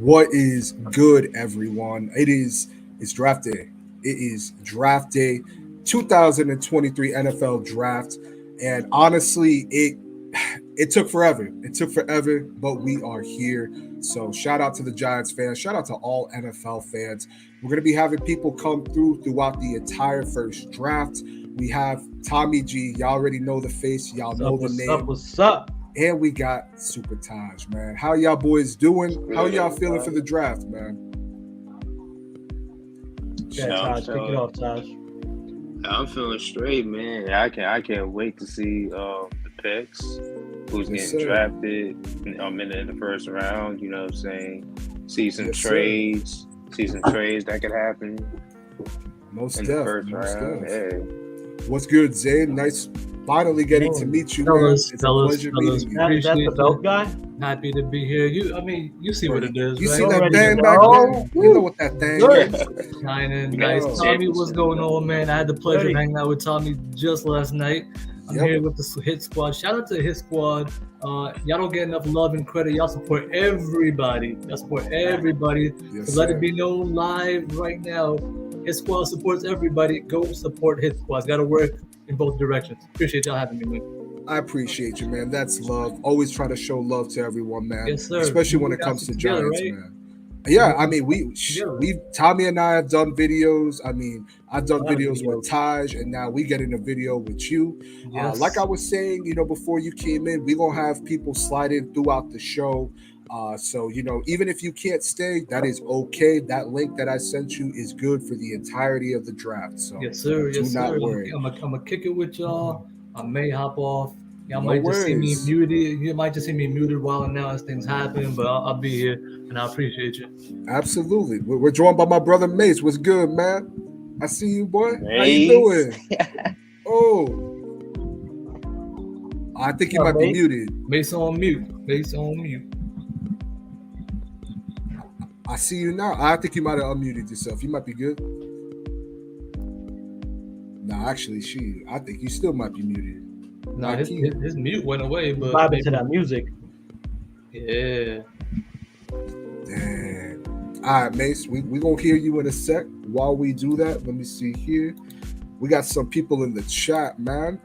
What is good, everyone? It's draft day. It is draft day, 2023 NFL draft, and honestly, it took forever. It took forever, but we are here. So shout out to the Giants fans. Shout out to all NFL fans. We're gonna be having people come throughout the entire first draft. We have Tommy G. Y'all already know the face. Y'all know the name. What's up? And we got Super Taj, man. How y'all boys doing? How y'all feeling for the draft, man? Yeah, Taj, kick it off, Taj. I'm feeling straight, man. I can't wait to see the picks. Who's getting drafted in the first round, you know what I'm saying? See some trades that could happen. Most in the first round. Yeah. What's good, Zayn? Nice finally getting to meet you, man. It's a pleasure meeting you. That's the belt guy. Happy to be here. You see what it is. You right? see that thing back there? You know what that thing is. Shining nice. Tommy, what's going on, man? I had the pleasure of hanging out with Tommy just last night. I'm here with the Hit Squad. Shout out to Hit Squad. Y'all don't get enough love and credit. Y'all support everybody. Yes, let it be known live right now. Hit Squad supports everybody. Go support Hit Squad. It's got to work in both directions. Appreciate y'all having me, man. I appreciate you, man. That's love. Always try to show love to everyone, man. Yes, sir. Especially when it comes to Giants, right? Man. Yeah, I mean, we Tommy and I have done videos. I mean, I've done videos with Taj, and now we get in a video with you. Yes. Like I was saying, before you came in, we're gonna have people slide in throughout the show. So even if you can't stay, that is okay. That link that I sent you is good for the entirety of the draft. So yes, sir. Do not worry. I'm gonna kick it with y'all. I may hop off. Y'all might just see me muted. You might just see me muted while and now as things happen, but I'll be here, and I appreciate you. Absolutely. We're joined by my brother Mace. What's good, man? I see you, boy. Mace. How you doing? I think you might be muted. Mace on mute. I see you now. I think you might have unmuted yourself. You might be good. Nah, actually, I think you still might be muted. No, his mute went away, but vibing to that music. Yeah. Damn. All right, Mace, we gonna hear you in a sec. While we do that, let me see here. We got some people in the chat, man.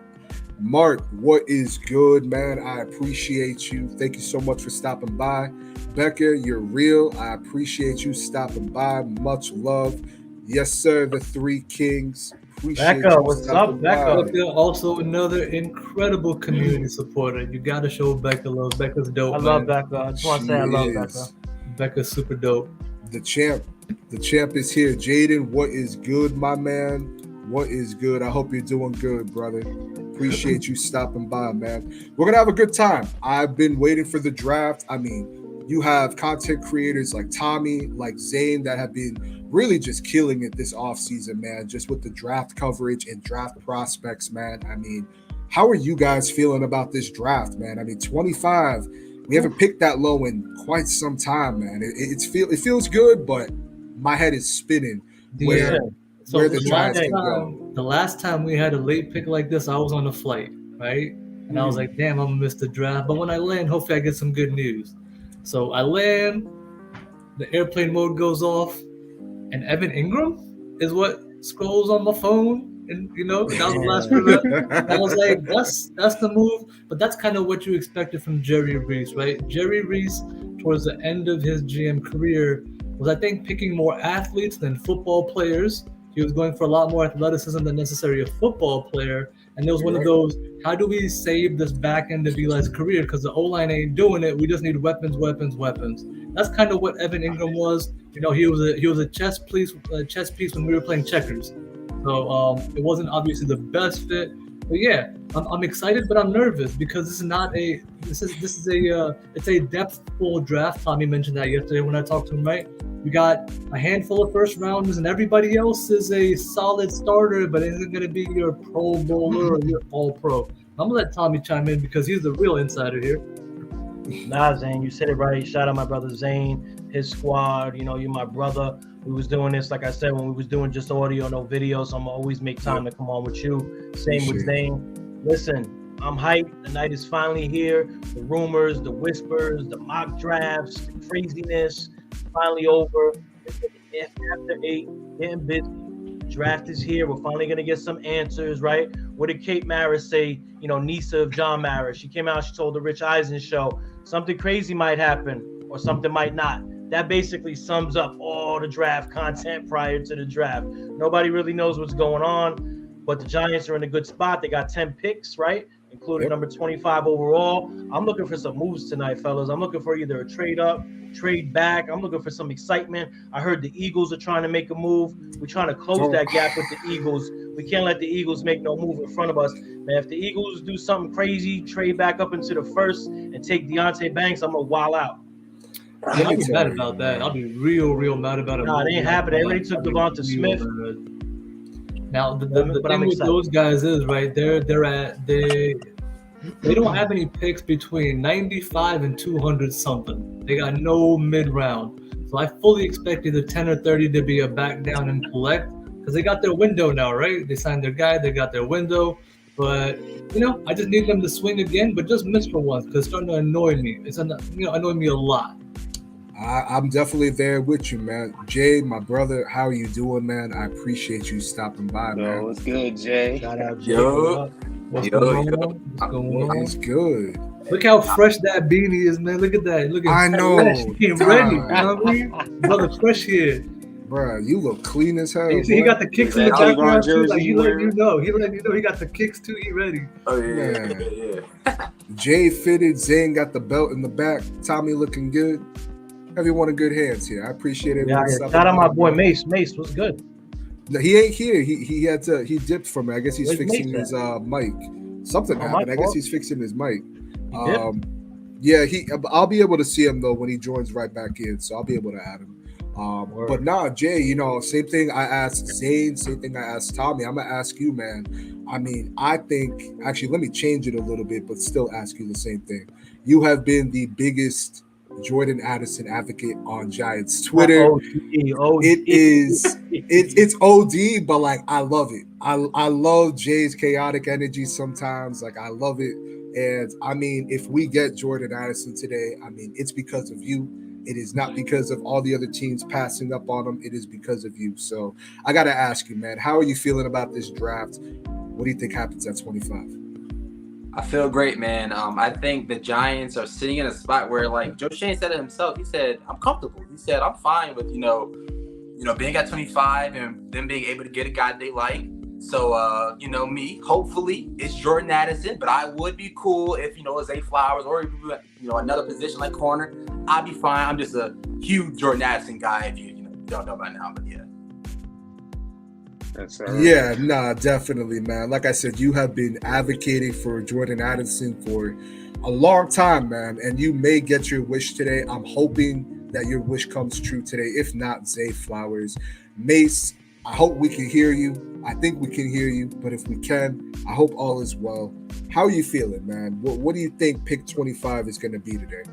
Mark, what is good, man? I appreciate you. Thank you so much for stopping by. Becca, you're real. I appreciate you stopping by. Much love. Yes, sir. The Three Kings. Becca, what's up, Becca? Becca, also another incredible community supporter. You got to show Becca love. Becca's dope. I love Becca. I just want to say I love Becca. Becca's super dope. The champ is here. Jaden, what is good, my man? What is good? I hope you're doing good, brother. Appreciate you stopping by, man. We're gonna have a good time. I've been waiting for the draft. I mean, you have content creators like Tommy, like Zayn that have been really just killing it this offseason, man, just with the draft coverage and draft prospects, man. I mean, how are you guys feeling about this draft, man? I mean, 25, we haven't picked that low in quite some time, man. It feels good, but my head is spinning where the Giants can go. The last time we had a late pick like this, I was on a flight, right? And I was like, damn, I'm going to miss the draft. But when I land, hopefully I get some good news. So I land, the airplane mode goes off, and Evan Ingram is what scrolls on my phone. And, that was the last one. I was like, that's the move. But that's kind of what you expected from Jerry Reese, right? Jerry Reese, towards the end of his GM career, was, I think, picking more athletes than football players. He was going for a lot more athleticism than necessary a football player. And it was one of those, how do we save this back end of Eli's career? Because the O-line ain't doing it. We just need weapons. That's kind of what Evan Ingram was. He was a chess piece when we were playing checkers. So it wasn't obviously the best fit. But yeah, I'm excited, but I'm nervous because it's a depthful draft. Tommy mentioned that yesterday when I talked to him, right? We got a handful of first rounders, and everybody else is a solid starter, but isn't going to be your Pro Bowler or your All Pro. I'm gonna let Tommy chime in because he's the real insider here. Nah, Zane, you said it right. Shout out my brother Zane, his squad. You're my brother. We was doing this, like I said, when we was doing just audio, no video. So I'm gonna always make time to come on with you. Same with Zane. Listen, I'm hyped. The night is finally here. The rumors, the whispers, the mock drafts, the craziness. finally over. After 8, getting busy. Draft is here. We're finally gonna get some answers, right? What did Kate Maris say? You know, Nisa of John Maris. She came out. She told the Rich Eisen show something crazy might happen or something might not. That basically sums up all the draft content prior to the draft. Nobody really knows what's going on, but the Giants are in a good spot. They got 10 picks, right? Including number 25 overall. I'm looking for some moves tonight, fellas. I'm looking for either a trade up, trade back. I'm looking for some excitement. I heard the Eagles are trying to make a move. We're trying to close that gap with the Eagles. We can't let the Eagles make no move in front of us. Man, if the Eagles do something crazy, trade back up into the first and take Deontay Banks, I'm going to wild out. I'll be mad about that. I'll be real mad about it. Nah, it ain't happening. They already took Devonta Smith. Now the thing with those guys is right. They don't have any picks between 95 and 200 something. They got no mid round. So I fully expect either 10 or 30 to be a back down and collect because they got their window now, right? They signed their guy. They got their window. But I just need them to swing again, but just miss for once because it's starting to annoy me. It's annoying me a lot. I'm definitely there with you, man. Jay, my brother, how are you doing, man? I appreciate you stopping by, man. Yo, what's good, Jay? Shout out, Jay. What's going on? It's good. Look how fresh that beanie is, man. Look at that. Look at I know. He came ready. You know what I mean? Brother, fresh here. Bro, you look clean as hell. You see, he got the kicks in the That background too. jersey Like he you letting wearing? you know. He letting you know he got the kicks too. He ready. Oh yeah. Jay fitted. Zane got the belt in the back. Tommy looking good. Everyone in good hands here. I appreciate it. Yeah, shout out my boy Mace. Mace, what's good? No, he ain't here. He dipped from it. I guess he's Where's fixing Mace his mic. Something happened. I guess he's fixing his mic. Yeah, I'll be able to see him though when he joins right back in, so I'll be able to add him. But nah, Jay, same thing I asked Zane, same thing I asked Tommy. I'm gonna ask you, man. I mean, I think actually let me change it a little bit, but still ask you the same thing. You have been the biggest Jordan Addison advocate on Giants Twitter. It's OD, but like I love it. I love Jay's chaotic energy sometimes. Like I love it. And I mean, if we get Jordan Addison today, I mean, it's because of you. It is not because of all the other teams passing up on him. It is because of you. So I got to ask you, man, how are you feeling about this draft? What do you think happens at 25? I feel great, man. I think the Giants are sitting in a spot where, like Joe Shane said it himself, he said, I'm comfortable. He said, I'm fine with, being at 25 and them being able to get a guy they like. So, me, hopefully it's Jordan Addison, but I would be cool if, it's Zay Flowers or, another position like corner. I'd be fine. I'm just a huge Jordan Addison guy if you don't know by now, but yeah. That's all right. Yeah, nah, definitely, man. Like I said, you have been advocating for Jordan Addison for a long time, man, and you may get your wish today. I'm hoping that your wish comes true today. If not, Zay Flowers. Mace, I hope we can hear you. I think we can hear you, but if we can, I hope all is well. How are you feeling, man? What do you think pick 25 is going to be today?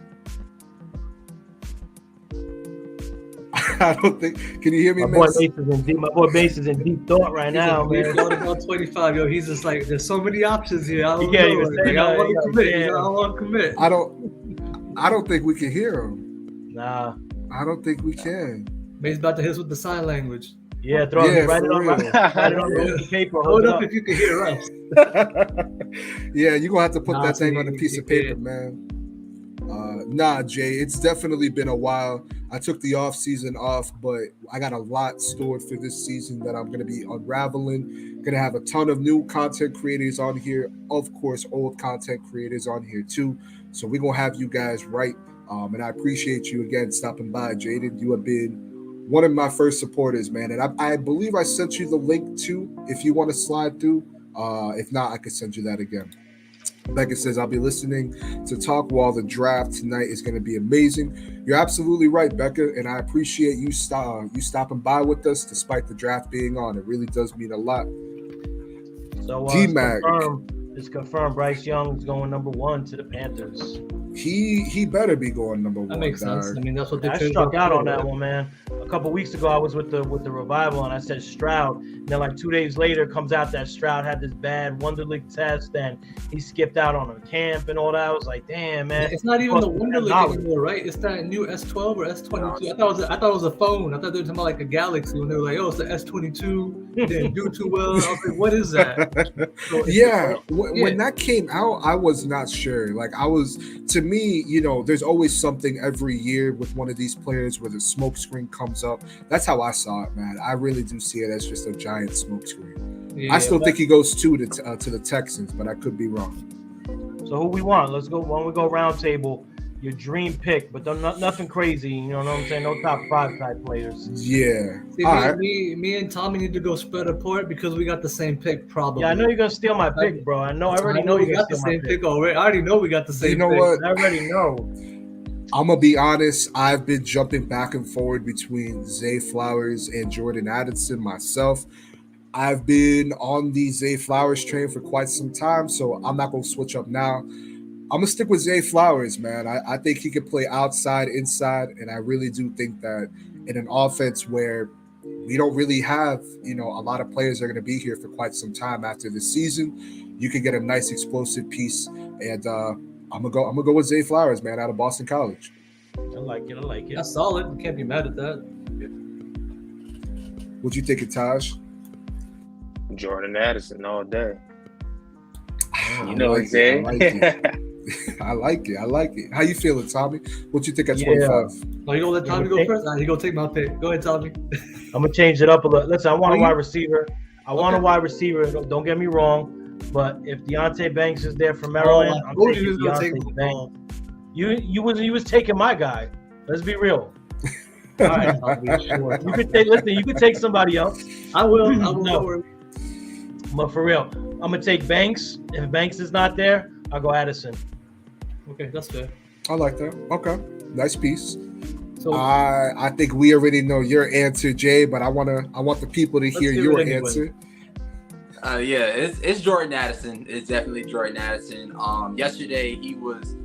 I don't think. Can you hear me, my boy Mace is in deep thought right now, man. What about 25? Yo, he's just like, there's so many options here. I don't can't know. even say I don't that. want to commit. I don't want to commit. I don't think we can hear him. Nah. I don't think we can. Mace's about to hit us with the sign language. Yeah, write it on the paper. Hold up if you can hear us. Yeah, you're going to have to put that thing on a piece of paper, man. Nah, Jay, it's definitely been a while. I took the off season off, but I got a lot stored for this season that I'm going to be unraveling. Going to have a ton of new content creators on here. Of course, old content creators on here too. So we're going to have you guys right. And I appreciate you again stopping by, Jaden. You have been one of my first supporters, man. And I believe I sent you the link too, if you want to slide through. If not, I could send you that again. Becca says, I'll be listening to talk while the draft tonight is going to be amazing. You're absolutely right, Becca, and I appreciate you stopping by with us despite the draft being on. It really does mean a lot. So D-Mac. It's confirmed Bryce Young is going number 1 to the Panthers. He better be going number 1. That makes sense. I mean, that's what they I struck out on that one, man. A couple weeks ago I was with the Revival and I said Stroud. And then like 2 days later comes out that Stroud had this bad Wonder League test and he skipped out on a camp and all that. I was like, damn, man. It's not even the Wonder League anymore, right? It's that new S12 or S22. I thought it was a phone. I thought they were talking about like a Galaxy when they were like, oh, it's the S22. It didn't do too well. I was like, what is that? So when that came out, I was not sure. Like to me, there's always something every year with one of these players where the smoke screen comes up. That's how I saw it, man. I really do see it as just a giant smoke screen. I still think he goes to the Texans, but I could be wrong. So who we want? Let's go. Why don't we go round table? Your dream pick, but nothing crazy. You know what I'm saying? No top 5 type players. Yeah. See, me and Tommy need to go spread apart because we got the same pick, probably. Yeah, I know you're gonna steal my pick, bro. I already know you got the same pick already. I already know we got the same. You know pick. what? I already know. I'm gonna be honest. I've been jumping back and forward between Zay Flowers and Jordan Addison myself. I've been on the Zay Flowers train for quite some time, so I'm not gonna switch up now. I'm gonna stick with Zay Flowers, man. I think he could play outside, inside, and I really do think that in an offense where we don't really have, a lot of players that are gonna be here for quite some time after this season, you could get a nice explosive piece. And I'm gonna go with Zay Flowers, man, out of Boston College. I like it. That's solid. You can't be mad at that. What'd you think of Taj? Jordan Addison all day. Zay. I like it. How you feeling, Tommy? What you think at 25? Oh, you gonna let Tommy go first? He gonna take my pick. Go ahead, Tommy. I'm gonna change it up a little. Listen, I want a wide receiver. Want a wide receiver. Don't get me wrong, but if Deonte Banks is there for Maryland, I'm taking Deonte Banks. You was taking my guy. Let's be real. All right, sure. You could take somebody else. I will. No. But for real, I'm gonna take Banks. If Banks is not there, I'll go Addison. Okay, that's good. I like that. Okay, nice piece. So I think we already know your answer, Jay, but I want the people to hear your answer. It's Jordan Addison. It's definitely Jordan Addison. Yesterday he was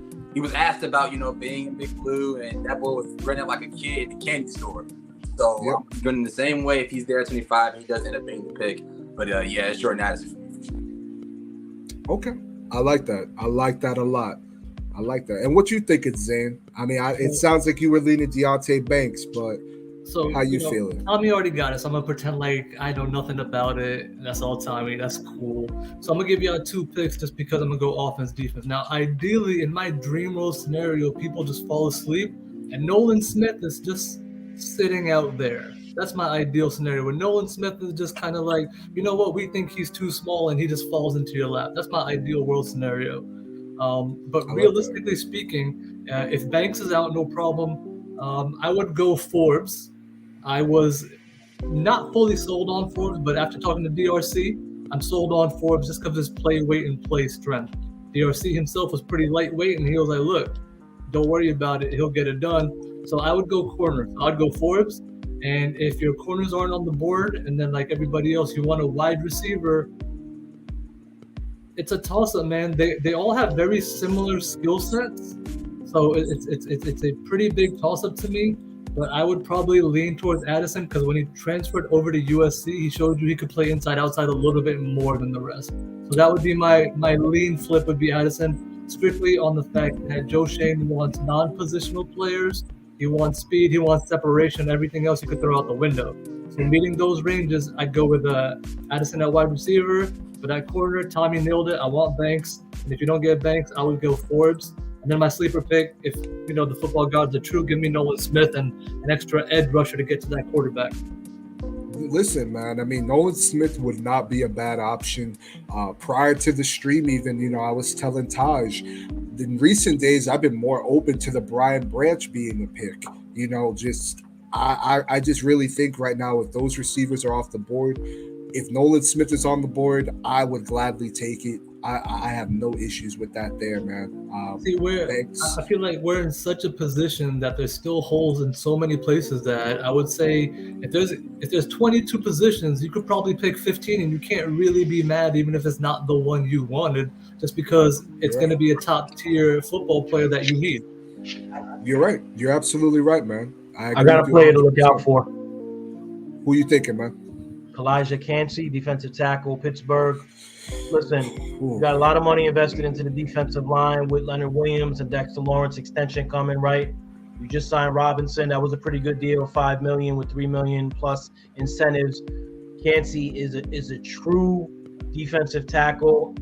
asked about being in Big Blue, and that boy was running like a kid in the candy store. So I'm doing the same way. If he's there at 25, he does end up being the pick. But it's Jordan Addison for me for sure. Okay, I like that. I like that a lot. I like that. And what you think, it's Zane? I mean, it sounds like you were leaning Deonte Banks, but how you feeling? Tommy already got it, so I'm gonna pretend like I know nothing about it. That's all Tommy. That's cool. So I'm gonna give y'all 2 picks just because I'm gonna go offense, defense. Now, ideally, in my dream role scenario, people just fall asleep, and Nolan Smith is just sitting out there. That's my ideal scenario where Nolan Smith is just kind of like, you know what, we think he's too small and he just falls into your lap. That's my ideal world scenario. But realistically speaking, if Banks is out, no problem. I would go Forbes. I was not fully sold on Forbes, but after talking to DRC, I'm sold on Forbes just because of his play weight and play strength. DRC himself was pretty lightweight, and he was like, look, don't worry about it. He'll get it done. So I would go corner. I'd go Forbes. And if your corners aren't on the board, and then like everybody else, you want a wide receiver, it's a toss-up, man. They all have very similar skill sets, so it's a pretty big toss-up to me. But I would probably lean towards Addison because when he transferred over to USC, he showed you he could play inside outside a little bit more than the rest. So that would be my lean flip would be Addison, strictly on the fact that Joe Shane wants non-positional players. He wants speed, he wants separation, everything else you could throw out the window. So meeting those ranges, I'd go with Addison at wide receiver. For that corner, Tommy nailed it. I want Banks. And if you don't get Banks, I would go Forbes. And then my sleeper pick, if the football gods are true, give me Nolan Smith and an extra edge rusher to get to that quarterback. Listen, man, I mean, Nolan Smith would not be a bad option. Prior to the stream, even, I was telling Taj, in recent days, I've been more open to the Brian Branch being a pick. I just really think right now, if those receivers are off the board, if Nolan Smith is on the board, I would gladly take it. I have no issues with that there, man. I feel like we're in such a position that there's still holes in so many places that I would say if there's 22 positions, you could probably pick 15 and you can't really be mad even if it's not the one you wanted, just because it's going to be a top tier football player that you need. You're right. You're absolutely right, man. I got a player to look out for. Who you thinking, man? Kalijah Cansey, defensive tackle, Pittsburgh. Listen, Ooh. you got a lot of money invested into the defensive line with Leonard Williams and Dexter Lawrence extension coming, right? You just signed Robinson. That was a pretty good deal, $5 million with $3 million plus incentives. Cansey is a true defensive tackle.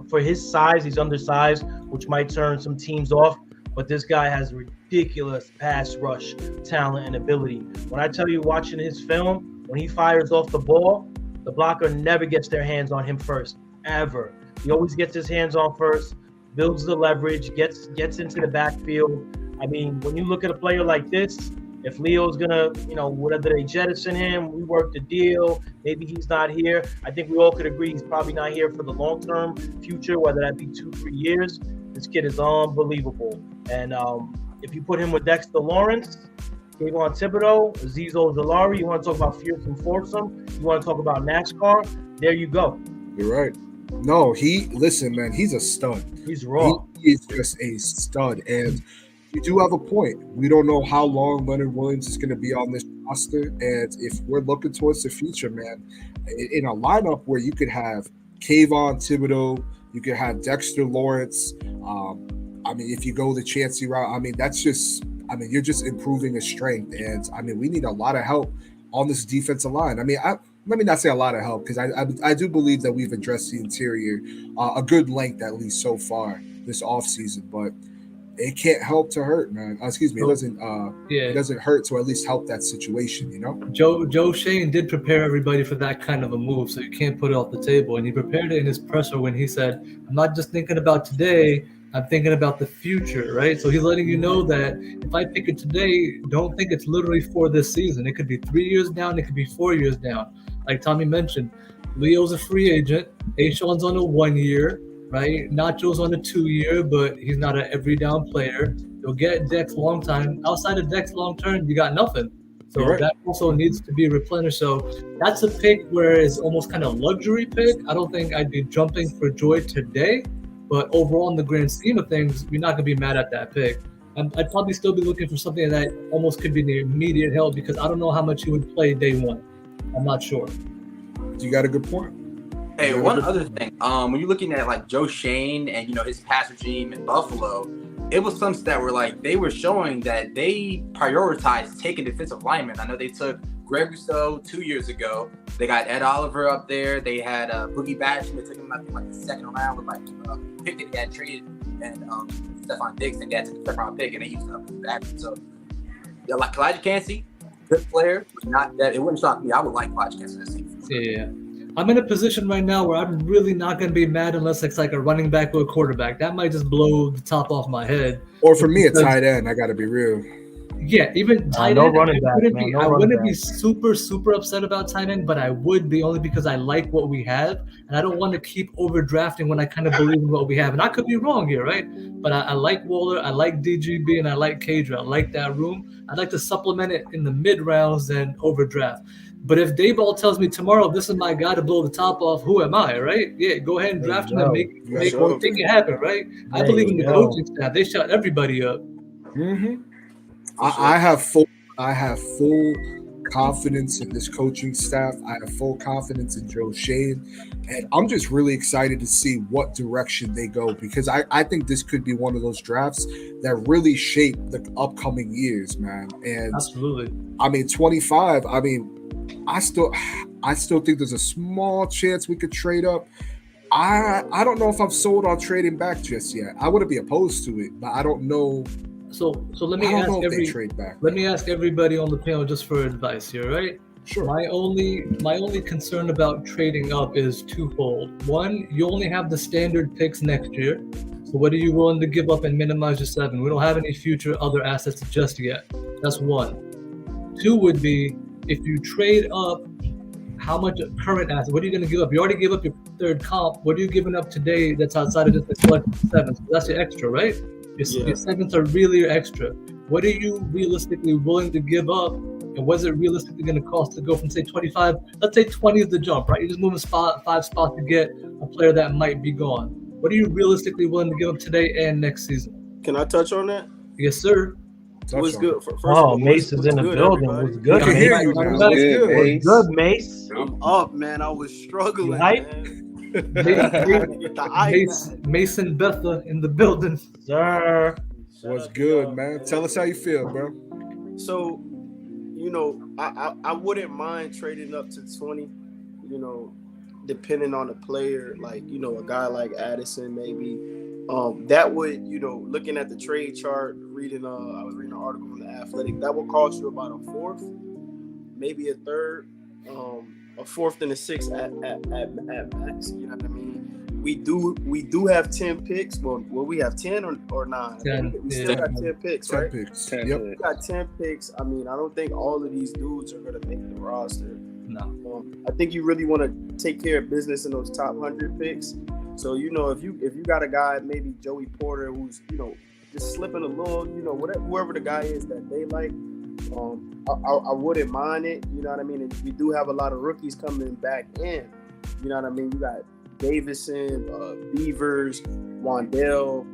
For his size, he's undersized, which might turn some teams off. But this guy has ridiculous pass rush talent and ability. When I tell you, watching his film, when he fires off the ball, the blocker never gets their hands on him first, ever. He always gets his hands on first, builds the leverage, gets into the backfield. I mean, when you look at a player like this, if Leo's gonna, whether they jettison him, we work the deal, maybe he's not here. I think we all could agree he's probably not here for the long-term future, whether that be 2-3 years. This kid is unbelievable. And if you put him with Dexter Lawrence, Kayvon Thibodeau, Azeez Ojulari, you want to talk about fearsome foursome, you want to talk about NASCAR, there you go. You're right. No, listen, man, he's a stud. He's raw. He is just a stud. And you do have a point. We don't know how long Leonard Williams is going to be on this roster. And if we're looking towards the future, man, in a lineup where you could have Kayvon Thibodeau, you could have Dexter Lawrence. If you go the Chansey route, you're just improving his strength. And, we need a lot of help on this defensive line. Let me not say a lot of help, because I do believe that we've addressed the interior a good length, at least so far this offseason. But it can't help to hurt, man. It doesn't hurt to at least help that situation, Joe Shane did prepare everybody for that kind of a move, so you can't put it off the table. And he prepared it in his presser when he said, I'm not just thinking about today, I'm thinking about the future, right? So he's letting you know that if I pick it today, don't think it's literally for this season. It could be 3 years down, it could be 4 years down. Like Tommy mentioned, Leo's a free agent, Ashawn's on a 1 year, right? Nacho's on a 2 year, but he's not an every down player. You'll get Dex long time. Outside of Dex long term, you got nothing. So that also needs to be replenished. So that's a pick where it's almost kind of luxury pick. I don't think I'd be jumping for joy today, but overall in the grand scheme of things, you're not going to be mad at that pick. I'd probably still be looking for something that almost could be the immediate help, because I don't know how much he would play day one. I'm not sure. You got a good point. Hey, one other thing. When you're looking at like Joe Shane and his pass regime in Buffalo, it was some that were like they were showing that they prioritized taking defensive linemen. I know they took Greg Rousseau 2 years ago. They got Ed Oliver up there. They had Boogie Batch. They took him I think like the second round with Pickett got traded, and Stephon Diggs, and they had to the second round pick, and they used Boogie Batch. So like Kalijah Cansey, good player, but not that. It wouldn't shock me. I would like Kalijah Cansey this season. Yeah. I'm in a position right now where I'm really not going to be mad unless it's like a running back or a quarterback. That might just blow the top off my head. Or for me, a tight end. I got to be real. Yeah, even tight end. Running back, I wouldn't be super, super upset about tight end, but I would be only because I like what we have, and I don't want to keep overdrafting when I kind of believe in what we have. And I could be wrong here, right? But I like Waller, I like DGB, and I like Kadra. I like that room. I'd like to supplement it in the mid rounds and overdraft. But if Dayball tells me tomorrow this is my guy to blow the top off, who am I, right? Yeah, go ahead and draft him and make it happen, right? I believe in the coaching staff. They shut everybody up. Mm-hmm. I have full confidence in this coaching staff. I have full confidence in Joe Shane, and I'm just really excited to see what direction they go, because I think this could be one of those drafts that really shape the upcoming years, man. And absolutely. 25. I still think there's a small chance we could trade up. I don't know if I'm sold on trading back just yet. I wouldn't be opposed to it, but I don't know. So let me ask everybody on the panel just for advice here, right? Sure. My only concern about trading up is twofold. One, you only have the standard picks next year. So what are you willing to give up and minimize your 7? We don't have any future other assets just yet. That's one. 2 would be, if you trade up, how much current asset? What are you going to give up? You already gave up your third comp. What are you giving up today that's outside of just the collective 7? So that's your extra, right? Your 7s are really your extra. What are you realistically willing to give up? And what's it realistically going to cost to go from, say, 25? Let's say 20 is the jump, right? You're just moving 5 spots to get a player that might be gone. What are you realistically willing to give up today and next season? Can I touch on that? Yes, sir. What's good? First of Oh, all, Mace is in the good, building. everybody? What's good, I can Mace? hear you now. What's good? What's good, Mace? I'm up, man. I was struggling, You hype? man. Get the iPad. Mason Betha in the building. Sir. Shout What's out to good, y'all, man? Tell us how you feel, bro. So, I wouldn't mind trading up to 20, depending on the player, like, a guy like Addison, maybe. That would, looking at the trade chart, I was reading an article from The Athletic, that would cost you about a fourth, maybe a third, a fourth and a sixth at max. You know what I mean? We do have 10 picks. Well, we have 10 or 9. 10, we still got 10 picks, 10 right? picks. 10 Yep. We got 10 picks. I mean, I don't think all of these dudes are gonna make the roster. No. I think you really want to take care of business in those top 100 picks. So if you got a guy, maybe Joey Porter, who's just slipping a little, whoever the guy is that they like, I wouldn't mind it. You know what I mean? And we do have a lot of rookies coming back in. You know what I mean? You got Davison, Beavers, Wandell,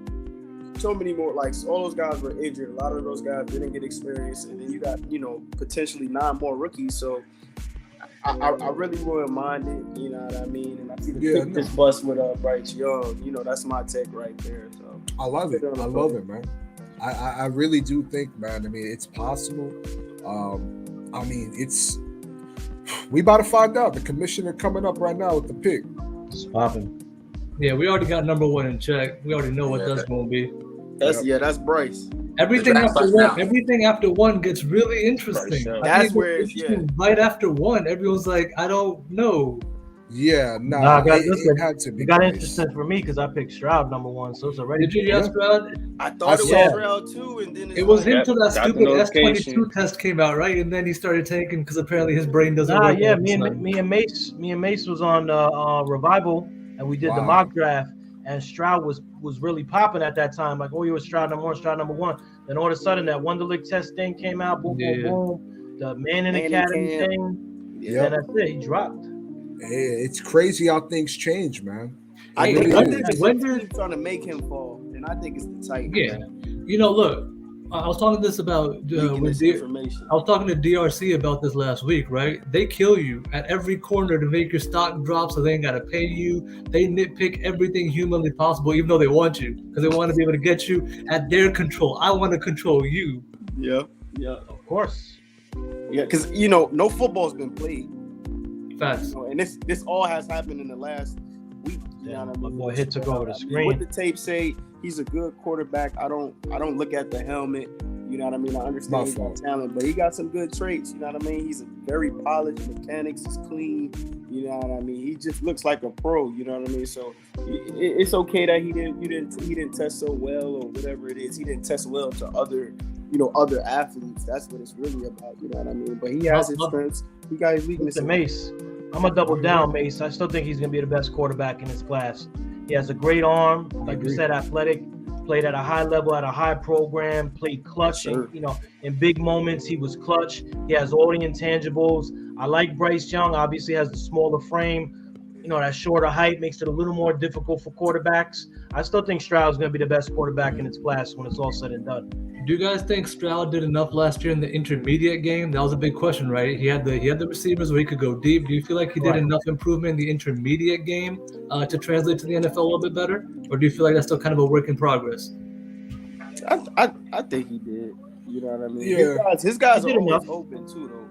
so many more. Like, all those guys were injured. A lot of those guys didn't get experience, and then you got potentially 9 more rookies. So I really wouldn't mind it. You know what I mean? And I see the pick this bus with Bryce Young. That's my take right there. So I love it. I love it, man. I really do think, man. I mean, it's possible. I mean, we about to find out. The commissioner coming up right now with the pick. It's popping. Yeah, we already got number 1 in check. We already know what that's going to be. That's Bryce. Everything after one gets really interesting. That's where it's right after 1. Everyone's like, I don't know. Yeah, it had to be. It got interesting for me because I picked Stroud number 1, so it's already. Did you get Stroud? I thought it was Stroud too, and then it was him till that stupid S22 test came out, right? And then he started taking because apparently his brain doesn't work. Yeah, me and Mace was on Revival, and we did the mock draft, and Stroud was really popping at that time. Like, oh, you were Stroud number 1. Then all of a sudden that Wonderlic test thing came out, boom, boom, boom. The Manning Academy thing. Yeah, and that's it. He dropped. It's crazy how things change, man. I think when they're trying to make him fall, and I think it's the Titans. Yeah, look, I was talking this about I was talking to DRC about this last week, right? They kill you at every corner to make your stock drop, so they ain't gotta pay you. They nitpick everything humanly possible, even though they want you, because they want to be able to get you at their control. I want to control you. Yeah, of course. Yeah, because no football's been played. Facts. And this all has happened in the last week. You know what I mean? My boy Hit took over the screen. What the tape say? He's a good quarterback. I don't look at the helmet. You know what I mean? I understand he's got talent, but he got some good traits. You know what I mean? He's a very polished. Mechanics is clean. You know what I mean? He just looks like a pro. You know what I mean? So it's okay that he didn't test so well or whatever it is. He didn't test well to other athletes. That's what it's really about. You know what I mean? But he has his strengths. He got his weaknesses. Mace, I'm gonna double down, Mace. I still think he's gonna be the best quarterback in his class. He has a great arm, like you said, athletic. Played at a high level, at a high program. Played clutch, and in big moments he was clutch. He has all the intangibles. I like Bryce Young. Obviously, has the smaller frame. That shorter height makes it a little more difficult for quarterbacks. I still think Stroud's going to be the best quarterback in his class when it's all said and done. Do you guys think Stroud did enough last year in the intermediate game? That was a big question, right? He had the receivers where he could go deep. Do you feel like he did enough improvement in the intermediate game to translate to the NFL a little bit better? Or do you feel like that's still kind of a work in progress? I think he did. You know what I mean? Yeah. His guys are always open too, though.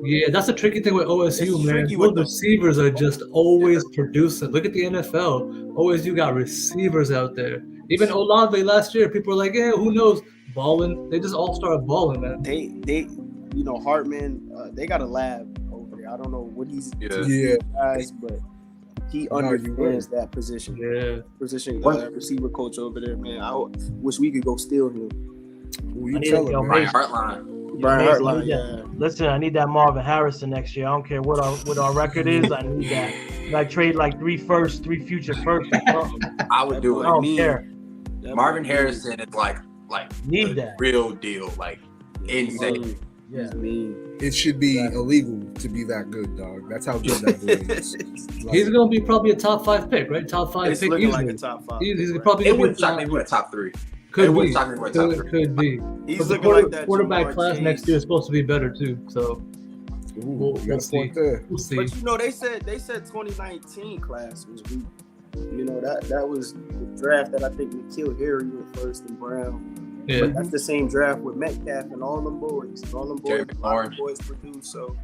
Yeah, that's the tricky thing with OSU, man. Those receivers are just always producing. Look at the NFL. OSU got receivers out there. Even Olave last year, people were like, yeah, who knows? Balling. They just all started balling, man. They Hartman, they got a lab over there. I don't know what he's guys, but he understands that position. Yeah. Receiver coach over there, man. I wish we could go steal him. Brian Hartline. Yeah. Listen, I need that Marvin Harrison next year. I don't care what our record is. I need that. Like trade like 3 firsts, 3 future firsts. I would do it. I don't care. Marvin Harrison is like need that real deal, like insane. Yeah. It should be illegal to be that good, dog. That's how good that boy is. He's gonna be probably a top 5 pick, right? Top 5 it's pick. Looking easily. like a top 5. He's probably it wouldn't shock me with a top 3. Could Everyone's be. talking about top three. Could be. He's But the looking like that quarterback Jamar class Chase. next year is supposed to be better too. So Ooh, we'll you got a see. point there. We'll see. But you know, they said 2019 class was weak. You know, that was the draft that I think N'Keal Harry went first and Brown. Yeah. But that's the same draft with Metcalf and all them boys. All them boys, Jerry a lot of McLaurin. boys produced. So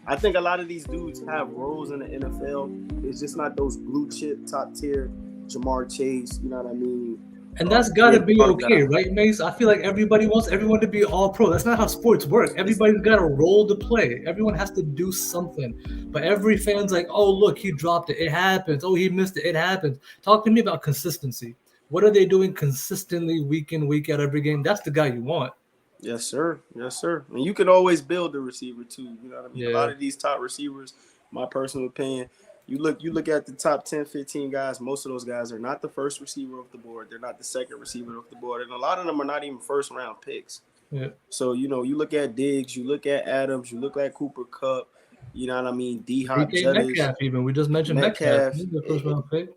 I think a lot of these dudes have roles in the NFL. It's just not those blue chip, top tier Jamar Chase. You know what I mean? And that's got to Yeah, be part of okay, that. right, Mace? I feel like everybody wants everyone to be all pro. That's not how sports work. Everybody's got a role to play. Everyone has to do something. But every fan's like, oh, look, he dropped it. It happens. Oh, he missed it. It happens. Talk to me about consistency. What are they doing consistently week in, week out, every game? That's the guy you want. Yes, sir. Yes, sir. And you can always build a receiver too. You know what I mean? Yeah. A lot of these top receivers, my personal opinion, you look at the top 10, 15 guys, most of those guys are not the first receiver off the board. They're not the second receiver off the board. And a lot of them are not even first round picks. Yeah. So, you know, you look at Diggs, you look at Adams, you look at Cooper Kupp, you know what I mean? D-Hop, DK Jettis. Metcalf, even. We just mentioned Metcalf. He's the first round pick.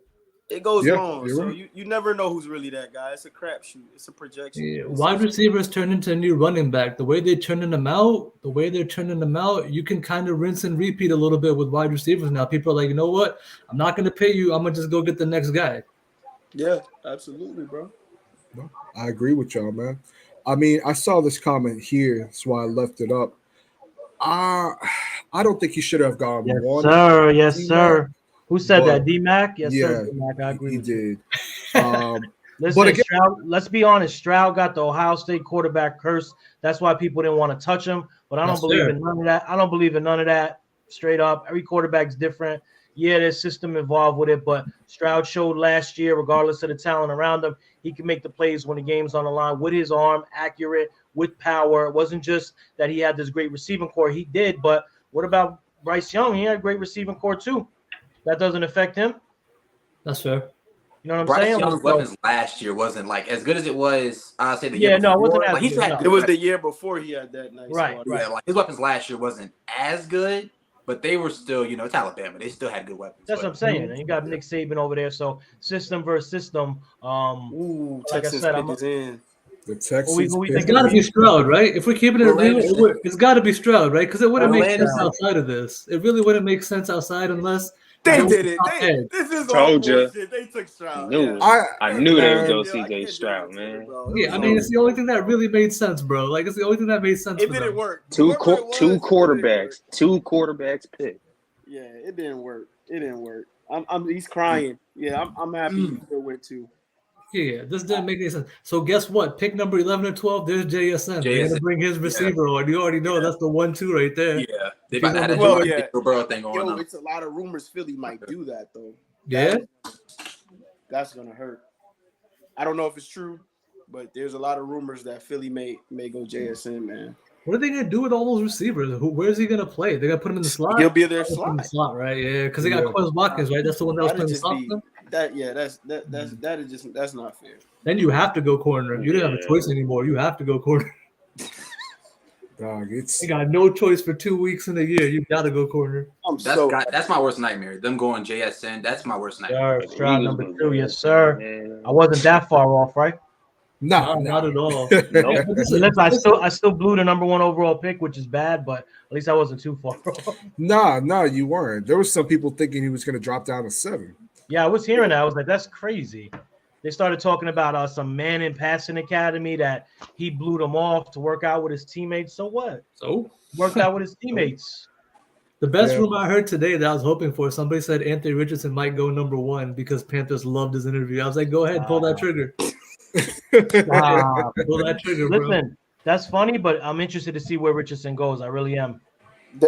It goes Yeah, long. you're So right. you never know who's really that guy. It's a crapshoot. It's a projection. Yeah, It's wide receivers turn into a new running back. The way they're turning them out, you can kind of rinse and repeat a little bit with wide receivers now. People are like, you know what? I'm not going to pay you. I'm going to just go get the next guy. Yeah, absolutely, bro. No, I agree with y'all, man. I mean, I saw this comment here, that's why I left it up. I don't think he should have gone Yes, one. sir. Yes, D-Mac, sir. Who said but- that? D-Mac? Yes, Yeah, sir. D-Mac, I agree he with you. did. Listen, But again- Stroud, let's be honest. Stroud got the Ohio State quarterback curse. That's why people didn't want to touch him. But I don't That's believe fair. in none of that. I don't believe in none of that. Straight up, every quarterback's different. Yeah, there's system involved with it, but Stroud showed last year, regardless of the talent around him, he can make the plays when the game's on the line with his arm, accurate, with power. It wasn't just that he had this great receiving core. He did, but what about Bryce Young? He had a great receiving core too. That doesn't affect him. That's fair. You know what I'm Bryce saying? Young's Like, weapons last year wasn't like as good as it was. I'll say the Yeah, year no, it wasn't before. as Like he's good, had no. good It was weapons. the year before he had that nice Right, squad. right. Yeah, like his weapons last year wasn't as good, but they were still, you know, it's Alabama. They still had good weapons. That's what I'm But saying. And you got Nick Saban over there. So system versus system. Ooh, Like I Texas said, pick is in. The Texans. who we picked It's think got to him. be Stroud, right? If we're keeping it Orlando real, Stroud. it's got to be Stroud, right? Because it wouldn't make Orlando sense Stroud. outside of this. It really wouldn't make sense outside unless They there was did a it. top edge. This is Told all ya. bullshit. They took Stroud. Knew Yeah. it. I knew they would man, go I CJ can't Stroud, do it to you, man. bro. It Yeah, was I mean, over. it's the only thing that really made sense, bro. Like, it's the only thing that made sense It for didn't them. work. Two Whoever it was, it didn't work. quarterbacks pick. Yeah, it didn't work. It didn't work. He's crying. Yeah, I'm happy he still went to. Yeah, this didn't make any sense. So guess what? Pick number 11 and 12, there's JSN. They're going to JSN. bring his receiver on. You already know Yeah. that's the 1-2 right there. yeah, they about to have that Well, Jordan yeah. Joe Burrow thing going Yo, on. it's a lot of rumors Philly might do that though. Yeah? That's gonna hurt. I don't know if it's true, but there's a lot of rumors that Philly may go JSN, man. What are they going to do with all those receivers? Where's he going to play? They're going to put him in the slot? He'll be their Put him in the slot. slot, right? Yeah, because they got Yeah. Quez Watkins, right? That's the one that was That'd playing the just slot be for them? that. Yeah, that's not fair. Then you have to go corner. You didn't have a Yeah. choice anymore. You have to go corner. Dog, it's You got no choice for 2 weeks in a year. You got to go corner. That's my worst nightmare. Them going JSN. That's my worst nightmare. Sir, Stroud number 2. Yes, sir. I wasn't that far off, right? nah. Not at all. Nope. Listen, Listen, I still blew the number 1 overall pick, which is bad, but at least I wasn't too far off. Nah, you weren't. There was some people thinking he was going to drop down to 7. Yeah, I was hearing that. I was like, that's crazy. They started talking about some man in passing academy that he blew them off to work out with his teammates. So what? So Worked out with his teammates. the best Yeah. rumor I heard today that I was hoping for, somebody said Anthony Richardson might go number 1 because Panthers loved his interview. I was like, go ahead, pull that trigger. Wow. Pull that trigger, bro. Listen, that's funny, but I'm interested to see where Richardson goes. I really am.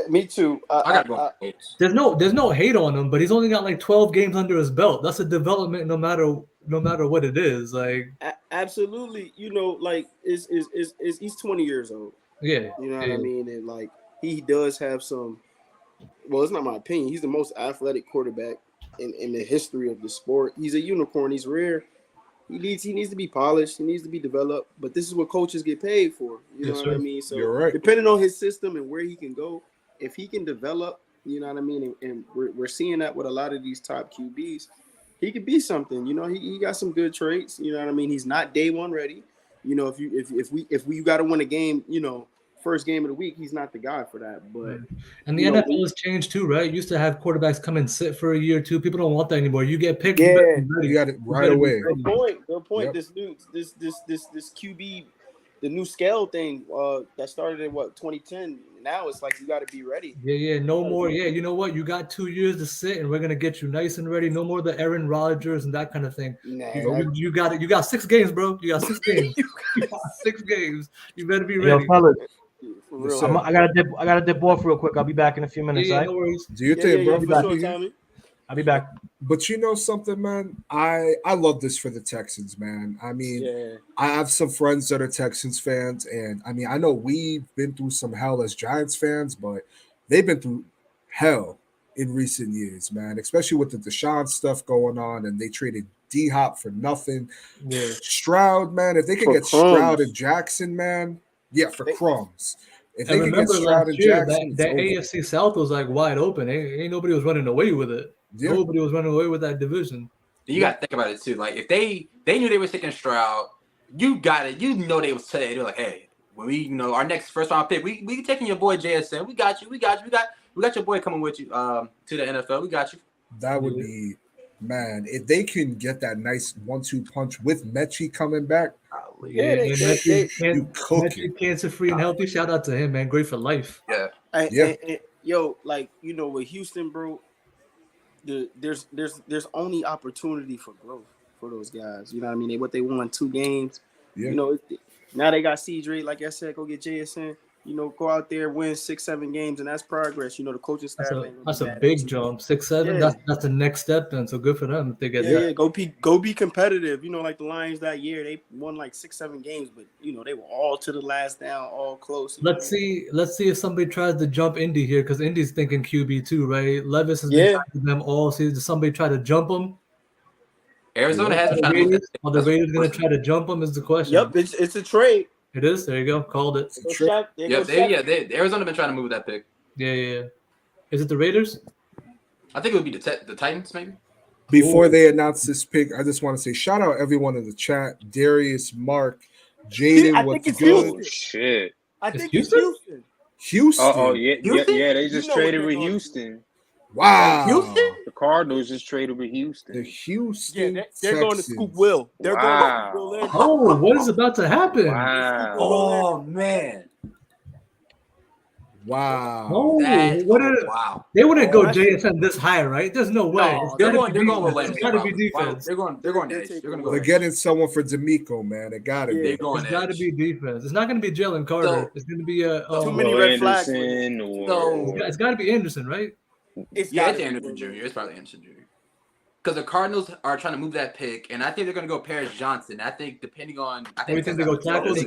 Me too. I gotta go. Colts. There's no hate on him, but he's only got like 12 games under his belt. That's a development no matter what it is. Like, Absolutely. You know, like is he's 20 years old. yeah. You know what yeah. I mean? And like he does have some. Well, it's not my opinion. He's the most athletic quarterback in the history of the sport. He's a unicorn. He's rare. He needs to be polished. He needs to be developed. But this is what coaches get paid for. You know Yes, what I sir. mean? So You're right. depending on his system and where he can go, if he can develop, you know what I mean. And we're seeing that with a lot of these top QBs. He could be something. You know, he got some good traits. You know what I mean. He's not day one ready. You know, if we got to win a game, you know, first game of the week, he's not the guy for that. But and the NFL has changed too, right? You used to have quarterbacks come and sit for a year or two. People don't want that anymore. You get picked, yeah, you got it right away. Good point. Yep. This QB, the new scale thing that started in 2010. Now it's like you got to be ready. Yeah, no more. Yeah, you know what? You got 2 years to sit, and we're gonna get you nice and ready. No more the Aaron Rodgers and that kind of thing. Nah, you got it. You got 6 games, bro. You got 6 games. You got 6 games. You better be ready. Yo, fellas, Yes, I gotta dip off real quick. I'll be back in a few minutes. Yeah, no worries. Do your thing, bro. I'll be back. But you know something, man? I love this for the Texans, man. I mean, I have some friends that are Texans fans, and I mean, I know we've been through some hell as Giants fans, but they've been through hell in recent years, man, especially with the Deshaun stuff going on, and they traded D-Hop for nothing. Yeah. Stroud, man, if they could get Stroud and Jackson, man, for crumbs. If they could get Stroud and Jackson, that AFC South was like wide open. Ain't nobody was running away with it. Yeah. Nobody was running away with that division. You got to think about it too. Like if they knew they were taking Stroud, you got it. You know they was today. They're like, hey, when we our next first round pick, we taking your boy JSN. We got you. We got your boy coming with you to the NFL. We got you. That would be, man. If they can get that nice 1-2 punch with Mechie coming back, Mechie cancer free and healthy. Shout out to him, man. Great for life. Yeah. And, yo, like you know, with Houston, bro. There's only opportunity for growth for those guys. You know what I mean? They won 2 games. Yeah. You know, now they got Cedric. Like I said, go get JSN. You know, go out there, win 6-7 games, and that's progress. You know, the coaching staff. That's a big jump. 6-7. Yeah. That's the next step. Then, so good for them if they get that. Yeah, go be competitive. You know, like the Lions that year, they won like 6-7 games, but you know they were all to the last down, all close. Let's see if somebody tries to jump Indy here because Indy's thinking QB too, right? Levis has been talking to them all. See, does somebody try to jump them? Arizona hasn't tried to. Are the Raiders going to try to jump them? Is the question. Yep, it's a trade. It is. There you go. Called it. Arizona been trying to move that pick. Yeah. Is it the Raiders? I think it would be the Titans, maybe. Before they announce this pick, I just want to say shout out everyone in the chat: Darius, Mark, Jaden. What's good? Oh, shit. I think it's Houston. Houston. Oh yeah. They just traded with Houston. Wow. Houston? The Cardinals just traded with Houston. The Houston. Yeah, they're going to scoop Will. They're going to scoop Will in. Oh, what is about to happen? Wow. Oh man. Wow. Oh, wow. They wouldn't go JSN this high, right? There's no way. No, they're going with It's got to be defense. They're going edge. They're getting someone for D'Amico, man. It got to be. It's got to be defense. It's not going to be Jalen Carter. It's going to be too many red flags. It's got to be Anderson, right? It's Anderson Jr. It's probably Anderson Jr. Because the Cardinals are trying to move that pick, and I think they're going to go Paris Johnson. I think depending on, they go tackle. Bro.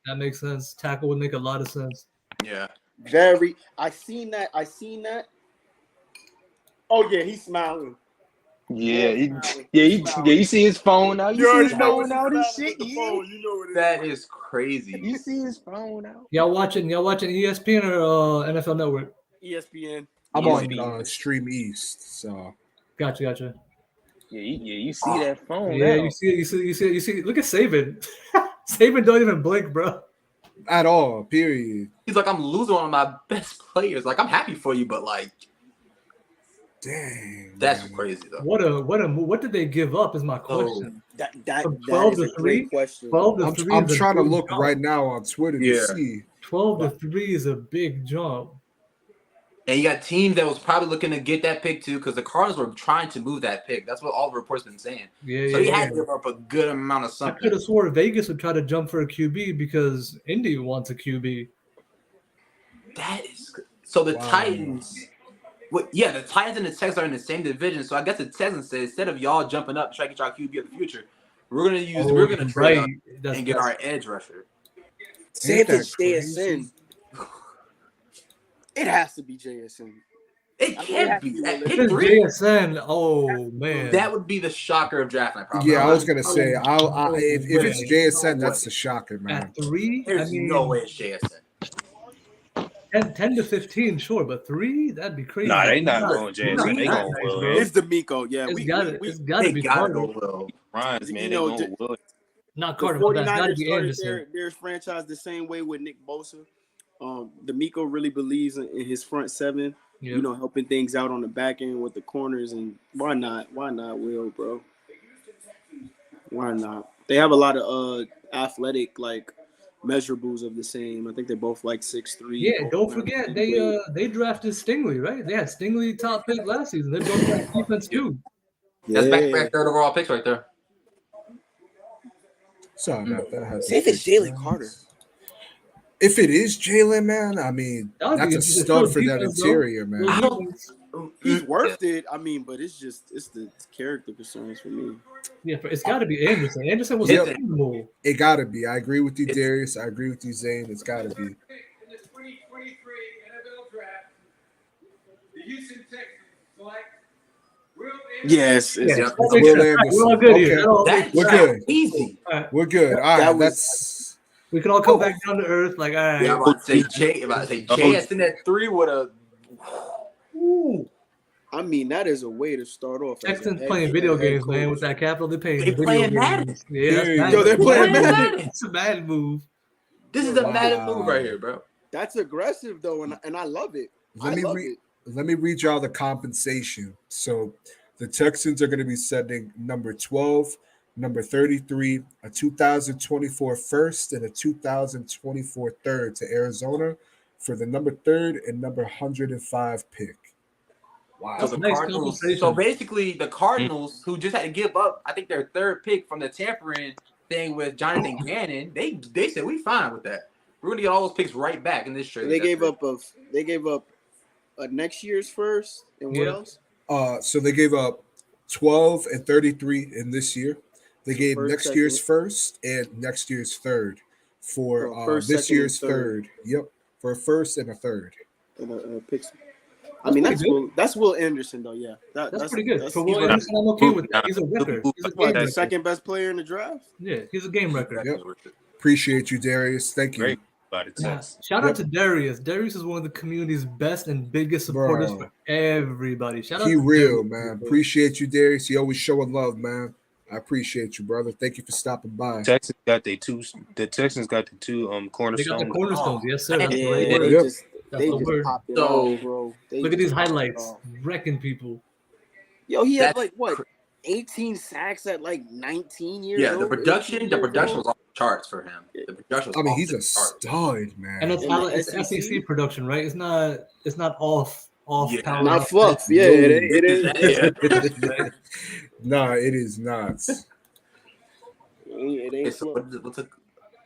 That makes sense. Tackle would make a lot of sense. Yeah. I seen that. Oh yeah, he's smiling. You see his phone now. You see his phone out and shit. That is crazy. You see his phone out. Y'all watching ESPN or NFL Network? ESPN. I'm on Stream East, so gotcha. Yeah, you see that phone. Yeah, now. you see. Look at Saban. Saban don't even blink, bro. At all. Period. He's like, I'm losing one of my best players. Like, I'm happy for you, but like, dang, that's crazy though. What did they give up? Is my question. That 12 is to a 3. great question. 12 to 3. I'm trying to look right now on Twitter to see. 12 to 3 is a big jump. And you got teams that was probably looking to get that pick too, because the Cardinals were trying to move that pick. That's what all the reports been saying. So he had to give up a good amount of something. I could have swore Vegas would try to jump for a QB because Indy wants a QB. That is so. The Titans. The Titans and the Texans are in the same division. So I guess the Texans said instead of y'all jumping up to try to get y'all QB of the future, we're gonna trade up and get our edge rusher. Say if it's JSN. It has to be JSN. It can't be. It's JSN. Oh man, that would be the shocker of draft night. Probably. Yeah, I was gonna say, if it's JSN, that's the shocker, man. At 3, there's no way it's JSN. 10 to 15, sure, but 3, that'd be crazy. Nah, they not going JSN. They going Will. It's D'Amico. Yeah, it's gotta be Carter. Will. Ryan's, man. You They know, going with Williams. Not the Carter. That's got to 49ers be started Anderson. their franchise the same way with Nick Bosa. D'Amico really believes in his front seven, Yep. you know, helping things out on the back end with the corners. And why not? Why not, Will, bro? Why not? They have a lot of athletic, like, measurables of the same. I think they're both like 6'3". Yeah, don't forget they drafted Stingley, right? They had Stingley top pick last season. They built that defense too. That's back-to-back third overall picks right there. Sorry about that. See if it's Jalen Carter. If it is Jalen, man, I mean, That would be that's a it's stud still for that defense, though. interior, man. Still I don't- defense. He's worth it. I mean, but it's the character concerns for me. Yeah, it's got to be Anderson. Anderson was Yep. a animal. It gotta be. I agree with you, Darius. I agree with you, Zane. It's gotta be. In the 2023 NFL Draft, the Houston Texans select Will Anderson. Yes, Yeah, it's Yep. that It's makes Will sense. Anderson. We're all good Okay. here. That all That makes We're sense. good. easy. We're good. All right, That was- that's We can all come back down to earth. Like, all right. Yeah, I'm about to say Jay. Jay at that 3 would have. I mean, that is a way to start off. as a Texans head- playing video head games, man, coach. with that capital they pay. They playing Madden. Yeah, that's There you Madden. go. They're playing Madden. It's a Madden move. This is a Wow. Madden move right here, bro. That's aggressive though, and I love it. let I me love read. it. Let me read y'all the compensation. So the Texans are going to be sending number 12, number 33, a 2024 first, and a 2024 third to Arizona for the number 3rd and number 105 pick. Wow. So the Nice Cardinals. compensation. So basically, the Cardinals, who just had to give up, I think their 3rd pick from the tampering thing with Jonathan Gannon, they said we fine with that. We're gonna get all those picks right back in this trade. They gave up a next year's first, and what Yeah. else? So they gave up 12 and 33 in this year. They gave First, next second. year's first and next year's third for Oh, first, this second, and year's third. Yep, for a first and a third. And picks. I mean, that's Will Anderson though. Yeah, That's pretty good. For he's Will Anderson, I'm okay with that. He's a wrecker. He's a game what, the wrecker. second best player in the draft. Yeah, he's a game wrecker. Yep. Appreciate you, Darius. Thank you. Great by the Yeah. Texans. Shout Yep. out to Darius. Darius is one of the community's best and biggest supporters Bro. for everybody. Shout out He to real, Darius. man. Appreciate you, Darius. He always showing love, man. I appreciate you, brother. Thank you for stopping by. Texans got the Texans got the two They got the cornerstones. cornerstones. Yes, sir. That's the Yeah, right they word. Yep. just That's they the just word. popped it So, off, bro. They Look at just these popped it highlights. off. Wrecking people. Yo, he had That's like what 18 sacks at like 19 years Yeah, old. the production 18 years was old. off the charts for him. The production was I mean, off he's the a charts. stud, man. And it's, In the it's SEC SEC? production, right? It's not off Yeah. power. Not fluff. Yeah, it is. Yeah. Nah, it is not. It ain't Okay, so fluff. what's a,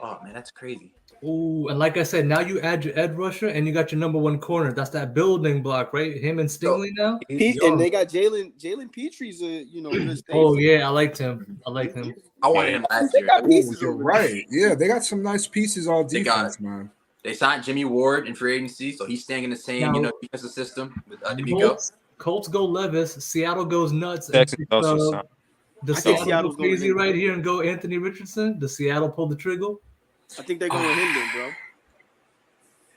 oh man, that's crazy. Ooh, and like I said, now you add your edge rusher and you got your number one corner. That's that building block, right? Him and Stingley now. And they got Jalen Petrie's a good safety. Oh yeah, I liked him. I liked him. I wanted him last They year. got Ooh, pieces you're over there. right. Yeah, they got some nice pieces on They got defense, man. They signed Jimmy Ward in free agency, so he's staying in the same Now- defensive system with D'Amico. Colts go Levis. Seattle goes nuts. Texans also Uh, signed. Does I think Seattle Seattle's go going crazy him. right here and go Anthony Richardson? Does Seattle pull the trigger? I think they're going with him then, bro.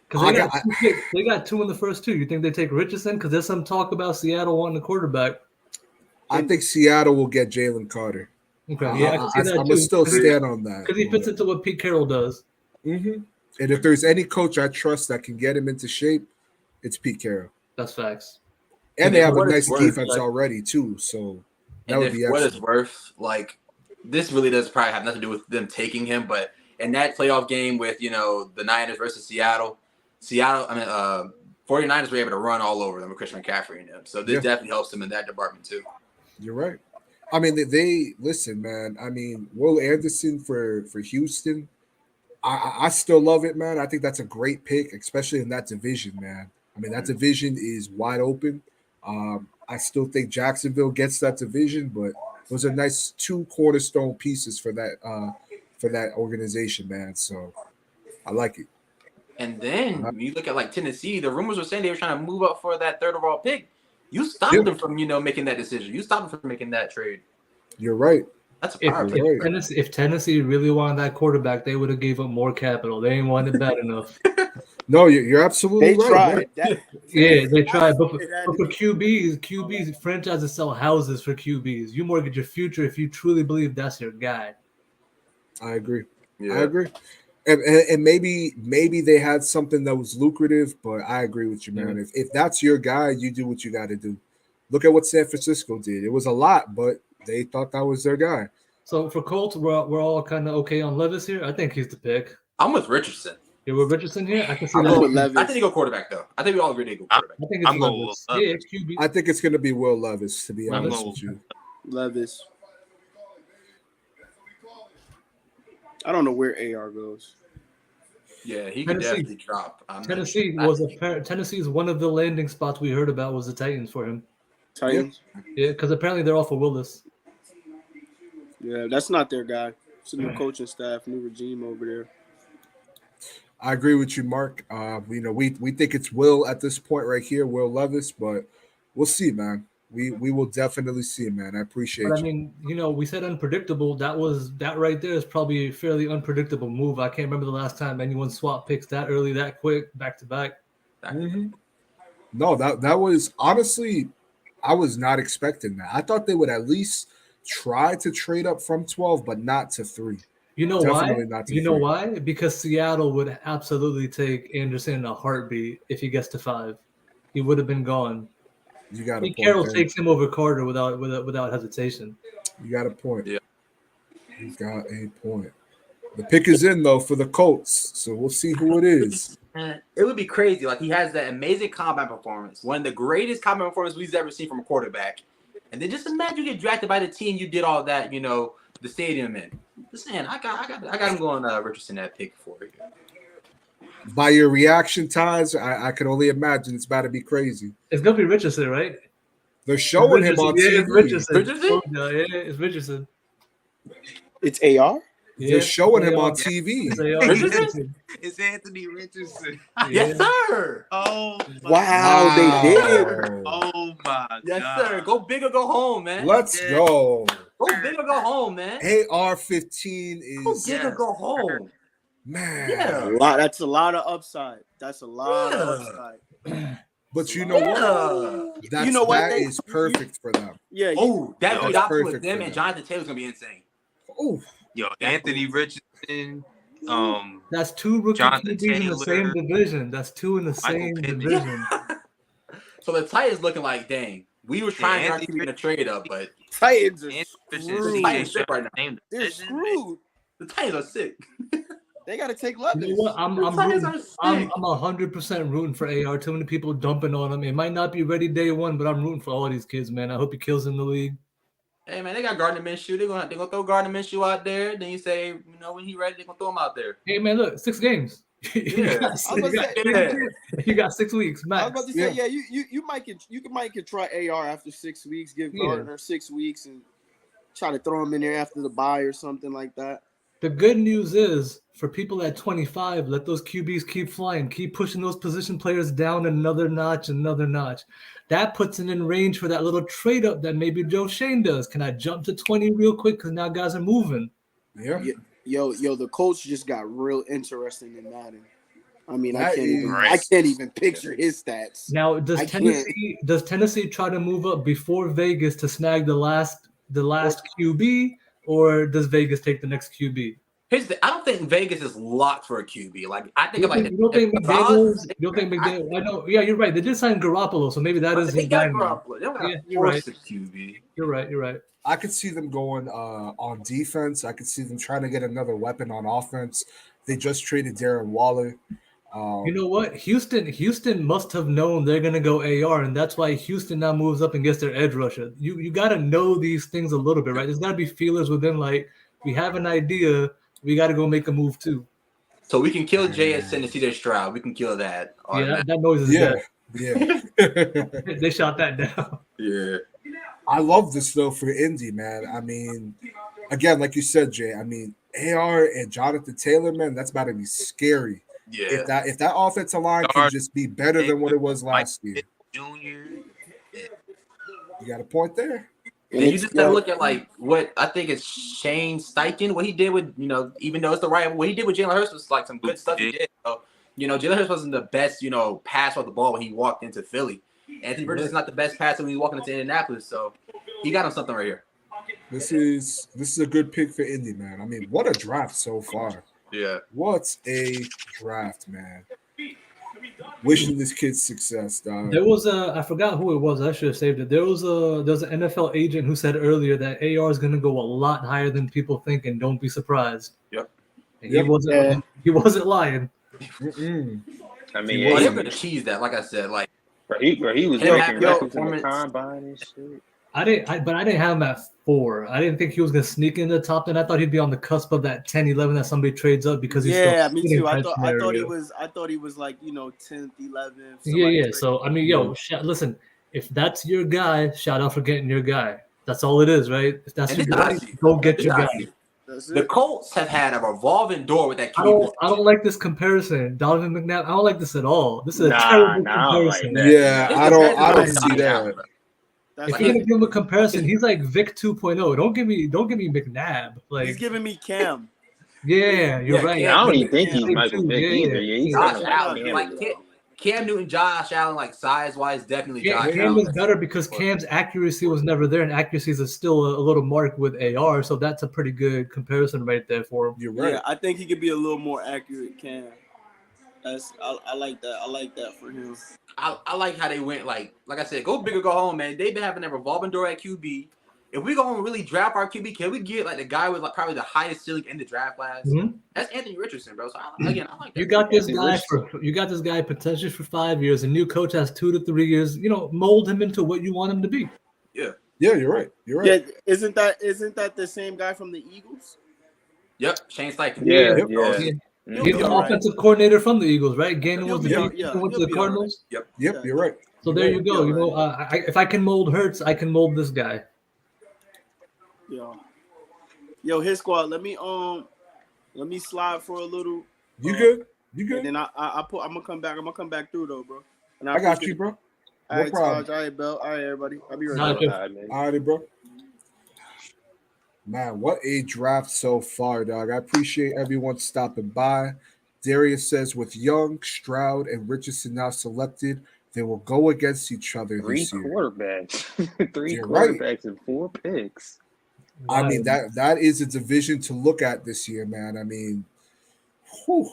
Because they got two in the first two. You think they take Richardson? Because there's some talk about Seattle wanting a quarterback. I think Seattle will get Jalen Carter. Okay, yeah, I can see that I'm too. gonna still stand on that. Because he fits into what Pete Carroll does. Mhm. And if there's any coach I trust that can get him into shape, it's Pete Carroll. That's facts. And they have a What nice it's worth, defense like- already too. So that And would if be what excellent. it's worth, like this really does probably have nothing to do with them taking him, but in that playoff game with the Niners versus Seattle, 49ers were able to run all over them with Christian McCaffrey and them. So this Yeah. definitely helps them in that department too. You're right. I mean, they listen, man. I mean, Will Anderson for Houston. I still love it, man. I think that's a great pick, especially in that division, man. I mean, that division is wide open. I still think Jacksonville gets that division, but those are nice two cornerstone pieces for that organization, man. So I like it. And then when you look at like Tennessee, the rumors were saying they were trying to move up for that third overall pick. You stopped Yeah. them from making that decision. You stopped them from making that trade. You're right. That's a If, power Right. pick. if Tennessee really wanted that quarterback, they would have gave up more capital. They ain't wanted it bad enough. No, you're absolutely They right. tried man. that. Yeah, they tried, but It had for to be- QBs, franchises sell houses for QBs. You mortgage your future if you truly believe that's your guy. I agree. Yeah. I agree. And maybe they had something that was lucrative, but I agree with you, man. If that's your guy, you do what you got to do. Look at what San Francisco did. It was a lot, but they thought that was their guy. So for Colts, we're all kind of okay on Levis here. I think he's the pick. I'm with Richardson. Yeah, with Richardson here, I can see I'm that. going with I Levis. think they go quarterback though. I think we all agree they go quarterback. I think it's I'm going Levis. with Yeah, Levis. QB. I think it's going to be Will Levis, to be I'm honest going with you. Levis. I don't know where AR goes. Yeah, he could Tennessee. definitely drop. Tennessee Tennessee's one of the landing spots we heard about was the Titans for him. Titans. Yeah, because apparently they're all for Willis. Yeah, that's not their guy. It's a new coaching staff, new regime over there. I agree with you, Mark. We think it's Will at this point right here, Will Levis, but we'll see, man. We will definitely see, man. I appreciate But I you. mean, we said unpredictable. That right there is probably a fairly unpredictable move. I can't remember the last time anyone swapped picks that early, that quick, back to back. Mhm. No, that was honestly, I was not expecting that. I thought they would at least try to trade up from 12, but not to 3. You know Definitely why? not to You know 3. why? Because Seattle would absolutely take Anderson in a heartbeat if he gets to 5. He would have been gone. You got a Pete point. Carroll there. takes him over Carter without hesitation. You got a point. Yeah. You got a point. The pick is in though for the Colts, so we'll see who it is. It would be crazy. Like he has that amazing combat performance, one of the greatest combat performances we've ever seen from a quarterback. And then just imagine you get drafted by the team you did all that, the stadium in. Just saying, I got him going Richardson that pick for you. By your reaction times, I can only imagine it's about to be crazy. It's gonna be Richardson, right? They're showing him on Yeah, TV. it's Richardson. Richardson? Yeah, it's Richardson. It's AR? They're showing him on It's TV. AR. Richardson? It's Anthony Richardson. Yes, sir. Oh, my Wow, they did. Oh, my Yes, God. sir. Go big or go home, man. Let's go. Go big or go home, man. AR-15 Go is big or go home. man. Yeah. That's a lot of upside. That's a lot of Yeah. upside. But you know what? Yeah. You know what? That is perfect for them. Yeah. Oh, that That's dude out with perfect them for and them. Jonathan Taylor's gonna be insane. Oh, Yo, Anthony Richardson, That's 2 rookie Jonathan QBs in the same Taylor, division. That's 2 in the Michael same Pittman. division. So the Titans looking like, dang, we were trying to Anthony get a trade up, but Titans are Anthony screwed. Richardson, Titans sick right now. same They're division. screwed. the Titans are sick. They got to take You Levis. know what? I'm The Titans rooting. are sick. I'm 100% rooting for AR. Too many people dumping on him. It might not be ready day one, but I'm rooting for all these kids, man. I hope he kills in the league. Hey man, they got Gardner Minshew. They're gonna throw Gardner Minshew out there. Then you say, when he ready, they're gonna throw him out there. Hey man, look, 6 games. Yeah. You got 6 weeks I was max. about to say, you might could try AR after 6 weeks, give Yeah. Gardner 6 weeks, and try to throw him in there after the bye or something like that. The good news is for people at 25, let those QBs keep flying, keep pushing those position players down another notch. That puts it in range for that little trade up that maybe Joe Shane does. Can I jump to 20 real quick? Because now guys are moving. yeah. Yo, the Colts just got real interesting in Madden. I mean, I That can't even picture his stats. Now, does I Tennessee try to move up before Vegas to snag the last QB, or does Vegas take the next QB? I don't think Vegas is locked for a QB. Like I think You don't think McDaniels? I know. Yeah, you're right. They did sign Garoppolo, so maybe that is they his got guy. now. Garoppolo. They don't got Yeah, you're right. force a QB. You're right. I could see them going on defense. I could see them trying to get another weapon on offense. They just traded Darren Waller. You know what? Houston must have known they're gonna go AR, and that's why Houston now moves up and gets their edge rusher. You got to know these things a little bit, right? There's got to be feelers within. Like we have an idea, we got to go make a move too. So we can kill JSN and see their Stroud. We can kill that. Yeah, that noise is dead. Yeah. They shot that down. Yeah. I love this though for Indy, man. I mean, again, like you said, Jay. I mean, AR and Jonathan Taylor, man, that's about to be scary. Yeah. If that offensive line can just be better than what it was last year. Junior. You got a point there. And you just gotta look at like what I think is Shane Steichen, what he did with, even though it's the right, what he did with Jalen Hurts was like some good stuff he did. So You know, Jalen Hurts wasn't the best, you know, passer of the ball when he walked into Philly. Anthony Richardson's not the best passer when he's walking into Indianapolis. So he got him something right here. This is a good pick for Indy, man. I mean, what a draft so far. Yeah. What a draft, man. Wishing this kid success, dog. There was I forgot who it was. I should have saved it. There was an NFL agent who said earlier that AR is going to go a lot higher than people think, and don't be surprised. Yep. And he wasn't lying. Mm-mm. I mean, Well, they're going to cheese that, like I said. Like, he was Him making having records in the performance. combine and shit. I didn't have him at 4. I didn't think he was going to sneak in the top 10. I thought he'd be on the cusp of that 10, 11 that somebody trades up because he's Yeah, still me sitting too. I type thought he scenario. was like, 10th, 11th. Yeah. So I mean, listen, if that's your guy, shout out for getting your guy. That's all it is, right? If that's and your this guy, dynasty, go get this your guy. dynasty. That's The it. Colts have had a revolving door with that I QB. don't like this comparison, Donovan McNabb. I don't like this at all. This is a Nah, terrible I don't like comparison. that. Yeah, This I don't comparison's see not that. down, bro. That's If you're it. gonna give him a comparison, he's like Vic 2.0. Don't give me McNabb. He's Like, giving me Cam. yeah, you're Yeah, right. I don't even think Yeah. he's Michael Vick Yeah, either. yeah. Yeah, he's Josh kind of Allen, him, like though. Cam Newton, Josh Allen, like size-wise, definitely Josh Cam Allen. is better because Cam's accuracy was never there, and accuracy is still a little mark with AR. So that's a pretty good comparison right there for him. You're right. Yeah, I think he could be a little more accurate, Cam. I like that. I like that for him. I like how they went, like I said, go big or go home, man. They've been having a revolving door at QB. If we go and really draft our QB, can we get like the guy with like probably the highest ceiling in the draft class? Mhm. That's Anthony Richardson, bro. So I like that. You got this Anthony guy Richardson. you got this guy potentially for 5 years. A new coach has 2 to 3 years. Mold him into what you want him to be. Yeah, you're right. You're right. Yeah, isn't that the same guy from the Eagles? Yep, Shane Steichen. Yeah, Yep. yeah. He'll He's be the all right. offensive coordinator from the Eagles, right? Gannon He'll was the be all- went yeah, to he'll the be all right. Cardinals. Yep. Yep, you're right. So there you He'll be go. all You know, right. if I can mold Hurts, I can mold this guy. Yo, his squad. Let me slide for a little. You good? You And good? then I'm gonna come back. I'm gonna come back through though, bro. And I got you, bro. All No right, problem. Taj. All right, Bell. All right, everybody. I'll be right Nah, back. good. All right, man. All right, bro. Man, what a draft so far, dog. I appreciate everyone stopping by. Darius says, with Young, Stroud, and Richardson now selected, they will go against each other Three this year. quarterbacks. Three You're right. quarterbacks and 4 picks. I mean, that is a division to look at this year, man. I mean, whew.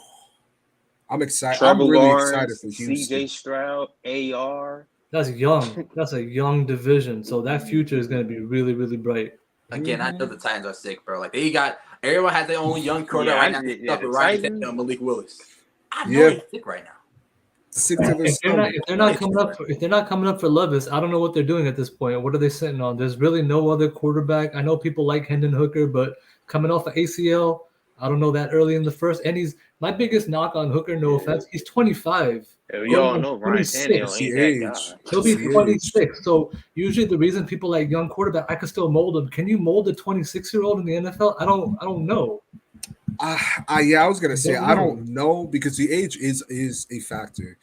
I'm excited. Trevor I'm really Lawrence, excited for Houston. CJ Stroud, AR. That's young. That's a young division. So that future is going to be really, really bright. Again, I know the Titans are sick, bro. Like they got everyone has their own young quarterback Yeah, right now. yeah, Stuff the with Ryan Titans. Tannehill and Malik Willis. I know Yeah. they're sick right now. Sick to their If stomach. they're not coming up for Levis, I don't know what they're doing at this point. What are they sitting on? There's really no other quarterback. I know people like Hendon Hooker, but coming off of ACL, I don't know that early in the first. And he's my biggest knock on Hooker. No offense, he's 25. We all know Ryan 26. Tannehill ain't that Age. guy. He'll be He is. 26. So usually the reason people like young quarterback, I could still mold him. Can you mold a 26-year-old in the NFL? I don't know. Yeah, I was gonna say Don't I know. don't know because the age is a factor.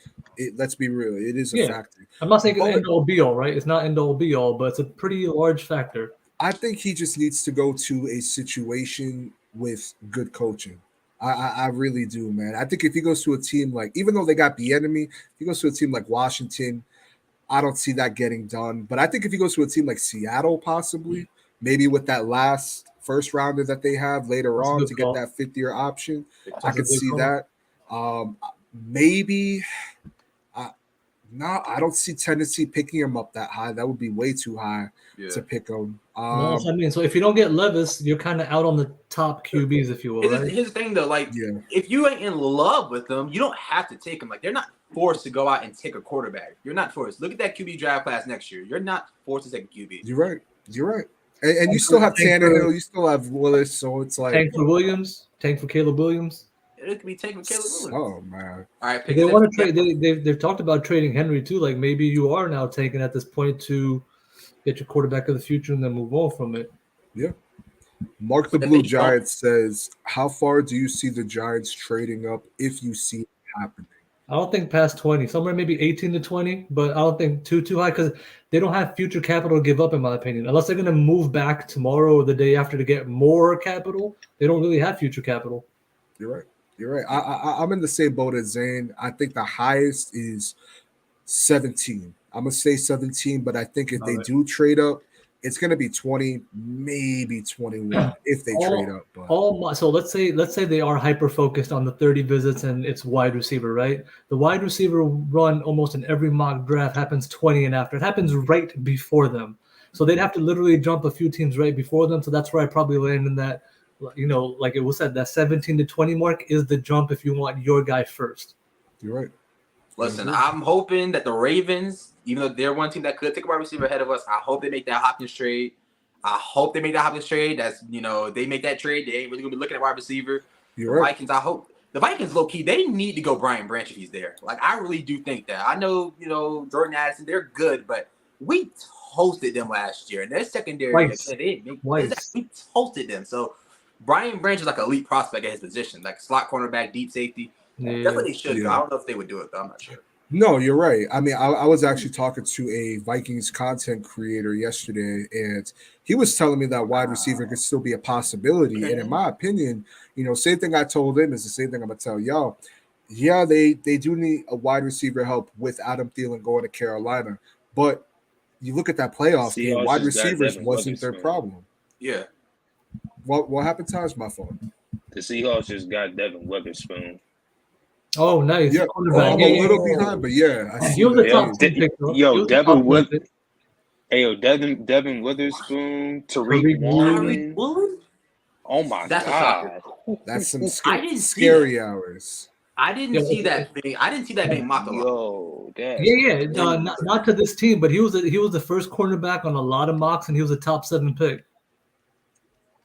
Let's be real, it is a Yeah. factor. I'm not saying it's But- end all be all, right? It's not end all be all, but it's a pretty large factor. I think he just needs to go to a situation with good coaching. I really do, man. I think if he goes to a team like, even though they got the enemy, if he goes to a team like Washington, I don't see that getting done. But I think if he goes to a team like Seattle, possibly, maybe with that last first rounder that they have later That's a on good to get call. that 5th-year option, I That's a could good see call. that. Maybe. No, I don't see Tennessee picking him up that high. That would be way too high to pick him. No, that's what I mean, so if you don't get Levis, you're kind of out on the top QBs, if you will, right? Here's the thing though, like Yeah. if you ain't in love with them, you don't have to take them. Like they're not forced to go out and take a quarterback. You're not forced. Look at that QB draft class next year. You're not forced to take a QB. You're right. You're right. And you still have Tannehill. You still have Willis. So it's like, Tank for Williams, tank for Caleb Williams. It could be taken Caleb Williams. oh man, All right, If pick they it want up. to trade, they've talked about trading Henry too. Like maybe you are now taking at this point to get your quarterback of the future and then move on from it. Mark the But Blue they don't- Giant says, "How far do you see the Giants trading up if you see it happening?" I don't think past 20, somewhere maybe 18 to 20, but I don't think too high because they don't have future capital to give up, in my opinion. Unless they're going to move back tomorrow or the day after to get more capital, they don't really have future capital. You're right. You're right. I'm in the same boat as Zane. I think the highest is 17. I'm gonna say 17, but I think if they do trade up, it's gonna be 20, maybe 21 if they trade up. But so let's say they are hyper focused on the 30 visits and it's wide receiver, right? The wide receiver run almost in every mock draft happens 20 and after. It happens right before them. So they'd have to literally jump a few teams right before them. So that's where I probably land in that, like it was said, that 17 to 20 mark is the jump if you want your guy first. You're right. Listen, I'm hoping that the Ravens, even though they're one team that could take a wide receiver ahead of us, I hope they make that Hopkins trade. That's, they make that trade. They ain't really going to be looking at wide receiver. You're right. Vikings, I hope. The Vikings, low-key, they need to go Brian Branch if he's there. Like, I really do think that. I know, Jordan Addison, they're good, but we toasted them last year. And their secondary, we toasted them. So, Brian Branch is like an elite prospect at his position, like slot cornerback, deep safety. Yeah. That's what they should do. I don't know if they would do it, though. I'm not sure. No, you're right. I mean, I was actually talking to a Vikings content creator yesterday, and he was telling me that wide receiver could still be a possibility. And in my opinion, same thing I told him is the same thing I'm going to tell y'all. Yeah, they do need a wide receiver help with Adam Thielen going to Carolina. But you look at that playoff game, wide receivers wasn't their problem. Yeah. What happened, Taj? My fault. The Seahawks just got Devin Witherspoon. Oh, nice. Yeah, I'm a little behind, but yeah. He was a top 10 pick, though. Devin Witherspoon, Tariq Woolen. Oh my God. That's some scary hours. I didn't see that being mocked a lot. Not to this team, but he was the first cornerback on a lot of mocks, and he was a top 7 pick.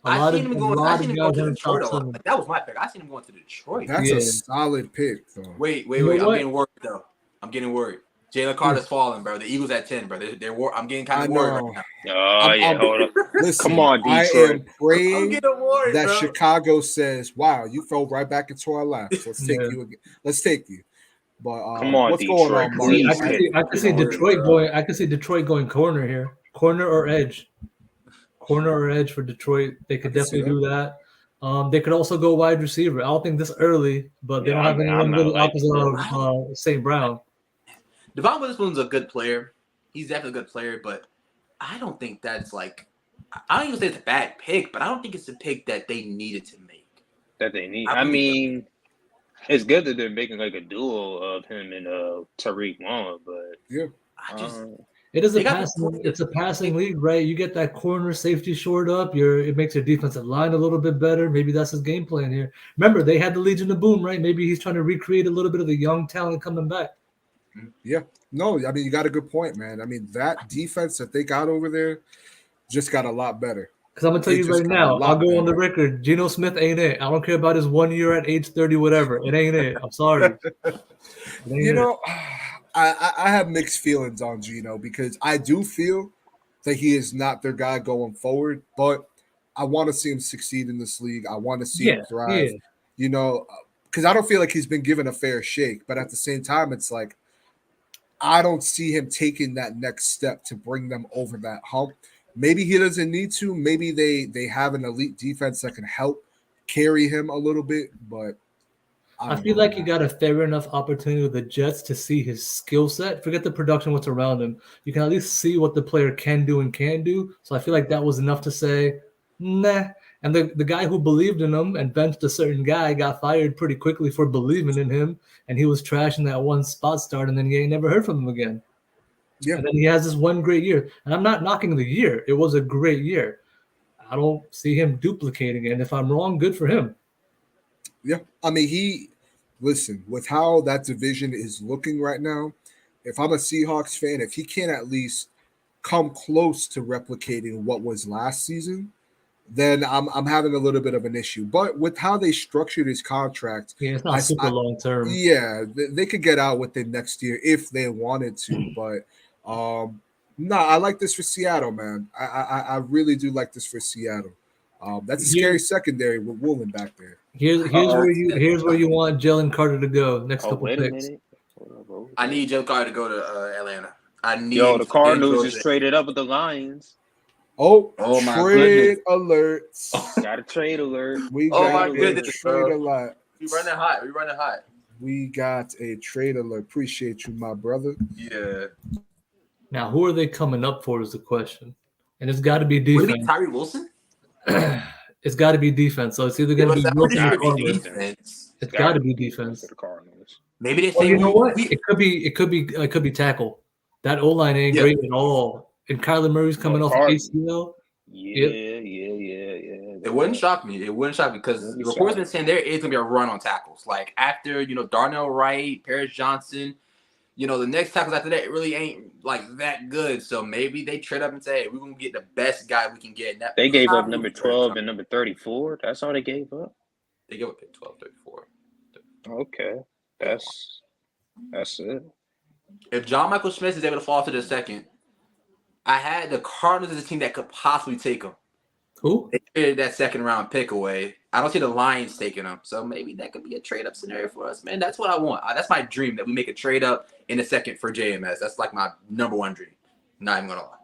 I seen him going to Detroit a lot. Like, that was my pick. I seen him going to Detroit. That's a solid pick, though. Wait. I'm getting worried. Jalen Carter's falling, bro. The Eagles at 10, bro. I'm getting kind of worried right now. Hold up. Listen, come on, Detroit. I am praying worried, that bro. Chicago says, "Wow, you fell right back into our laps. Let's take you again. Let's take you." But come on, what's Detroit, going on, please. I could see Detroit going. I could see Detroit going corner here, corner or edge. Corner or edge for Detroit. They could definitely do that. They could also go wide receiver. I don't think this early, but they don't have anyone really opposite of St. Brown. Devon Witherspoon's a good player. He's definitely a good player, but I don't think that's like – I don't even say it's a bad pick, but I don't think it's a pick that they needed to make. That they need. I mean, it's good that they're making like a duo of him and Tariq Woolen, but yeah, it is it's a passing league, right? You get that corner safety short up, it makes your defensive line a little bit better. Maybe that's his game plan here. Remember, they had the Legion of Boom, right? Maybe he's trying to recreate a little bit of the young talent coming back. Yeah. No, I mean, you got a good point, man. I mean, that defense that they got over there just got a lot better. Because I'm going to tell you right now, I'll go on the record. Geno Smith ain't it. I don't care about his 1 year at age 30, whatever. It ain't it. I'm sorry. I have mixed feelings on Geno because I do feel that he is not their guy going forward, but I want to see him succeed in this league. I want to see him thrive, because I don't feel like he's been given a fair shake. But at the same time, it's like I don't see him taking that next step to bring them over that hump. Maybe he doesn't need to. Maybe they have an elite defense that can help carry him a little bit, but I feel like you got a fair enough opportunity with the Jets to see his skill set. Forget the production, what's around him. You can at least see what the player can do and can't do. So I feel like that was enough to say, nah. And the guy who believed in him and benched a certain guy got fired pretty quickly for believing in him. And he was trashing that one spot start, and then you ain't never heard from him again. Yeah. And then he has this one great year. And I'm not knocking the year. It was a great year. I don't see him duplicating it. And if I'm wrong, good for him. Yeah. I mean, listen, with how that division is looking right now, if I'm a Seahawks fan, if he can't at least come close to replicating what was last season, then I'm having a little bit of an issue. But with how they structured his contract, it's not super long term. Yeah, they could get out within next year if they wanted to. But no, I like this for Seattle, man. I really do like this for Seattle. That's a scary secondary with Woolen back there. Here's where you want Jalen Carter to go next couple picks. I need Jalen Carter to go to Atlanta. The Cardinals just traded up with the Lions. Oh my trade goodness. Alert. Got a trade alert. We got a trade alert. We running hot. We running hot. We got a trade alert. Appreciate you, my brother. Yeah. Now, who are they coming up for is the question. And it's got to be Would it be defense. Tyree Wilson? It's got to be defense. So it's either going to be I'm Wilson pretty or sure it'd be Cardinals. defense. It's got to be defense. For the Cardinals. Maybe they Well, say you know what? we- It could be tackle. That O line ain't Yeah. great at all. And Kyler Murray's coming off Cardinals. ACL. Yeah. It wouldn't shock me. It wouldn't shock me because Wouldn't the shock reports me. been saying there is gonna be a run on tackles. Like after Darnell Wright, Paris Johnson, the next tackles after that really ain't like that good. So maybe they trade up and say, hey, we're gonna get the best guy we can get. And that They gave up probably number would hurt 12 and number 34. That's all they gave up. They gave up 12, 34. Okay, that's it. If John Michael Schmitz is able to fall to the second, I had the Cardinals as a team that could possibly take him. Who? They traded that second round pick away. I don't see the Lions taking him. So maybe that could be a trade up scenario for us, man. That's what I want. That's my dream, that we make a trade up in the second for JMS. That's like my number one dream. Not even gonna lie.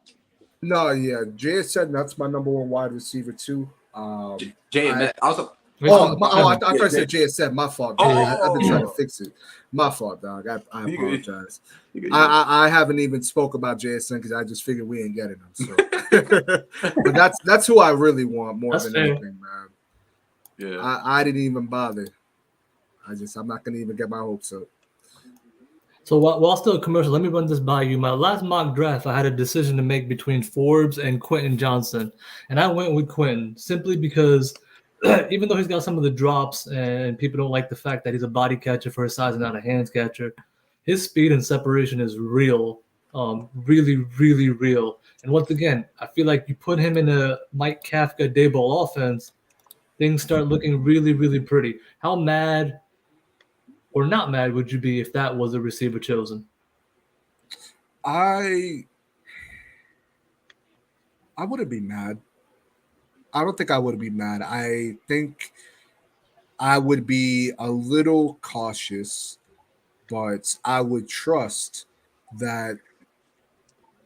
No, yeah. Jay said that's my number one wide receiver too. JMS also. I thought I said JSN. My fault. Dog. I've been trying to fix it. My fault, dog. I apologize. I haven't even spoke about JSN because I just figured we ain't getting him. So, but that's who I really want more than anything, man. Yeah. I didn't even bother. I'm not gonna even get my hopes up. So while still a commercial, let me run this by you. My last mock draft, I had a decision to make between Forbes and Quentin Johnson, and I went with Quentin simply because. Even though he's got some of the drops and people don't like the fact that he's a body catcher for his size and not a hands catcher, his speed and separation is real, really, really real. And once again, I feel like you put him in a Mike Kafka Dayball offense, things start looking really, really pretty. How mad or not mad would you be if that was a receiver chosen? I wouldn't be mad. I don't think I would be mad. I think I would be a little cautious, but I would trust that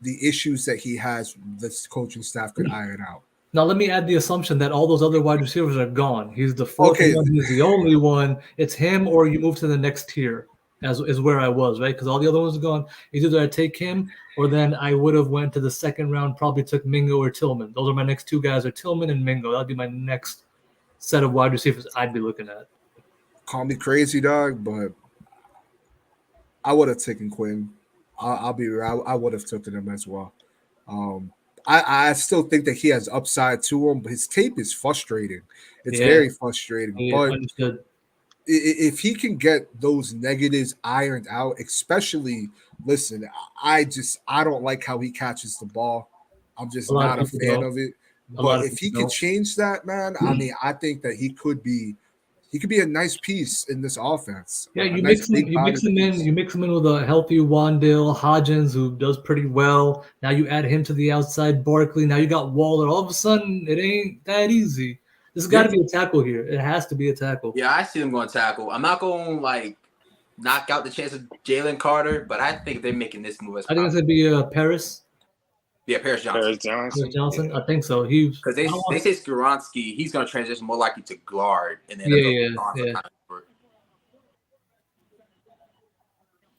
the issues that he has, this coaching staff could iron out. Now, let me add the assumption that all those other wide receivers are gone. He's the fourth one. He's the only one. It's him or you move to the next tier, as is where I was, right? Because all the other ones are gone. Either I take him or then I would have went to the second round, probably took Mingo or Tillman. Those are my next two guys, are Tillman and Mingo. That would be my next set of wide receivers I'd be looking at. Call me crazy, dog, but I would have taken Quinn. I'll be real. I would have taken him as well. I still think that he has upside to him, but his tape is frustrating. It's very frustrating. Yeah, but understood. If he can get those negatives ironed out, especially, listen, I don't like how he catches the ball. I'm just not a fan of it. But if he can change that, man, I mean, I think that he could be a nice piece in this offense. Yeah, you mix him in with a healthy Wandale Hodgins, who does pretty well. Now you add him to the outside, Barkley. Now you got Waller. All of a sudden, it ain't that easy. This has got to be a tackle here. It has to be a tackle. Yeah, I see them going tackle. I'm not going to knock out the chance of Jalen Carter, but I think they're making this move. I think it's going to be Paris. Yeah, Paris Johnson. Paris Johnson. Yeah. I think so. Because they say Skoronski, he's going to transition more likely to guard. And then yeah.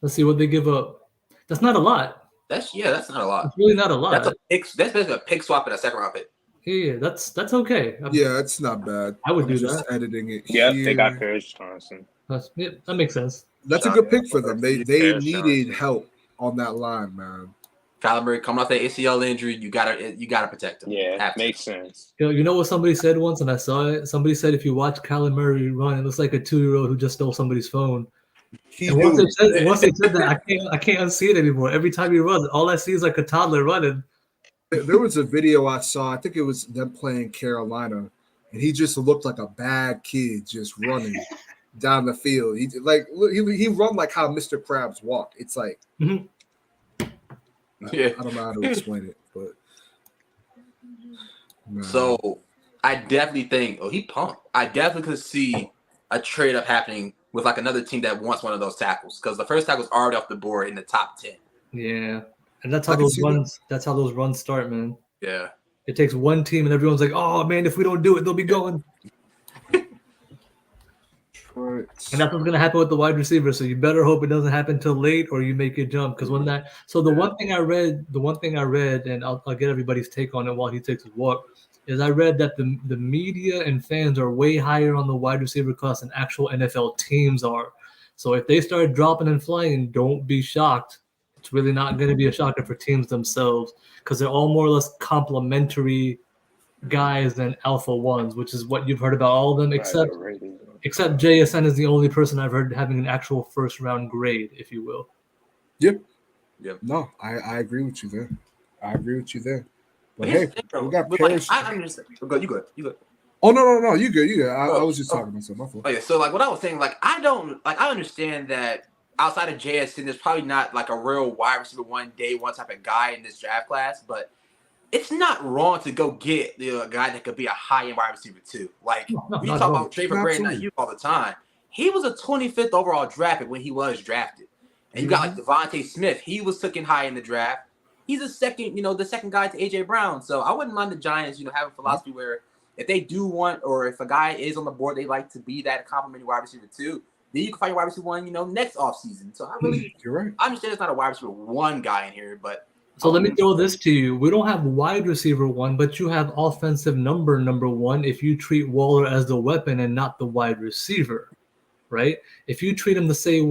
Let's see what they give up. That's not a lot. That's not a lot. It's really not a lot. That's basically a pick swap and a second round pick. Yeah, that's okay. Yeah, it's not bad. I would do just that. editing it. Yeah, here. they got Paris Johnson. That makes sense. That's a good pick for them. They needed help on that line, man. Kyler Murray coming off that ACL injury, you gotta protect him. Yeah, makes sense. You know what somebody said once, and I saw it. Somebody said if you watch Kyler Murray run, it looks like a 2-year-old who just stole somebody's phone. Once they said that, I can't unsee it anymore. Every time he runs, all I see is like a toddler running. There was a video I saw. I think it was them playing Carolina, and he just looked like a bad kid just running down the field. He run like how Mr. Krabs walk. It's like, I don't know how to explain it, but man. So I definitely think he pumped. I definitely could see a trade up happening with like another team that wants one of those tackles because the first tackle is already off the board in the top 10. Yeah. And that's how those runs start, man. Yeah. It takes one team and everyone's like, oh man, if we don't do it, they'll be going. Right. And that's what's gonna happen with the wide receiver. So you better hope it doesn't happen till late, or you make your jump. Because when that, so the one thing I read, and I'll get everybody's take on it while he takes his walk, is I read that the media and fans are way higher on the wide receiver class than actual NFL teams are. So if they start dropping and flying, don't be shocked. It's really not going to be a shocker for teams themselves because they're all more or less complementary guys than alpha ones, which is what you've heard about all of them, except JSN is the only person I've heard having an actual first round grade, if you will. Yep. Yep. No, I agree with you there. But Here's hey, the thing, bro. we got But, pairs. I understand. You good. Oh no, you good. I was just talking myself. My fault. Oh yeah, so like what I was saying, like I understand that outside of JSN, there's probably not like a real wide receiver day one type of guy in this draft class, but it's not wrong to go get a guy that could be a high-end wide receiver too. Like we talk about Trey for Brandon Ayuk all the time. He was a 25th overall draft pick when he was drafted. And you got like Devontae Smith. He was taken high in the draft. He's the second guy to AJ Brown. So I wouldn't mind the Giants, having a philosophy where if they do want, or if a guy is on the board, they like to be that complimentary wide receiver too. Then you can find your wide receiver one, next offseason. So You're right. I understand it's not a wide receiver one guy in here, but so let me throw this to you. We don't have wide receiver one, but you have offensive number one if you treat Waller as the weapon and not the wide receiver, right? If you treat him the same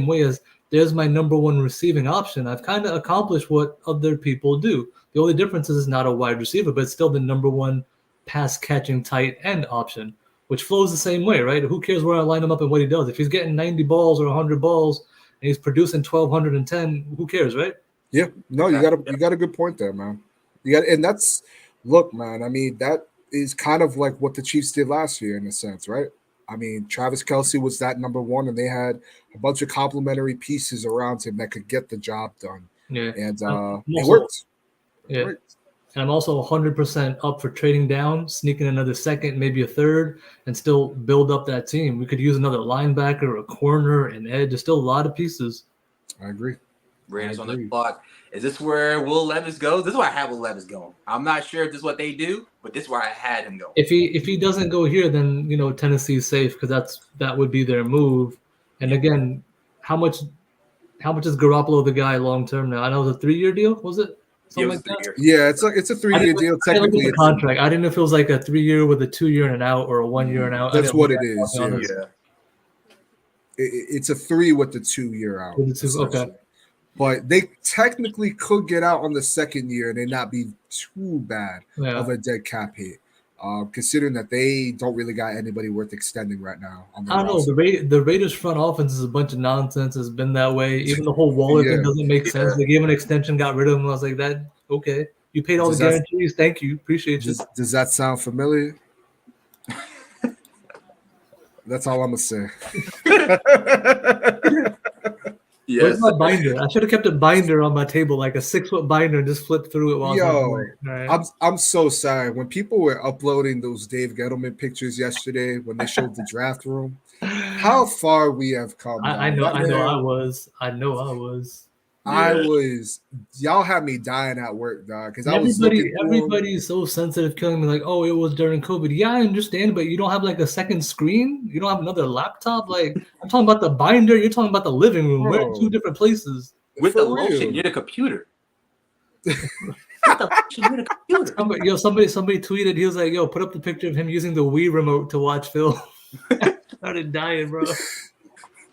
way as there's my number one receiving option, I've kind of accomplished what other people do. The only difference is it's not a wide receiver, but it's still the number one pass catching tight end option, which flows the same way, right? Who cares where I line him up and what he does? If he's getting 90 balls or 100 balls and he's producing 1,210, who cares, right? Yeah, no, you got a good point there, man. And that's look, man. I mean, that is kind of like what the Chiefs did last year in a sense, right? I mean, Travis Kelce was that number one, and they had a bunch of complementary pieces around him that could get the job done. Yeah, and it worked. Yeah, and I'm also 100% up for trading down, sneaking another second, maybe a third, and still build up that team. We could use another linebacker, a corner, an edge. There's still a lot of pieces. I agree. Raiders on the clock. Is this where Will Levis goes? This is where I have Will Levis going. I'm not sure if this is what they do, but this is where I had him go. If he doesn't go here, then Tennessee's safe because that would be their move. And again, how much is Garoppolo the guy long term now? I know it's a 3-year deal. Was it? Something like that? Yeah, it's a 3-year deal. Technically, it's a contract. I didn't know if it was like a 3-year with a 2-year and an out or a 1-year and out. That's what it is. Yeah. It's a 3 with the 2-year out. Okay. But they technically could get out on the 2nd year and it not be too bad of a dead cap hit, considering that they don't really got anybody worth extending right now. I don't know. The Raiders front offense is a bunch of nonsense. It's been that way. Even the whole Waller thing doesn't make sense. They gave him an extension, got rid of him. I was like, that okay. You paid all the guarantees. Thank you. Appreciate you. Does that sound familiar? That's all I'm gonna say. Yes. Where's my binder? I should have kept a binder on my table, like a 6-foot binder, and just flipped through it while I was right. I'm so sorry. When people were uploading those Dave Gettleman pictures yesterday when they showed the draft room, how far we have come. I know I was. Y'all had me dying at work, dog. Because everybody's so sensitive, killing me like, oh, it was during COVID. Yeah, I understand, but you don't have like a second screen. You don't have another laptop. Like I'm talking about the binder. You're talking about the living room. We're in 2 different places. With the lotion near the computer. Somebody tweeted. He was like, "Yo, put up the picture of him using the Wii remote to watch film." Started dying, bro.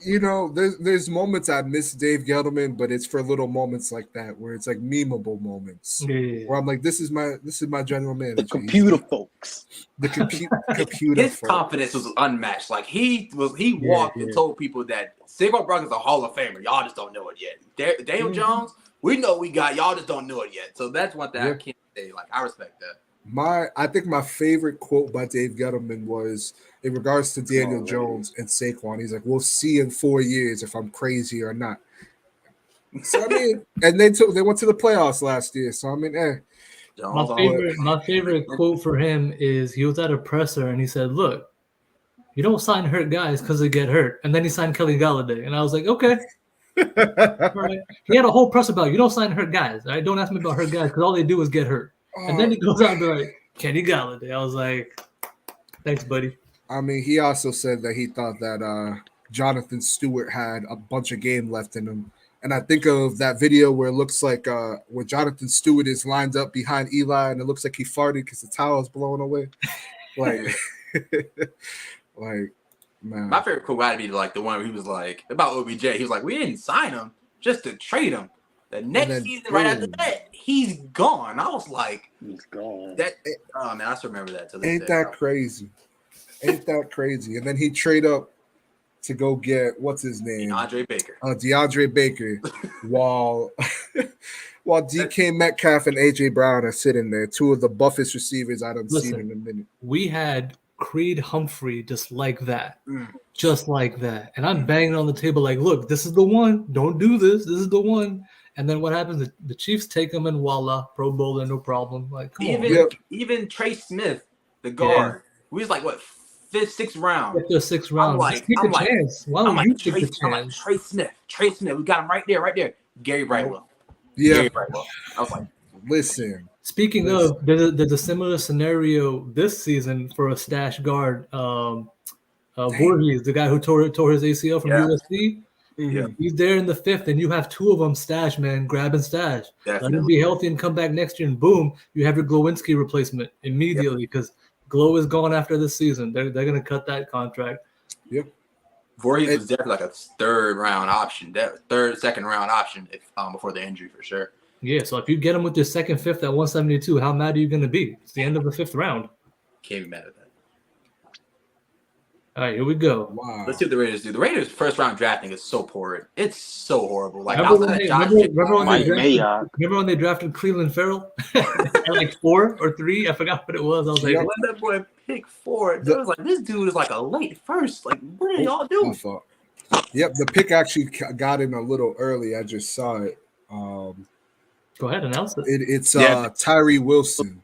There's moments I miss Dave Gettleman, but it's for little moments like that where it's like memeable moments where I'm like, this is my general manager. The computer folks. The computer. His confidence was unmatched. Like he walked and told people that Saquon Barkley is a Hall of Famer. Y'all just don't know it yet. Daniel Jones, we know we got. Y'all just don't know it yet. So that's one thing I can't say. Like I respect that. I think my favorite quote by Dave Gettleman was in regards to Daniel Jones and Saquon. He's like, "We'll see in 4 years if I'm crazy or not." So I mean, and they went to the playoffs last year. So I mean, My favorite quote for him is he was at a presser and he said, "Look, you don't sign hurt guys because they get hurt." And then he signed Kelly Galladay, and I was like, "Okay." All right. He had a whole press about you don't sign hurt guys. All right? Don't ask me about hurt guys because all they do is get hurt. And then he goes out and be like, Kenny Galladay. I was like, thanks, buddy. I mean, he also said that he thought that Jonathan Stewart had a bunch of game left in him. And I think of that video where it looks like where Jonathan Stewart is lined up behind Eli, and it looks like he farted because the towel is blowing away. Like, like, man. My favorite quote had to be like the one where he was like about OBJ. He was like, "We didn't sign him just to trade him. The next season, right after that, he's gone." I was like, He's gone. Oh man, I still remember that. Ain't that crazy? Ain't that crazy? And then he trade up to go get what's his name, DeAndre Baker. DeAndre Baker, while DK Metcalf and AJ Brown are sitting there, two of the buffest receivers I done seen in a minute. We had Creed Humphrey just like that, and I'm banging on the table like, "Look, this is the one. Don't do this. This is the one." And then what happens? The Chiefs take him and voila, Pro Bowler, no problem. Like, come on. Even Trey Smith, the guard, we was like what 5th, 6th round. Get the 6th round. I'm like, chance. Why don't you take the chance? I'm like, Trey Smith, we got him right there. Gary Brightwell. Yeah. Gary Brightwell. I was like, listen. Speaking of, there's a similar scenario this season for a stash guard. Voorhees, the guy who tore his ACL from USC. Yeah. He's there in the 5th, and you have 2 of them stash, man. Grab and stash. Definitely. Let him be healthy and come back next year, and boom, you have your Glowinski replacement immediately because Glow is gone after this season. They're going to cut that contract. Yep. Voorhees was definitely like a 3rd round option, 2nd round option before the injury for sure. Yeah, so if you get him with your 2nd, 5th at 172, how mad are you going to be? It's the end of the 5th round. Can't be mad at that. All right, here we go. Wow. Let's see what the Raiders do. The Raiders' 1st round drafting is so poor. It's so horrible. Like remember when they drafted Cleveland Farrell at like 4 or 3? I forgot what it was. I was like, when that boy picked 4, it was like this dude is like a late first. Like, what are y'all doing? Yep, the pick actually got in a little early. I just saw it. Go ahead, announce it. It's Tyree Wilson.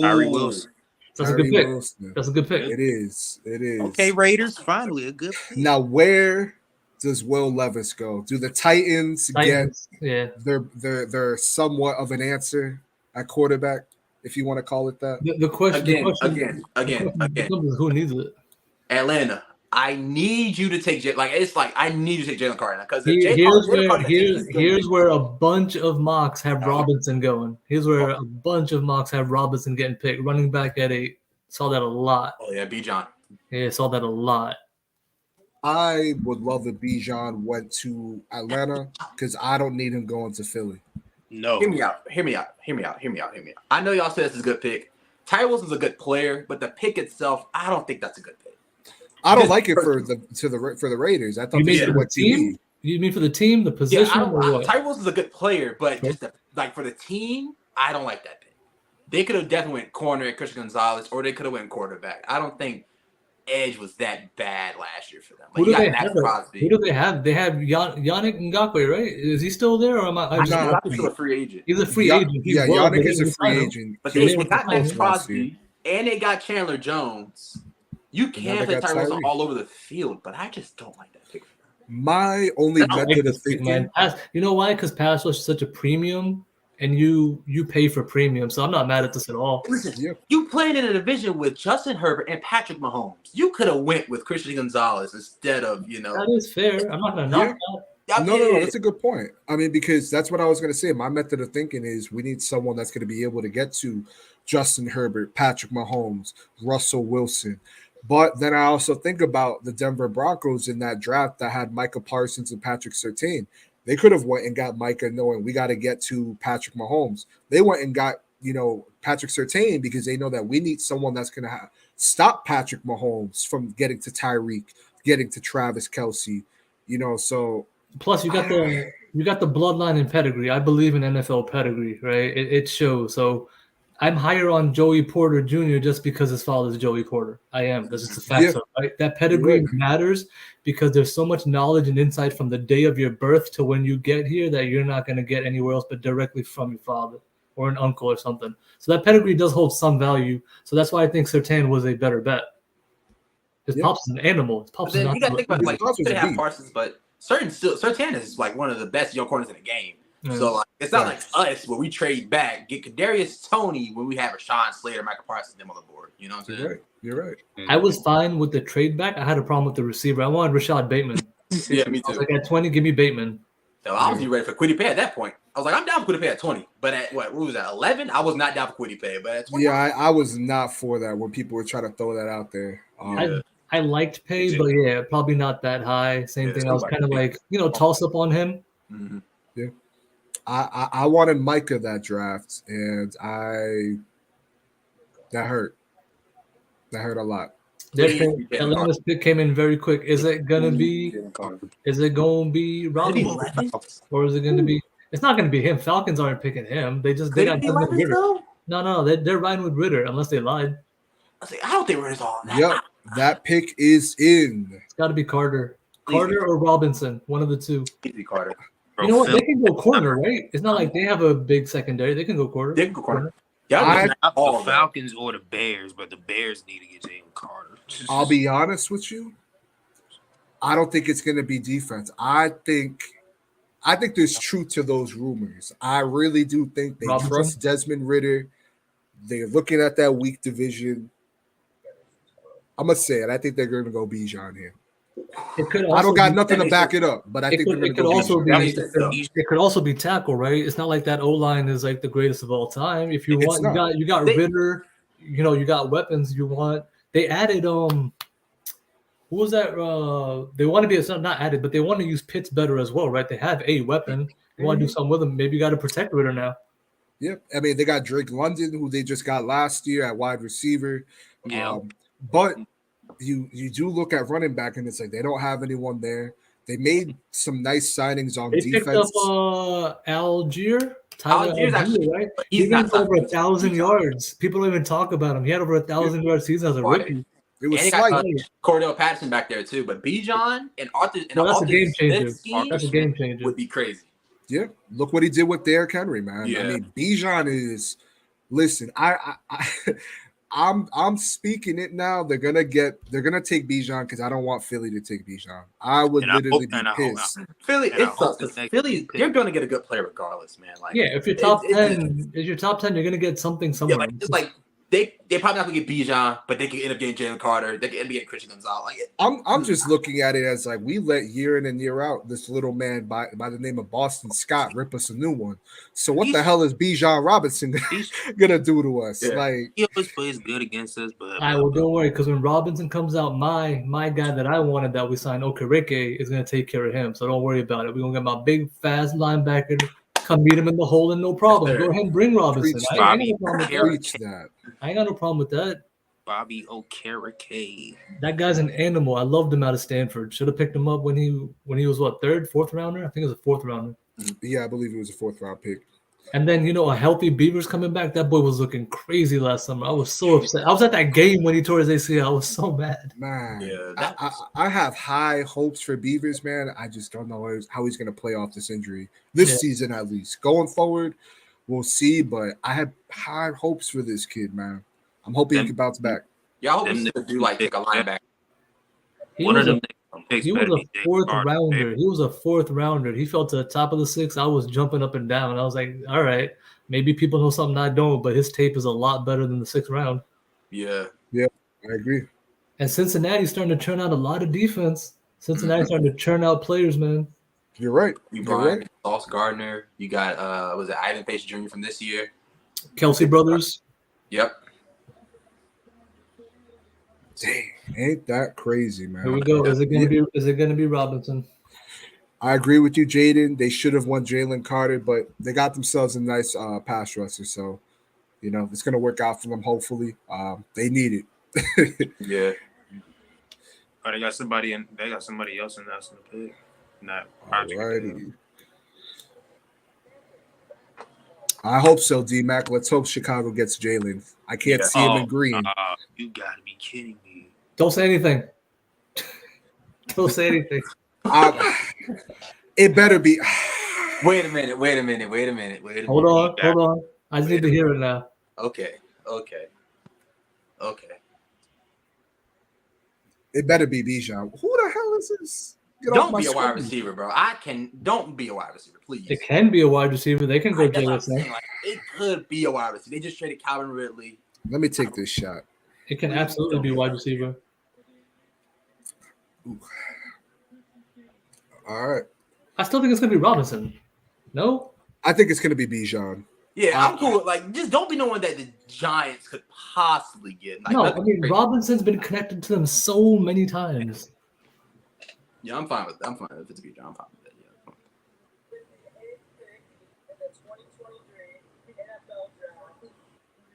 Tyree Wilson. That's a good pick. That's a good pick. It is. Okay, Raiders, finally a good pick. Now, where does Will Levis go? Do the Titans get they're somewhat of an answer at quarterback, if you want to call it that? The question again. Who needs it? Atlanta, I need you to take I need you to take Jalen Carter because here's where a bunch of mocks have Robinson going. Here's where a bunch of mocks have Robinson getting picked. Running back at 8. Saw that a lot. Oh yeah, Bijan. Yeah, saw that a lot. I would love if Bijan went to Atlanta because I don't need him going to Philly. No. Hear me out. I know y'all said this is a good pick. Tyree Wilson's a good player, but the pick itself, I don't think that's a good pick. I don't like it for the Raiders. I thought they should have went team. You mean for the team, the position? Yeah, Tyree Wilson's a good player, but just for the team, I don't like that pick. They could have definitely went corner at Christian Gonzalez, or they could have went quarterback. I don't think edge was that bad last year for them. Like, who do they have? They have Yannick Ngakoue, right? Is he still there, or am I? He's still a free agent. He's a free agent. Yannick is a free agent. But they got Max Crosby, and they got Chandler Jones. You can play Tyree Wilson all over the field, but I just don't like that pick. My only method of thinking, you know why? Because pass rush is such a premium, and you pay for premium. So I'm not mad at this at all. Listen, you played in a division with Justin Herbert and Patrick Mahomes. You could have went with Christian Gonzalez instead of That is fair. I'm not gonna knock that. No, that's a good point. I mean, because that's what I was going to say. My method of thinking is we need someone that's going to be able to get to Justin Herbert, Patrick Mahomes, Russell Wilson. But then I also think about the Denver Broncos in that draft that had Micah Parsons and Patrick Surtain. They could have went and got Micah knowing we got to get to Patrick Mahomes. They went and got, Patrick Surtain because they know that we need someone that's going to stop Patrick Mahomes from getting to Tyreek, getting to Travis Kelce, so. Plus, you got the bloodline and pedigree. I believe in NFL pedigree, right? It shows. So I'm higher on Joey Porter Jr. just because his father is Joey Porter. I am. That's just a fact. So, right? That pedigree matters because there's so much knowledge and insight from the day of your birth to when you get here that you're not going to get anywhere else but directly from your father or an uncle or something. So that pedigree does hold some value. So that's why I think Surtain was a better bet. His pops is an animal. His you got to think about it. Like, you could have Parsons, but Surtain is like one of the best young corners in the game. So like, it's not like us where we trade back, get Kadarius Toney when we have Rashawn Slater, Michael Parsons, them on the board. You know what I'm saying? You're right. I was fine with the trade back. I had a problem with the receiver. I wanted Rashad Bateman. Yeah, me I was too. like, at 20, give me Bateman. So I was even ready for Quiddy Pay at that point. I was like, I'm down for Quiddy Pay at 20. But at what was that, 11? I was not down for Quiddy Pay. But at 20, Yeah, I was not for that when people were trying to throw that out there. I liked Pay, but yeah, probably not that high. Same thing. I was kind of like, toss up on him. Mm-hmm. Yeah. I wanted Micah that draft, and that hurt. That hurt a lot. Atlanta's pick came in very quick. Is it gonna be Robbie, or is it gonna be? It's not gonna be him. Falcons aren't picking him. They got Desmond Ritter. No, they're riding with Ritter unless they lied. I don't think Ritter's all that. Yep, that pick is in. It's got to be Carter or Robinson, one of the two. Easy Carter. You know what? They can go corner, right? It's not like they have a big secondary. They can go corner. They can go corner. Yeah, not the Falcons or the Bears, but the Bears need to get Jalen Carter. I'll be honest with you. I don't think it's going to be defense. I think there's truth to those rumors. I really do think they trust Desmond Ritter. They're looking at that weak division. I'm gonna say it. I think they're going to go Bijan here. I don't got nothing to back it up, but I think it could also be tackle, right? It's not like that O line is like the greatest of all time. If you want, you got Ritter. You got weapons. They added who was that? They want to be not added, but they want to use Pitts better as well, right? They have a weapon. You want to do something with them? Maybe you got to protect Ritter now. Yep. I mean, they got Drake London, who they just got last year at wide receiver. Yeah. But you do look at running back, and it's like they don't have anyone there. They made some nice signings on defense. They picked up Algier. Algier's actually right. He's got over 1,000 yards. People don't even talk about him. He had over 1,000 yard season as a rookie. It was slight. Cordell Patterson back there too, but Bijan and Arthur that's a game changer. That's a game changer. Would be crazy. Yeah, look what he did with Derrick Henry, man. Yeah. I mean, Bijan is. Listen, I'm speaking it now. They're gonna take Bijan because I don't want Philly to take Bijan. I would literally be pissed. Philly, Philly, you're gonna get a good player regardless, man. Like, yeah, if you're top 10, you're gonna get something somewhere. Yeah, it's like they probably not gonna get Bijan, but they can end up getting Jalen Carter. They can end up getting Christian Gonzalez. Like, I'm just looking at it as like we let year in and year out this little man by the name of Boston Scott rip us a new one. So what the hell is Bijan Robinson gonna do to us? Yeah. Like he always plays good against us, but well, don't worry, because when Robinson comes out, my guy that I wanted that we signed, Okereke, is gonna take care of him. So don't worry about it. We're gonna get my big fast linebacker. Come meet him in the hole and no problem. Go ahead and bring Robinson. I ain't got no problem with that. Bobby Okereke. That guy's an animal. I loved him out of Stanford. Should have picked him up when he was third, fourth rounder? I think it was a fourth rounder. Yeah, I believe it was a fourth round pick. And then a healthy Beavers coming back. That boy was looking crazy last summer. I was so upset. I was at that game when he tore his ACL. I was so mad. Man, yeah, I have high hopes for Beavers, man. I just don't know how he's going to play off this injury this season, at least. Going forward, we'll see. But I have high hopes for this kid, man. I'm hoping he can bounce back. Yeah, I hope he could do like pick a linebacker. He was a fourth rounder. He was a fourth rounder. He fell to the top of the sixth. I was jumping up and down. I was like, all right, maybe people know something I don't, but his tape is a lot better than the sixth round. Yeah, I agree. And Cincinnati's starting to turn out a lot of defense. Cincinnati's starting to churn out players, man. You're right. Right. Sauce Gardner. You got was it Ivan Pace Jr. from this year? Kelsey brothers. Yep. Dang, ain't that crazy, man? Here we go. Is it gonna be Robinson? I agree with you, Jaden. They should have won Jalen Carter, but they got themselves a nice pass rusher. So, it's gonna work out for them. Hopefully, they need it. Yeah. Oh, they got somebody else in the pick. Not Alrighty. I hope so, D-Mac. Let's hope Chicago gets Jalen. I can't see him in green. You gotta be kidding me. Don't say anything. Don't say anything. It better be. Wait a minute. Hold on. I just need to hear it now. Okay. It better be Bijan. Who the hell is this? Get off Don't my be a wide screen. receiver, bro. Don't be a wide receiver, please. It can be a wide receiver. They can go That's what I'm JSN. saying. Like, it could be a wide receiver. They just traded Calvin Ridley. Let me take this shot. It can absolutely be wide receiver. All right. I still think it's gonna be Robinson. No? I think it's going to be Bijan. Yeah, I'm cool. Like, just don't be knowing that the Giants could possibly get. Like, No, I nothing mean crazy. Robinson's been connected to them so many times. Yeah, I'm fine with that. I'm fine if it's a Bijan. I'm fine with that. Yeah. I'm fine. In the 2023 NFL Draft, the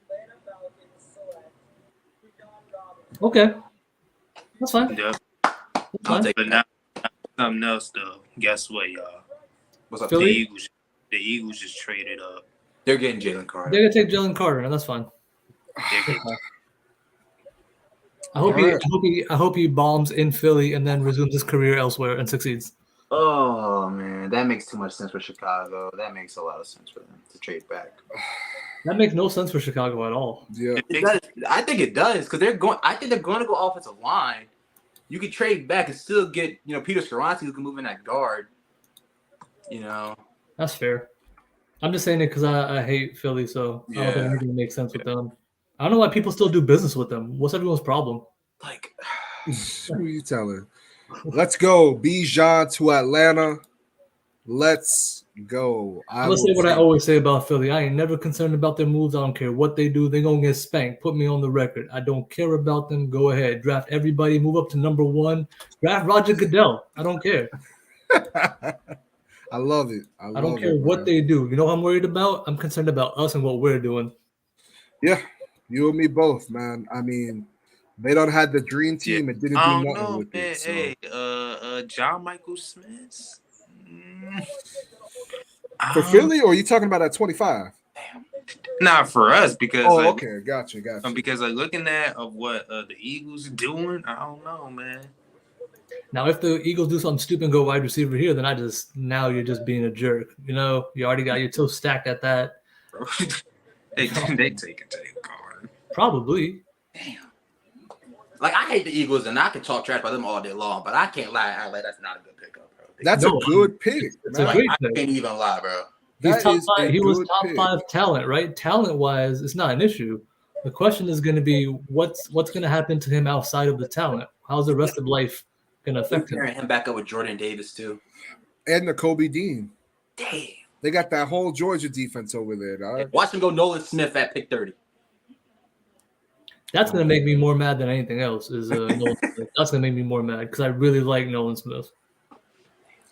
Atlanta Falcons select Bijan Robinson. Okay. That's fine. Yeah. That's I'll fine. take But now something else though. Guess what, y'all? What's up? Philly? The Eagles just traded up. They're getting Jalen Carter. They're gonna take Jalen Carter, and that's fine. They're getting- I hope he bombs in Philly and then resumes his career elsewhere and succeeds. Oh man, that makes too much sense for Chicago. That makes a lot of sense for them to trade back. That makes no sense for Chicago at all. Yeah. It does. I think it does because they're going. I think they're going to go offensive line. You could trade back and still get Peter Skoronsky who can move in that guard. That's fair. I'm just saying it because I hate Philly, so I don't think Yeah. anything makes sense with them. I don't know why people still do business with them. What's everyone's problem? Like, Who are you telling? Let's go. Bijan to Atlanta. Let's go. I'm gonna say what I always say about Philly. I ain't never concerned about their moves. I don't care what they do. They're gonna get spanked. Put me on the record. I don't care about them. Go ahead. Draft everybody. Move up to number 1. Draft Roger Goodell. I don't care. I love it. I don't care what they do. You know what I'm worried about? I'm concerned about us and what we're doing. Yeah, you and me both, man. I mean, they don't have the dream team. It didn't do I don't nothing know, with man. it. So. Hey, John Michael Smith. For Philly, or are you talking about at 25? Not for us because Okay, gotcha. because looking at what the Eagles are doing, I don't know, man. Now, if the Eagles do something stupid and go wide receiver here, then you're just being a jerk. You already got your toe stacked at that. they take a card. Probably. like I hate the Eagles and I can talk trash about them all day long, but I can't lie. That's not a good pickup, bro. That's a good pick. It's a man. great I pick. can't even lie, bro. That is a He was good top pick. 5 talent, right? Talent-wise, it's not an issue. The question is going to be what's going to happen to him outside of the talent. How's the rest of life going to affect him? Pairing him back up with Jordan Davis too. And the Kobe Dean. Damn. They got that whole Georgia defense over there, dog. Watch him go Nolan Smith at pick 30. That's going to make me more mad than anything else. Nolan Smith. That's going to make me more mad because I really like Nolan Smith.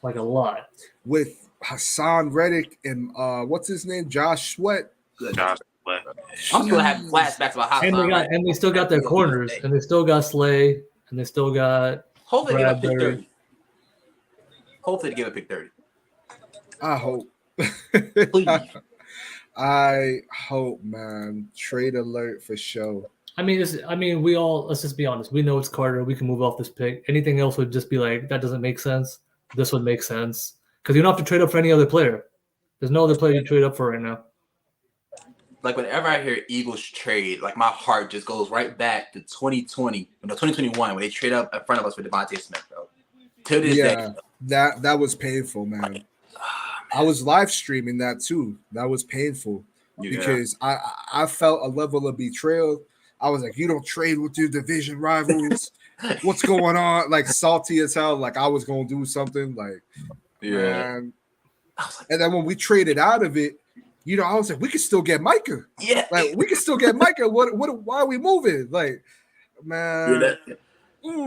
Like a lot. With Hassan Reddick and what's his name? Josh Sweat. Josh Sweat. I'm still having flashbacks about how And they still got their corners. And they still got Slay. And they still got hopefully they give a pick Bradbury. 30. Hopefully they give a pick 30. I hope. Please. I hope, man. Trade alert for sure. We all, let's just be honest. We know it's Carter. We can move off this pick. Anything else would just be like, that doesn't make sense. This would make sense. Because you don't have to trade up for any other player. There's no other player you trade up for right now. Like whenever I hear Eagles trade, like my heart just goes right back to 2021 when they trade up in front of us with Devontae Smith, bro. To this day. That was painful, man. I was live streaming that too. That was painful because I felt a level of betrayal. I was like, you don't trade with your division rivals. What's going on? Like salty as hell. Like I was gonna do something. Like, man. And then when we traded out of it, I was like, we could still get Micah. Yeah, like we could still get Micah. What? Why are we moving? Like, man.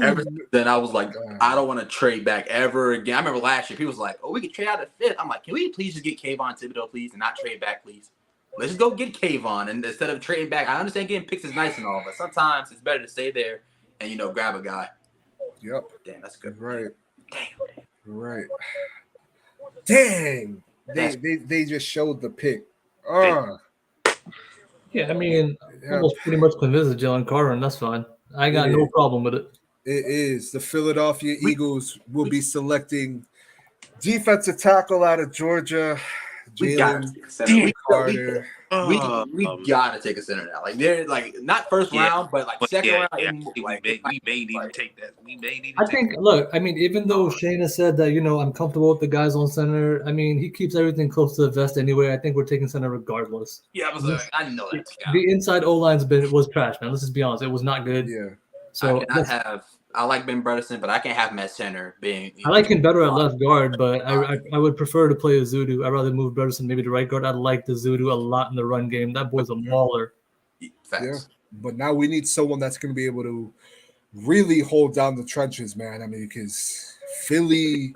Ever then I was like, I don't want to trade back ever again. I remember last year, people was like, oh, we could trade out of 5th. I'm like, can we please just get Kayvon Thibodeau, please, and not trade back, please? Let's just go get Kayvon. And instead of trading back, I understand getting picks is nice and all, but sometimes it's better to stay there and, grab a guy. Yep. Damn, that's good. Right. Damn. Right. Dang. They just showed the pick. Yeah, almost pretty much convinced Jalen Carter, and that's fine. I got no problem with it. It is. The Philadelphia Eagles will be selecting defensive tackle out of Georgia. We gotta Jalen take a center. We Carter. gotta take a center now. Like they're like not first round, but like second round. We may need to take that. We may need to I take think, look, I mean, even though Shane has said that, I'm comfortable with the guys on center, I mean, he keeps everything close to the vest anyway. I think we're taking center regardless. Yeah, I know that. The inside O-line's was trash, man. Let's just be honest. It was not good. Yeah. So I like Ben Bredesen, but I can't have him at center being. I like him better at left guard, but I would prefer to play a Zudu. I'd rather move Bredesen maybe to right guard. I like the Zudu a lot in the run game. That boy's a mauler. Facts. Yeah. But now we need someone that's going to be able to really hold down the trenches, man. I mean, because Philly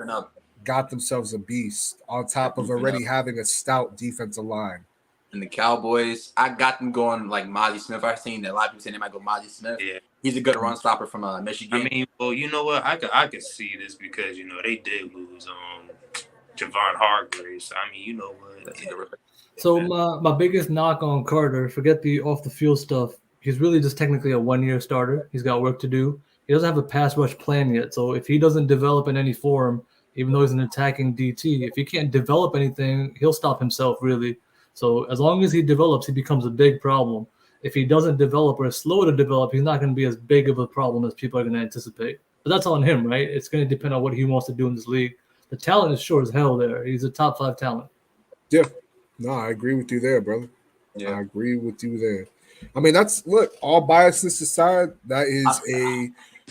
got themselves a beast on top of already having a stout defensive line. And the Cowboys, I got them going like Mozzie Smith. I've seen that a lot of people saying they might go Mozzie Smith. Yeah. He's a good run stopper from Michigan. I mean, well, you know what? I could see this because they did lose Javon Hargraves. I mean, you know what? So my biggest knock on Carter, forget the off the field stuff. He's really just technically a 1-year starter. He's got work to do. He doesn't have a pass rush plan yet. So if he doesn't develop in any form, even though he's an attacking DT, if he can't develop anything, he'll stop himself really. So as long as he develops, he becomes a big problem. If he doesn't develop or is slow to develop, he's not going to be as big of a problem as people are going to anticipate. But that's on him, right? It's going to depend on what he wants to do in this league. The talent is sure as hell there. He's a top 5 talent. Yeah. No, I agree with you there, brother. Yeah. I agree with you there. I mean, all biasness aside, that is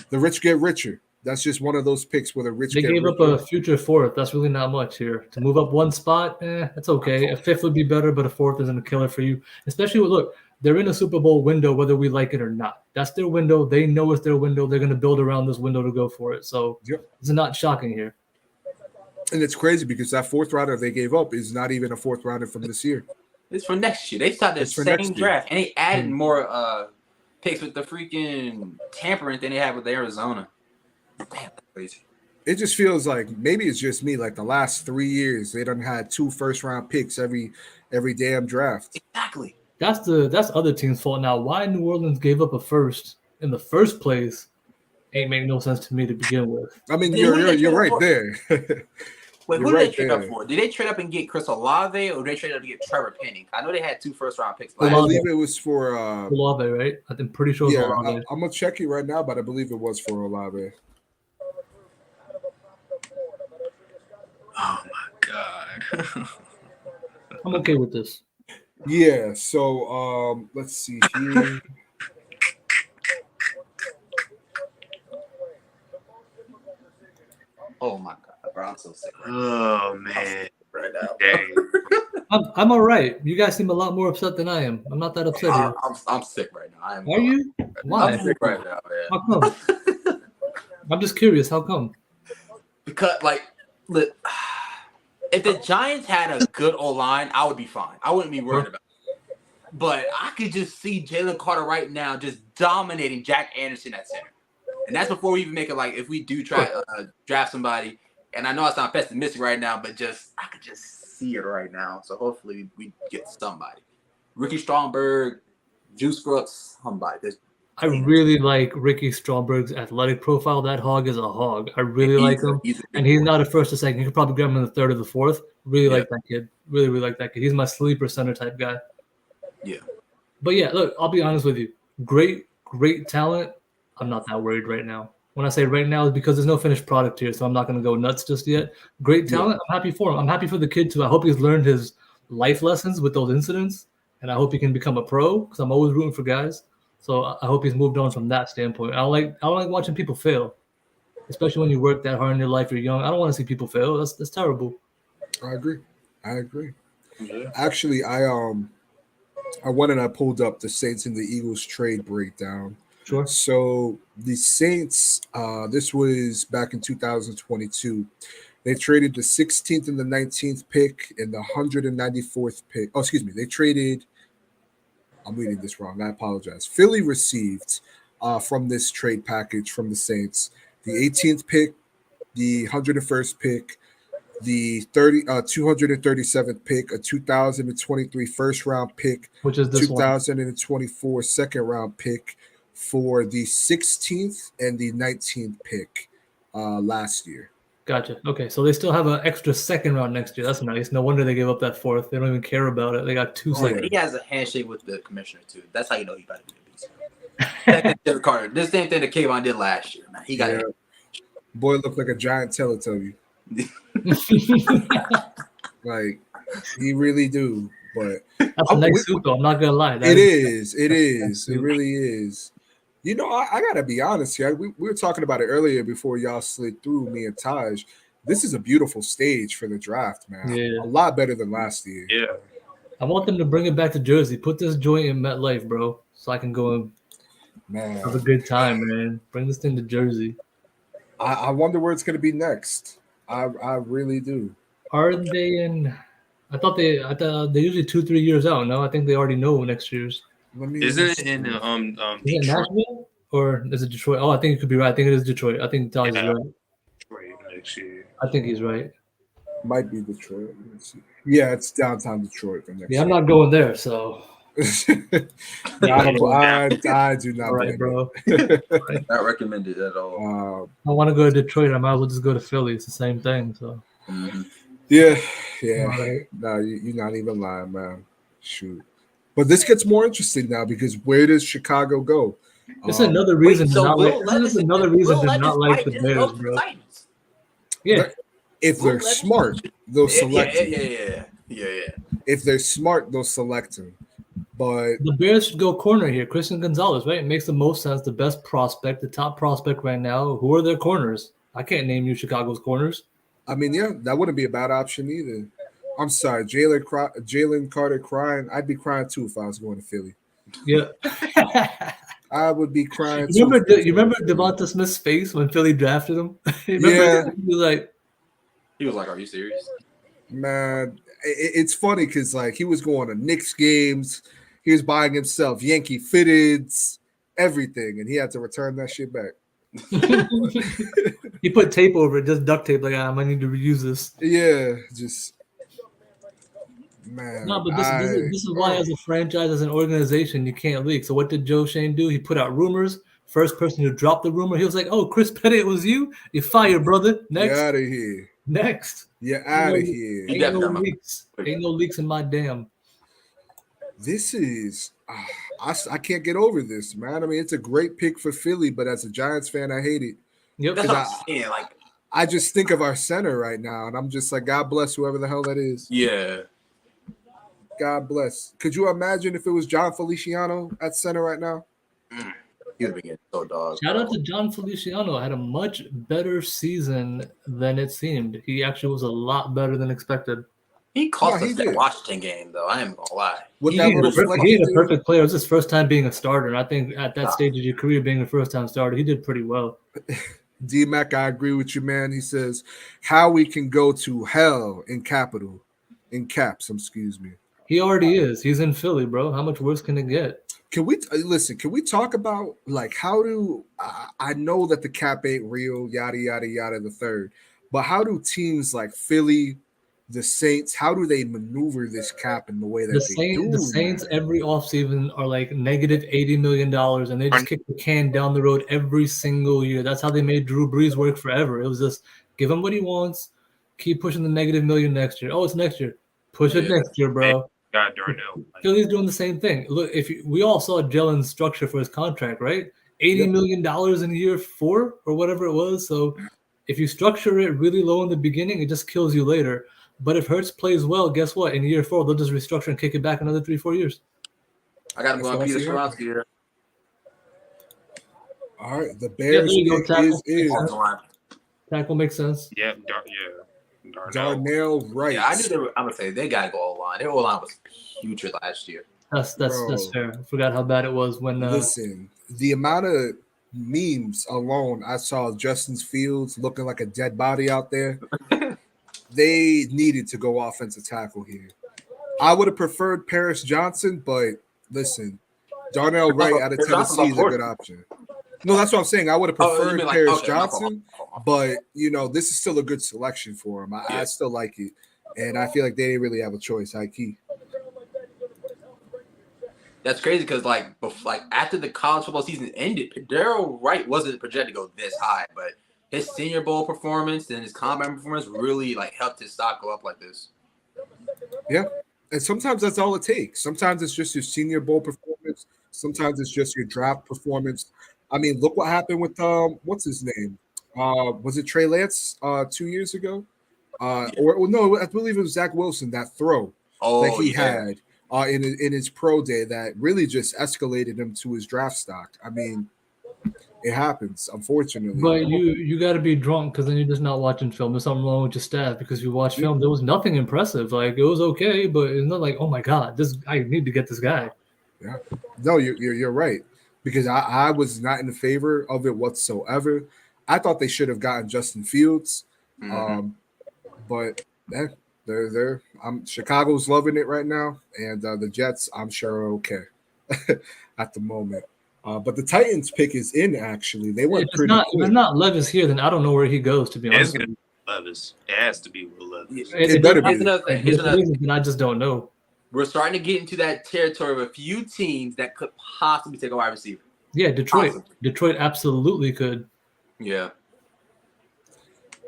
the rich get richer. That's just one of those picks where the rich They get gave richer. up a future 4th. That's really not much here. To move up one spot, that's okay. A 5th would be better, but a 4th isn't a killer for you. Especially look, they're in a Super Bowl window, whether we like it or not. That's their window. They know it's their window. They're going to build around this window to go for it. So It's not shocking here. And it's crazy because that 4th rounder they gave up is not even a 4th rounder from this year. It's for next year. They started the same draft, and they added more picks with the freaking tampering than they had with Arizona. Damn, that's crazy. It just feels like maybe it's just me. Like the last 3 years, they done had 2 first-round picks every damn draft. Exactly. That's other team's fault now. Why New Orleans gave up a first in the first place ain't make no sense to me to begin with. I mean, you're right there. Wait, who did they trade up for? Did they trade up and get Chris Olave, or did they trade up to get Trevor Penning? I know they had 2 first-round picks. I believe it was for Olave, right? I'm pretty sure it was Olave. I'm gonna check it right now, but I believe it was for Olave. Oh my god. I'm okay with this. Yeah. So let's see here. Oh my god, bro, I'm so sick. Oh man. Right now. Dang. I'm all right. You guys seem a lot more upset than I am. I'm not that upset here. I'm sick right now. Are you? Why? I'm sick right now, man. How come? I'm just curious. How come? Because look, if the Giants had a good O-line, I would be fine. I wouldn't be worried about it. But I could just see Jalen Carter right now just dominating Jack Anderson at center. And that's before we even make it if we do try draft somebody. And I know I sound pessimistic right now, but I could just see it right now. So hopefully we get somebody. Ricky Stromberg, Juice Brooks, somebody. I really like Ricky Stromberg's athletic profile. That hog is a hog. I really like him. And he's not a first or second. You could probably grab him in the 3rd or the 4th. Really like that kid. Really, really like that kid. He's my sleeper center type guy. Yeah. But yeah, look, I'll be honest with you. Great talent. I'm not that worried right now. When I say right now, is because there's no finished product here, so I'm not going to go nuts just yet. Great talent. I'm happy for him. I'm happy for the kid too. I hope he's learned his life lessons with those incidents, and I hope he can become a pro because I'm always rooting for guys. So I hope he's moved on from that standpoint. I don't like watching people fail, especially when you work that hard in your life. You're young. I don't want to see people fail. That's terrible. I agree. Yeah. Actually, I went and I pulled up the Saints and the Eagles trade breakdown. Sure. So the Saints, this was back in 2022. They traded the 16th and the 19th pick and the 194th pick. Oh, excuse me. They traded. I'm reading this wrong. I apologize. Philly received from this trade package from the Saints the 18th pick, the 101st pick, the 237th pick, a 2023 first round pick, which is this 2024 second round pick for the 16th and the 19th pick last year. Gotcha. Okay, so they still have an extra second round next year. That's nice. No wonder they gave up that fourth. They don't even care about it. They got 2 Oh, seconds. he has a handshake with the commissioner too. That's how you know he about to be a beast. Second, Derek Carter. This same thing that Kayvon did last year, man. He got it. Boy looked like a giant Teletubby. Like he really do. But That's a nice suit, though. I'm not gonna lie. It is. It really is. You know, I gotta be honest here. We were talking about it earlier before y'all slid through, me and Taj. This is a beautiful stage for the draft, man. Yeah. A lot better than last year. Yeah. I want them to bring it back to Jersey. Put this joint in MetLife, bro, so I can go and have a good time, man. Bring this thing to Jersey. I wonder where it's gonna be next. I really do. Are they in? I thought they're usually 2-3 years out. No, I think they already know next year's. Isn't it in Is it Detroit? Nashville or is it Detroit? Oh, I think it could be right. I think it is Detroit. I think Taj is right. Detroit next year. I think he's right. Might be Detroit. Let's see. Yeah, it's downtown Detroit for next Yeah, I'm not going there, so. I do not. All right, bro. Not recommended at all. I want to go to Detroit. I might as well just go to Philly. It's the same thing. So. Yeah. Right. No, you're not even lying, man. Shoot. But this gets more interesting now because where does Chicago go? It's another reason to not like. This is another reason to not like the Bears, bro. Yeah. If they're smart, they'll select him. Yeah. If they're smart, they'll select him. But the Bears should go corner here. Christian Gonzalez, right? It makes the most sense. The best prospect, the top prospect right now. Who are their corners? I can't name you Chicago's corners. I mean, yeah, that wouldn't be a bad option either. I'm sorry, Jalen Carter crying. I'd be crying too if I was going to Philly. Yeah. I would be crying you too. Remember Devonta Smith's face when Philly drafted him? Yeah. He was like, "Are you serious?" Man, it's funny because like he was going to Knicks games, he was buying himself Yankee fitteds, everything, and he had to return that shit back. He put tape over it, just duct tape. Like, I might need to reuse this. Yeah, just man. No, but this is why, as a franchise, as an organization, you can't leak. So what did Joe Shane do? He put out rumors. First person who dropped the rumor, he was like, "Oh, Chris Pettit, it was you. You're fired, brother. Next, get out of here. Next, you're out of here. Ain't no leaks. Ain't no leaks in my dam." This is I can't get over this, man. I mean, it's a great pick for Philly, but as a Giants fan, I hate it. Yep. That's what I'm saying. Like, I just think of our center right now, and I'm just like, God bless whoever the hell that is. Yeah. God bless. Could you imagine if it was John Feliciano at center right now? He would be getting so dog. Shout out to John Feliciano. Had a much better season than it seemed. He actually was a lot better than expected. He cost us that Washington game, though. I ain't gonna lie. He had a perfect player. It was his first time being a starter. And I think at that stage of your career, being a first-time starter, he did pretty well. D-Mac, I agree with you, man. He says, how we can go to hell in caps, excuse me. He already is. He's in Philly, bro. How much worse can it get? Can we talk about like how do I know that the cap ain't real, yada yada yada the third, but how do teams like Philly, the Saints, how do they maneuver this cap in the way that they do? The Saints every offseason are like negative $80 million, and they just kick the can down the road every single year. That's how they made Drew Brees work forever. It was just give him what he wants, keep pushing the negative million next year. Oh, it's next year. Push it next year, bro. God, Darnell. Philly's doing the same thing. Look, we all saw Jalen's structure for his contract, right? $80 million in year 4 or whatever it was. So if you structure it really low in the beginning, it just kills you later. But if Hurts plays well, guess what? In year 4, they'll just restructure and kick it back another 3-4 years. I got to go on Peter Stroud here. All right, the Bears is tackle makes sense. Yeah, Darnell Wright. Yeah, I knew I'm gonna say they gotta go O-line. Their O-line was putrid last year. That's fair. I forgot how bad it was when. Listen, the amount of memes alone I saw Justin Fields looking like a dead body out there. They needed to go offensive tackle here. I would have preferred Paris Johnson, but listen, Darnell Wright out of Tennessee is a good option. No, that's what I'm saying. I would have preferred Paris Johnson, but this is still a good selection for him. I still like it, and I feel like they didn't really have a choice. High key. That's crazy because after the college football season ended, Darrell Wright wasn't projected to go this high, but his Senior Bowl performance and his combine performance really like helped his stock go up like this. Yeah. And sometimes that's all it takes. Sometimes it's just your Senior Bowl performance. Sometimes it's just your draft performance. I mean, look what happened with what's his name? Was it Trey Lance 2 years ago? Or no, I believe it was Zach Wilson, that throw that he had in his pro day that really just escalated him to his draft stock. I mean, it happens, unfortunately. But you got to be drunk because then you're just not watching film. There's something wrong with your staff because if you watch film, there was nothing impressive. Like it was okay, but it's not like, oh my god, I need to get this guy. Yeah, no, you're right, because I was not in favor of it whatsoever. I thought they should have gotten Justin Fields, but they're Chicago's loving it right now, and the Jets I'm sure are okay at the moment. But the Titans pick is in. Actually, they went pretty. If it's not Levis here, then I don't know where he goes. To be honest, It's Levis. It has to be Will Levis. It better be. Here's another thing. I just don't know. We're starting to get into that territory of a few teams that could possibly take a wide receiver. Yeah, Detroit. Possibly. Detroit absolutely could. Yeah.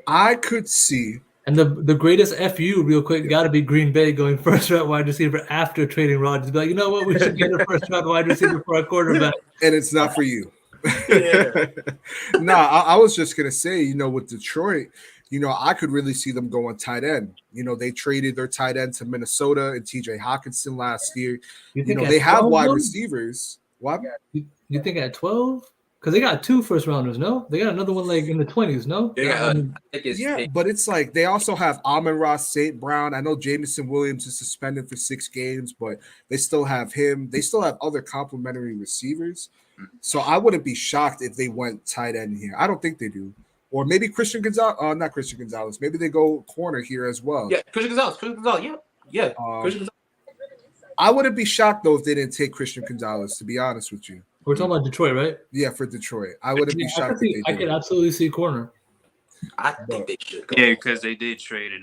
I could see. And the greatest FU, real quick, got to be Green Bay going first round wide receiver after trading Rodgers. Be like, you know what? We should get a first round wide receiver for our quarterback. And it's not for you. Yeah. I was just going to say, with Detroit, I could really see them going tight end. They traded their tight end to Minnesota and TJ Hawkinson last year. They have wide receivers. What? You think at 12? Because they got 2 first rounders, no? They got another one like in the 20s, no? Yeah, but it's like they also have Amon-Ra St. Brown. I know Jameson Williams is suspended for 6 games, but they still have him. They still have other complimentary receivers. So I wouldn't be shocked if they went tight end here. I don't think they do. Or maybe Christian Gonzalez. Not Christian Gonzalez. Maybe they go corner here as well. Yeah, Christian Gonzalez. Yeah. Christian Gonzalez. I wouldn't be shocked, though, if they didn't take Christian Gonzalez, to be honest with you. We're talking about Detroit, right? Yeah, for Detroit. I wouldn't be shocked if they did. I could absolutely see corner. I think they should go. Yeah, because they did trade it.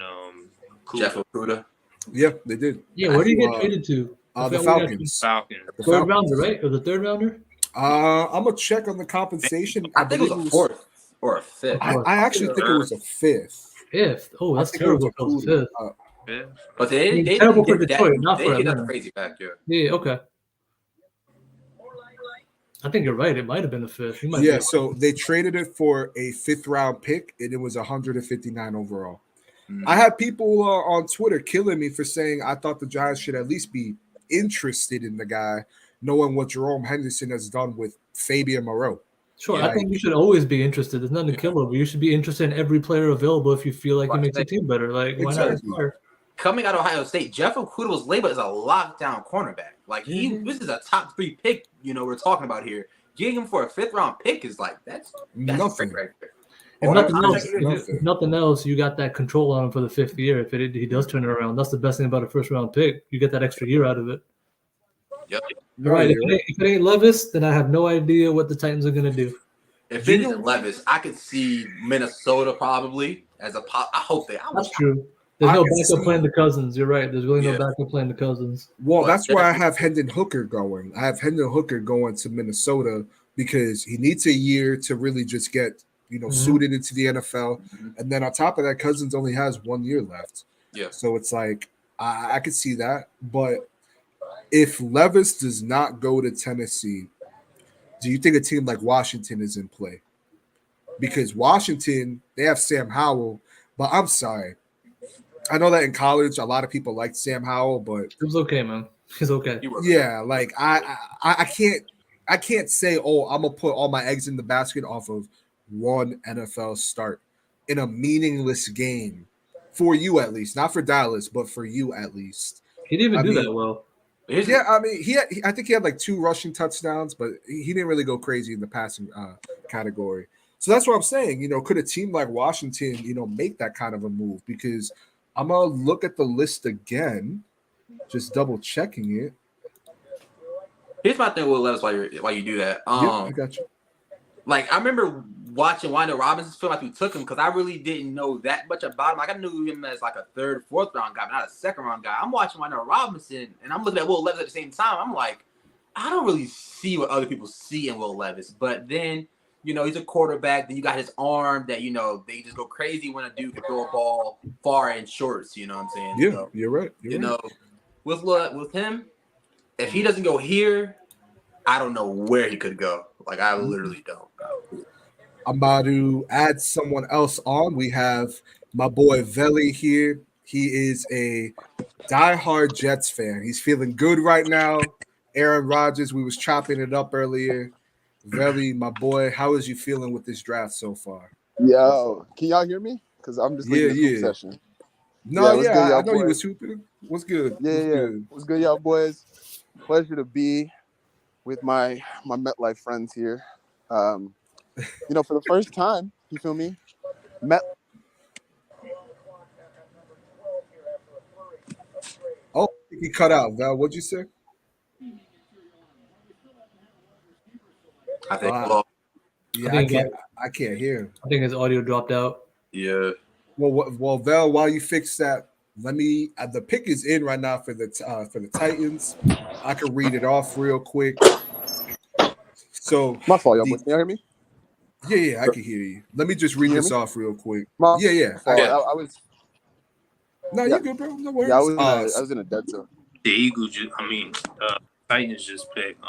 Jeff Okuda. Yeah, they did. Yeah, where did he get traded to? The Falcons. Falcons. Third rounder, right? Or the third rounder? I'm gonna check on the compensation. I think it was a 4th or a 5th. I actually think it was a 5th. 5th. Oh, that's terrible. For 5th. But they terrible for Detroit, not for get Atlanta. that crazy back here. Yeah, okay. I think you're right. It might have been the 5th. Yeah, so they traded it for a 5th round pick, and it was 159 overall. I had people on Twitter killing me for saying I thought the Giants should at least be interested in the guy, knowing what Jerome Henderson has done with Fabian Moreau. Sure, I think you should always be interested. There's nothing to kill over. You should be interested in every player available if you feel like he makes the team better. Like, why not? Coming out of Ohio State, Jeff Okuda was labeled as a lockdown cornerback. Like this is a top 3 pick. We're talking about here. Getting him for a 5th round pick is like that's nothing. Right there. If nothing else, you got that control on him for the 5th year. If he does turn it around, that's the best thing about a 1st round pick. You get that extra year out of it. Yep. All right. If it ain't Levis, then I have no idea what the Titans are gonna do. If it isn't Levis, I could see Minnesota probably as a pop. I hope they. That's true. There's no backup playing the Cousins. You're right. There's really no backup playing the Cousins. Well, that's why I have Hendon Hooker going. I have Hendon Hooker going to Minnesota because he needs a year to really just get suited into the NFL. And then on top of that, Cousins only has 1 year left. Yeah. So it's like I could see that. But if Levis does not go to Tennessee, do you think a team like Washington is in play? Because Washington, they have Sam Howell, but I'm sorry. I know that in college, a lot of people liked Sam Howell, but it was okay, man. He's okay. Yeah, like I can't say, I'm gonna put all my eggs in the basket off of one NFL start in a meaningless game for you at least, not for Dallas, but for you at least. He didn't even do that well. Yeah, I mean, I think he had like 2 rushing touchdowns, but he didn't really go crazy in the passing category. So that's what I'm saying. Could a team like Washington, make that kind of a move? Because I'm gonna look at the list again, just double checking it. Here's my thing with Levis while you do that. I got you. Like I remember watching Wanda Robinson's film after we took him because I really didn't know that much about him. Like I knew him as like a 3rd, 4th round guy, but not a 2nd round guy. I'm watching Wanda Robinson and I'm looking at Will Levis at the same time. I'm like, I don't really see what other people see in Will Levis. But then he's a quarterback. Then you got his arm that, they just go crazy when a dude can throw a ball far in shorts. You know what I'm saying? Yeah, So, you're right. You're right. With him, if he doesn't go here, I don't know where he could go. Like, I literally don't. I'm about to add someone else on. We have my boy Veli here. He is a diehard Jets fan. He's feeling good right now. Aaron Rodgers, we was chopping it up earlier. Veli, my boy, how is you feeling with this draft so far? Yo, can y'all hear me? Because I'm just leaving the hoop session. No, what's good, I y'all know you boys? was hooping. What's good? Good? What's good, y'all boys? Pleasure to be with my MetLife friends here. For the first time, you feel me? Oh, he cut out. Val, what'd you say? I think. I can't hear him. I think his audio dropped out. Yeah. Well, Val, while you fix that, let me. The pick is in right now for the Titans. I can read it off real quick. So my fault, y'all boys. Can y'all hear me? Yeah, I can hear you. Let me just read this off real quick. I was. No, you good, bro. No worries. Yeah, I was in a dead zone. The Eagles, Titans just picked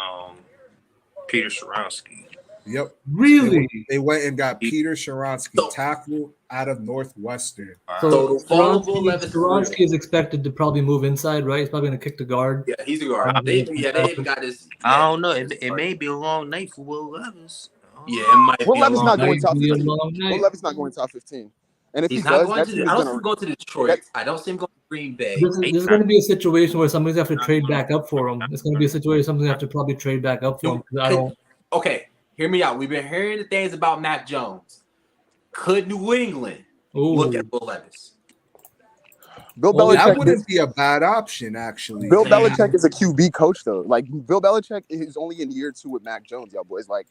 Peter Skoronsky. Yep. Really? They went and got Peter Skoronsky, tackle out of Northwestern. So Skoronsky is expected to probably move inside, right? He's probably going to kick the guard. Yeah, he's a guard. They even got this. I don't know. It may be a long night for Will Levis. Yeah, it might Will be Levis not going top 15. Will Levis not going top 15. And if he's he not does, going to. I don't see him going to Detroit. I don't see him going to Green Bay. This is going to be a situation where somebody's going to have to trade back up for him. It's going to be a situation somebody's going to have to probably trade back up for him. Okay, hear me out. We've been hearing the things about Mac Jones. Could New England look at Will Levis? Bill Belichick, that wouldn't be a bad option, actually. Bill Belichick is a QB coach, though. Like, Bill Belichick is only in year 2 with Mac Jones, y'all boys. Like,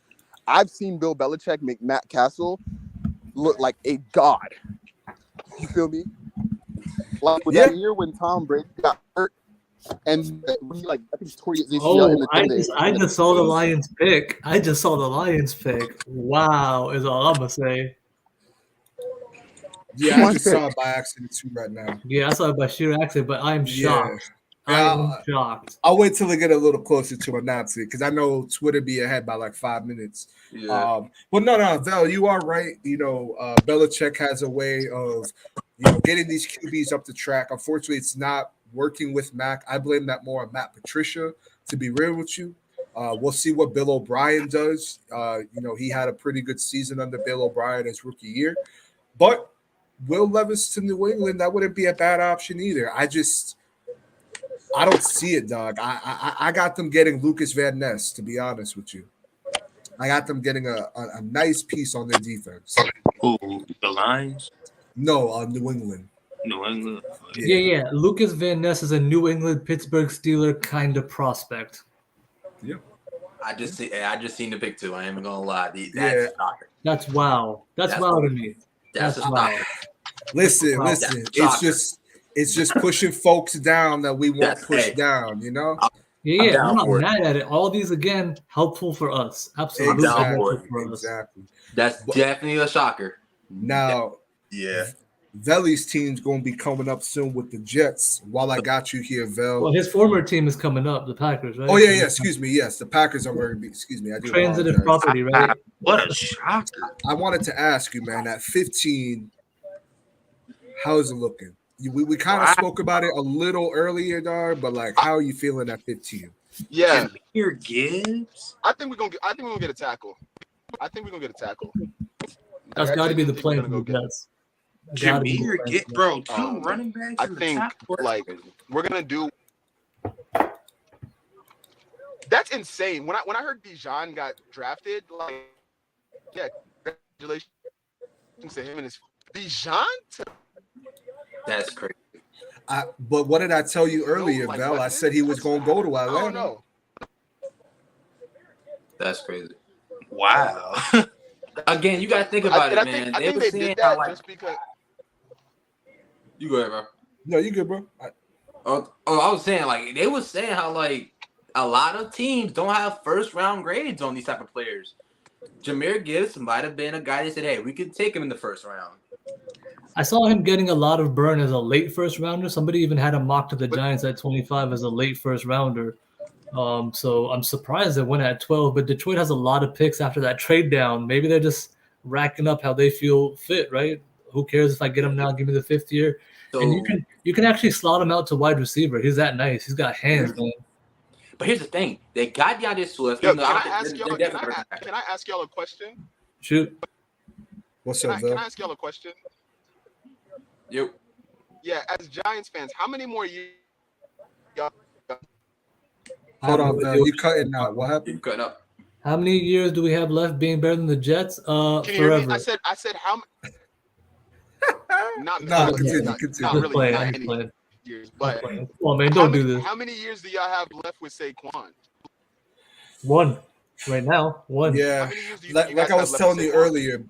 I've seen Bill Belichick make Matt Castle look like a god. You feel me? Like with that year when Tom Brady got hurt, and when he I think tore his ACL in the I just saw the Lions pick. Wow, is all I'm gonna say. Yeah, I just saw it by accident too right now. Yeah, I saw it by sheer accident, but I am shocked. I'm shocked. I'll wait till I get a little closer to announce it because I know Twitter be ahead by like 5 minutes. Yeah. But no, Val, you are right. Belichick has a way of getting these QBs up the track. Unfortunately, it's not working with Mac. I blame that more on Matt Patricia, to be real with you. We'll see what Bill O'Brien does. He had a pretty good season under Bill O'Brien his rookie year. But Will Levis to New England, that wouldn't be a bad option either. I don't see it, dog. I got them getting Lucas Van Ness, to be honest with you. I got them getting a nice piece on their defense. Who, the Lions? No, New England. New England. Yeah. Lucas Van Ness is a New England Pittsburgh Steeler kind of prospect. Yeah. I just seen the pick too. I ain't even gonna lie. That's wow. That's wow to me. That's a shocker. Listen. It's just pushing folks down that we won't push down, Yeah, I'm not mad at it. All these again helpful for us. Absolutely helpful for us. Exactly. That's definitely a shocker. Now, Veli's team's going to be coming up soon with the Jets. While I got you here, Vel. Well, his former team is coming up, the Packers, right? Oh yeah. Excuse me. Yes, the Packers are going to be. Excuse me. I do transitive apologize. property, right? What a shocker! I wanted to ask you, man. At 15, how is it looking? We kind of spoke about it a little earlier, dog. But how are you feeling at 15? Yeah, Here, Gibbs. I think we're gonna get a tackle. That's got to be the plan for the Jets. Jameer, bro, 2 running backs. I think we're gonna do. That's insane. When I heard Bijan got drafted, congratulations to him and his Bijan. That's crazy. But what did I tell you earlier, Val? I said he was going to go to Atlanta. Oh no. That's crazy. Wow. Again, you got to think about it, man. I think they did that just because. You go ahead, bro. No, you good, bro. I was saying, they were saying how, a lot of teams don't have first-round grades on these type of players. Jahmyr Gibbs might have been a guy that said, "Hey, we could take him in the first round." I saw him getting a lot of burn as a late first rounder. Somebody even had him mocked to the Giants at 25 as a late first rounder. So I'm surprised they went at 12. But Detroit has a lot of picks after that trade down. Maybe they're just racking up how they feel fit, right? Who cares if I get him now? Give me the 5th year. So, And you can actually slot him out to wide receiver. He's that nice. He's got hands, man. but here's the thing: they got DeAndre Swift. Yo, even though can I I don't ask think y'all? they're definitely running back. Can I ask y'all a question? Shoot. What's Can up, I Bill? ask y'all a question? Yep. Yeah, as Giants fans, how many more years? Y'all, Hold on, Bill. You cutting out. What happened? Keep cutting up. How many years do we have left being better than the Jets? can you hear me? Forever. I said how? Not No, really, continue. not Continue. really, I'm not any playing. years, but Come on, man, don't do this. how many years do y'all have left with Saquon? One. Right now, one. How Yeah, many years do you like, think you guys like I have was left telling with you Saquon? earlier,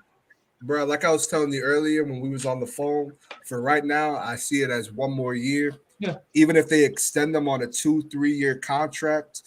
bro. Like I was telling you earlier when we was on the phone. For right now, I see it as one more year. Yeah. Even if they extend them on a 2-3 year contract,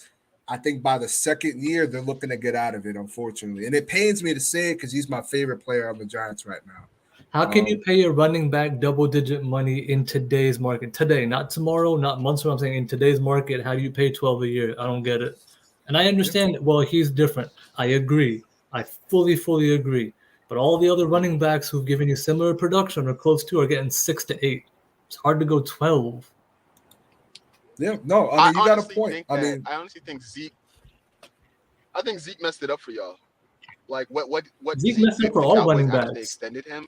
I think by the second year they're looking to get out of it. Unfortunately, and it pains me to say it because he's my favorite player on the Giants right now. How can you pay a running back double-digit money in today's market? Today, not tomorrow, not months. What I'm saying in today's market, how do you pay 12 a year? I don't get it. And I understand. Well, he's different. I agree. I fully agree. But all the other running backs who've given you similar production or close to are getting 6 to 8. It's hard to go 12. Yeah, no, I mean you got a honestly point. think I that- mean, I honestly think Zeke. I think Zeke messed it up for y'all. Like what Zeke messed it did up for the all Cowboys running after they backs. extended him.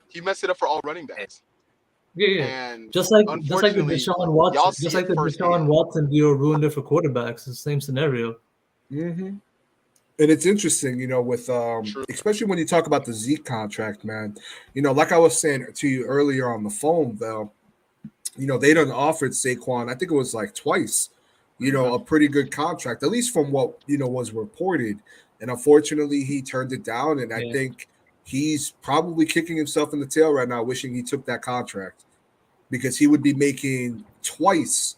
He messed it up for all running backs. Yeah. And Just like the unfortunately, Deshaun y'all Watson, see just it like the Deshaun firsthand. Watson deal ruined it for quarterbacks. It's the same scenario. and it's interesting, with True. especially when you talk about the Zeke contract, man. Like I was saying to you earlier on the phone, though. They done offered Saquon, I think it was like twice, a pretty good contract, at least from what, was reported. And unfortunately, he turned it down. And I think he's probably kicking himself in the tail right now, wishing he took that contract because he would be making twice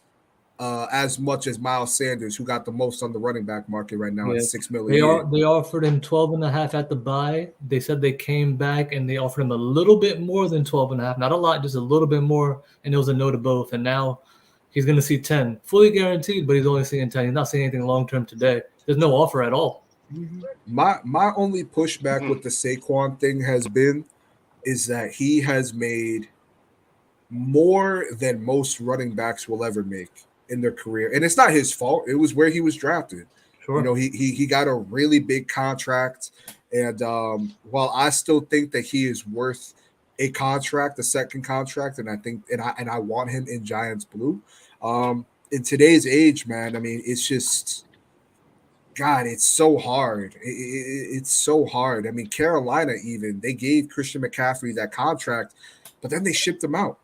as much as Miles Sanders, who got the most on the running back market right now at $6 million. They offered him 12.5 at the buy. They said they came back and they offered him a little bit more than 12.5, not a lot, just a little bit more, and it was a no to both. And now he's going to see 10, fully guaranteed, but he's only seeing 10. He's not seeing anything long term today. There's no offer at all. My only pushback with the Saquon thing has been is that he has made more than most running backs will ever make in their career, and it's not his fault. It was where he was drafted. Sure. He got a really big contract, and while I still think that he is worth a contract, a second contract, and I think and I want him in Giants blue. In today's age, man, I mean, it's just God, it's so hard. It's so hard. I mean, Carolina even they gave Christian McCaffrey that contract, but then they shipped him out.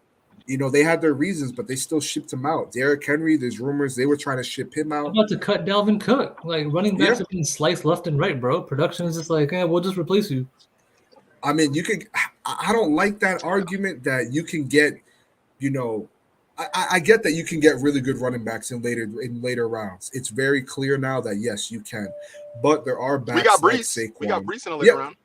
They had their reasons, but they still shipped him out. Derrick Henry, there's rumors they were trying to ship him out. I'm about to cut Dalvin Cook. Like running backs have been sliced left and right, bro. Production is just like, we'll just replace you. I mean, I don't like that argument that you can get, I get that you can get really good running backs in later rounds. It's very clear now that yes, you can, but there are backs We got like Brees. Saquon. We got Brees in the later round.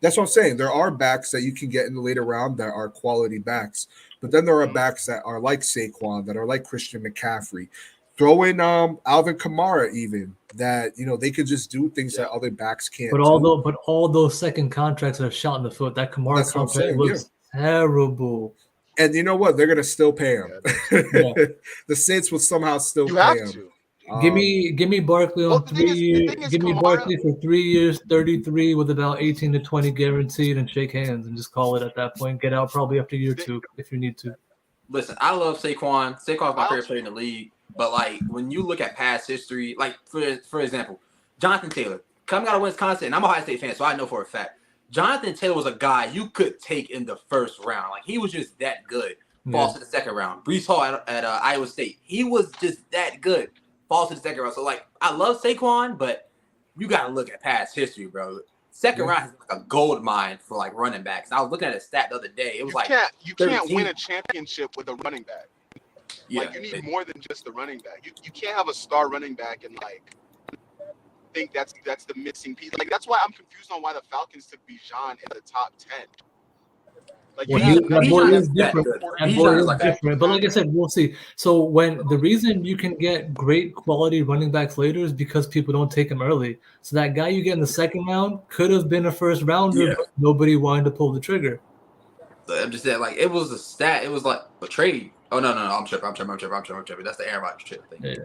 That's what I'm saying. There are backs that you can get in the later round that are quality backs, but then there are backs that are like Saquon, that are like Christian McCaffrey. Throw in Alvin Kamara, even that they could just do things that other backs can't. But all those second contracts are shot in the foot. That Kamara contract looks terrible. And you know what? They're gonna still pay him. The Saints will somehow still pay him. Give me Barkley on 3 years. Give me Barkley for 3 years, 33 with about 18 to 20 guaranteed, and shake hands and just call it at that point. Get out probably after year 2 if you need to. Listen, I love Saquon. Saquon's my favorite player in the league. But like when you look at past history, like for example, Jonathan Taylor coming out of Wisconsin, and I'm a Ohio State fan, so I know for a fact Jonathan Taylor was a guy you could take in the first round. Like he was just that good. Falls to the second round. Brees Hall at Iowa State, he was just that good. Falls to the second round. So like I love Saquon, but you got to look at past history, bro. Second round is like a gold mine for like running backs. I was looking at a stat the other day. It was you can't win a championship with a running back. Yeah, like you need more than just the running back. You can't have a star running back and like think that's the missing piece. Like that's why I'm confused on why the Falcons took Bijan in the top 10. Like Well, you had that boy Bijan is is that different. good. That Bijan boy is is like that. different. But like I said, we'll see. So when the reason you can get great quality running backs later is because people don't take them early. So that guy you get in the second round could have been a first rounder, Yeah. but nobody wanted to pull the trigger. So I'm just saying, like it was a stat. It was like a trade. Oh no, I'm tripping. That's the Aaron Rodgers trade thing.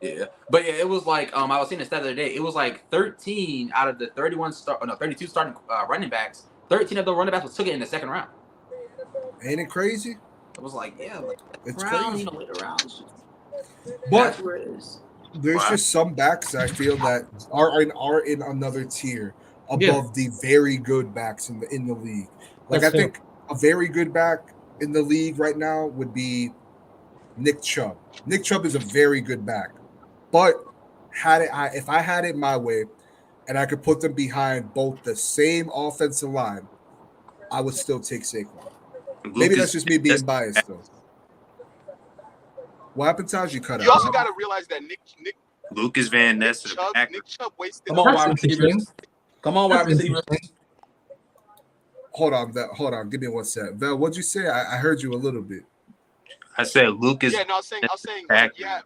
Yeah. But yeah, it was like I was seeing the stat the other day. It was like 13 out of the 32 starting running backs. 13 of the running backs was took it in the second round. Ain't it crazy? It was like, yeah, like It's round, crazy. later rounds. But That's where it is. there's just some backs I feel that are in another tier above the very good backs in the league. Like That's I think a very good back in the league right now would be Nick Chubb. Nick Chubb is a very good back, but if I had it my way, and I could put them behind both the same offensive line, I would still take Saquon. Maybe that's just me being biased though. What happened, Taj? You cut out. You also got to realize that Nick Lucas Van Ness to the Packers. Nick Chubb wasted. Come on, wide receivers. Come on, wide receivers. Hold on. Give me one sec. Val, what'd you say? I heard you a little bit. I said Lucas. Yeah, no, I was saying, like, yeah.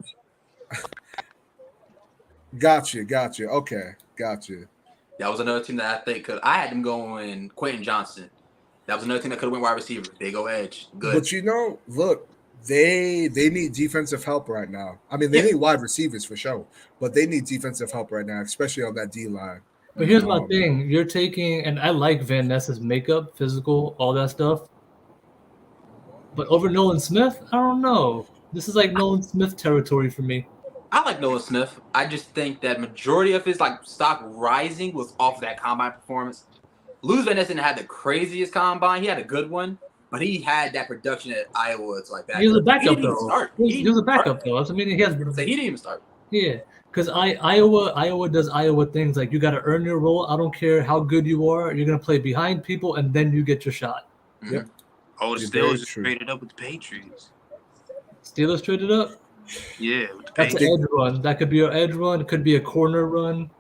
Gotcha. Okay, gotcha. That was another team that I think could. I had them going Quentin Johnson. That was another team that could have went wide receiver. They go edge. Good. But look, they need defensive help right now. I mean, they need wide receivers for sure, but they need defensive help right now, especially on that D line. But here's my thing: you're taking, and I like Van Ness's makeup, physical, all that stuff. But over Nolan Smith, I don't know. This is like Nolan Smith territory for me. I like Nolan Smith. I just think that majority of his stock rising was off that combine performance. Luz Van Ness didn't have the craziest combine. He had a good one, but he had that production at Iowa. It's like that. He was a backup though. He was a backup though. I mean, he didn't even start. Yeah, because Iowa does Iowa things like you got to earn your role. I don't care how good you are. You're gonna play behind people, and then you get your shot. Yep. Oh, the Steelers just traded up with the Patriots. Steelers traded up. Yeah, with the That's an edge run. That could be an edge run. It could be a corner run.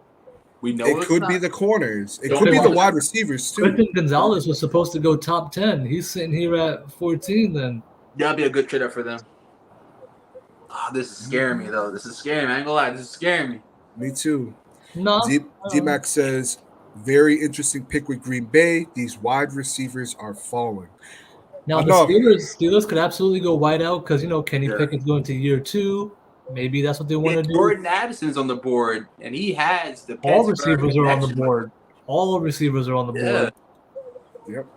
We know it could be the corners. It could be the wide receivers too. Christian Gonzalez was supposed to go top 10. He's sitting here at 14. Then that'll be a good trade up for them. Oh, this is scaring me though. This is scaring me. I ain't gonna lie. This is scaring me. Me too. No. D-Mac says, very interesting pick with Green Bay. These wide receivers are falling. Now the Steelers could absolutely go wide out because Kenny Pickett's going to year 2. Maybe that's what they want to do. Jordan Addison's on the board, and he has the all receivers are on the board. All receivers are on the board. Yep.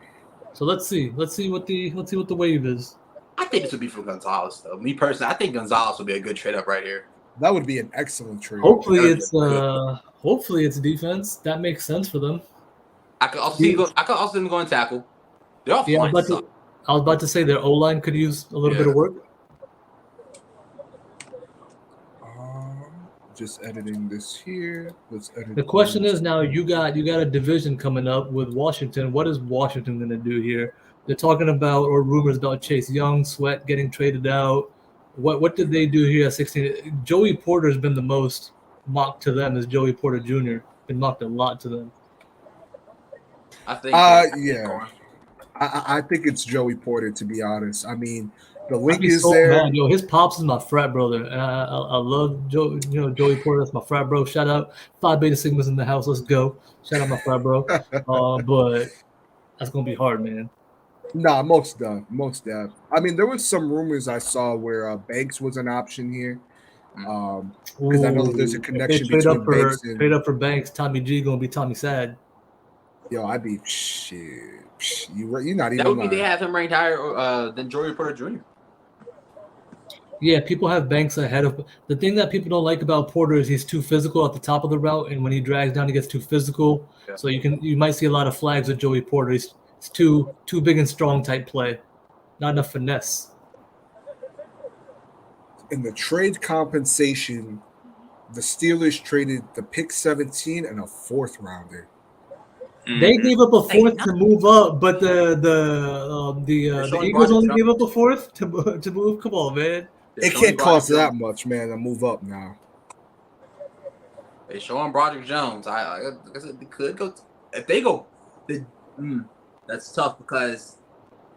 So let's see what the wave is. I think this would be for Gonzalez though. Me personally, I think Gonzalez would be a good trade up right here. That would be an excellent trade. Hopefully it's defense. That makes sense for them. I could also see them going tackle. They're all fine. I was about to say their O-line could use a little bit of work. Just editing this here. Let's edit. The question is now you got a division coming up with Washington. What is Washington going to do here? They're talking about or rumors about Chase Young, Sweat getting traded out. What did they do here at 16? Joey Porter's been the most mocked to them. Is Joey Porter Jr. been mocked a lot to them? I think. I think it's Joey Porter, to be honest. I mean, the link is so there. Mad. Yo, his pops is my frat brother, and I love Joey Porter. That's my frat bro. Shout out Phi Beta Sigmas in the house. Let's go. Shout out my frat bro. But that's gonna be hard, man. Nah, most def. I mean, there was some rumors I saw where Banks was an option here. Because I know that there's a connection between Banks and trade up for Banks. Tommy G gonna be Tommy Sad. Yo, I'd be shit. You're not even. That would be they have him ranked higher than Joey Porter Jr. Yeah, people have Banks ahead of. The thing that people don't like about Porter is he's too physical at the top of the route, and when he drags down, he gets too physical. Yeah. So you might see a lot of flags with Joey Porter. He's too big and strong type play, not enough finesse. In the trade compensation, the Steelers traded the pick 17 and a 4th rounder. They gave up a 4th to move up, but the Eagles only gave up a 4th to move. Come on, man. It can't cost that much, man, to move up now. They showing Broderick Jones. I guess they could go if they go. That's tough because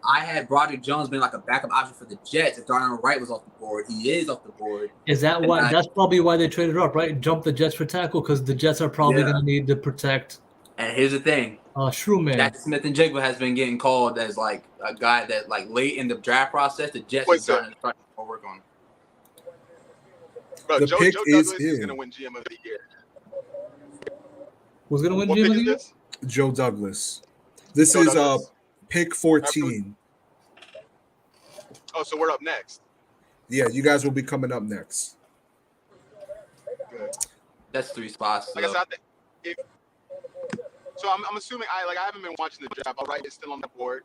I had Broderick Jones being like a backup option for the Jets. If Darnell Wright was off the board, he is off the board. Is that why? That's probably why they traded up, right? Jump the Jets for tackle because the Jets are probably going to need to protect. And here's the thing. Shrewman. Jackson Smith and Jigba has been getting called as like a guy that like late in the draft process, the Jets is starting to work on. Bro, The Joe pick Douglas is is in. going to win GM of the year. Who's going to win What GM pick of the is year? this? Joe Douglas. This Joe is Douglas. pick 14. Oh, so we're up next. Yeah, you guys will be coming up next. Good. That's 3 spots. Like I said, so I'm assuming I haven't been watching the draft. All right, it's still on the board.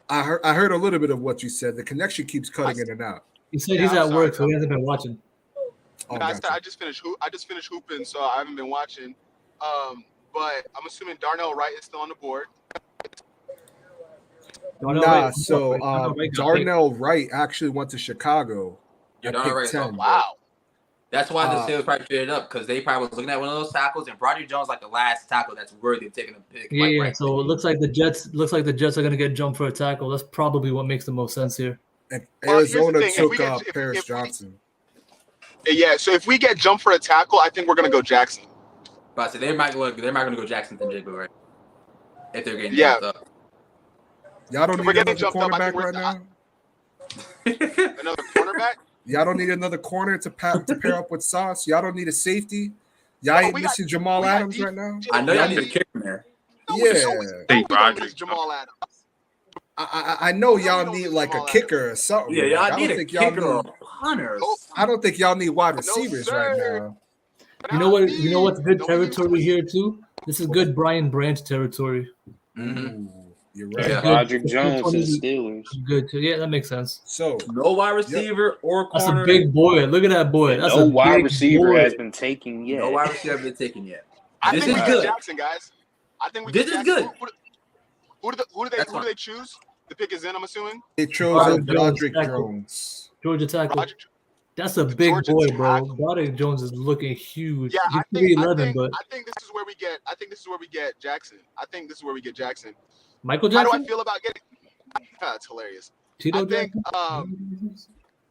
I heard a little bit of what you said. The connection keeps cutting in and out. He said Yeah, he's I'm at sorry, work, so he hasn't been watching. Oh, No, I gotcha. just finished hooping, so I haven't been watching. But I'm assuming Darnell Wright is still on the board. Darnell Wright actually went to Chicago Yeah, at Darnell pick Wright is 10. off. Wow. That's why the Steelers probably traded up because they probably was looking at one of those tackles, and Broderick Jones like the last tackle that's worthy of taking a pick. Yeah, right. So it looks like the Jets are going to get jumped for a tackle. That's probably what makes the most sense here. And Well, here's the Arizona thing, took if Paris we- Johnson. Yeah, so if we get jumped for a tackle, I think we're gonna go Jackson. But they're not going to go Jackson than Jigba, right? If they're getting Yeah. jumped up. Y'all don't If we're need getting another jumped up, I cornerback think right now? Another cornerback? Y'all don't need another corner to pair up with Sauce? Y'all don't need a safety? Y'all ain't we got- missing Jamal we got Adams right now? I know y'all need a kicker there. Yeah. We don't miss Jamal Adams. I know y'all need like a kicker or something. Yeah, Like, y'all I don't need a think y'all kicker or need- a punter. I don't think y'all need wide receivers right now. You know what? You know what's good territory here too. This is good Brian Branch territory. Mm-hmm. You're Yeah, right. Broderick Jones to the Steelers. Good too. Yeah, that makes sense. So no wide receiver or That's corner. a big boy. Look at that boy. That's No a wide big receiver boy. has been taken yet. No wide receiver has been taken yet. I This think is we get good. Jackson, guys. I think we This get is Jackson. good. Who do they choose? The pick is in, I'm assuming. they chose Broderick Broderick Jones, Jones. Georgia tackle. Roger. That's a big Georgia boy, bro. tackle. Broderick Jones is looking huge. Yeah, He's I 3'11", but think this is where we get. I think this is where we get Jackson. I think this is where we get Jackson. Michael How do Jackson. I feel about getting? That's hilarious. Tito I think. Jackson.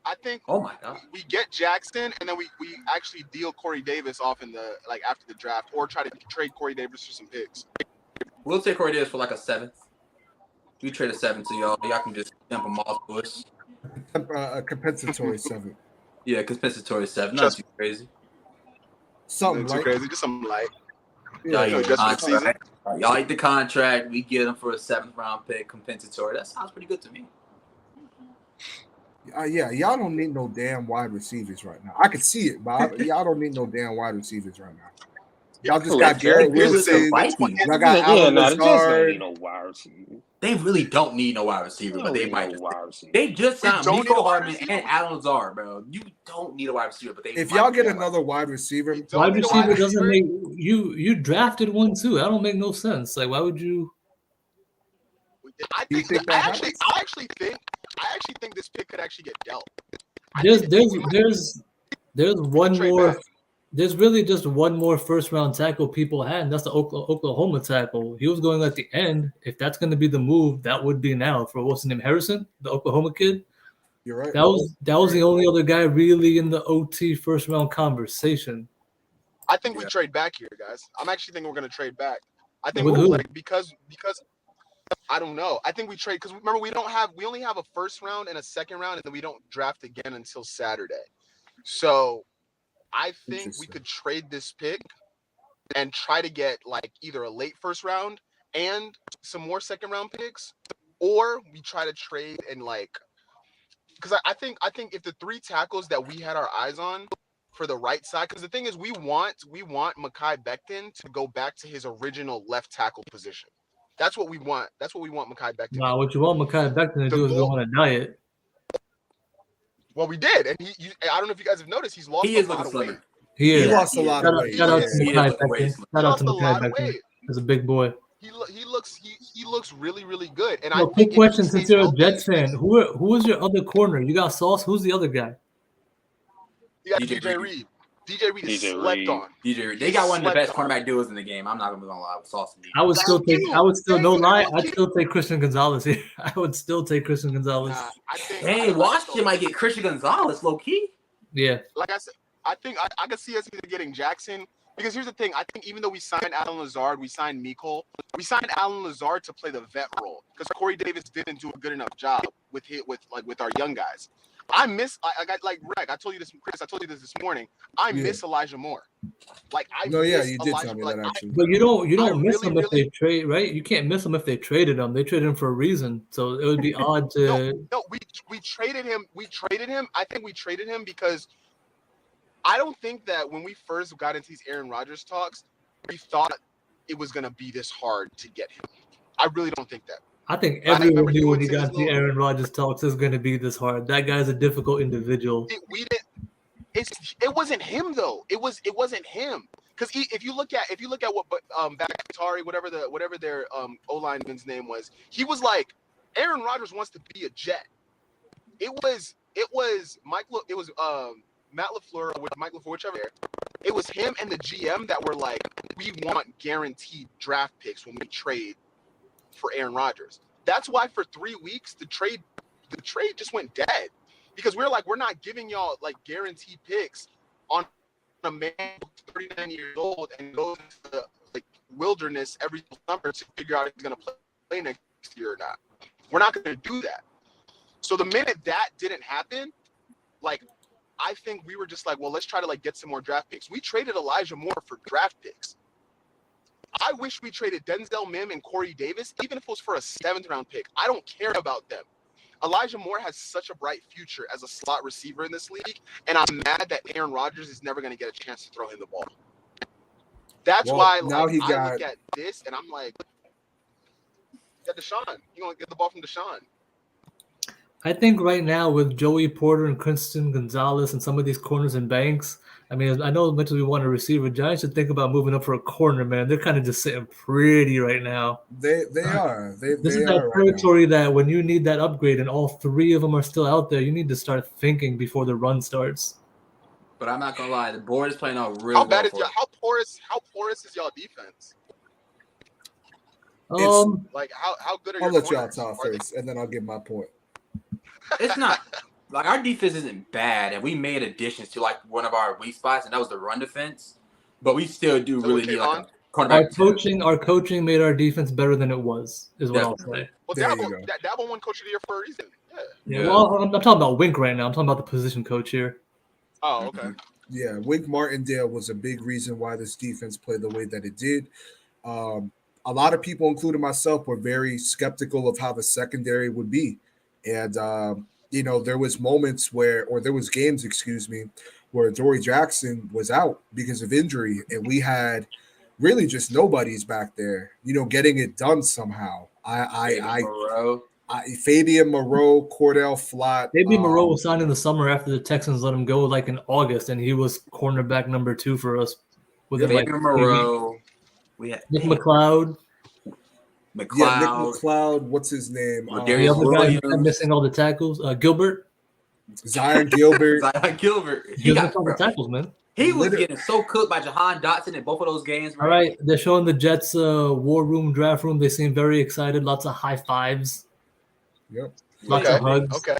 I think. Oh my god. We get Jackson, and then we actually deal Corey Davis off in the after the draft, or try to trade Corey Davis for some picks. We'll take Corey Davis for like a 7th. We trade a 7 to y'all. Y'all can just dump them off to us. A compensatory 7. Yeah, compensatory 7. Not Just- too crazy. Something Too like crazy, just something light. Y'all yeah. eat the just for the season. contract. Y'all eat the contract. We get them for a 7th round pick, compensatory. That sounds pretty good to me. Yeah, y'all don't need no damn wide receivers right now. I can see it, but y'all don't need no damn wide receivers right now. Y'all just got Garrett Here's the thing. Wilson. Vikings. Y'all got Yeah, Alan no, the Jets don't Lazard. need no wide receiver. They really don't need no wide receiver, They but don't they need might no just. wide receiver. They just We signed don't need Miko a wide Hardman receiver. and Alan Lazard, bro. You don't need a wide receiver, but they. If might y'all get need a wide another wide receiver, Don't Wide need a receiver wide doesn't receiver. make you drafted one too. That don't make no sense. Like, why would you? I You think. think I that actually think this pick could actually get dealt. There's one trade more. back. There's really just one more first round tackle people had, and that's the Oklahoma tackle. He was going at the end. If that's going to be the move, that would be now for what's his name, Harrison, the Oklahoma kid. you're right. That was the only other guy really in the OT first round conversation. I think we trade back here, guys. I'm actually thinking we're gonna trade back. I think With we're who? like because I don't know. I think we trade because remember we only have a first round and a second round, and then we don't draft again until Saturday. So I think we Interesting. could trade this pick and try to get like either a late first round and some more second round picks, or we try to trade and like because I think if the 3 tackles that we had our eyes on for the right side, because the thing is we want Mekhi Becton to go back to his original left tackle position. That's what we want. That's what we want Mekhi Becton. Nah, what you want Mekhi Becton to do is go on a diet. Well, we did, and I don't know if you guys have noticed, he's lost He a is lot looking of weight. slimmer. He is. lost a lot of weight. Shout out to He is Mekhi looking way Becton. slimmer. Shout out to He lost a Mekhi lot of Becton. weight. He's a big boy. He looks really, really good. And Yo, I quick think if question: he since stays you're a healthy, Jets fan, who is your other corner? You got Sauce. Who's the other guy? you got DJ DJ Reed. DJ Reed is DJ slept Reed. on. DJ, they got one of the Slept best on. cornerback duos in the game. I'm not gonna lie with Sauce and DJ. I would still Thank take. you. I would still Thank no you. lie. Low I'd key. still take Christian Gonzalez here. I would still take Christian Gonzalez. Nah, I think. Hey, Washington might get Christian Gonzalez, low key. Yeah. Like I said, I think I could see us either getting Jackson. Because here's the thing, I think even though we signed Alan Lazard, we signed Mecole, we signed Alan Lazard to play the vet role because Corey Davis didn't do a good enough job with our young guys. I miss like Greg. I told you this, Chris. I told you this morning. I miss Elijah Moore. Like I No, yeah, miss you did Elijah, tell me like, that actually. But you don't miss really, them if they trade, right? You can't miss them if they traded them. They traded him for a reason, so it would be odd to. No, we traded him. We traded him. I think we traded him because I don't think that when we first got into these Aaron Rodgers talks, we thought it was going to be this hard to get him. I really don't think that. I think I everyone remember knew when doing he got his the little- Aaron Rodgers talks is going to be this hard. That guy's a difficult individual. It wasn't him though. It wasn't him. Because if you look at what Bakhtiari, whatever their O lineman's name was, he was like, Aaron Rodgers wants to be a Jet. It was Matt LaFleur with Mike LaFleur, whichever. It was him and the GM that were like, we want guaranteed draft picks when we trade for Aaron Rodgers. That's why for 3 weeks the trade just went dead. Because we're like, we're not giving y'all like guaranteed picks on a man who's 39 years old and goes into the like wilderness every summer to figure out if he's gonna play next year or not. We're not gonna do that. So the minute that didn't happen, like I think we were just like, well, let's try to like get some more draft picks. We traded Elijah Moore for draft picks. I wish we traded Denzel Mims and Corey Davis, even if it was for a 7th round pick. I don't care about them. Elijah Moore has such a bright future as a slot receiver in this league, and I'm mad that Aaron Rodgers is never going to get a chance to throw him the ball. That's why now like, I look got at this and I'm like, yeah, Deshaun. You're going to get the ball from Deshaun. I think right now with Joey Porter and Christian Gonzalez and some of these corners and banks, I mean, I know as much as we want a receiver, Giants should think about moving up for a corner, man. They're kind of just sitting pretty right now. They are. This is that territory that when you need that upgrade and all 3 of them are still out there, you need to start thinking before the run starts. But I'm not gonna lie, the board is playing out really How bad well. is how porous is y'all defense? Like how good are I'll your let y'all corners? talk first, and then I'll give my point. It's not like our defense isn't bad, and we made additions to like one of our weak spots, and that was the run defense. But we still do really need like a cornerback. Our coaching made our defense better than it was, is what I'll say. Well, Dabo won Coach of the Year for a reason. Yeah. Well, I'm talking about Wink right now. I'm talking about the position coach here. Oh, okay. Yeah, Wink Martindale was a big reason why this defense played the way that it did. A lot of people, including myself, were very skeptical of how the secondary would be. And, there was moments there was games, where Dory Jackson was out because of injury. And we had really just nobodies back there, getting it done somehow. Fabian Moreau, Cordell Flott. Maybe Moreau was signed in the summer after the Texans let him go, like in August, and he was cornerback number 2 for us. With Fabian Moreau. We had Nick McLeod. Yeah, Nick McLeod. What's his name? The other guy who's missing all the tackles. Gilbert. Zion Gilbert. He got all the tackles, man. He was getting so cooked by Jahan Dotson in both of those games. All right, they're showing the Jets war room, draft room. They seem very excited. Lots of high fives. Yep. Lots of hugs. Okay.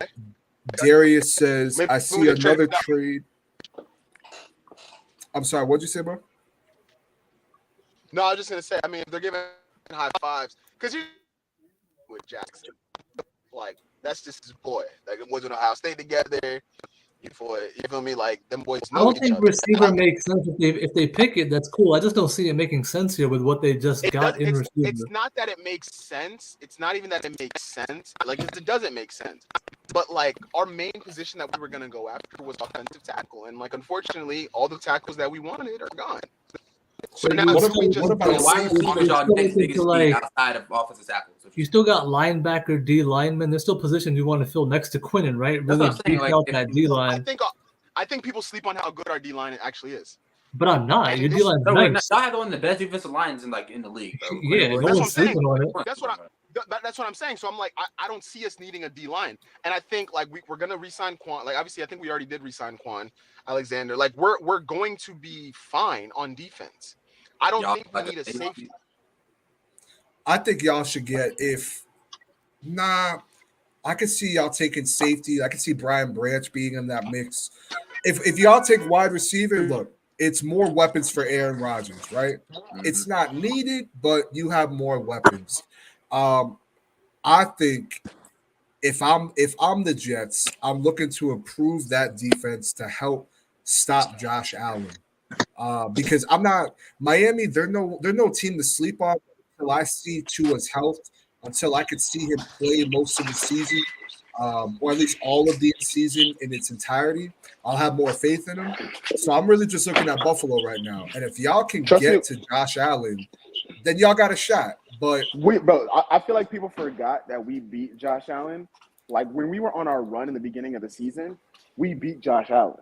Darius says, Maybe I see another trade. trade. I'm sorry, what'd you say, bro? No, I was just gonna say. I mean, if they're giving high fives, because you with Jackson, like that's just his boy. Like it was in Ohio State together. You feel me? Like them boys know I don't each think other. receiver makes sense if they pick it. That's cool. I just don't see it making sense here with what they just got in receiver. It's not that it makes sense. It's not even that it makes sense. Like it doesn't make sense. But like our main position that we were gonna go after was offensive tackle, and like unfortunately, all the tackles that we wanted are gone. So now outside of offensive tackles? You still got linebacker, D lineman. There's still positions you want to fill next to Quinnen, right? Really beef out that D line. I think people sleep on how good our D line actually is. But I'm not. Your D line's nice. Y'all have one of the best defensive lines in the league, bro. Yeah, no one's sleeping on it. That's what I'm saying. So I'm like, I don't see us needing a D line, and I think like we're gonna resign Quan. Like obviously, I think we already did resign Quan Alexander. Like we're going to be fine on defense. I don't think we need a safety. I think y'all should get I could see y'all taking safety. I could see Brian Branch being in that mix. If y'all take wide receiver, look, it's more weapons for Aaron Rodgers, right? It's not needed, but you have more weapons. I think if I'm the Jets, I'm looking to improve that defense to help stop Josh Allen. Because I'm not Miami, they're no team to sleep on until I see Tua's health, until I could see him play most of the season, or at least all of the season in its entirety. I'll have more faith in him. So I'm really just looking at Buffalo right now. And if y'all can get to Josh Allen, then y'all got a shot. But I feel like people forgot that we beat Josh Allen. Like when we were on our run in the beginning of the season, we beat Josh Allen.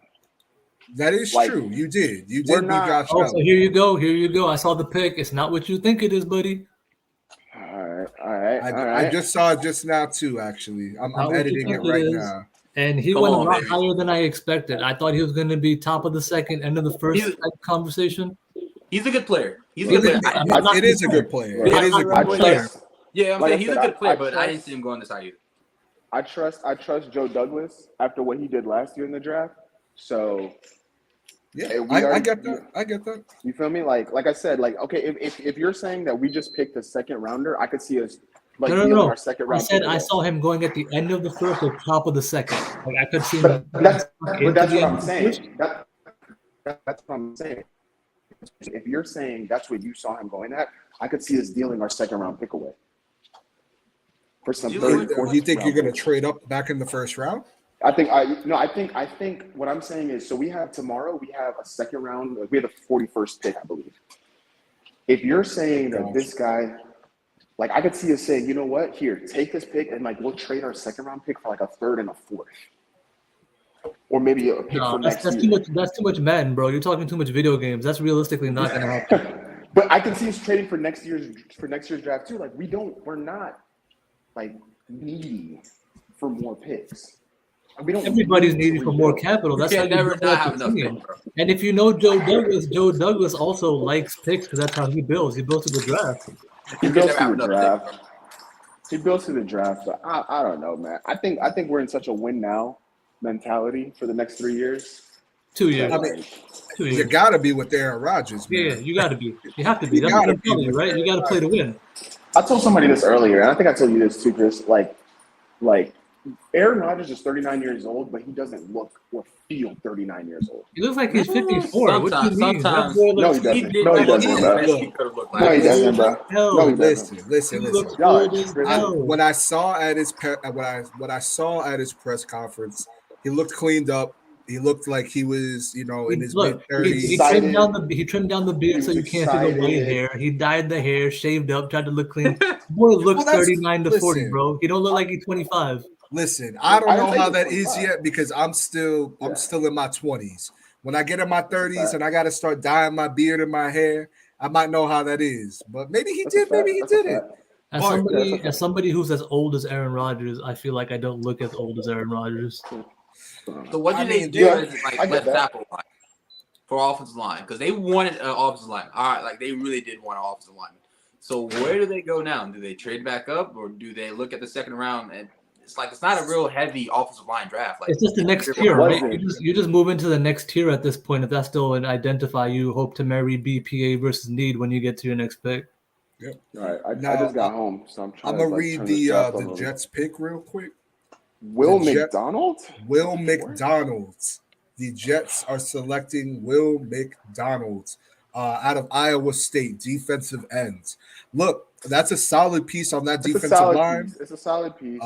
That is true. You did. You did beat Josh Allen. So here you go. Here you go. I saw the pick. It's not what you think it is, buddy. All right. I just saw it just now too. Actually, I'm editing it right now. And he went a lot higher than I expected. I thought he was going to be top of the second, end of the first conversation. He's a good player. He's a good player. It is a good player. It is a good player. Yeah, I'm saying he's a good player, but I didn't see him going this high either. I trust Joe Douglas after what he did last year in the draft. So yeah, I get that. I get that. You feel me? Like I said, like okay, if you're saying that we just picked a second rounder, I could see us like no. our second round. I said I saw him going at the end of the first or top of the second. Like I could see him. But that's what I'm saying. That's what I'm saying. If you're saying that's what you saw him going at, I could see us dealing our second round pick away for some. Or you think you're going to trade up back in the first round? I think what I'm saying is, so we have tomorrow. We have a second round. We have the 41st pick, I believe. If you're saying that this guy, like, I could see us saying, you know what? Here, take this pick, and like we'll trade our second round pick for like a third and a fourth, or maybe a pick for next year. That's too much Madden, bro. You're talking too much video games. That's realistically not going to happen. But I can see us trading for next year's draft too. Like we're not like needy for more picks. Everybody's needing for more capital. That's how you never not have enough picks. And if you know Joe Douglas also likes picks because that's how he builds. He builds to the draft. He builds to the draft. But I don't know, man. I think we're in such a win now mentality for the next 3 years. 2 years. I mean, you got to be with Aaron Rodgers, man. Yeah, you got to be. You have to be. That's what I'm telling you, right? You got to play to win. I told somebody this earlier, and I think I told you this too, Chris. Like Aaron Rodgers is 39 years old, but he doesn't look or feel 39 years old. He looks like he's 54. What do you mean? No, he doesn't. No, he doesn't, bro. No, he doesn't, bro. No, he doesn't. Listen. When I saw at his press conference, he looked cleaned up. He looked like he was, in his mid-30s. He trimmed down the beard so you can't see the white hair. He dyed the hair, shaved up, tried to look clean. Boy looks 39 to 40, bro. He don't look like he's 25. Listen, I don't know how that is yet because I'm still in my 20s. When I get in my 30s and I got to start dyeing my beard and my hair, I might know how that is. But maybe he did, maybe he didn't. As somebody who's as old as Aaron Rodgers, I feel like I don't look as old as Aaron Rodgers. So what did they do is like left tackle line for offensive line because they wanted an offensive line. All right, like they really did want an offensive line. So where do they go now? Do they trade back up or do they look at the second round? And it's not a real heavy offensive line draft. Like it's just the next tier, right? You just move into the next tier at this point. If that's still an identify, you hope to marry BPA versus need when you get to your next pick. Yep. All right, I just got home, so I'm trying. I'm gonna read the Jets pick real quick. Will McDonald? The Jets are selecting Will McDonald out of Iowa State, defensive ends. Look, that's a solid piece on that defensive line. It's a solid piece.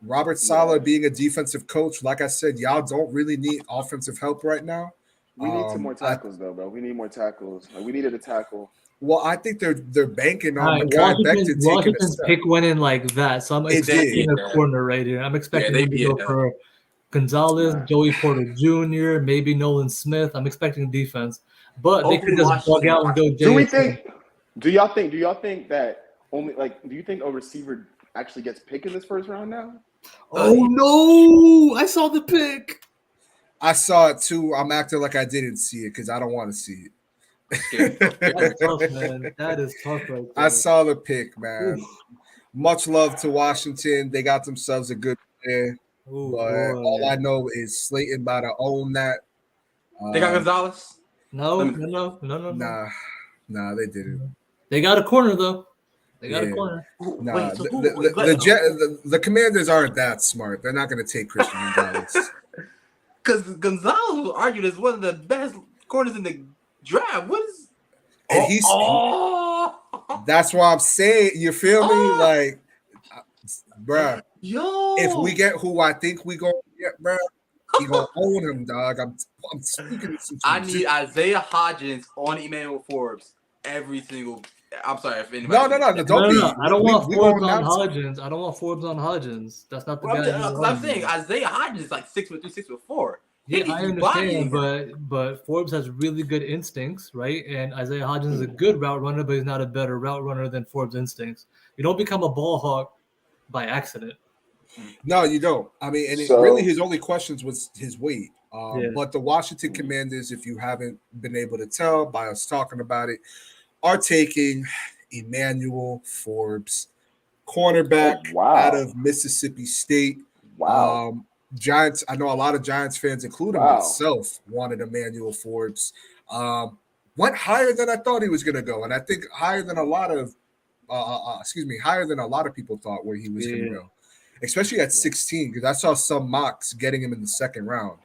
Robert Saleh being a defensive coach, like I said, y'all don't really need offensive help right now. We need some more tackles, though, bro. We need more tackles. Like, we needed a tackle. Well, I think they're banking on Mekhi Becton taking a step. Pick went in like that, so I'm expecting a corner right here. I'm expecting them to go for Gonzalez, Joey Porter Jr., maybe Nolan Smith. I'm expecting defense, but they could just bug out and go. Do y'all think that only do you think a receiver actually gets picked in this first round now. Oh no! I saw the pick. I saw it too. I'm acting like I didn't see it because I don't want to see That's it. tough, man. That is tough right there. I saw the pick, man. Oof. Much love to Washington. They got themselves a good player. Oh But boy. all I know is Slayton about to own that. They got Gonzalez. No. Nah, they didn't. They got a corner though. They got a Yeah. corner. Nah, Wait, so the Commanders aren't that smart. They're not going to take Christian Gonzalez. Because Gonzalez was argued as one of the best corners in the draft. What is? And that's why I'm saying, you feel me? Like, bruh, if we get who I think we gonna get, bruh, he gonna own him, dog. I'm speaking some I need Isaiah Hodgins on Emmanuel Forbes every single. I'm sorry if anybody. No, don't be. I don't want we Forbes gonna on announce Hodgins. I don't want Forbes on Hodgins. That's not the Well, guy. I'm saying Isaiah Hodgins is like 6'3", 6'4". Yeah, I understand, but Forbes has really good instincts, right? And Isaiah Hodgins is a good route runner, but he's not a better route runner than Forbes' instincts. You don't become a ball hawk by accident. No, you don't. I mean, and really his only questions was his weight. But the Washington Commanders, if you haven't been able to tell by us talking about it, are taking Emmanuel Forbes, cornerback out of Mississippi State. Wow. Giants, I know a lot of Giants fans, including myself, wanted Emmanuel Forbes. Went higher than I thought he was going to go, and I think higher than a lot of people thought where he was going to go, especially at 16, because I saw some mocks getting him in the second round.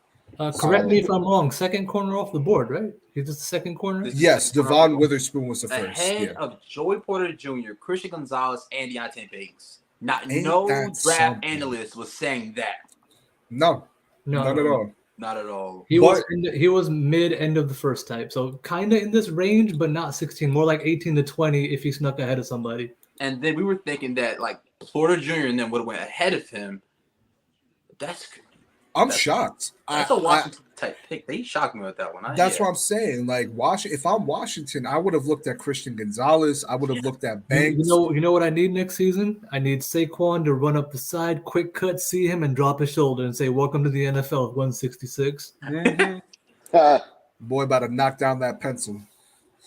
Correct me if I'm wrong. Second corner off the board, right? He's just the second corner. Yes, Devon Witherspoon was the first. Ahead of Joey Porter Jr., Christian Gonzalez, and Deontay Banks. No draft analyst was saying that. No, not at all. Not at all. He was mid end of the first type, so kind of in this range, but not 16. More like 18 to 20 if he snuck ahead of somebody. And then we were thinking that like Porter Jr. and then would have went ahead of him. I'm shocked. That's a Washington type pick. They shocked me with that one. That's what I'm saying. Like if I'm Washington, I would have looked at Christian Gonzalez. I would have looked at Banks. You know what I need next season? I need Saquon to run up the side, quick cut, see him, and drop his shoulder and say, "Welcome to the NFL, 166." Boy, about to knock down that pencil.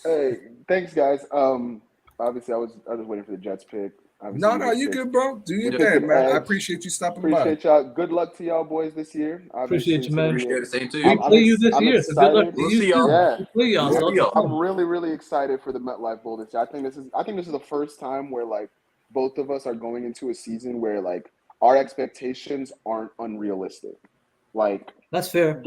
Hey, thanks, guys. Obviously, I was waiting for the Jets pick. No, you good, bro. Do your thing, man. I appreciate you stopping by. Appreciate y'all. Good luck to y'all boys this year. Appreciate you, man. Appreciate the same too. We play you this year, so good luck to you. See y'all. Yeah. Play y'all. I'm really, really excited for the MetLife Bowl this year. I think this is the first time where like both of us are going into a season where like our expectations aren't unrealistic. Like that's fair.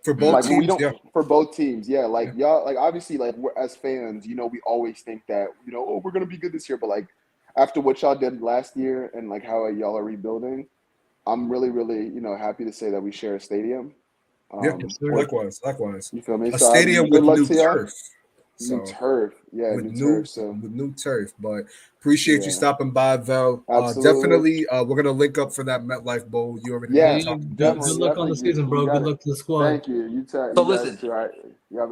For both teams, for both teams, yeah. Like y'all, like obviously, like we're, as fans, you know, we always think that we're gonna be good this year, but like after what y'all did last year and like how y'all are rebuilding, I'm really, really happy to say that we share a stadium. Likewise. You feel me? A stadium with new turf. New turf, with new turf. But appreciate you stopping by, Vel. Absolutely. Definitely, we're gonna link up for that MetLife Bowl. You already good luck on the season, bro. Good luck to the squad. Thank you. You too. So listen. All right. All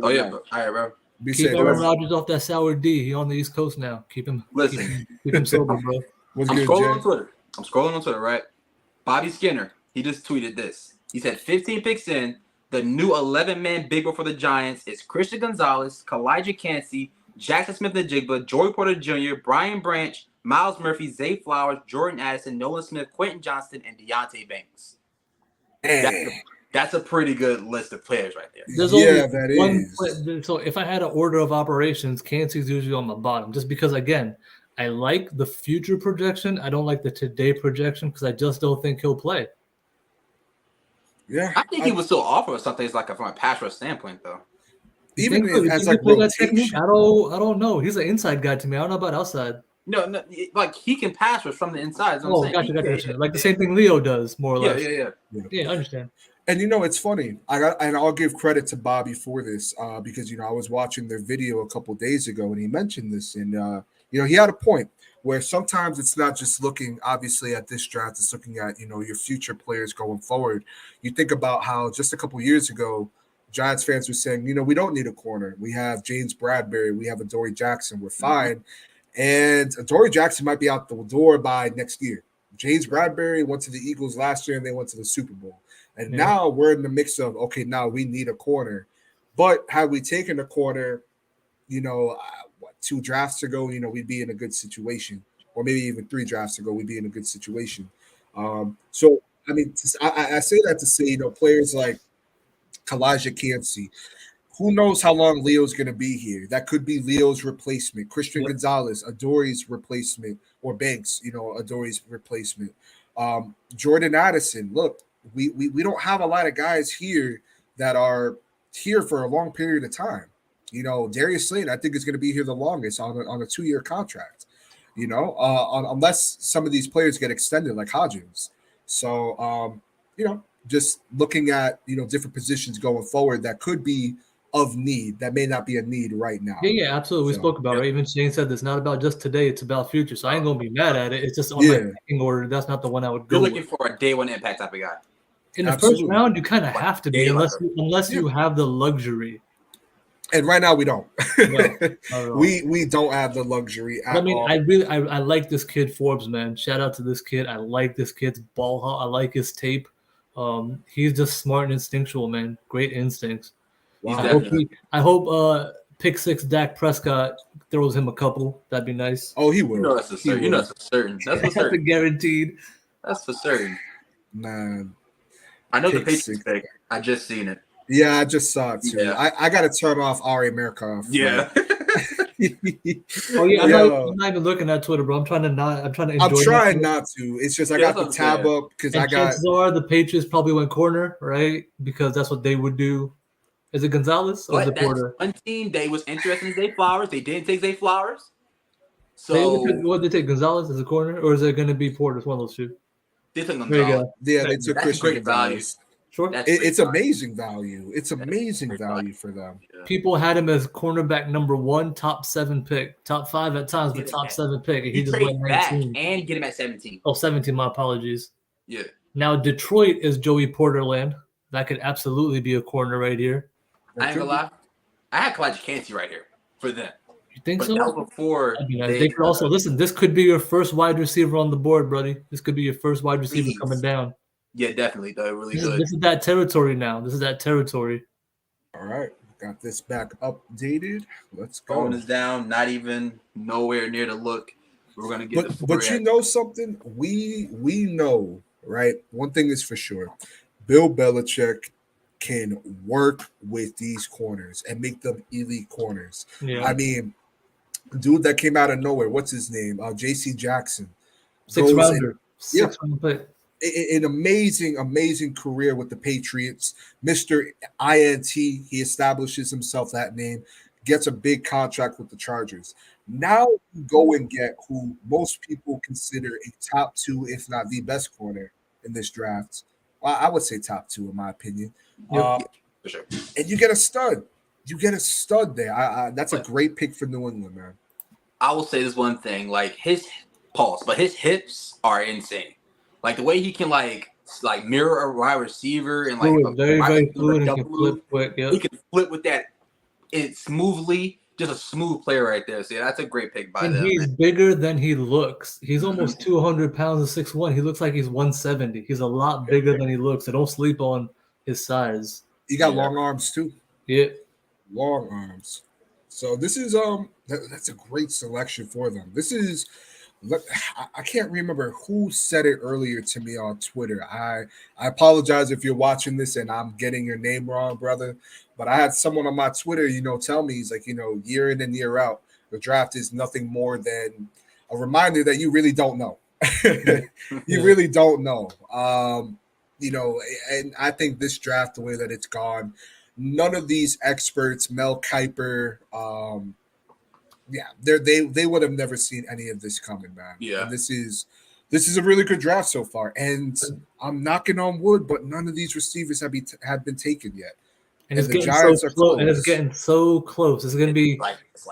right, bro. Keep Aaron Rodgers off that sour D. He on the East Coast now. Keep him sober, bro. I'm scrolling on Twitter, right? Bobby Skinner, he just tweeted this. He said 15 picks in. The new 11-man big board for the Giants is Christian Gonzalez, Kalijah Cansey, Jackson Smith-Njigba, Joey Porter Jr., Brian Branch, Miles Murphy, Zay Flowers, Jordan Addison, Nolan Smith, Quentin Johnston, and Deontay Banks. That's a pretty good list of players right there. There's only one. So if I had an order of operations, Cansey's usually on the bottom, just because again, I like the future projection. I don't like the today projection because I just don't think he'll play. Yeah, I think he would still offer us something like from a pass rush standpoint, though. Even as like rotation, I don't know. He's an inside guy to me. I don't know about outside. No, like he can pass rush from the inside. Gotcha. Like the same thing Leo does, more or less. Yeah, I understand. And it's funny. I'll give credit to Bobby for this because I was watching their video a couple days ago and he mentioned this, and he had a point where sometimes it's not just looking obviously at this draft; it's looking at your future players going forward. You think about how just a couple years ago, Giants fans were saying, we don't need a corner. We have James Bradbury, we have Adoree Jackson, we're fine. And Adoree Jackson might be out the door by next year. James Bradbury went to the Eagles last year and they went to the Super Bowl. And now we're in the mix of, okay, now we need a corner. But had we taken a corner, 2 drafts ago, we'd be in a good situation. Or maybe even 3 drafts ago, we'd be in a good situation. So, I mean, I say that to say, players like Kalijah Cansey, who knows how long Leo's going to be here? That could be Leo's replacement. Christian Gonzalez, Adoree's replacement, or Banks, Adoree's replacement. Jordan Addison. Look, we don't have a lot of guys here that are here for a long period of time. Darius Slayton, I think, is going to be here the longest on a 2-year contract. Unless some of these players get extended, like Hodgins. So, just looking at different positions going forward that could be of need, that may not be a need right now. Yeah, absolutely. We spoke about it. Right? Even Shane said it's not about just today; it's about future. So I ain't gonna be mad at it. It's just on my picking order. That's not the one I would go. You're looking for a day 1 impact type of guy. In the first round, you kind of have to be, unless you have the luxury. And right now we don't. No, we don't have the luxury at all. I like this kid Forbes, man. Shout out to this kid. I like this kid's ball hawk. I like his tape. He's just smart and instinctual, man. Great instincts. Wow. I hope pick 6 Dak Prescott throws him a couple. That'd be nice. Oh, he will. That's for certain. That's for certain. That's guaranteed. That's for certain. Man, I know the Patriots pick. I just seen it. Yeah, I just saw it too. Yeah. I got to turn off Ari America. Yeah. Oh yeah, I'm not even looking at Twitter, bro. I'm trying to enjoy. I'm trying not to. It's just I got the tab up because I got. Chances are the Patriots probably went corner, right? Because that's what they would do. Is it Gonzalez or is it Porter? One team they was interested in Zay Flowers. They didn't take Zay Flowers. So what did they take? Gonzalez as a corner, or is it going to be Porter? It's one of those two. They took Gonzalez. Yeah, they took Christian Gonzalez. Sure. It's amazing value. It's amazing value for them. Yeah. People had him as cornerback number 1, top 7 pick, top 5 at times, but top 7 pick. He just went back and get him at 17. Oh, 17. My apologies. Yeah. Now Detroit is Joey Porterland. That could absolutely be a corner right here. I ain't gonna lie. I had Kalijah Cansey right here for them. You think but so? That was before. They could also listen. This could be your first wide receiver on the board, buddy. This could be your first wide receiver coming down. Yeah, definitely. Though really good. This is that territory now. This is that territory. All right, got this back updated. Let's go. Phone is down. Not even nowhere near the look. We're gonna get. But you know something? We know, right? One thing is for sure. Bill Belichick can work with these corners and make them elite corners. Yeah. I mean, dude that came out of nowhere. What's his name? J.C. Jackson. 6th rounder. 6th round pick. An amazing career with the Patriots. Mr. INT, he establishes himself that name, gets a big contract with the Chargers. Now go and get who most people consider a top 2, if not the best corner in this draft. Well, I would say top 2 in my opinion. For sure. And you get a stud. You get a stud there. That's a great pick for New England, man. I will say this one thing, like his hips are insane. Like the way he can like mirror a wide receiver and like very fluid and can flip quick. Yeah. He can flip with that smoothly. Just a smooth player right there. So yeah, that's a great pick by them. And he's bigger than he looks. He's almost 200 pounds and 6'1". He looks like he's 170. He's a lot bigger than he looks. So don't sleep on his size. He got long arms too. Yeah. Long arms. So this is that's a great selection for them. This is I can't remember who said it earlier to me on Twitter. I apologize if you're watching this and I'm getting your name wrong, brother. But I had someone on my Twitter, tell me, he's like, year in and year out, the draft is nothing more than a reminder that you really don't know. You really don't know. And I think this draft, the way that it's gone, none of these experts, Mel Kiper, they would have never seen any of this coming, man. Yeah. And this is a really good draft so far. And I'm knocking on wood, but none of these receivers have been taken yet. And the Giants are close. And it's getting so close. It's going to be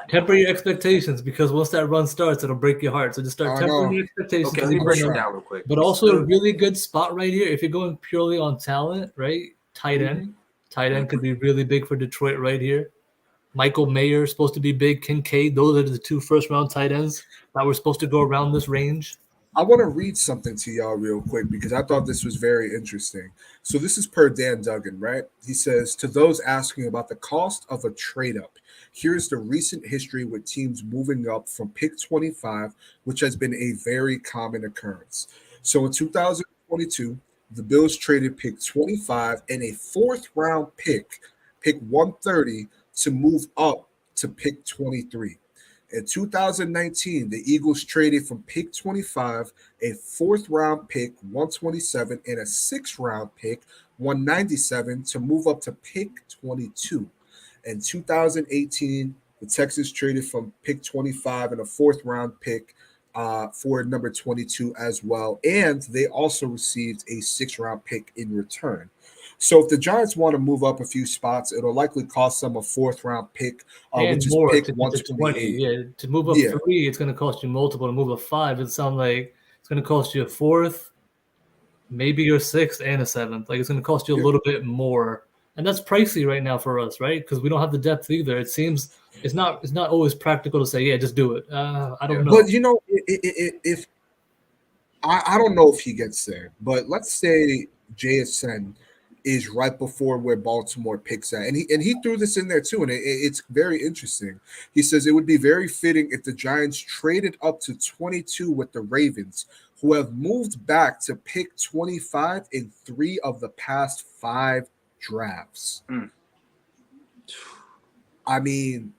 temper your expectations because once that run starts, it'll break your heart. So just start tempering your expectations. Okay, let me break it down real quick. But also a really good spot right here. If you're going purely on talent, right? Tight end. Tight end could be really big for Detroit right here. Michael Mayer is supposed to be big. Kincaid. Those are the 2 first-round tight ends that were supposed to go around this range. I want to read something to y'all real quick because I thought this was very interesting. So this is per Dan Duggan, right? He says, to those asking about the cost of a trade up, here's the recent history with teams moving up from pick 25, which has been a very common occurrence. So in 2022, the Bills traded pick 25 and a 4th round pick 130, to move up to pick 23. In 2019, the Eagles traded from pick 25, a 4th round pick 127, and a 6th round pick 197 to move up to pick 22. In 2018, the Texans traded from pick 25 and a 4th round pick for number 22 as well. And they also received a 6th round pick in return. So if the Giants want to move up a few spots, it'll likely cost them a 4th round pick, And which is more pick to 128. 20. Yeah, to move up 3, it's going to cost you multiple. To move up 5, it sounds like it's going to cost you a 4th, maybe your 6th and a 7th. Like, it's going to cost you a little bit more. And that's pricey right now for us, right? Because we don't have the depth either. It seems it's not always practical to say, yeah, just do it. I don't know. But you know, if I don't know if he gets there, but let's say JSN is right before where Baltimore picks at, and he threw this in there too, and it's very interesting. He says it would be very fitting if the Giants traded up to 22 with the Ravens, who have moved back to pick 25 in 3 of the past 5 drafts. I mean,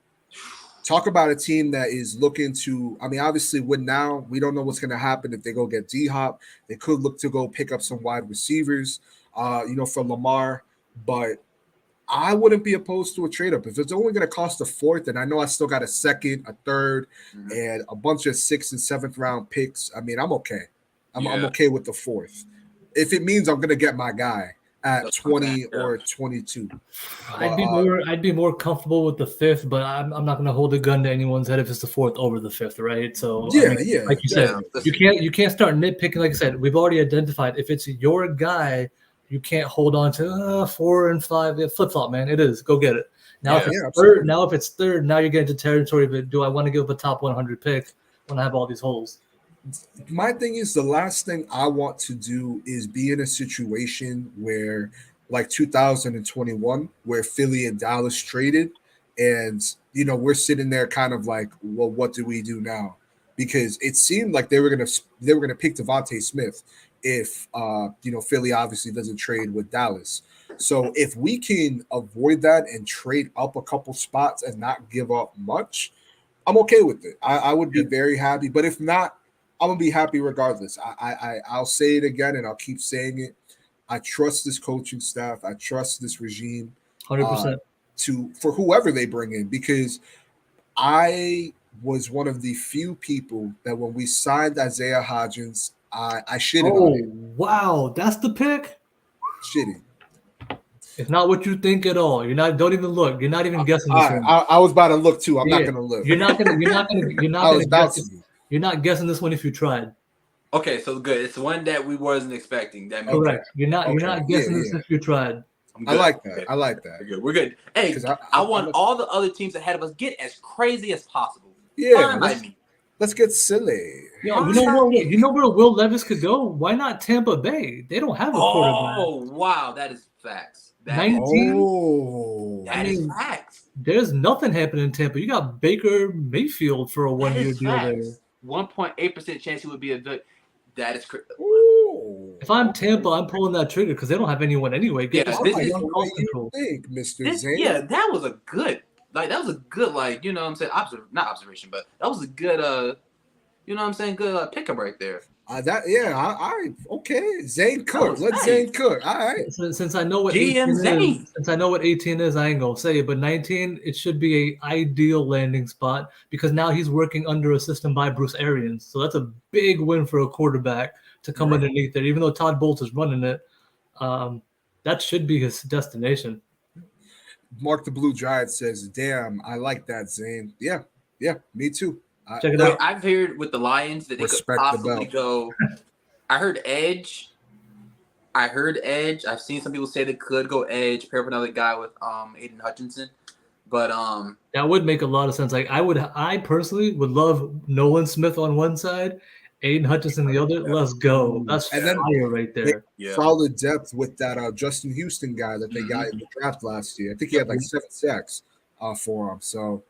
talk about a team that is looking to, I mean, obviously win now. We don't know what's going to happen if they go get D-Hop. They could look to go pick up some wide receivers, for Lamar. But I wouldn't be opposed to a trade-up. If it's only going to cost a 4th, and I know I still got a 2nd, a 3rd, and a bunch of 6th and 7th round picks, I mean, I'm okay. I'm okay with the 4th. If it means I'm going to get my guy at 20 or 22. I'd be more comfortable with the 5th, but I'm not going to hold a gun to anyone's head if it's the 4th over the 5th, right? So like you said, you can't start nitpicking. Like I said, we've already identified if it's your guy, you can't hold on to 4 and 5. Yeah, flip flop, man. It is. Go get it. Now if it's third, now you're getting to territory of it. Do I want to give up a top 100 pick when I have all these holes? My thing is, the last thing I want to do is be in a situation where, like 2021, where Philly and Dallas traded, and we're sitting there kind of like, well, what do we do now? Because it seemed like they were gonna pick Devontae Smith if Philly obviously doesn't trade with Dallas. So if we can avoid that and trade up a couple spots and not give up much, I'm okay with it. I would be very happy. But if not, I'm gonna be happy regardless. I'll say it again and I'll keep saying it. I trust this coaching staff. I trust this regime 100% for whoever they bring in, because I was one of the few people that when we signed Isaiah Hodgins, I shitted on it. Wow, that's the pick? Shitting. It's not what you think at all. Don't even look. You're not even guessing this one. I was about to look too. I'm not gonna look. You're not guessing this one if you tried. Okay, so good. It's one that we wasn't expecting. That makes correct. You're not guessing this if you tried. I like that. I like that. We're good. Hey, I want all the other teams ahead of us get as crazy as possible. Yeah, let's get silly. Yo, you know where Will Levis could go? Why not Tampa Bay? They don't have a quarterback. Oh wow, that is facts. 19. That is facts. There's nothing happening in Tampa. You got Baker Mayfield for a 1-year deal there. 1.8% chance he would be a good. That is crazy. If I'm Tampa, I'm pulling that trigger because they don't have anyone anyway. Think, Mr. Zane. Yeah, that was a good. Like that was a good, like, you know what I'm saying, not observation, but that was a good you know what I'm saying, good pickup right there. Okay. Zane Cook. Let's Zane Cook. All right. Since I know what 18 is, since I know what 18 is, I ain't gonna say it, but 19, it should be a ideal landing spot because now he's working under a system by Bruce Arians. So that's a big win for a quarterback to come underneath there, even though Todd Bowles is running it. That should be his destination. Mark the Blue Giant says, "Damn, I like that, Zane." Yeah, me too. Check it out. I've heard with the Lions that they could possibly go. I heard edge. I've seen some people say they could go edge, pair with another guy with Aiden Hutchinson. But that would make a lot of sense. Like I personally would love Nolan Smith on one side, Aiden Hutchinson the other. Let's go. That's And then fire right there. Yeah. solid depth with that Justin Houston guy that they got in the draft last year. I think he had like 7 sacks for him. So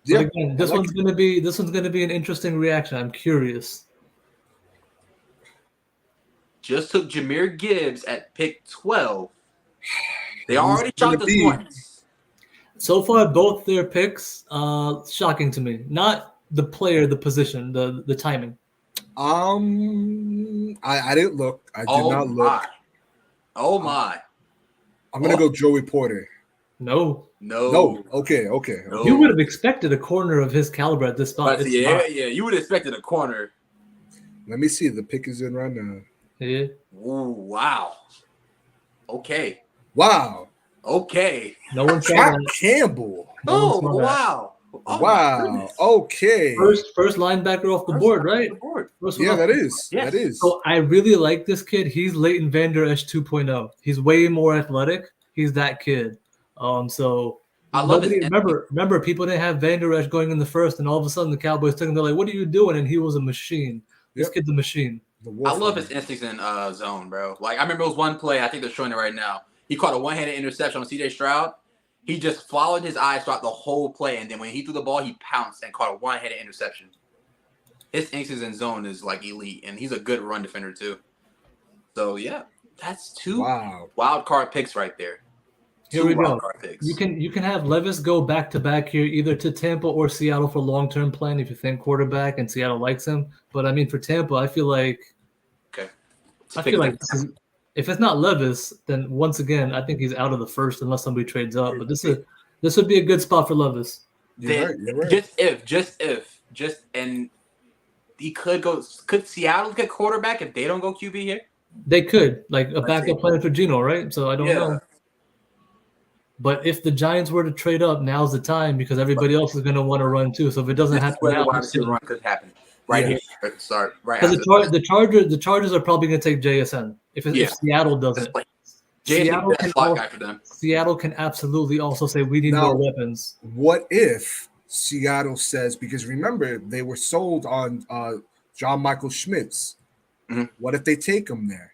But again, this one's gonna be an interesting reaction. I'm curious. Just took Jahmyr Gibbs at pick 12. They Who's already gonna shot the be? Hornets. So far, both their picks, shocking to me. Not the player, the position, the timing. I didn't look. I did not look. Oh my! I'm gonna go Joey Porter. No. Okay. No. You would have expected a corner of his caliber at this spot. But It's yeah. not. You would have expected a corner. Let me see. The pick is in right now. Yeah. Ooh, wow. Okay. Wow. Okay. No one saw Jack that. Campbell. Oh, saw that. wow. Oh, my Wow. goodness. Okay. First linebacker off the board, right? First one Yeah, off that the- is. Yes. That is. So I really like this kid. He's Leighton Vander Esch 2.0. He's way more athletic. He's that kid. So I love his remember people didn't have Vander Esch going in the first, and all of a sudden the Cowboys took him. They're like, "What are you doing?" And he was a machine. This Yep. kid's a machine. I love his instincts in zone, bro. Like I remember it was one play. I think they're showing it right now. He caught a one-handed interception on C.J. Stroud. He just followed his eyes throughout the whole play, and then when he threw the ball, he pounced and caught a one-handed interception. His instincts in zone is like elite, and he's a good run defender too. So yeah, that's two wild card picks right there. Here we go. You can have Levis go back to back here, either to Tampa or Seattle for long-term plan if you think quarterback and Seattle likes him. But I mean, for Tampa, I feel like if it's not Levis, then once again, I think he's out of the first unless somebody trades up. But this would be a good spot for Levis. You're right. Just if, and he could go. Could Seattle get quarterback if they don't go QB here? They could, like a backup plan for Geno, right? So I don't know. But if the Giants were to trade up, now's the time because everybody else is going to want to run too. So if it doesn't happen now, wide receiver run could happen here at the start. Right. Because the Chargers are probably going to take JSN if Seattle doesn't. Seattle can absolutely also say we need more weapons. What if Seattle says, because remember they were sold on John Michael Schmitz. Mm-hmm. What if they take him there?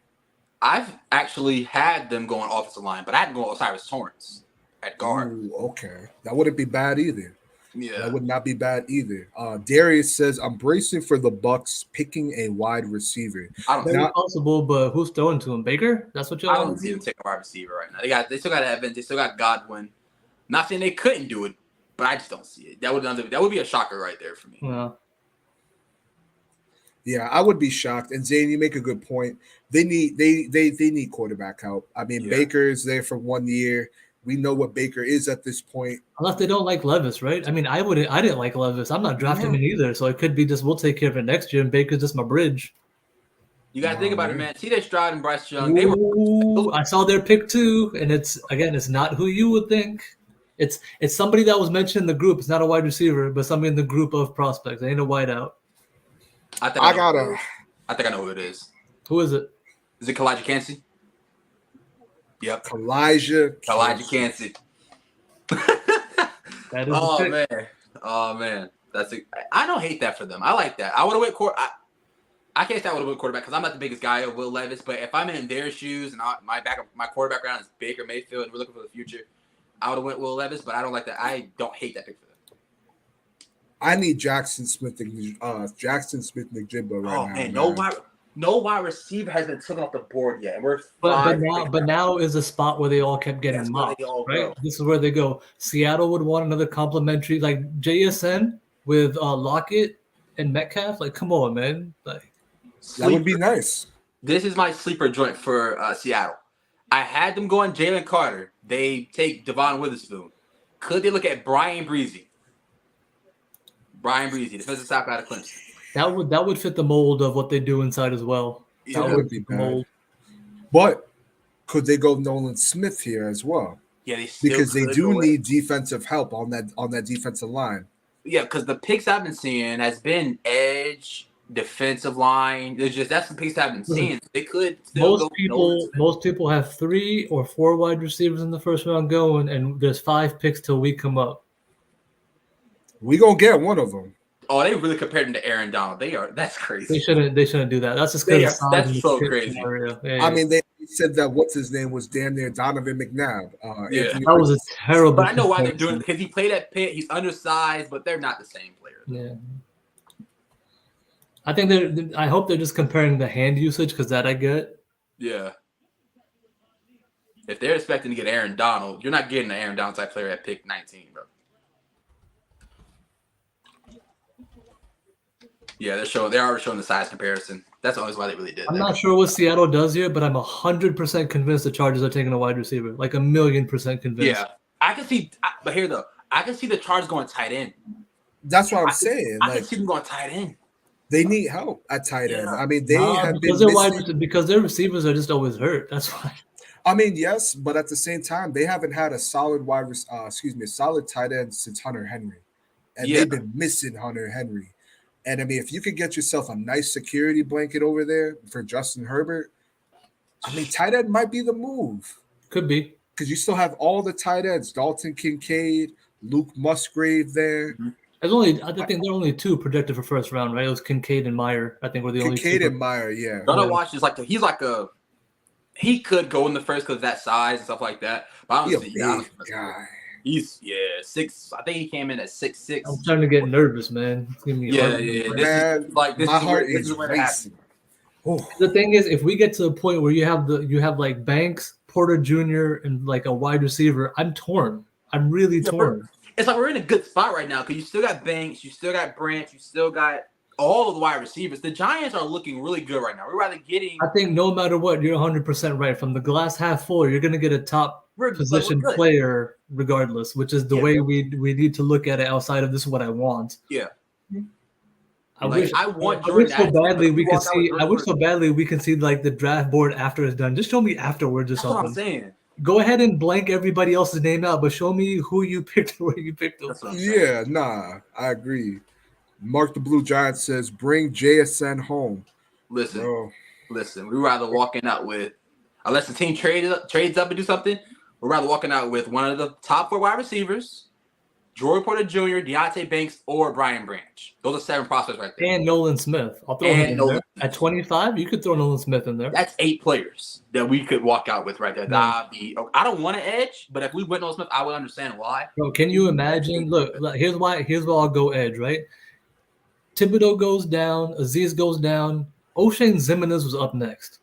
I've actually had them going offensive line, but I had to go Osiris Torrance at guard. Ooh, okay. That wouldn't be bad either. Yeah. That would not be bad either. Darius says, I'm bracing for the Bucks picking a wide receiver. Very possible, but who's throwing to him? Baker? That's what y'all I don't see them take a wide receiver right now. They still got Evans, they still got Godwin. Not saying they couldn't do it, but I just don't see it. That would be a shocker right there for me. Yeah, I would be shocked. And Zane, you make a good point. They need quarterback help. I mean, Baker is there for 1 year. We know what Baker is at this point. Unless they don't like Levis, right? I mean, I didn't like Levis. I'm not drafting him either. So it could be just we'll take care of it next year, and Baker's just my bridge. You gotta think about it, man. C.J. Stroud and Bryce Young, I saw their pick too, and it's not who you would think. It's somebody that was mentioned in the group. It's not a wide receiver, but somebody in the group of prospects. It ain't a wideout. I think I know who it is. Who is it? Is it Kalijah Kancey? Yep. Kalijah Kancey. That is Oh man. I don't hate that for them. I like that. I would have went I can't say I would have went quarterback because I'm not the biggest guy of Will Levis, but if I'm in their shoes and my quarterback round is Baker Mayfield and we're looking for the future, I would have went Will Levis, but I don't like that. I don't hate that pick for them. I need Jackson Smith Njigba right now. Man, no wide receiver has been taken off the board yet. And we're but now is a spot where they all kept getting mocked, right? This is where they go. Seattle would want another complimentary, like JSN with Lockett and Metcalf. Like, come on, man. Like, that would be nice. This is my sleeper joint for Seattle. I had them going Jalen Carter. They take Devon Witherspoon. Could they look at Brian Breezy? Defensive side out of Clemson. That would fit the mold of what they do inside as well. That would be bad. But could they go Nolan Smith here as well? Yeah, they need defensive help on that defensive line. Yeah, because the picks I've been seeing has been edge defensive line. There's just that's the piece I haven't seen. They could still Most people have 3 or 4 wide receivers in the first round going, and there's 5 picks till we come up. We gonna get one of them. Oh, they really compared him to Aaron Donald. That's crazy. They shouldn't do that. That's just because that's so crazy. I mean, they said that what's his name was damn near Donovan McNabb. Yeah, that was a terrible. But I know why they're doing it because he played at Pitt. He's undersized, but they're not the same player. Yeah. I think I hope they're just comparing the hand usage because that I get. Yeah. If they're expecting to get Aaron Donald, you're not getting an Aaron Donald type player at pick 19, bro. Yeah, they're already showing the size comparison. That's always why they really did. I'm not sure what Seattle does here, but I'm 100% convinced the Chargers are taking a wide receiver. Like 1,000,000% convinced. Yeah, I can see. But here though, I can see the Chargers going tight end. That's what I'm saying. I can see them going tight end. They need help at tight end. I mean, because their receivers are just always hurt. That's why. I mean, yes, but at the same time, they haven't had a solid solid tight end since Hunter Henry, and they've been missing Hunter Henry. And I mean, if you could get yourself a nice security blanket over there for Justin Herbert, I mean, tight end might be the move. Could be. Because you still have all the tight ends, Dalton Kincaid, Luke Musgrave there. I think there are only 2 projected for first round, right? It was Kincaid and Meyer. I think were the only 2. Kincaid and Meyer, yeah. Gonna watch is he could go in the first because of that size and stuff like that. But I don't see guy. He's 6. I think he came in at 6'6". I'm starting to get nervous, man. My heart is racing. The thing is, if we get to the point where you have like Banks, Porter Jr., and like a wide receiver, I'm torn. I'm really torn. It's like we're in a good spot right now because you still got Banks, you still got Branch, you still got all of the wide receivers. The Giants are looking really good right now. We're rather getting. I think no matter what, you're 100% right. From the glass half full, you're going to get a top position player regardless, which is the way we need to look at it outside of this is what I want. Yeah. I wish so badly we can see like the draft board after it's done. Just show me afterwards or something. That's what I'm saying. Go ahead and blank everybody else's name out, but show me who you picked, where you picked them. Yeah, I agree. Mark the Blue Giant says, bring JSN home. Listen, we'd rather walking out with, unless the team trades up and do something, we're rather walking out with one of the top 4 wide receivers, Joey Porter Jr., Deontay Banks, or Brian Branch. Those are 7 prospects right there. And Nolan Smith. I'll throw him in there. At 25, you could throw Nolan Smith in there. That's 8 players that we could walk out with right there. I don't want to edge, but if we went Nolan Smith, I would understand why. Bro, can you imagine? Look, here's why I'll go edge, right? Thibodeau goes down, Aziz goes down, O'Shane Zimenez was up next.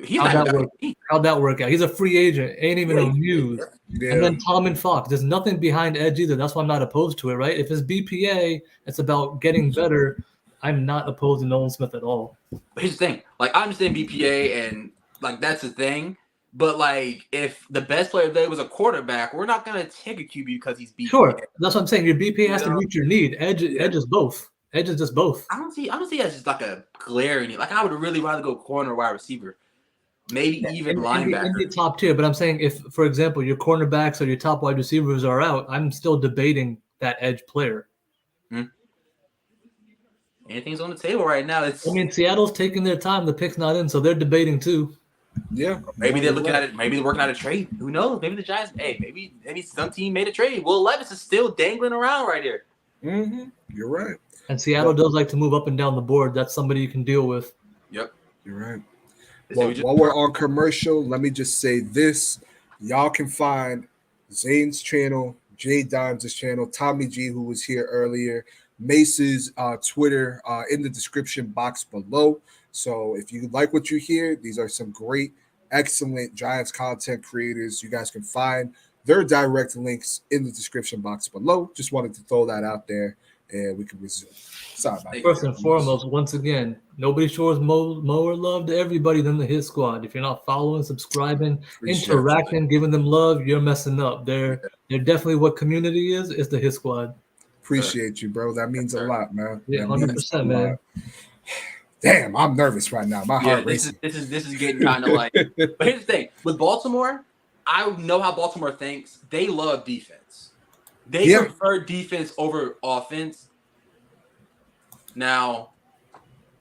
How'd that work out? He's a free agent, ain't even a news. Yeah. And then Tom and Fox. There's nothing behind edge either. That's why I'm not opposed to it, right? If it's BPA, it's about getting better. I'm not opposed to Nolan Smith at all. But here's the thing. Like, I understand BPA and like that's the thing. But like, if the best player there was a quarterback, we're not gonna take a QB because he's BPA. Sure, that's what I'm saying. Your BPA has to meet your need. Edge is both. Edge is just both. I don't see it as just like a glaring. Like, I would really rather go corner, wide receiver. Maybe even linebacker. In the top tier, but I'm saying if, for example, your cornerbacks or your top wide receivers are out, I'm still debating that edge player. Anything's on the table right now. Seattle's taking their time. The pick's not in, so they're debating too. Yeah. Maybe they're looking at it. Maybe they're working out a trade. Who knows? Maybe the Giants. Maybe some team made a trade. Will Levis is still dangling around right here. Mm-hmm. You're right. And Seattle does like to move up and down the board. That's somebody you can deal with. Yep. You're right. Well, while we're on commercial, let me just say this. Y'all can find Zane's channel, Jay Dimes' channel, Tommy G, who was here earlier, Mace's Twitter in the description box below. So if you like what you hear, these are some great, excellent Giants content creators. You guys can find their direct links in the description box below. Just wanted to throw that out there, and we can resume. Sorry about that. First and foremost, once again, nobody shows more love to everybody than the Hit Squad. If you're not following, subscribing, interacting, giving them love, you're messing up. They're definitely what community is. It's the Hit Squad. Appreciate you, bro. That means a lot, man. Yeah, 100%, man. Damn, I'm nervous right now. My heart racing. This is getting kind of like. But here's the thing with Baltimore. I know how Baltimore thinks. They love defense. They prefer defense over offense. Now,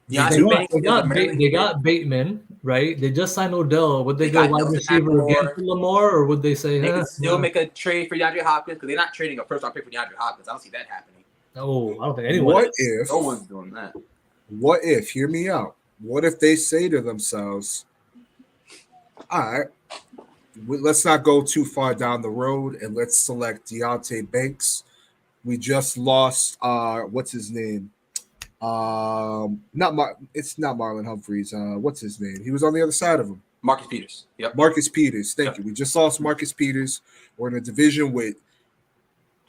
Deontay Banks They is a Maryland kid. got Bateman, right? They just signed Odell. Would they They go got wide Nelson receiver again Aguilar. for Lamar, or would they say, They could still no. make a trade for DeAndre Hopkins because they're not trading a first-round pick for DeAndre Hopkins. I don't see that happening. No, I don't think anyone What is. if? No one's doing that. What if? Hear me out. What if they say to themselves, "All right, let's not go too far down the road, and let's select Deontay Banks. We just lost. What's his name? It's not Marlon Humphreys. What's his name? He was on the other side of him. Marcus Peters. Yep. Marcus Peters. Thank Yep. you. We just lost Marcus Peters. We're in a division with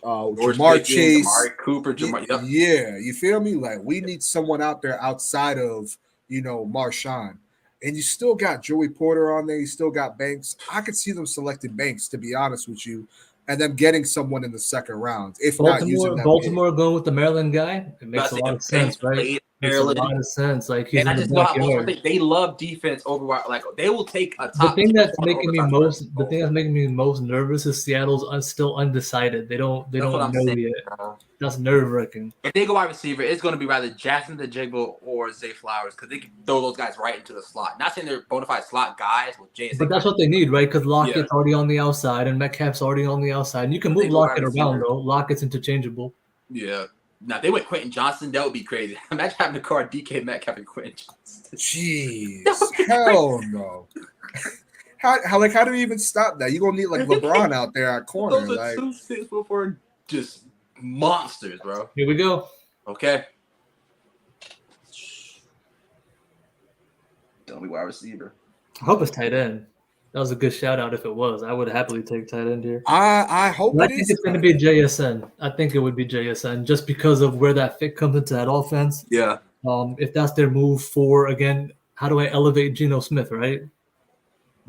George Jamar Pickens, Chase, Amari Cooper, Jamar. Yep. Yeah, you feel me? Like we need someone out there outside of Marshawn, and you still got Joey Porter on there. You still got Banks. I could see them selecting Banks, to be honest with you, and them getting someone in the second round, if not using that. Baltimore going with the Maryland guy. It makes a lot of sense, right? Makes a lot of sense. Like he's And I in the just know how backyard. they love defense over like they will take a The top. thing that's over making me top most five. nervous is Seattle's still undecided. They don't That's what I'm know saying, yet. bro. That's nerve wracking. If they go wide receiver, it's going to be rather Jackson the Jiggle or Zay Flowers because they can throw those guys right into the slot. Not saying they're bona fide slot guys with JSN. But that's what they need, right? Because Lockett's already on the outside and Metcalf's already on the outside. And you can move Lockett around though. Lockett's interchangeable. Yeah. Now if they went Quentin Johnson, that would be crazy. Imagine having to guard DK Metcalf and Quentin Johnson. Jeez, hell no. How do we even stop that? You're gonna need like LeBron out there at corner. Those are Like 2 6'4" just monsters, bro. Here we go. Okay. Don't be wide receiver. I hope it's tight end. That was a good shout out. If it was, I would happily take tight end here. I hope I think it's going to be JSN. I think it would be JSN just because of where that fit comes into that offense. Yeah. If that's their move for, again, how do I elevate Geno Smith, right?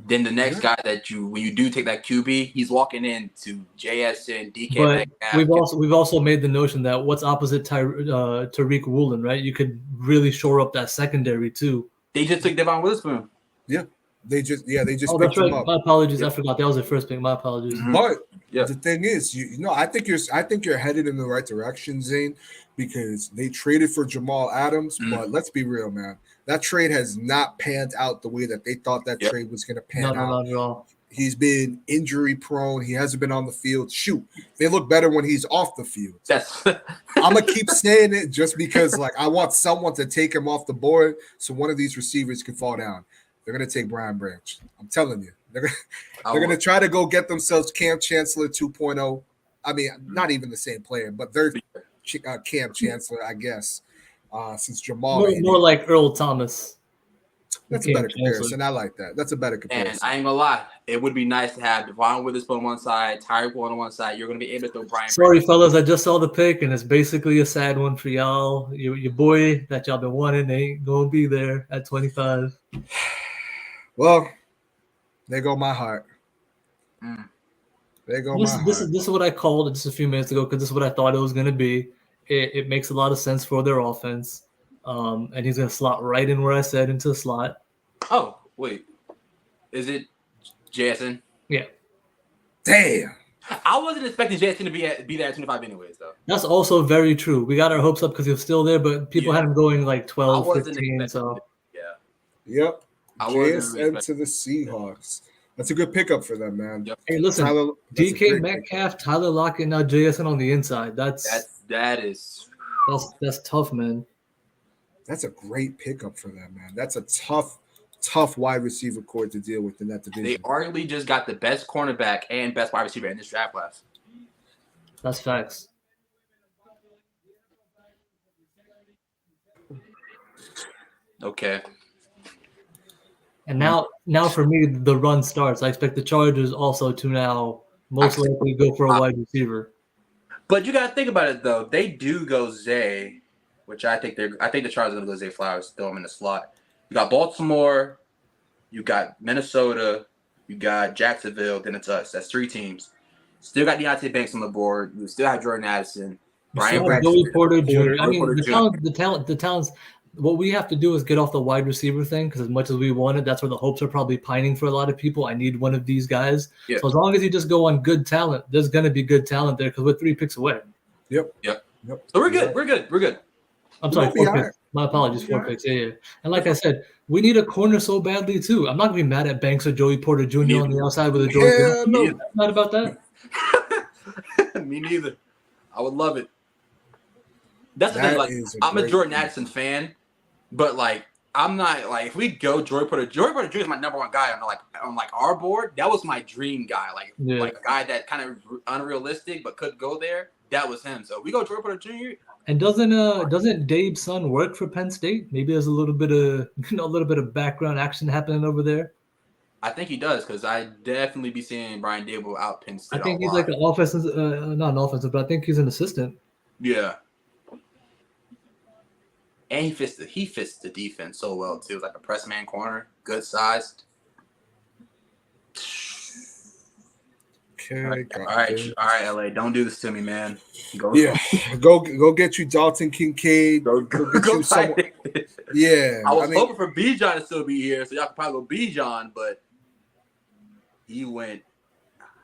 Then the next guy that when you do take that QB, he's walking into JSN, DK But Metcalf. we've also made the notion that what's opposite Tariq Woolen, right? You could really shore up that secondary too. They just took Devon Witherspoon. Yeah. They just Oh, picked that's right. him up. My apologies. I forgot that was their first pick. My apologies. But the thing is, I think you're headed in the right direction, Zane, because they traded for Jamal Adams. But let's be real, man. That trade has not panned out the way that they thought that trade was going to pan out. No, not at all. He's been injury prone. He hasn't been on the field. Shoot, they look better when he's off the field. I'm gonna keep saying it just because, like, I want someone to take him off the board so one of these receivers can fall down. They're gonna take Brian Branch. I'm telling you, they're gonna try to go get themselves Cam Chancellor 2.0. I mean, not even the same player, but they're Cam Chancellor, I guess. Since Jamal, More like Earl Thomas. That's a better comparison. I like that. That's a better comparison. And I ain't gonna lie, it would be nice to have Devon Witherspoon on one side, Tyreek on one side. You're gonna be able to throw Brian. Sorry, fellas, I just saw the pick, and it's basically a sad one for y'all. Your boy that y'all been wanting ain't gonna be there at 25. Well, there go my heart. There go my heart. This is what I called it just a few minutes ago because this is what I thought it was gonna be. It makes a lot of sense for their offense, and he's gonna slot right in where I said into the slot. Oh wait, is it JSN? Yeah. Damn. I wasn't expecting JSN to be there at 25 anyways, though. That's also very true. We got our hopes up because he was still there, but people had him going like 12, 15. So Yep. I JSN to the Seahawks. That's a good pickup for them, man. Yep. Hey, listen, Tyler, DK Metcalf, Tyler Lockett, now JSN on the inside. That's tough, man. That's a great pickup for them, man. That's a tough wide receiver core to deal with in that division. They arguably just got the best cornerback and best wide receiver in this draft class. That's facts. Okay. And now for me, the run starts. I expect the Chargers also to now most likely go for a wide receiver. But you got to think about it, though. They do go Zay, which I think the Chargers are going to go Zay Flowers, throw him in the slot. You got Baltimore, you got Minnesota, you got Jacksonville, then it's us. That's 3 teams. Still got Deontay Banks on the board. You still have Jordan Addison, Brian Branch, Joey Porter Jr. I mean, Porter the talents. What we have to do is get off the wide receiver thing because as much as we want it, that's where the hopes are probably pining for a lot of people. I need one of these guys. Yeah. So as long as you just go on good talent, there's going to be good talent there because we're 3 picks away. Yep. So we're good. We're good. I'm sorry, My apologies, 4 picks. Yeah. And like I said, we need a corner so badly too. I'm not gonna be mad at Banks or Joey Porter Jr. on the outside with a Joey. Hell no. I'm not about that. Me neither. I would love it. That's the thing. That Like, is a I'm a great Jordan pick. Addison fan, but like, I'm not like if we go Joey Porter Jr. is my number one guy on our board. That was my dream guy, like a guy that kind of unrealistic but could go there. That was him. So we go Joey Porter Jr. And doesn't Dave's son work for Penn State? Maybe there's a little bit of background action happening over there. I think he does because I definitely be seeing Brian Dable out Penn State. I think he's like an offensive, not an offensive, but I think he's an assistant. Yeah. And he fits the defense so well too. It's like a press man corner, good sized. Okay, all right, LA. Don't do this to me, man. Go get you Dalton Kincaid. Go get you someone. Yeah. I was hoping for Bijan to still be here, so y'all could probably go Bijan, but he went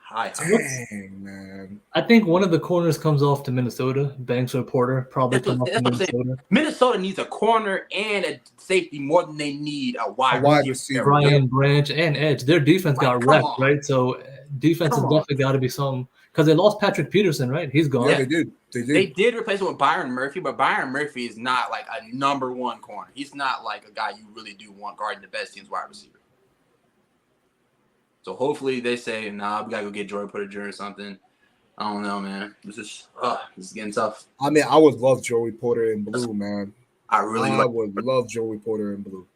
high. Dang, man. I think one of the corners comes off to Minnesota. Banks or Porter probably come off to Minnesota. Minnesota needs a corner and a safety more than they need a wide receiver. Brian Branch and edge. Their defense got wrecked, right? So defense has definitely got to be something because they lost Patrick Peterson, right? He's gone. Yeah, they did. They did replace him with Byron Murphy, but Byron Murphy is not like a number one corner. He's not like a guy you really do want guarding the best team's wide receiver. So hopefully they say, nah, we gotta go get Joey Porter Jr. or something. I don't know, man. This is getting tough. I mean, I would love Joey Porter in blue, man. I would love Joey Porter in blue.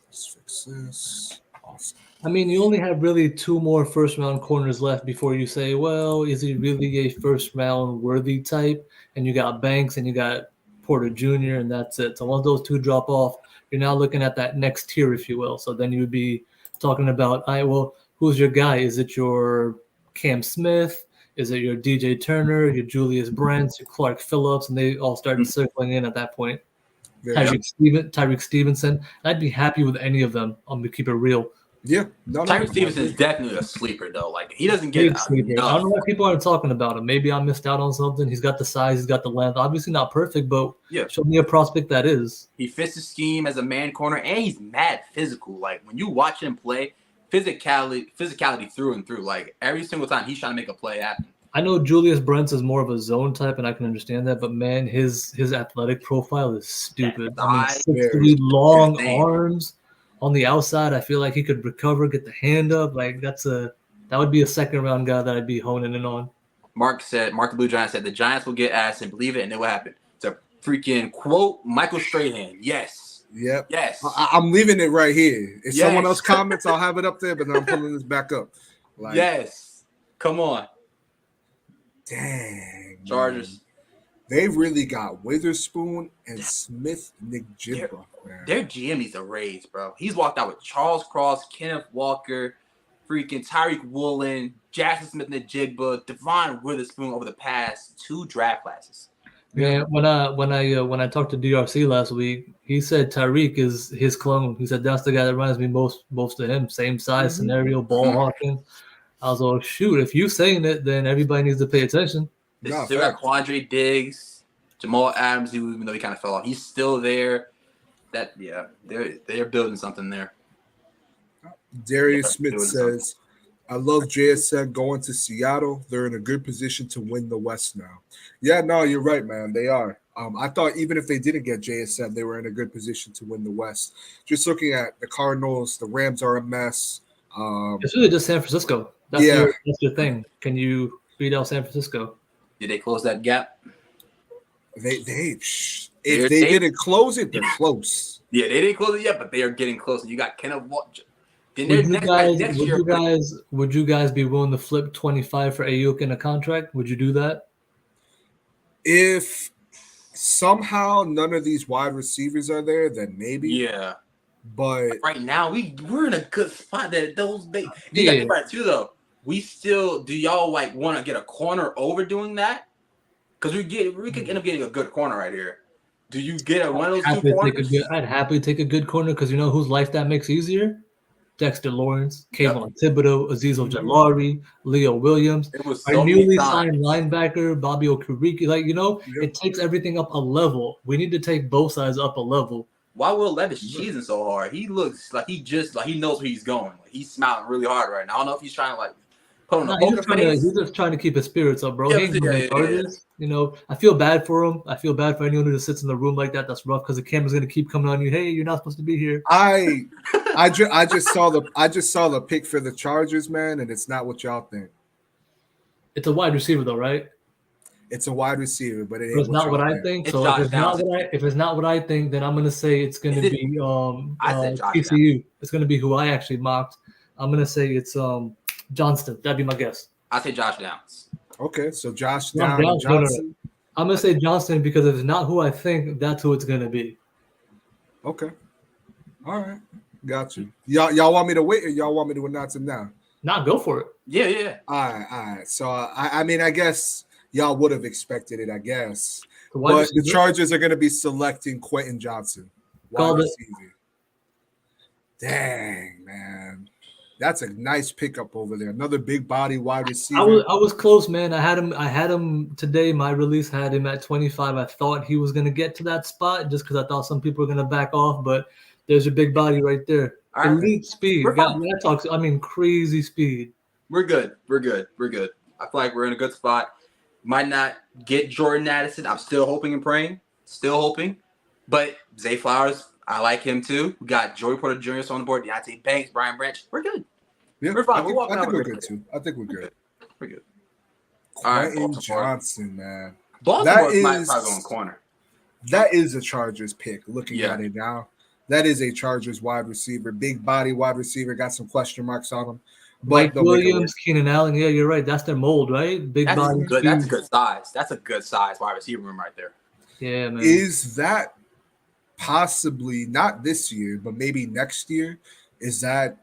Let's fix this. Awesome. I mean, you only have really 2 more first-round corners left before you say, well, is he really a first-round worthy type? And you got Banks and you got Porter Jr., and that's it. So once those 2 drop off, you're now looking at that next tier, if you will. So then you would be talking about, who's your guy? Is it your Cam Smith? Is it your DJ Turner, your Julius Brents, your Clark Phillips? And they all started circling in at that point. Tyreek Stevenson. I'd be happy with any of them. I'm going to keep it real. Yeah. Tyreek Stevenson is definitely a sleeper, though. Like, he doesn't get I don't know why people aren't talking about him. Maybe I missed out on something. He's got the size. He's got the length. Obviously not perfect, but show me a prospect that is. He fits the scheme as a man corner, and he's mad physical. Like, when you watch him play, physicality through and through. Like, every single time he's trying to make a play happen. I know Julius Brents is more of a zone type, and I can understand that. But, man, his athletic profile is stupid. 6'3", long arms. On the outside, I feel like he could recover, get the hand up. Like that would be a second-round guy that I'd be honing in on. Mark the Blue Giant said the Giants will get ass and believe it, and it will happen. It's a freaking quote, Michael Strahan. Yes. Yep. Yes. I'm leaving it right here. If someone else comments, I'll have it up there, but then I'm pulling this back up. Like, yes. Come on. Dang. Chargers. Man. They really got Witherspoon and Smith Njigba. Their GM needs a raise, bro. He's walked out with Charles Cross, Kenneth Walker, freaking Tyreek Woolen, Jackson Smith Njigba, Devon Witherspoon over the past 2 draft classes. Yeah, when I talked to DRC last week, he said Tyreek is his clone. He said that's the guy that reminds me most of him. Same size, scenario, ball hawking. I was like, shoot, if you're saying it, then everybody needs to pay attention. They still got Quandre Diggs, Jamal Adams, even though he kind of fell off. He's still there. They're building something there. Darius Smith says, I love JSN going to Seattle. They're in a good position to win the West now. Yeah, no, you're right, man. They are. I thought even if they didn't get JSN, they were in a good position to win the West. Just looking at the Cardinals, the Rams are a mess. It's really just San Francisco. That's your thing. Can you beat out San Francisco? Did they close that gap? If they didn't close it, they're close. Yeah, they didn't close it yet, but they are getting close. You got Kenneth Walker. Would you guys be willing to flip 25 for Ayuk in a contract? Would you do that? If somehow none of these wide receivers are there, then maybe. Yeah. But right now we're in a good spot that you got to right too though. Do y'all like want to get a corner over doing that? Because we could end up getting a good corner right here. Do you get one of those 2 corners? I'd happily take a good corner because you know whose life that makes easier? Dexter Lawrence, Kayvon Thibodeau, Azeez Ojulari, Leo Williams, It was our so many newly times. signed linebacker, Bobby Okereke. Like, Yep. it takes everything up a level. We need to take both sides up a level. Why Will Levis cheesing so hard? He looks like he knows where he's going. Like, he's smiling really hard right now. I don't know if he's trying to like put on a poker face. He's just trying to keep his spirits up, bro. Yeah, He ain't yeah, gonna yeah, make charges. I feel bad for him. I feel bad for anyone who just sits in the room like that. That's rough because the camera's gonna keep coming on you. Hey, you're not supposed to be here. I just saw the pick for the Chargers, man, and it's not what y'all think. It's a wide receiver though, right? It's a wide receiver, but it ain't It's not what I think. It's So Josh if it's not what I think, then I'm gonna say it's gonna be I said Josh TCU. It's gonna be who I actually mocked. I'm gonna say it's Johnston. That'd be my guess. I say Josh Downs. Okay, so Josh Not Downs, Downs, no. Johnson. I'm gonna say Johnston because if it's not who I think, that's who it's gonna be. Okay, all right, got you. Y'all want me to wait, or y'all want me to announce him now? Not go for it. Yeah. All right. So I mean, I guess y'all would have expected it, I guess. Wide But receiver? the Chargers are going to be selecting Quentin Johnson, wide Called it. receiver. Dang, man. That's a nice pickup over there. Another big body wide receiver. I was close, man. I had him today. My release had him at 25. I thought he was gonna get to that spot just because I thought some people were gonna back off, but there's a big body right there. All right. Elite speed. We're fine. That talks. I mean, crazy speed. We're good. I feel like we're in a good spot. Might not get Jordan Addison. I'm still hoping and praying. But Zay Flowers, I like him too. We got Joey Porter Jr. on the board. Deontay Banks, Brian Branch. We're good. Yeah, We're fine. I think We're we're good. good too. I think we're good. We're good. All right, Quentin Baltimore. Johnson, man. Baltimore That might is- probably go in corner. That is a Chargers pick. Looking Yeah. at it now, that is a Chargers wide receiver, big body wide receiver. Got some question marks on him, but Mike they'll make it Williams, work. Keenan Allen. Yeah, you're right. That's their mold, right? Big That's body. good. That's a speed. good size. That's a good size wide receiver room right there. Yeah, man. Is that possibly not this year, but maybe next year? Is that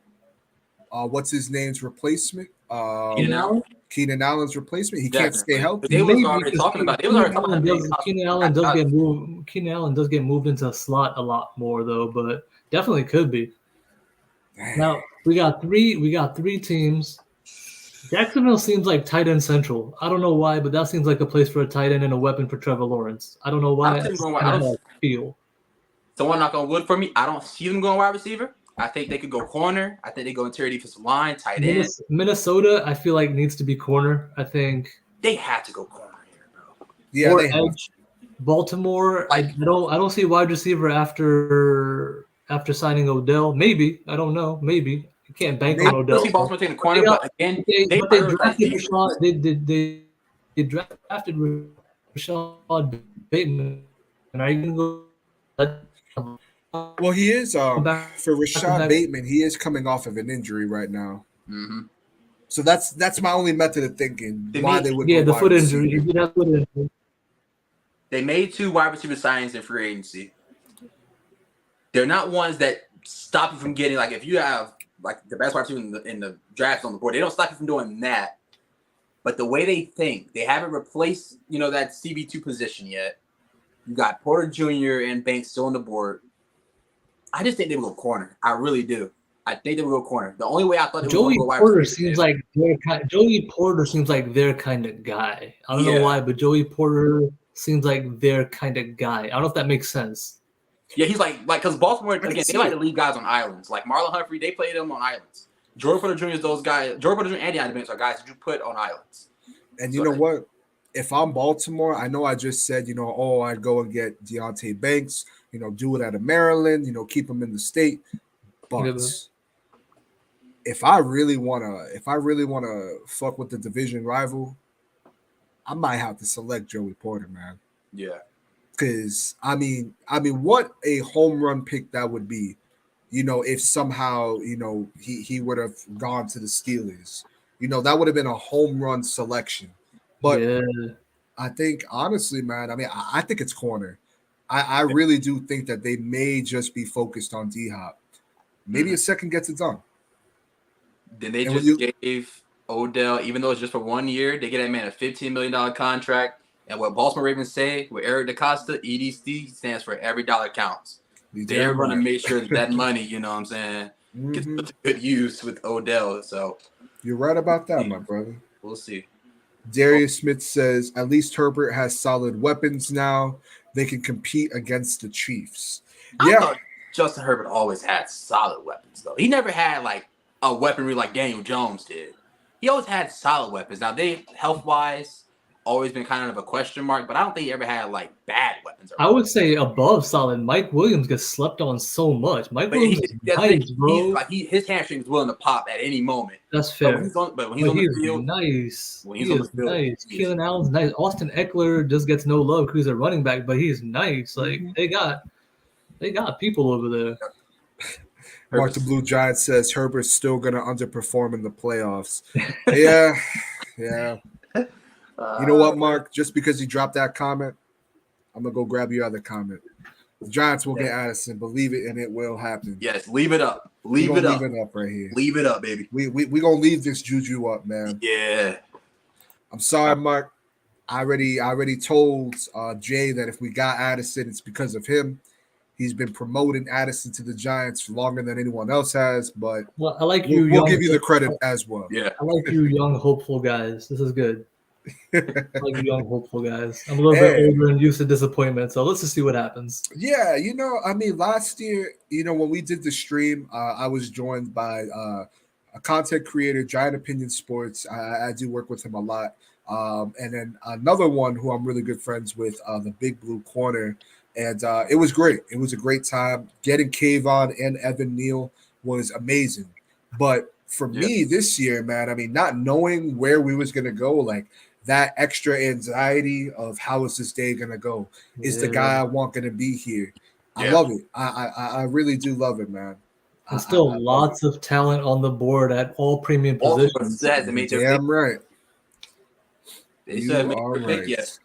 what's his name's replacement? Keenan Allen? Keenan Allen's replacement. He can't stay Definitely. healthy. They was Maybe already because talking about. They was already talking about. Keenan Allen does get moved. Keenan Allen does get moved into a slot a lot more though, but definitely could be. Dang. Now we got three teams. Jacksonville seems like tight end central. I don't know why, but that seems like a place for a tight end and a weapon for Trevor Lawrence. I don't know why. I think It's going- kinda I don't- how I feel. Someone knock on wood for me. I don't see them going wide receiver. I think they could go corner. I think they go interior defensive line, tight end. Minnesota, I feel like needs to be corner. I think. They have to go corner here, bro. Yeah, Or they have. edge. Baltimore, I Like- don't see wide receiver after signing Odell. Maybe, I don't know. Maybe you can't bank on I Odell. don't see Baltimore taking the corner, They got- but again, They prioritize drafted defense. Rashad. They drafted Rashad Bateman. And are you gonna go? Well, he is Back- for Rashad back- Bateman. He is coming off of an injury right now, Mhm. so that's my only method of thinking They why made- they would. Yeah, go the wide foot injury. receiver. He did have foot injury. They made 2 wide receiver signings in free agency. They're not ones that stop you from getting, like, if you have like the best wide receiver in the draft on the board, they don't stop you from doing that. But the way they think, they haven't replaced, that CB2 position yet. You got Porter Jr. and Banks still on the board. I just think they will go corner. I really do. I think they will go corner. The only way I thought they Joey would go wide Porter receiver seems like their kind of guy. I don't Yeah. know why, but Joey Porter seems like their kind of guy. I don't know if that makes sense. Yeah, he's like because Baltimore can again, see they like it. to leave guys on islands. Like Marlon Humphrey, they played him on islands. Jordan Porter Jr. is those guys. Jordan Porter Jr. and Deontay Banks are guys that you put on islands. And you know what? If I'm Baltimore, I know I just said, I'd go and get Deontay Banks, do it out of Maryland, keep him in the state. But Yeah, if I really wanna fuck with the division rival, I might have to select Joey Porter, man. Yeah. Because I mean, what a home run pick that would be, if somehow he would have gone to the Steelers. That would have been a home run selection. But yeah. I think honestly, man, I think it's corner. I really do think that they may just be focused on D-Hop. Maybe a second gets it done. Then they And just gave Odell, even though it's just for 1 year, they get that man a $15 million contract. And what Baltimore Ravens say with Eric DaCosta, EDC stands for every dollar counts. They're going to make sure that money, you know what I'm saying? gets put to good use with Odell. So You're right about that, my brother. we'll see. Darius Smith says, at least Herbert has solid weapons now. They can compete against the Chiefs. I Yeah. thought Justin Herbert always had solid weapons, though. He never had like a weaponry like Daniel Jones did. He always had solid weapons. Now they health-wise always been kind of a question mark, but I don't think he ever had like bad weapons. I would say above solid. Mike Williams gets slept on so much. Mike Williams is nice, bro. His hamstring is willing to pop at any moment. That's fair. But when he's on the field, nice. When he's on the field, nice. Keelan Allen's nice. Austin Eckler just gets no love because he's a running back, but he's nice. Like they got people over there. Mark the Blue Giant says Herbert's still gonna underperform in the playoffs. Yeah. You know what, Mark? Just because you dropped that comment, I'm gonna go grab your other comment. The Giants will get Addison. Believe it, and it will happen. Yes, leave it up. Leave it up right here. Leave it up, baby. We gonna leave this juju up, man. Yeah. I'm sorry, Mark. I already told Jay that if we got Addison, it's because of him. He's been promoting Addison to the Giants longer than anyone else has, but I like you. We'll give you the credit as well. Yeah, I like you, young hopeful guys. This is good. I like you, young hopeful guys. I'm a little bit older and used to disappointment, so let's just see what happens. Yeah, I mean, last year, when we did the stream, I was joined by a content creator, Giant Opinion Sports. I do work with him a lot, and then another one who I'm really good friends with, the Big Blue Corner. And it was great. It was a great time. Getting Kayvon and Evan Neal was amazing. But for me this year, man, I mean, not knowing where we was going to go, like that extra anxiety of how is this day going to go? Is the guy I want going to be here? I love it. I really do love it, man. And still lots of talent on the board at all premium positions. Damn right. They said make their pick, yes.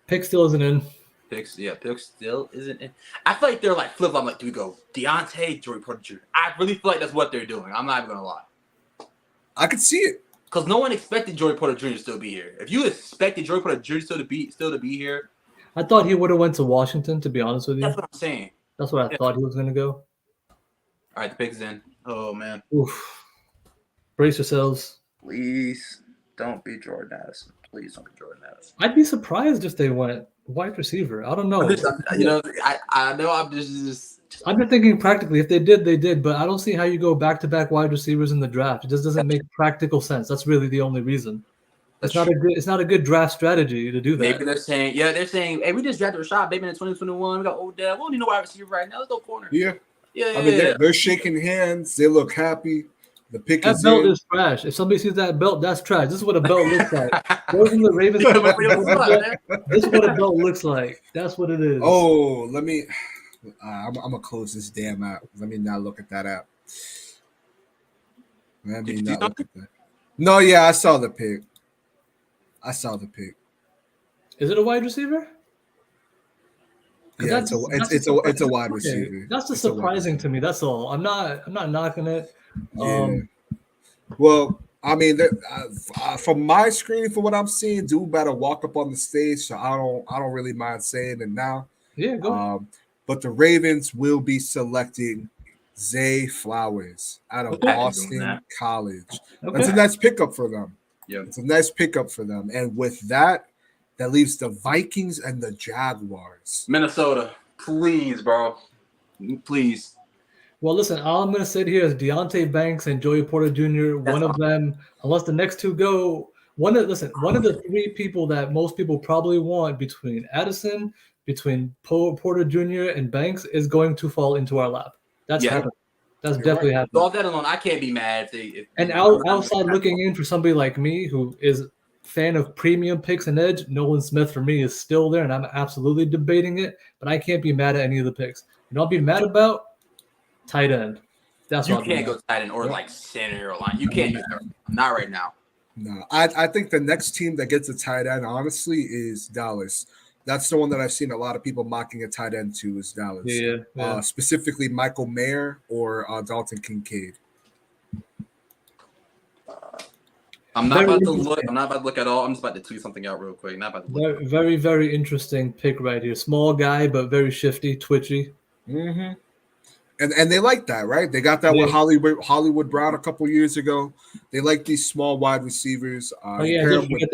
Pick still isn't in. Pick still isn't in. I feel like they're like flip-flop. Like, do we go Deontay, Joey Porter Jr.? I really feel like that's what they're doing. I'm not even going to lie. I could see it. Because no one expected Joey Porter Jr. to still be here. If you expected Joey Porter Jr. still to be here. I thought he would have went to Washington, to be honest with you. That's what I'm saying. That's what I thought he was going to go. All right, the pick's in. Oh, man. Oof. Brace yourselves. Please don't be Jordan Addison. Please don't be Jordan Addison. I'd be surprised if they went wide receiver. I don't know. I know I'm just I'm just thinking practically. If they did, they did. But I don't see how you go back-to-back wide receivers in the draft. It just doesn't make practical sense. That's really the only reason. It's not a good draft strategy to do that. Maybe they're saying, hey, we just drafted Rashad Bateman in 2021. We got Odell. We don't need no wide receiver right now. Let's go corner. Yeah. I mean, they're shaking hands. They look happy. The pick that belt is trash. If somebody sees that belt, that's trash. This is what a belt looks like. Those are the Ravens. This is what a belt looks like. That's what it is. Oh, let me. I'm gonna close this damn app. Let me not look at that app. Let me not look at that. No, yeah, I saw the pick. Is it a wide receiver? Yeah, it's a wide receiver. That's just surprising to me. That's all. I'm not knocking it. Yeah. Well, I mean, from my screen, from what I'm seeing, dude better walk up on the stage. So I don't really mind saying it now. Yeah, go. But the Ravens will be selecting Zay Flowers out of Boston College. Okay. That's a nice pickup for them. Yeah, it's a nice pickup for them. And with that leaves the Vikings and the Jaguars. Minnesota, please, bro, please. Well, listen, all I'm going to say here is Deontay Banks and Joey Porter Jr., one of them, unless the next two go, one of the three people that most people probably want between Addison, between Porter Jr. and Banks is going to fall into our lap. That's happening. That's definitely happening. All that alone, I can't be mad if outside looking in for somebody like me who is a fan of premium picks and edge, Nolan Smith for me is still there, and I'm absolutely debating it, but I can't be mad at any of the picks. You know what I'll be mad about? Tight end. That's you can't go tight end or like center or line. You can't use that. Not right now. No, I think the next team that gets a tight end, honestly, is Dallas. That's the one that I've seen a lot of people mocking a tight end to is Dallas. Yeah. Specifically Michael Mayer or Dalton Kincaid. I'm not about to look at all. I'm just about to tweet something out real quick. Not about to look. Very, very interesting pick right here. Small guy, but very shifty, twitchy. Mm-hmm. And they like that, right? They got that with Hollywood Brown a couple years ago. They like these small wide receivers. Oh yeah, don't forget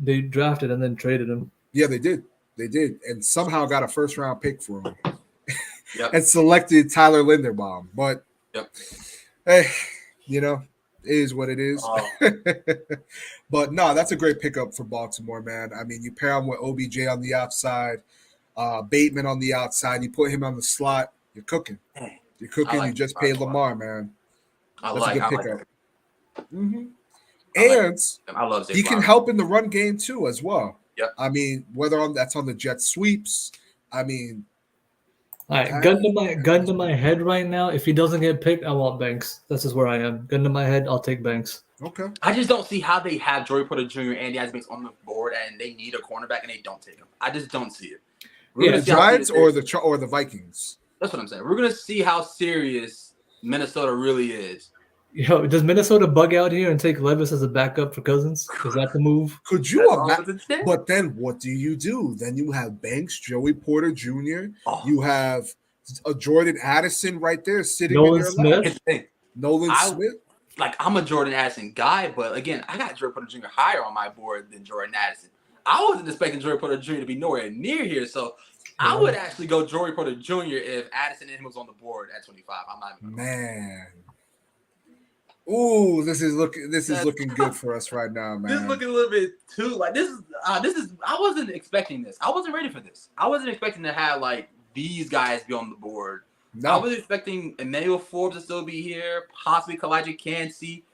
they drafted and then traded him. Yeah, they did, and somehow got a first round pick for him, Yep. and selected Tyler Linderbaum. But hey, it is what it is. But no, that's a great pickup for Baltimore, man. I mean, you pair him with OBJ on the outside, Bateman on the outside. You put him on the slot. You're cooking. You're cooking. You just paid Lamar, man. That's a good pickup. Mm-hmm. And I love he can help in the run game too, as well. Yep. I mean, whether that's on the jet sweeps. I mean, all right, gun to my head right now. If he doesn't get picked, I want Banks. This is where I am. Gun to my head, I'll take Banks. Okay. I just don't see how they have Joey Porter Jr. and Andy Banks on the board, and they need a cornerback, and they don't take him. I just don't see it. The Giants or the Vikings. That's what I'm saying. We're gonna see how serious Minnesota really is. Yo, does Minnesota bug out here and take Levis as a backup for Cousins? Is that the move? Could you imagine? But then what do you do? Then you have Banks, Joey Porter Jr. You have a Jordan Addison right there sitting in your lap. Nolan Smith. Like, I'm a Jordan Addison guy, but again, I got Jordan Porter Jr. higher on my board than Jordan Addison. I wasn't expecting Jordan Porter Jr. to be nowhere near here, so I would actually go Jordan Porter Jr. if Addison and him was on the board at 25. I'm not even man. Ooh, this is looking good for us right now, man. This is looking a little bit too like this is I wasn't expecting this. I wasn't ready for this. I wasn't expecting to have like these guys be on the board. No. I was expecting Emmanuel Forbes to still be here, possibly Kalijah Kancey.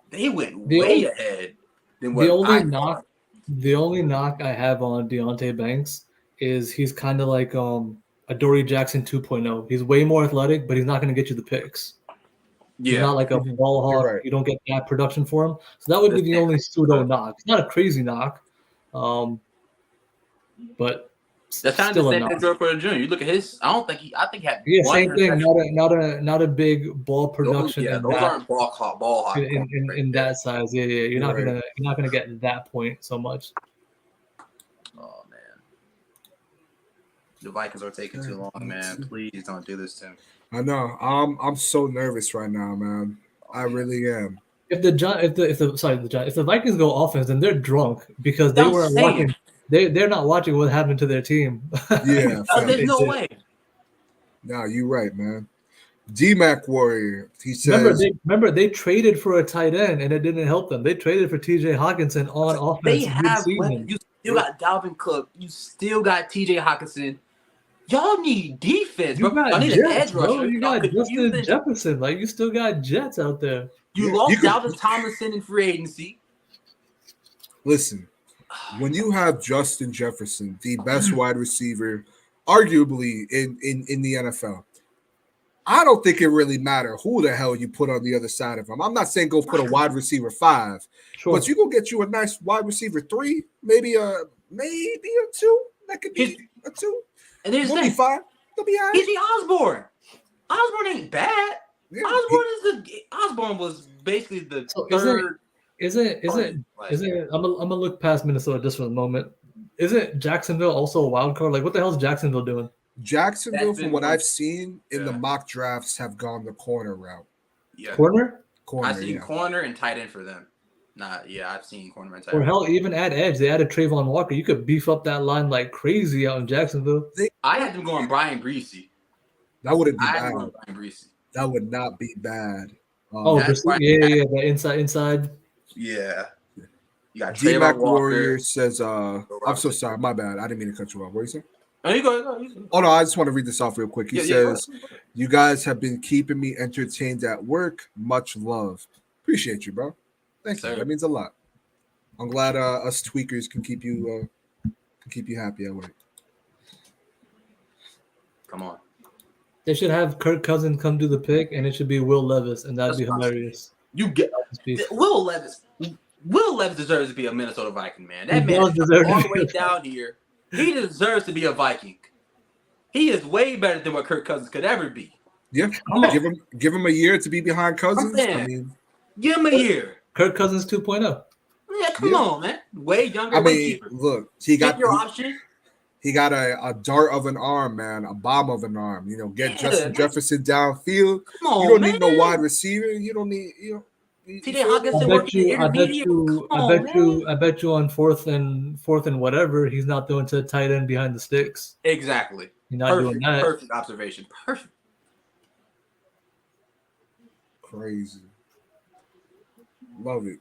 They went way ahead than what The only knock I have on Deontay Banks is he's kind of like a Dory Jackson 2.0. He's way more athletic, but he's not going to get you the picks. Yeah. He's not like a ball hawk. Right. You don't get that production for him. So that would be the only pseudo knock. It's not a crazy knock, but that's kind of the same as Joe Porter Jr. You look at his. I think he had same thing. Not a big ball production. Those aren't ball hawk in that size. Yeah. You're not gonna get that point so much. Oh man, the Vikings are taking too long, man. Please don't do this to me. I know. I'm so nervous right now, man. I really am. If the Vikings go offense, then they're drunk because they weren't watching. They're not watching what happened to their team. Yeah, there's no way. No, you're right, man. D-Mac Warrior, he says. Remember they traded for a tight end and it didn't help them. They traded for T.J. Hawkinson on offense. They have you still got Dalvin Cook. You still got T.J. Hawkinson. Y'all need defense, bro. Y'all need an edge rusher. You got Justin Jefferson. Like, you still got Jets out there. You lost Dalvin Tomlinson in free agency. Listen, when you have Justin Jefferson, the best wide receiver, arguably in the NFL, I don't think it really matters who the hell you put on the other side of him. I'm not saying go put a wide receiver 5, but you go get you a nice wide receiver 3, maybe a 2. That could be a 2. And there's be fine. They'll be all right. P.J. Osborne. Osborne ain't bad. Yeah, Osborne was basically the third. Isn't I'm gonna look past Minnesota just for a moment. Isn't Jacksonville also a wild card? Like, what the hell is Jacksonville doing? Jacksonville, from what I've seen in the mock drafts, have gone the corner route. Yeah, corner. I've seen corner and tight end for them. I've seen corner and tight end. Or end. hell, even at edge, they added Trayvon Walker. You could beef up that line like crazy out in Jacksonville. I had them going Brian Greasy. That wouldn't be bad. That would not be bad. The inside. Yeah. You got D-Mac Warrior says, I'm so sorry. My bad. I didn't mean to cut you off. What did you say? Oh, you go. Oh, no. I just want to read this off real quick. He says, you guys have been keeping me entertained at work. Much love. Appreciate you, bro. Thank you. That means a lot. I'm glad us tweakers can keep you happy at work. Come on. They should have Kirk Cousins come do the pick, and it should be Will Levis, and that'd be hilarious. You get Will Levis. Will Levis deserves to be a Minnesota Viking, man. That man is all the way down here. He deserves to be a Viking. He is way better than what Kirk Cousins could ever be. Yeah, give him a year to be behind Cousins. Give him a year. Kirk Cousins 2.0. Yeah, come on, man. Way younger. Look, he got your option. He got a dart of an arm, man, a bomb of an arm. You know, get Yeah, Justin man. Jefferson downfield. Come on, You don't man. need no wide receiver. You don't need TJ Hawkinson working the intermediate. Come on, man. I bet you on fourth and whatever, he's not throwing to the tight end behind the sticks. Exactly. He's not doing that. Perfect observation. Perfect. Crazy. Love it.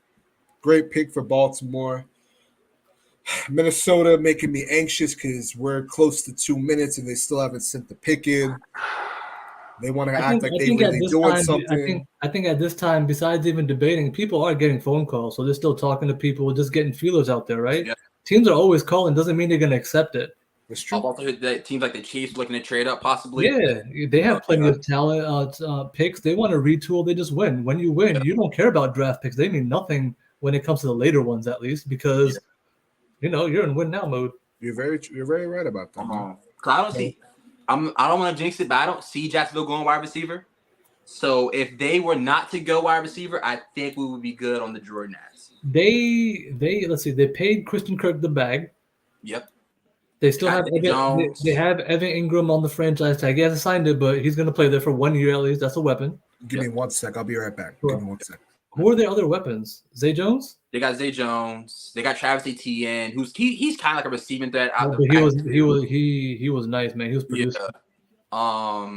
Great pick for Baltimore. Minnesota making me anxious because we're close to 2 minutes and they still haven't sent the pick in. They want to act like they really doing something. I think at this time, besides even debating, people are getting phone calls, so they're still talking to people, just getting feelers out there, right? Yeah. Teams are always calling. Doesn't mean they're going to accept it. That's true. Also, teams like the Chiefs looking to trade up, possibly. Yeah, they have plenty of talent picks. They want to retool. They just win. When you win, you don't care about draft picks. They mean nothing when it comes to the later ones, at least, because you're in win now mode. You're very right about that. I don't see. I don't want to jinx it, but I don't see Jacksonville going wide receiver. So if they were not to go wide receiver, I think we would be good on the Jordan ads. They let's see. They paid Christian Kirk the bag. Yep. They still have they have Evan Ingram on the franchise tag. He hasn't signed it, but he's going to play there for 1 year at least. That's a weapon. Give me 1 sec. I'll be right back. Sure. Give me 1 sec. Who are their other weapons? Zay Jones? They got Zay Jones. They got Travis Etienne, he's kind of like a receiving threat. He was nice, man. He was producing. Yeah.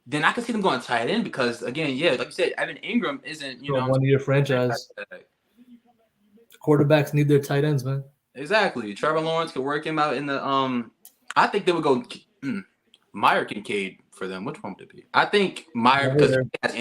Then I can see them going tight end because again, like you said, Evan Ingram isn't 1 year franchise. Quarterbacks need their tight ends, man. Exactly. Trevor Lawrence could work him out in the I think they would go Meyer Kincaid for them. Which one would it be? I think Meyer because he has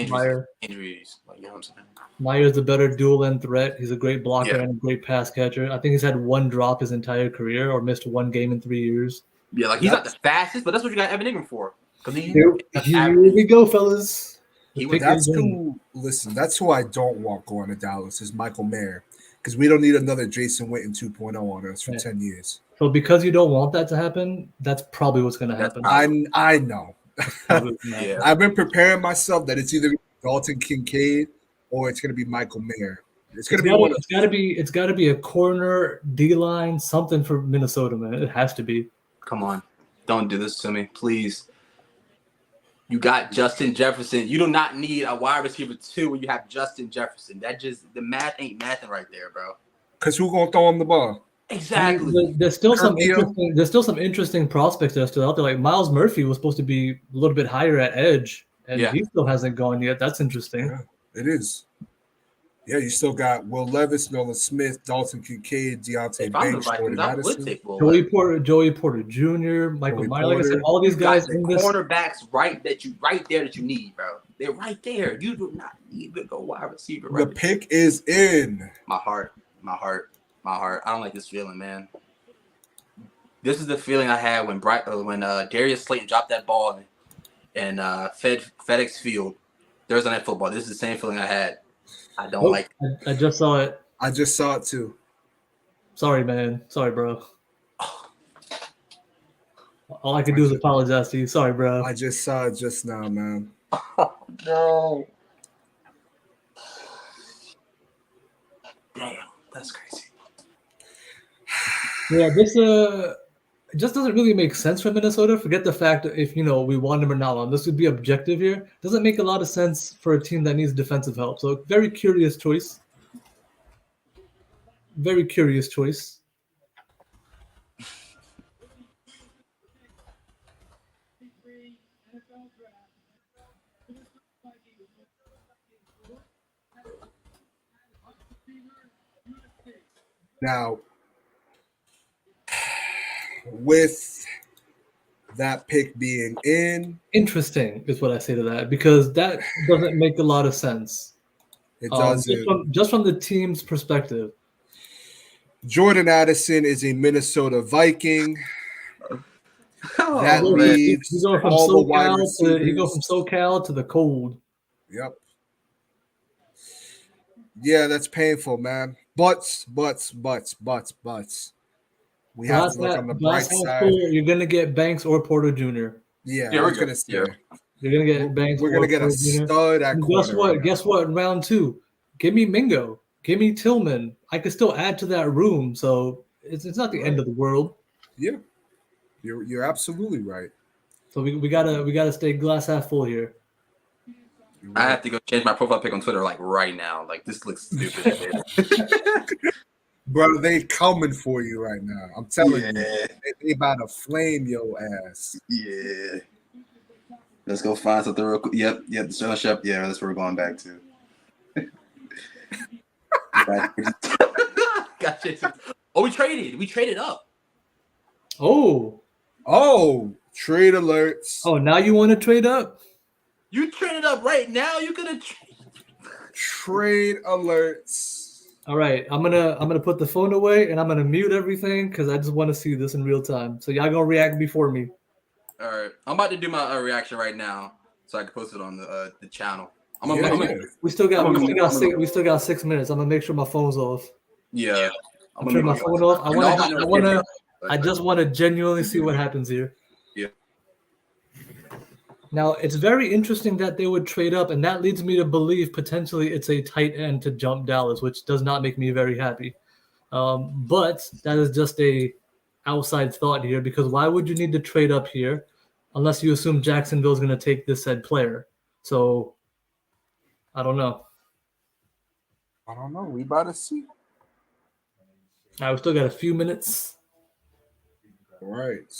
injuries. Like, you know what I'm saying? Meyer's a better dual end threat. He's a great blocker and a great pass catcher. I think he's had 1 drop his entire career or missed 1 game in 3 years. Yeah, like he's not the fastest, but that's what you got Evan Ingram for. Here we go, fellas. That's who. Listen, that's who I don't want going to Dallas is Michael Mayer because we don't need another Jason Witten 2.0 on us for 10 years. So because you don't want that to happen, that's probably what's going to happen. I know. I've been preparing myself that it's either Dalton Kincaid or it's going to be Michael Mayer. It's got to be a corner, D-line, something for Minnesota, man. It has to be. Come on. Don't do this to me, please. You got Justin Jefferson. You do not need a wide receiver 2 when you have Justin Jefferson. The math ain't mathing right there, bro. Because who's going to throw him the ball? Exactly. There's still some interesting prospects that are still out there. Like Miles Murphy was supposed to be a little bit higher at edge, and he still hasn't gone yet. That's interesting. Yeah, it is. Yeah, you still got Will Levis, Nolan Smith, Dalton Kincaid, Deontay Banks, Jordan Madison, Joey Porter Jr., Michael Meyer. Like I said, all these guys in this cornerbacks right there that you need, bro. They're right there. You do not need to go wide receiver. The pick is in. My heart. I don't like this feeling, man. This is the feeling I had when Darius Slayton dropped that ball in FedEx Field Thursday Night Football. This is the same feeling I had. I don't like it. I just saw it. I just saw it too. Sorry, man. Sorry, bro. All I can do is apologize to you. Sorry, bro. I just saw it just now, man. Oh, no. Damn, that's crazy. Yeah, this it just doesn't really make sense for Minnesota. Forget the fact that if we want him or not on. This would be objective here. Doesn't make a lot of sense for a team that needs defensive help. So very curious choice. Very curious choice. Now, with that pick being in, interesting is what I say to that, because that doesn't make a lot of sense. It doesn't. Just from the team's perspective. Jordan Addison is a Minnesota Viking. That leaves he go from SoCal to the cold. Yep. Yeah, that's painful, man. But we have to look on the bright side. You're gonna get Banks or Porter Jr. Yeah, I was gonna say. You're gonna get Banks. We're gonna get a stud at corner. Guess what? Round 2, give me Mingo. Give me Tillman. I could still add to that room, so it's not the end of the world. Yeah, you're absolutely right. So we gotta stay glass half full here. You're I right. have to go change my profile pic on Twitter like right now. Like this looks stupid. Bro, they coming for you right now. I'm telling you, Yeah. they about to flame your ass. Yeah. Let's go find something real quick. Yep, the Sterling Shep. Yeah, that's where we're going back to. Gotcha. Oh, we traded up. Oh, Trade alerts. now you want to trade up? You traded up right now. You could have. Trade alerts. All right, I'm gonna put the phone away and I'm gonna mute everything because I just want to see this in real time. So y'all gonna react before me. All right, I'm about to do my reaction right now, so I can post it on the channel. We still got 6 minutes. I'm gonna make sure my phone's off. Yeah. I'm turning my phone off. I just want to genuinely see what happens here. Yeah. Now, it's very interesting that they would trade up, and that leads me to believe potentially it's a tight end to jump Dallas, which does not make me very happy. But that is just a outside thought here, because why would you need to trade up here unless you assume Jacksonville is going to take this said player? So, I don't know. We about to see. All right, we still got a few minutes. All right.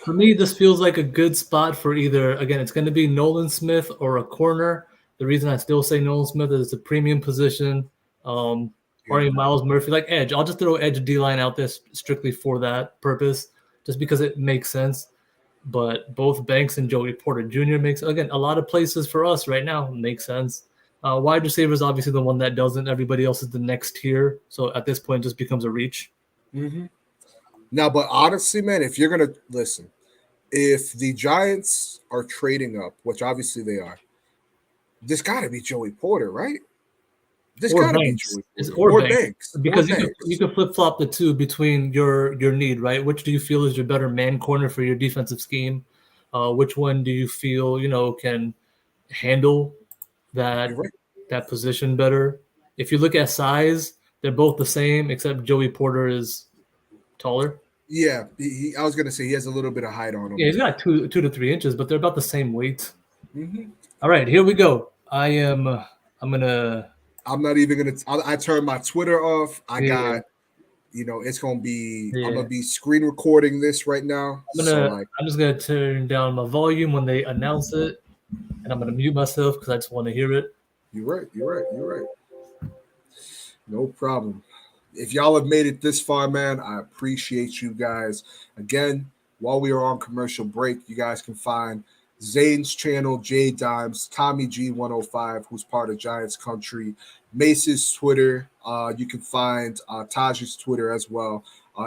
For me, this feels like a good spot for either, again, it's going to be Nolan Smith or a corner. The reason I still say Nolan Smith is it's a premium position. Or Miles Murphy, like edge. I'll just throw edge D-line out there strictly for that purpose, just because it makes sense. But both Banks and Joey Porter Jr. makes, again, a lot of places for us right now make sense. Wide receiver is obviously the one that doesn't. Everybody else is the next tier. So at this point, it just becomes a reach. Mm-hmm. Now, but honestly, man, if you're going to listen, if the Giants are trading up, which obviously they are, this got to be Joey Porter, right? This got to be Joey Porter. Or Banks. Because you can flip-flop the two between your need, right? Which do you feel is your better man corner for your defensive scheme? Which one do you feel, can handle that position better? If you look at size, they're both the same, except Joey Porter is taller. Yeah, I was gonna say he has a little bit of height on him. Yeah, he's got 2 to 3 inches, but they're about the same weight. Mm-hmm. All right, here we go. I'm not even gonna. I turned my Twitter off. Got, it's gonna be. Yeah. I'm gonna be screen recording this right now. I'm just gonna turn down my volume when they announce it, and I'm gonna mute myself because I just want to hear it. You're right. No problem. If y'all have made it this far, man, I appreciate you guys. Again, while we are on commercial break, you guys can find Zane's channel, J Dimes, Tommy G105, who's part of Giants Country, Mace's Twitter. You can find Taj's Twitter as well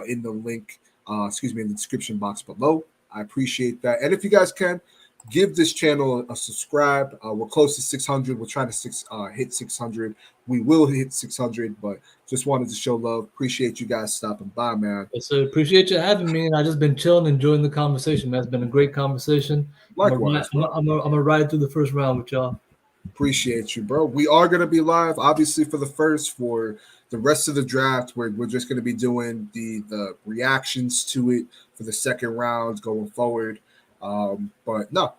in the link, in the description box below. I appreciate that. And if you guys can, give this channel a subscribe. We're close to 600. We're trying to hit 600. We will hit 600, but just wanted to show love. Appreciate you guys stopping by, man. Yes, sir. Appreciate you having me. And I just been chilling, enjoying the conversation, man. It's been a great conversation. Likewise. I'm gonna ride through the first round with y'all. Appreciate you, bro. We are going to be live, obviously, for the rest of the draft. We're just going to be doing the reactions to it for the second round going forward. But no,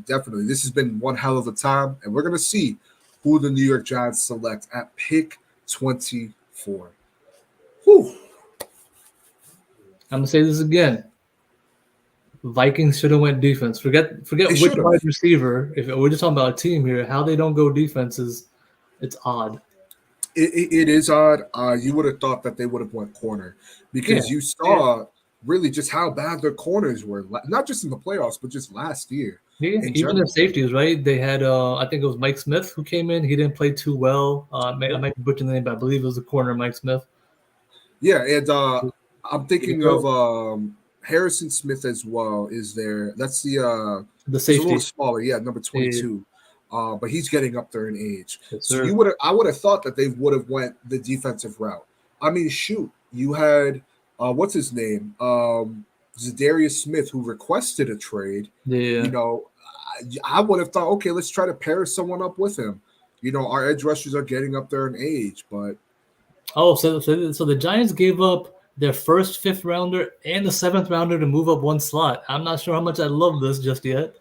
this has been one hell of a time, and we're going to see who the New York Giants select at pick 24. Whew. I'm going to say this again. Vikings should have went defense. Forget which wide receiver. If we're just talking about a team here, how they don't go defense it's odd. It is odd. You would have thought that they would have went corner because you saw really just how bad their corners were, not just in the playoffs, but just last year. Yeah, even their safeties, right? They had, I think it was Mike Smith who came in. He didn't play too well. I might be butchering the name, but I believe it was the corner, Mike Smith. Yeah, and I'm thinking of Harrison Smith as well. Is there? That's the safety. A little smaller, number 22. Yeah. But he's getting up there in age. Yes, so I would have thought that they would have went the defensive route. I mean, shoot, you had what's his name? Zadarius Smith, who requested a trade. Yeah. I would have thought, okay, let's try to pair someone up with him. Our edge rushers are getting up there in age, but so the Giants gave up their first 5th rounder and the 7th rounder to move up one slot. I'm not sure how much I love this just yet.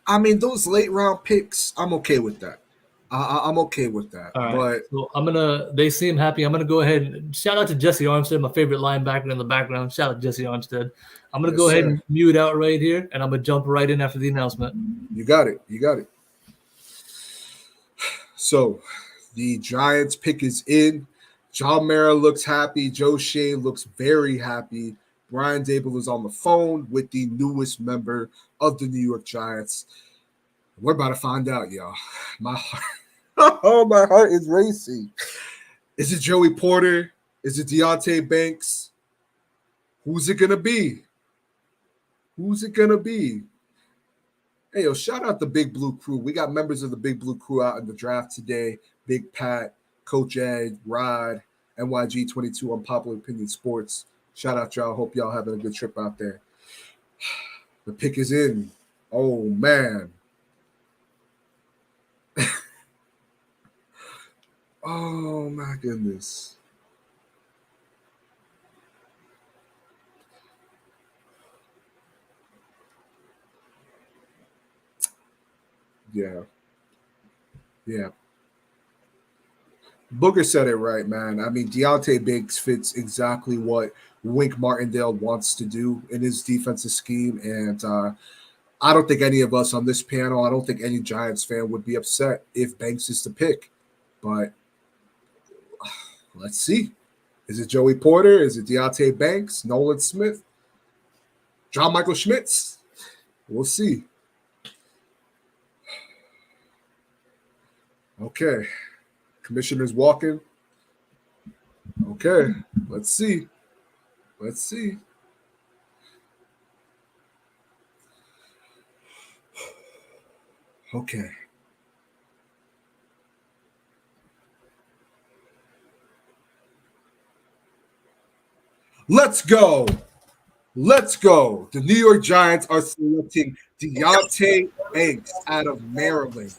I mean, those late round picks, I'm okay with that. I'm okay with that. All right. But So they seem happy. I'm gonna go ahead and shout out to Jesse Armstead, my favorite linebacker in the background. Shout out to Jesse Armstead. I'm gonna Yes, go ahead sir. and mute out right here, and I'm gonna jump right in after the announcement. You got it. You got it. So the Giants pick is in. John Mara looks happy. Joe Shane looks very happy. Brian Dable is on the phone with the newest member of the New York Giants. We're about to find out, y'all. My heart, oh, my heart is racing. Is it Joey Porter? Is it Deontay Banks? Who's it gonna be? Who's it gonna be? Hey, yo, shout out the Big Blue Crew. We got members of the Big Blue Crew out in the draft today. Big Pat, Coach Ed, Rod, NYG22 Unpopular Opinion Sports. Shout out, y'all. Hope y'all having a good trip out there. The pick is in. Oh, man. Oh, my goodness. Yeah. Yeah. Booger said it right, man. I mean, Deontay Banks fits exactly what Wink Martindale wants to do in his defensive scheme. And I don't think any of us on this panel, I don't think any Giants fan would be upset if Banks is the pick. But let's see. Is it Joey Porter? Is it Deontay Banks? Nolan Smith? John Michael Schmitz? We'll see. Okay. Commissioner's walking. Okay. Let's see. Let's see. Okay. Let's go. Let's go. The New York Giants are selecting Deontay Banks out of Maryland.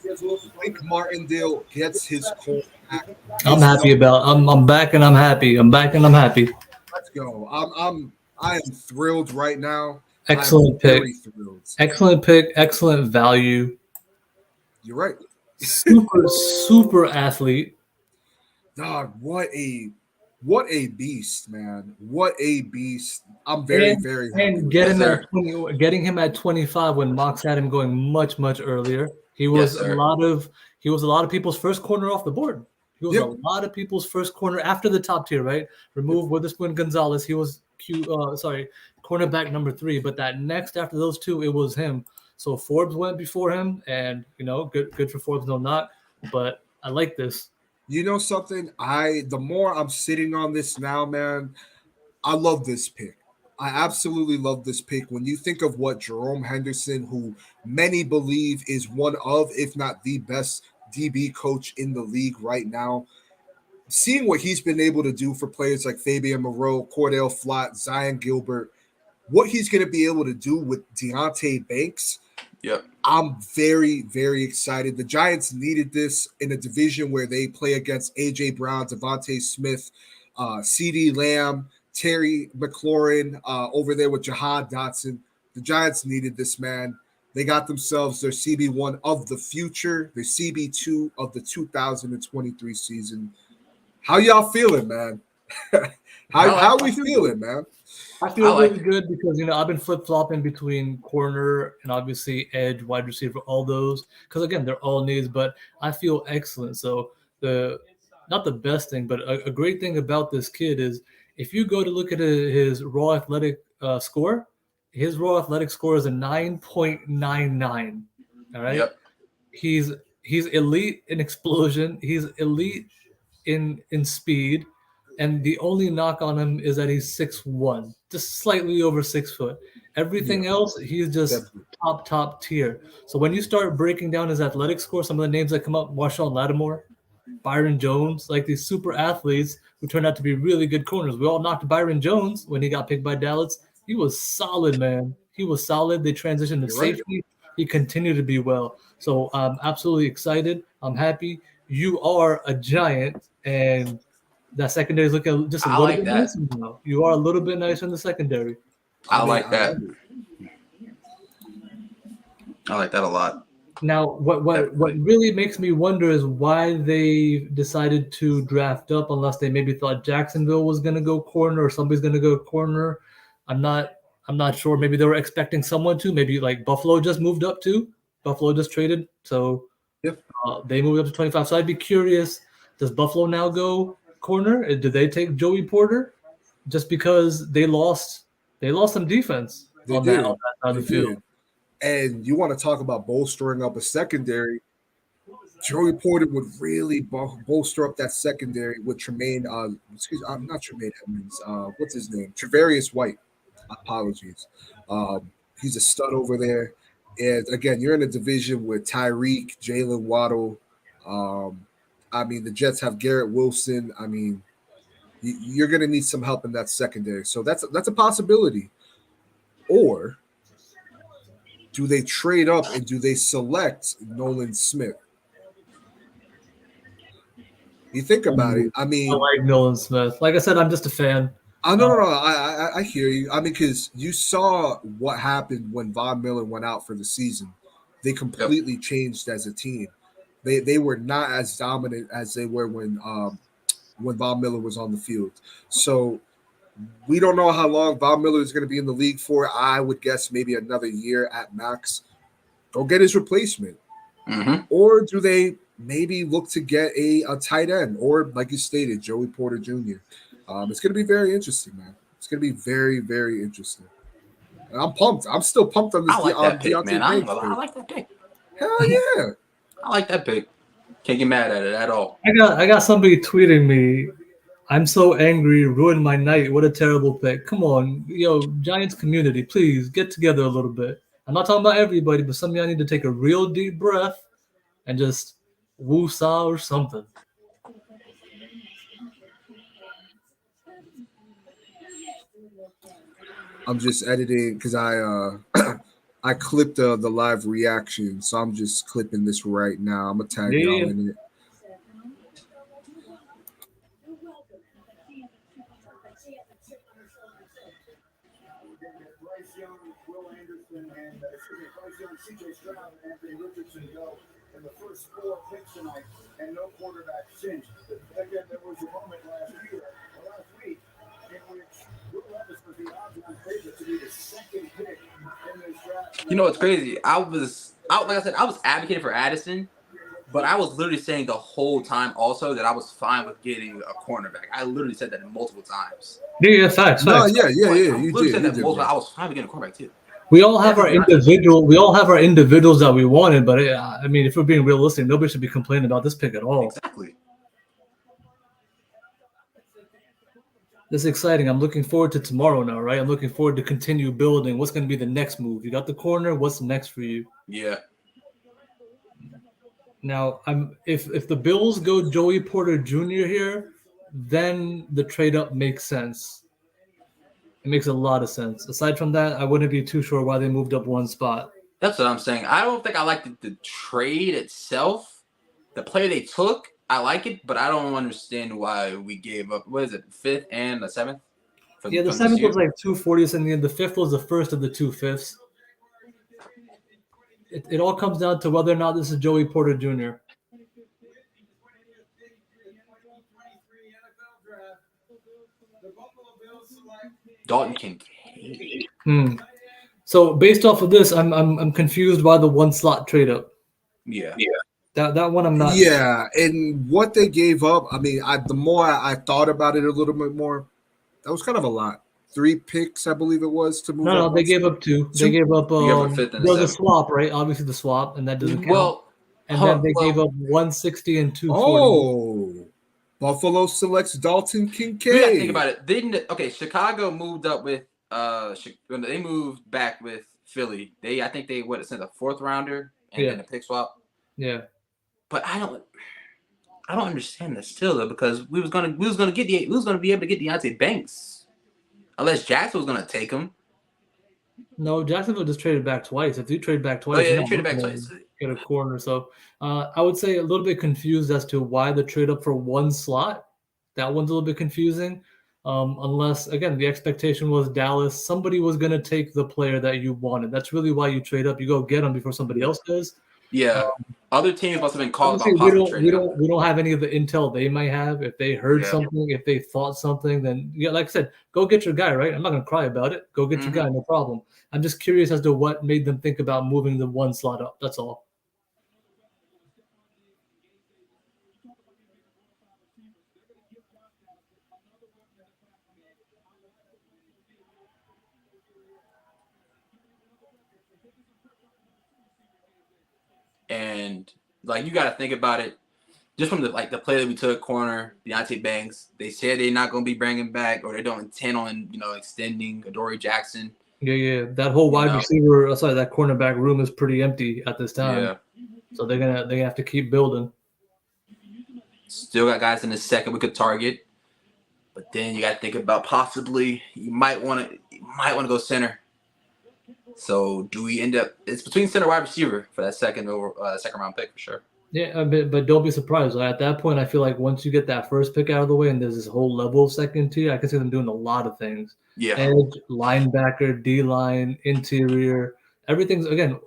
Wink Martindale gets his call back. I'm happy about. I'm back and I'm happy. I'm back and I'm happy. Let's go. I am thrilled right now. Excellent pick. Very thrilled. Excellent pick. Excellent value. You're right. Super athlete. Dog, what a beast, man. What a beast. I'm very happy. And getting him at 25 when Mox had him going much earlier. He was a lot of people's first corner off the board. He was a lot of people's first corner after the top tier, right? Remove Witherspoon Gonzalez. He was cornerback number 3, but that next after those two, it was him. So Forbes went before him, and good for Forbes, no knock. But I like this. You know something? The more I'm sitting on this now, man, I love this pick. I absolutely love this pick. When you think of what Jerome Henderson, who many believe is one of, if not the best DB coach in the league right now, seeing what he's been able to do for players like Fabian Moreau, Cordell Flott, Zion Gilbert, what he's going to be able to do with Deontay Banks, I'm very, very excited. The Giants needed this in a division where they play against A.J. Brown, Devontae Smith, CeeDee Lamb, Terry McLaurin over there with Jahad Dotson. The Giants needed this, man. They got themselves their CB1 of the future, their CB2 of the 2023 season. How y'all feeling, man? how we feeling, man? I feel really good because I've been flip-flopping between corner and obviously edge, wide receiver, all those. Because again, they're all needs, but I feel excellent. So not the best thing, but a great thing about this kid is if you go to look at his raw athletic score, his raw athletic score is a 9.99. All right. Yep. He's elite in explosion. He's elite in speed. And the only knock on him is that he's 6'1", just slightly over 6 foot. Everything else, he's just top tier. So when you start breaking down his athletic score, some of the names that come up, Marshawn Lattimore, Byron Jones, like these super athletes who turned out to be really good corners. We all knocked Byron Jones when he got picked by Dallas. He was solid, man. He was solid. They transitioned to safety. Right. He continued to be well. So I'm absolutely excited. I'm happy. You are a Giant, and That secondary is looking just a I little like bit that. nicer now. You are a little bit nicer in the secondary. I like I that. love it. I like that a lot. Now, what Definitely. really makes me wonder is why they decided to draft up, unless they maybe thought Jacksonville was going to go corner or somebody's going to go corner. I'm not sure. Maybe they were expecting someone to. Maybe like Buffalo just moved up too. Buffalo just traded, so Yep. they moved up to 25. So I'd be curious: does Buffalo now go corner? Did they take Joey Porter just because they lost some defense They on did. that side of They the field? did. And you want to talk about bolstering up a secondary? Joey Porter would really bolster up that secondary with Tremaine. I'm not Tremaine Edmonds. What's his name? Travarius White. Apologies. He's a stud over there. And again, you're in a division with Tyreek, Jalen Waddle. I mean, the Jets have Garrett Wilson. I mean, you're going to need some help in that secondary. So that's a possibility. Or do they trade up and do they select Nolan Smith? You think about it. I mean, I like Nolan Smith. Like I said, I'm just a fan. no. I hear you. I mean, because you saw what happened when Von Miller went out for the season. They completely changed as a team. They were not as dominant as they were when Von Miller was on the field. So we don't know how long Von Miller is going to be in the league for. I would guess maybe another year at max. Go get his replacement. Mm-hmm. Or do they maybe look to get a tight end, or like you stated, Joey Porter Jr.? It's going to be very interesting, man. It's going to be very, very interesting. And I'm pumped. I'm still pumped on this. I like that pick, Deontay man. I Banks like pick. that pick. Hell yeah. I like that pick. Can't get mad at it at all. I got somebody tweeting me. I'm so angry, ruined my night. What a terrible pick. Come on, Giants community, please get together a little bit. I'm not talking about everybody, but some of y'all need to take a real deep breath and just woo-saw or something. I'm just editing because I I clipped the live reaction, so I'm just clipping this right now. I'm gonna tag y'all in it. CJ Stroud and Anthony Richardson go in the first 4 picks tonight, and no quarterback since. Again, there was a moment last week, in which Will Levis was the odds-on favorite to be the second pick in this draft. You know what's crazy? Like I said, I was advocating for Addison, but I was literally saying the whole time also that I was fine with getting a cornerback. I literally said that multiple times. Yeah, facts. No, yeah. You did. Said that multiple. I was fine with getting a cornerback too. We all have our individuals that we wanted, but I mean, if we're being realistic, nobody should be complaining about this pick at all. Exactly. This is exciting. I'm looking forward to tomorrow now, right? I'm looking forward to continue building. What's going to be the next move? You got the corner. What's next for you? Yeah. Now, if the Bills go Joey Porter Jr. here, then the trade up makes sense. It makes a lot of sense. Aside from that, I wouldn't be too sure why they moved up one spot. That's what I'm saying. I don't think I like the trade itself. The player they took, I like it, but I don't understand why we gave up. What is it, 5th and the 7th? The 7th was like 240s, and the 5th was the first of the 2 5ths. It all comes down to whether or not this is Joey Porter Jr. Dalton Kincaid. So based off of this, I'm confused by the one slot trade up. Yeah. That one I'm not. Yeah, and what they gave up, I mean, the more I thought about it a little bit more, that was kind of a lot. 3 picks, I believe it was, to move. No, they gave up 2. They gave up a 5th and there was a swap, right? Obviously the swap, and that doesn't count. Well, and then they gave up 160 and 240. Oh, Buffalo selects Dalton Kincaid. We got to think about it. Chicago moved up with they moved back with Philly. I think they sent a 4th rounder and then a pick swap. Yeah. But I don't understand that still though, because we was gonna be able to get Deontay Banks, unless Jackson was gonna take him. No, Jacksonville just traded back twice. If you trade back twice, they traded back twice. Get a corner. So I would say a little bit confused as to why the trade up for one slot. That one's a little bit confusing. Unless, again, the expectation was Dallas, somebody was going to take the player that you wanted. That's really why you trade up. You go get them before somebody else does. Yeah. Other teams must have been called Obviously, about possibly trading up. we don't have any of the intel they might have. If they heard Yeah. something, if they thought something, then yeah, like I said, go get your guy, right? I'm not gonna cry about it. Go get your guy, no problem. I'm just curious as to what made them think about moving the one slot up. That's all. And like you got to think about it, just from the play that we took corner, Deontay Banks. They said they're not going to be bringing back, or they don't intend on extending Adoree Jackson. Yeah. That whole wide receiver, that cornerback room is pretty empty at this time. Yeah. So they're gonna have to keep building. Still got guys in the second we could target, but then you got to think about possibly you might want to go center. So do we end up? It's between center and wide receiver for that second round pick for sure. Yeah, but don't be surprised. At that point, I feel like once you get that first pick out of the way and there's this whole level of second tier, I can see them doing a lot of things. Yeah. Edge, linebacker, D-line, interior, everything's, again,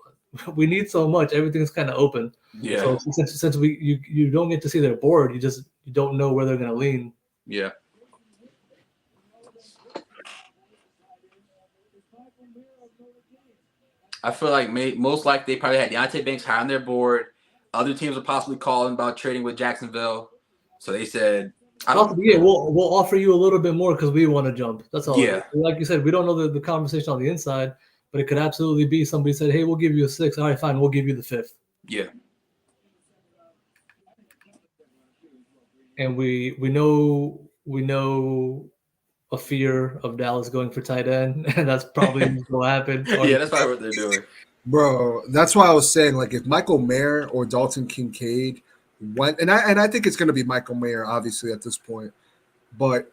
we need so much. Everything's kind of open. Yeah. So since you don't get to see their board, you don't know where they're going to lean. Yeah. I feel like most likely they probably had Deontay Banks high on their board. Other teams were possibly calling about trading with Jacksonville. So they said, we'll offer you a little bit more because we want to jump. That's all. Yeah. Like you said, we don't know the conversation on the inside, but it could absolutely be somebody said, hey, we'll give you a 6. All right, fine. We'll give you the 5th. Yeah. And we know a fear of Dallas going for tight end, and that's probably what will happen. Yeah, that's probably what they're doing. Bro, that's why I was saying, like, if Michael Mayer or Dalton Kincaid went, and I think it's going to be Michael Mayer, obviously, at this point, but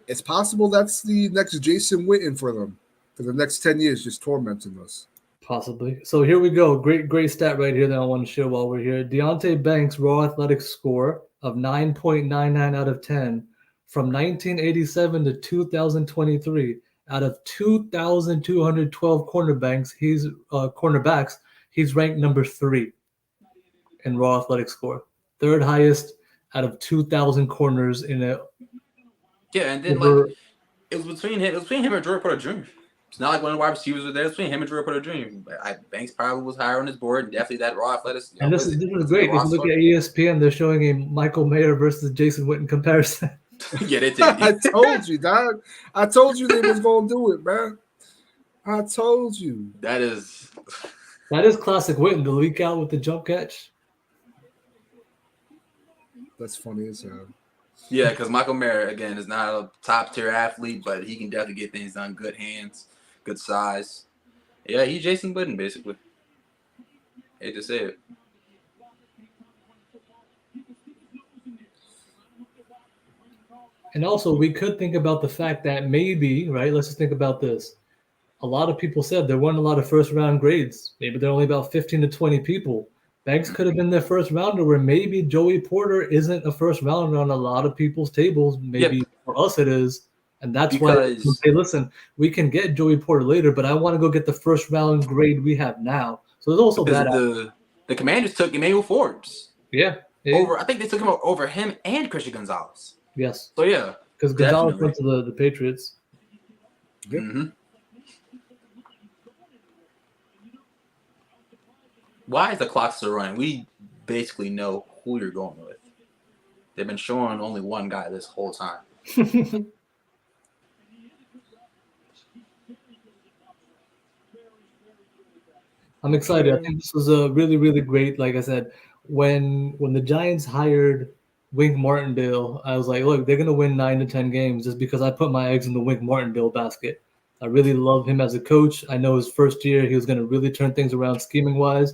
it's possible that's the next Jason Witten for them for the next 10 years, just tormenting us. Possibly. So here we go. Great stat right here that I want to share while we're here. Deontay Banks' raw athletic score of 9.99 out of 10 from 1987 to 2023. Out of 2,212 cornerbacks, he's ranked number 3 in raw athletic score. Third highest out of 2,000 corners in a. Yeah, and then it was between him and Joey Porter Jr. It's not like one of the wide receivers was there. It's between him and Joey Porter Jr. Banks probably was higher on his board, and definitely that raw athletics. And this is great. If you look at ESPN, they're showing a Michael Mayer versus Jason Witten comparison. Yeah, they did. I told you, dog. I told you they was gonna do it, man. I told you. That is classic Witten, the leak out with the jump catch. That's funny as hell. Yeah, because Michael Mayer, again, is not a top-tier athlete, but he can definitely get things done. Good hands, good size. Yeah, he's Jason Witten, basically. Hate to say it. And also, we could think about the fact that maybe, right, let's just think about this. A lot of people said there weren't a lot of first-round grades. Maybe there are only about 15 to 20 people. Banks could have been their first rounder, where maybe Joey Porter isn't a first rounder on a lot of people's tables. Maybe for us it is. And that's why, hey, listen, we can get Joey Porter later, but I want to go get the first round grade we have now. So there's also that. The Commanders took Emmanuel Forbes. Yeah. I think they took him over him and Christian Gonzalez. Yes. So, yeah. Because Gonzalez went to the Patriots. Yep. Mm-hmm. Why is the clock still running? We basically know who you're going with. They've been showing only one guy this whole time. I'm excited. I think this was a really, really great. Like I said, when the Giants hired Wink Martindale, I was like, look, they're gonna win 9 to 10 games just because I put my eggs in the Wink Martindale basket. I really love him as a coach. I know his first year he was gonna really turn things around scheming wise.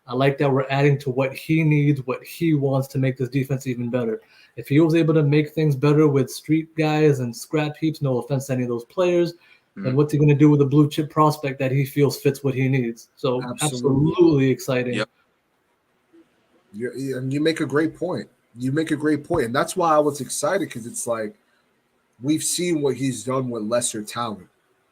I like that we're adding to what he needs, what he wants to make this defense even better. If he was able to make things better with street guys and scrap heaps, no offense to any of those players, then what's he going to do with a blue chip prospect that he feels fits what he needs? So absolutely exciting. Yep. And you make a great point. You make a great point, and that's why I was excited because it's like we've seen what he's done with lesser talent.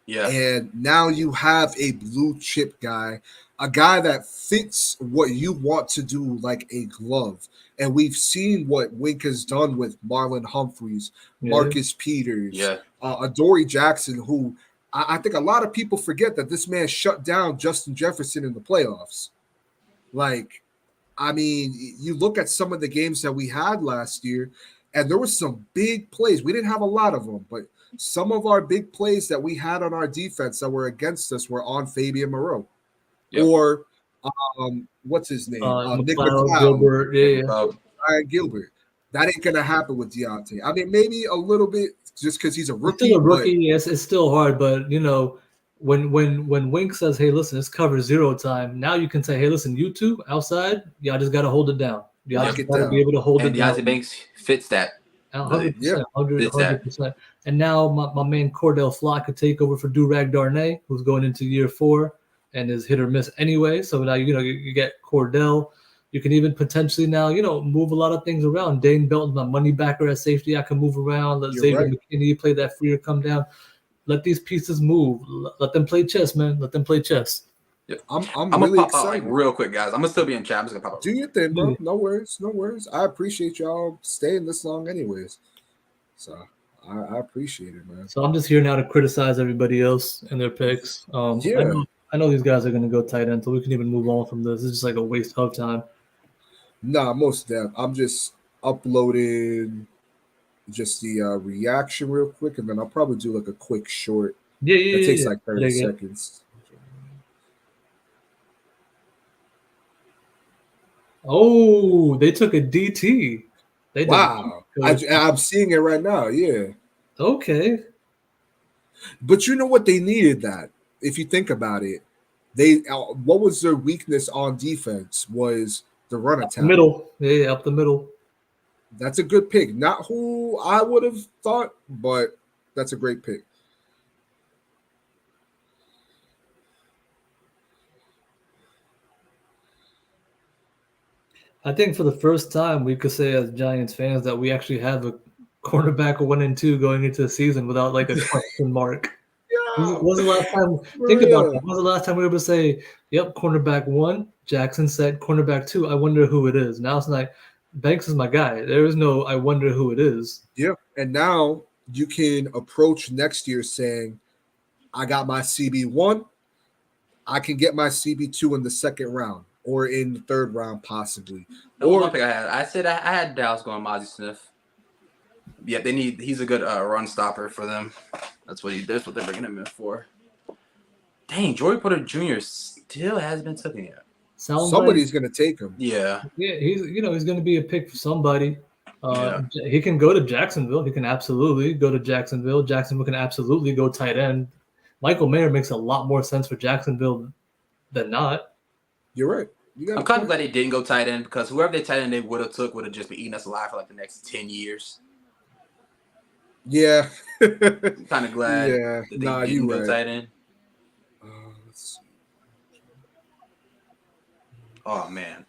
Yeah. And now you have a blue chip guy, a guy that fits what you want to do like a glove. And we've seen what Wink has done with Marlon Humphreys, Marcus Peters, Adoree Jackson, who I think a lot of people forget that this man shut down Justin Jefferson in the playoffs. Like, I mean, you look at some of the games that we had last year, and there was some big plays. We didn't have a lot of them, but some of our big plays that we had on our defense that were against us were on Fabian Moreau. Or what's his name? Nick McLeod, Gilbert, Ryan Gilbert. That ain't gonna happen with Deontay. I mean, maybe a little bit just because he's a rookie. Still a rookie, yes, it's still hard, but you know, when Wink says, "Hey, listen, it's cover zero time," now you can say, "Hey, listen, you two outside, y'all just got to hold it down. Y'all just got to be able to hold it down." And Deontay Banks fits that. 100%, 100%. And now my man Cordell Flott could take over for Durag Darnay, who's going into year 4 and is hit or miss anyway. So now you get Cordell. You can even potentially now move a lot of things around. Dane Belton's my money backer at safety. I can move around. Let Xavier McKinney play that free or come down. Let these pieces move. Let them play chess, man. Let them play chess. Yep. I'm really really pop excited. out like real quick, guys. I'm gonna still be in chat. I'm just gonna pop out. Do your thing, bro. No worries, no worries. I appreciate y'all staying this long, anyways. So I appreciate it, man. So I'm just here now to criticize everybody else and their picks. I know these guys are gonna go tight end, so we can even move on from this. It's just like a waste of time. Nah, most deaf. I'm just uploading just the reaction real quick, and then I'll probably do like a quick short. It takes like 30 seconds. Oh, they took a DT. Wow. I'm seeing it right now. Yeah. Okay. But you know what? They needed that. If you think about it, they what was their weakness on defense was the run attack. Middle. Yeah, up the middle. That's a good pick. Not who I would have thought, but that's a great pick. I think for the first time we could say as Giants fans that we actually have a cornerback 1 and 2 going into the season without like a question mark. When was the last time? Think about that. When was the last time we were able to say, "Yep, cornerback 1, Jackson said cornerback 2. I wonder who it is." Now it's like Banks is my guy. There is no I wonder who it is. Yeah, and now you can approach next year saying, "I got my CB1. I can get my CB2 in the second round or in the third round, possibly." Or one pick I had. I said I had Dallas going Mozzie Smith. Yeah, he's a good run stopper for them. That's what they're bringing him in for. Dang, Joey Porter Jr. still hasn't been taken yet. Somebody's gonna take him. Yeah. Yeah, he's gonna be a pick for somebody. He can go to Jacksonville. He can absolutely go to Jacksonville. Jacksonville can absolutely go tight end. Michael Mayer makes a lot more sense for Jacksonville than not. You're right. I'm kind of glad they didn't go tight end because whoever they tight end they would have just been eating us alive for like the next 10 years. Yeah. I'm kind of glad that they didn't go tight end. Let's see. Oh man.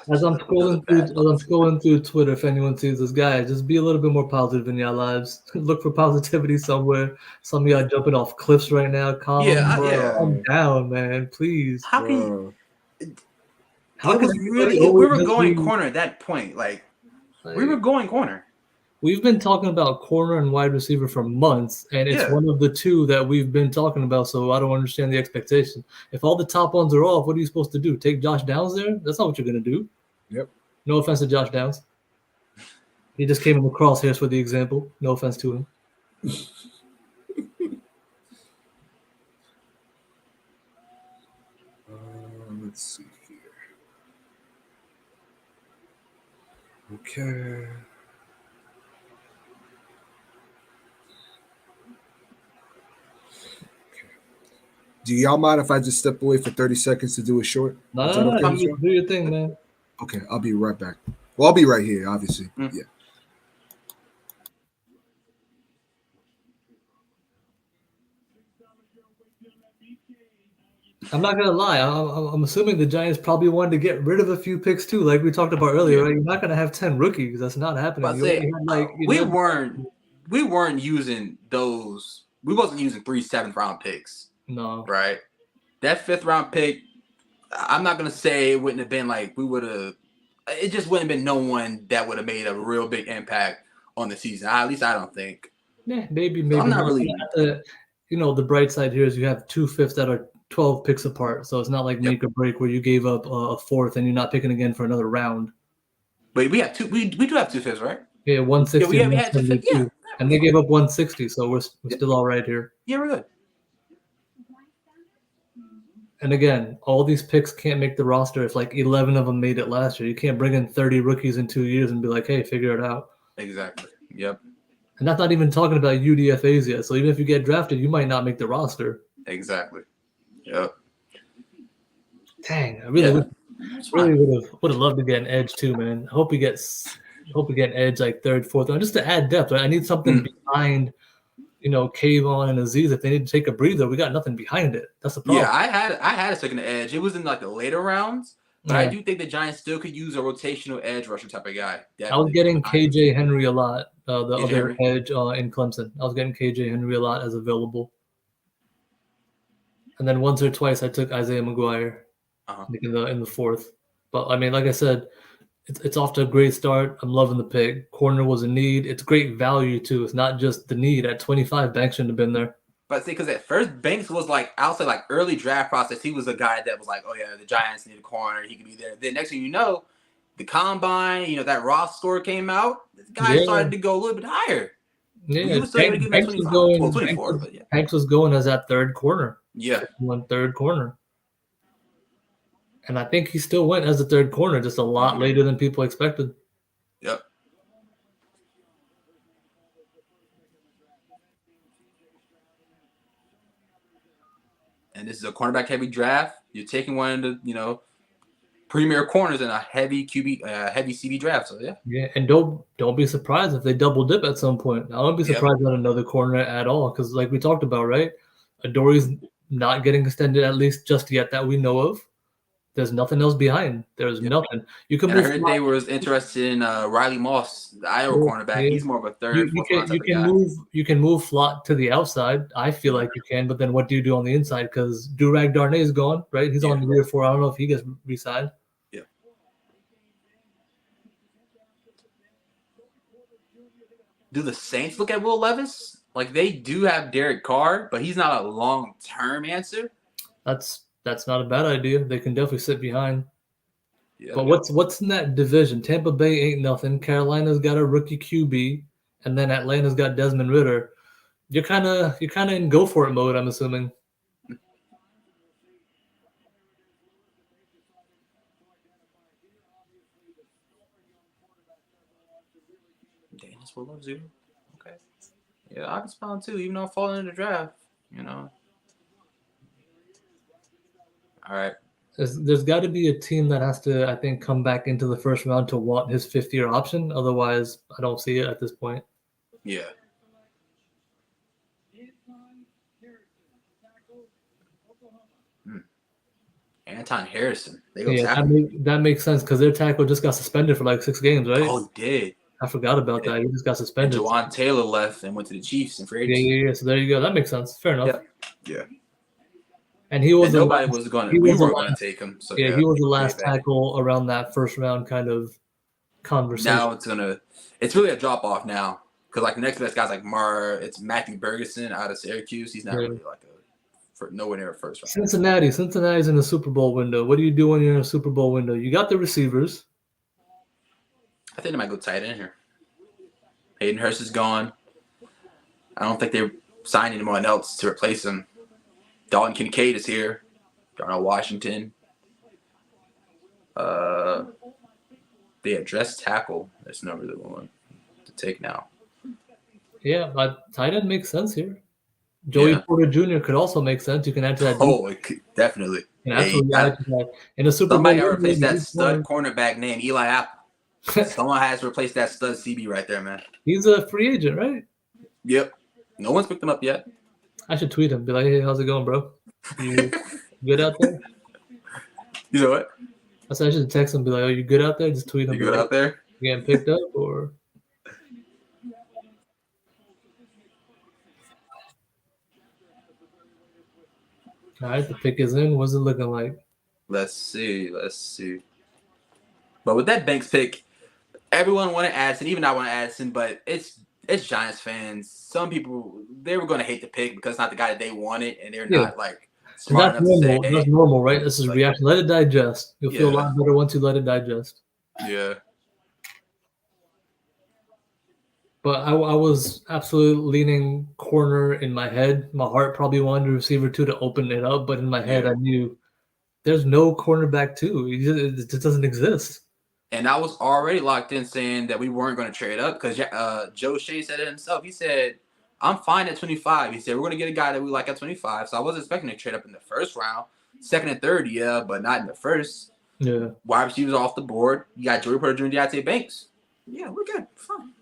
As I'm scrolling through Twitter, if anyone sees this guy, just be a little bit more positive in your lives. Look for positivity somewhere. Some of y'all jumping off cliffs right now. Calm down, man. Please. Because we were going corner at that point. Like we were going corner. We've been talking about corner and wide receiver for months, and it's one of the two that we've been talking about, so I don't understand the expectation. If all the top ones are off, what are you supposed to do? Take Josh Downs there? That's not what you're going to do. Yep. No offense to Josh Downs. He just came in the crosshairs for the example. No offense to him. Let's see here. Okay. Do y'all mind if I just step away for 30 seconds to do a short? No, do your thing, man. Okay, I'll be right back. Well, I'll be right here, obviously. Yeah. I'm not gonna lie. I'm assuming the Giants probably wanted to get rid of a few picks too, like we talked about earlier. Yeah. Right? You're not gonna have 10 rookies. That's not happening. But You already say had like we weren't using those. We wasn't using 3 7th-round picks, No. right? That 5th-round pick, I'm not gonna say it wouldn't have been like we would have. It just wouldn't have been no one that would have made a real big impact on the season. At least I don't think. Yeah, maybe So I'm not not. really. The bright side here is you have 2 fifths that are 12 picks apart, so it's not like make or break where you gave up a fourth and you're not picking again for another round. But we have 2. We do have 2 fifths, right? Yeah, 160. Yeah, we had 2 fifths. Yeah, and they gave up 160, so we're still all right here. Yeah, we're good. And again, all these picks can't make the roster if like 11 of them made it last year. You can't bring in 30 rookies in 2 years and be like, hey, figure it out. Exactly. Yep. And that's not even talking about UDFAs yet. So even if you get drafted, you might not make the roster. Exactly. Yep. Dang, I really would have loved to get an edge too, man. I hope we get an edge like 3rd, 4th round, just to add depth. Right? I need something behind, Kayvon and Aziz. If they need to take a breather, we got nothing behind it. That's the problem. Yeah, I had a second edge. It was in like the later rounds, but I do think the Giants still could use a rotational edge rusher type of guy. Definitely. I was getting KJ Henry a lot, the other Henry. edge in Clemson. I was getting KJ Henry a lot as available. And then once or twice I took Isaiah McGuire in the 4th. But I mean, like I said, it's off to a great start. I'm loving the pick. Corner was a need. It's great value too. It's not just the need. At 25, Banks shouldn't have been there. But see, because at first Banks was like, I'll say like early draft process, he was a guy that was like, oh yeah, the Giants need a corner. He could be there. Then next thing you know, the combine, that Ross score came out. This guy started to go a little bit higher. Yeah, he was still going to give him 25, 24, but yeah. Banks was going as that 3rd corner. Yeah. 3rd corner. And I think he still went as the 3rd corner, just a lot later than people expected. Yep. And this is a cornerback heavy draft. You're taking one of the, premier corners in a heavy heavy CB draft. So yeah. Yeah, and don't be surprised if they double dip at some point. I won't be surprised at another corner at all, because like we talked about, right? Adori's not getting extended, at least just yet that we know of. There's nothing else behind. There's nothing. You can. And I heard they was interested in Riley Moss, the Iowa cornerback. Yeah. He's more of a 3rd, 4th round guy. You can move Flott to the outside. I feel like you can, but then what do you do on the inside? Because Durag Darnay is gone, right? He's on year 4. I don't know if he gets re-signed. Yeah. Do the Saints look at Will Levis? Like, they do have Derek Carr, but he's not a long-term answer. That's not a bad idea. They can definitely sit behind. Yeah. But what's in that division? Tampa Bay ain't nothing. Carolina's got a rookie QB, and then Atlanta's got Desmond Ridder. You're kind of in go for it mode, I'm assuming. Daniels will love you. Okay. Yeah, I can spawn too, even though I'm falling in the draft. All right. There's got to be a team that has to, I think, come back into the 1st round to want his 5th-year option. Otherwise, I don't see it at this point. Yeah. Anton Harrison. That makes sense because their tackle just got suspended for like 6 games, right? Oh, did. I forgot about that. He just got suspended. And Jawan Taylor left and went to the Chiefs and free agency. Yeah. So there you go. That makes sense. Fair enough. Yeah. And he was nobody was going to. We weren't going to take him. So he was the last tackle around that 1st round kind of conversation. Now it's really a drop off now, because like the next best guy's like it's Matthew Bergeson out of Syracuse. He's not really like nowhere near a 1st round. Cincinnati's in the Super Bowl window. What do you do when you're in a Super Bowl window? You got the receivers. I think they might go tight end here. Hayden Hurst is gone. I don't think they're signing anyone else to replace him. Dalton Kincaid is here. Darnell Washington. They address tackle. That's not really one to take now. Yeah, but tight end makes sense here. Joey Porter Jr. could also make sense. You can add to that. Oh, it could, definitely. In a Super Bowl, somebody got to replace that stud cornerback named Eli Apple. Someone has to replace that stud CB right there, man. He's a free agent, right? Yep. No one's picked him up yet. I should tweet him. Be like, hey, how's it going, bro? Good out there? You know what? I said I should text him and be like, "Oh, you good out there?" Just tweet him. You be good like, out there? You getting picked up or? All right, the pick is in. What's it looking like? Let's see. But with that Banks pick, everyone wanted Addison. Even I wanted Addison, but it's Giants fans. Some people they were going to hate the pick because it's not the guy that they wanted, and they're Yeah. not like And smart that's enough to say, normal. "Hey, That's normal, right? This is like, reaction. Let it digest. You'll feel a Yeah. lot better once you let it digest. yeah." But I was absolutely leaning corner in my head. My heart probably wanted receiver two to open it up, but in my head, Yeah. I knew there's no cornerback two. It just doesn't exist. And I was already locked in saying that we weren't going to trade up because Joe Shea said it himself. He said, "I'm fine at 25." He said, "We're going to get a guy that we like at 25." So I wasn't expecting to trade up in the first round. Second and third, yeah, but not in the first. Yeah. Wide receivers off the board. You got Joey Porter Jr. and Deontay Banks. Yeah, we're good. Fine.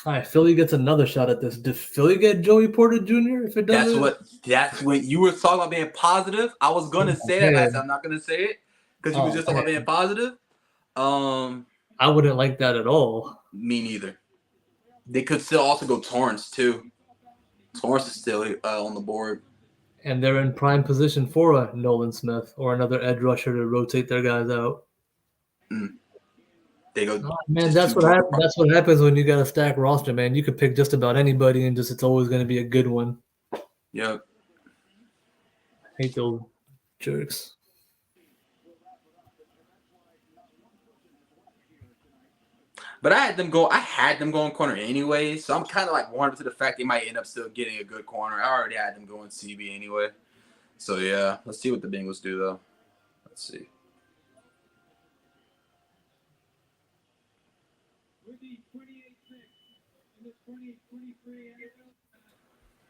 All right, Philly gets another shot at this. Did Philly get Joey Porter Jr. if it doesn't? That's when you were talking about being positive. I was gonna say that, but I said I'm not gonna say it because you were just talking about being positive. I wouldn't like that at all. Me neither. They could still also go Torrance too. Torrance is still on the board. And they're in prime position for a Nolan Smith or another edge rusher to rotate their guys out. They go. Man, that's what happens. That's what happens when you got a stacked roster, man. You could pick just about anybody, and it's always going to be a good one. Yep. Hate those jerks. But I had them going corner anyway, so I'm kind of like warmed to the fact they might end up still getting a good corner. I already had them going CB anyway. So yeah, let's see what the Bengals do though. Let's see.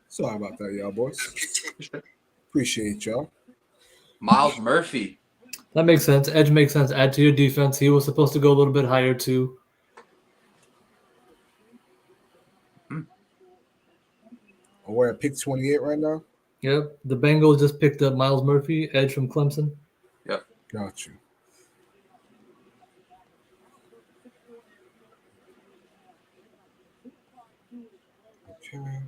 Sorry about that, y'all boys. Appreciate y'all. Miles Murphy. That makes sense. Edge makes sense. Add to your defense. He was supposed to go a little bit higher too. We're at pick 28 right now. Yep. The Bengals just picked up Miles Murphy, edge from Clemson. Yep. Got you. Okay.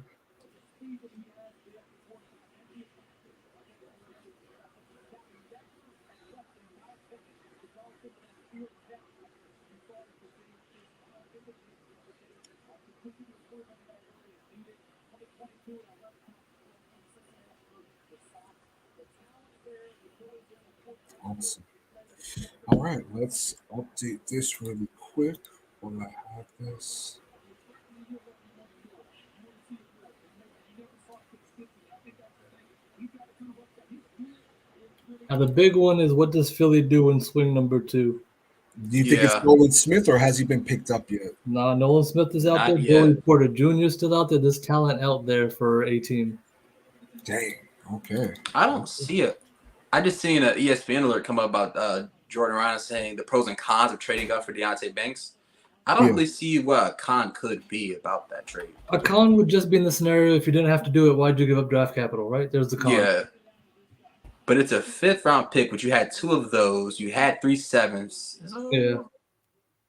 Awesome. All right, let's update this really quick while I have this. Now the big one is, what does Philly do in swing number 2? Do you think it's Nolan Smith or has he been picked up yet? No, Nolan Smith is out Not there. yet. Joey Porter Jr. is still out there. There's talent out there for a team. Dang. Okay. I don't see it. I just seen an ESPN alert come up about Jordan Ryan saying the pros and cons of trading up for Deontay Banks. I don't really see what a con could be about that trade. A con would just be in the scenario if you didn't have to do it, why'd you give up draft capital, right? There's the con. Yeah. But it's a 5th round pick, which you had 2 of those. You had 3 7s. Yeah.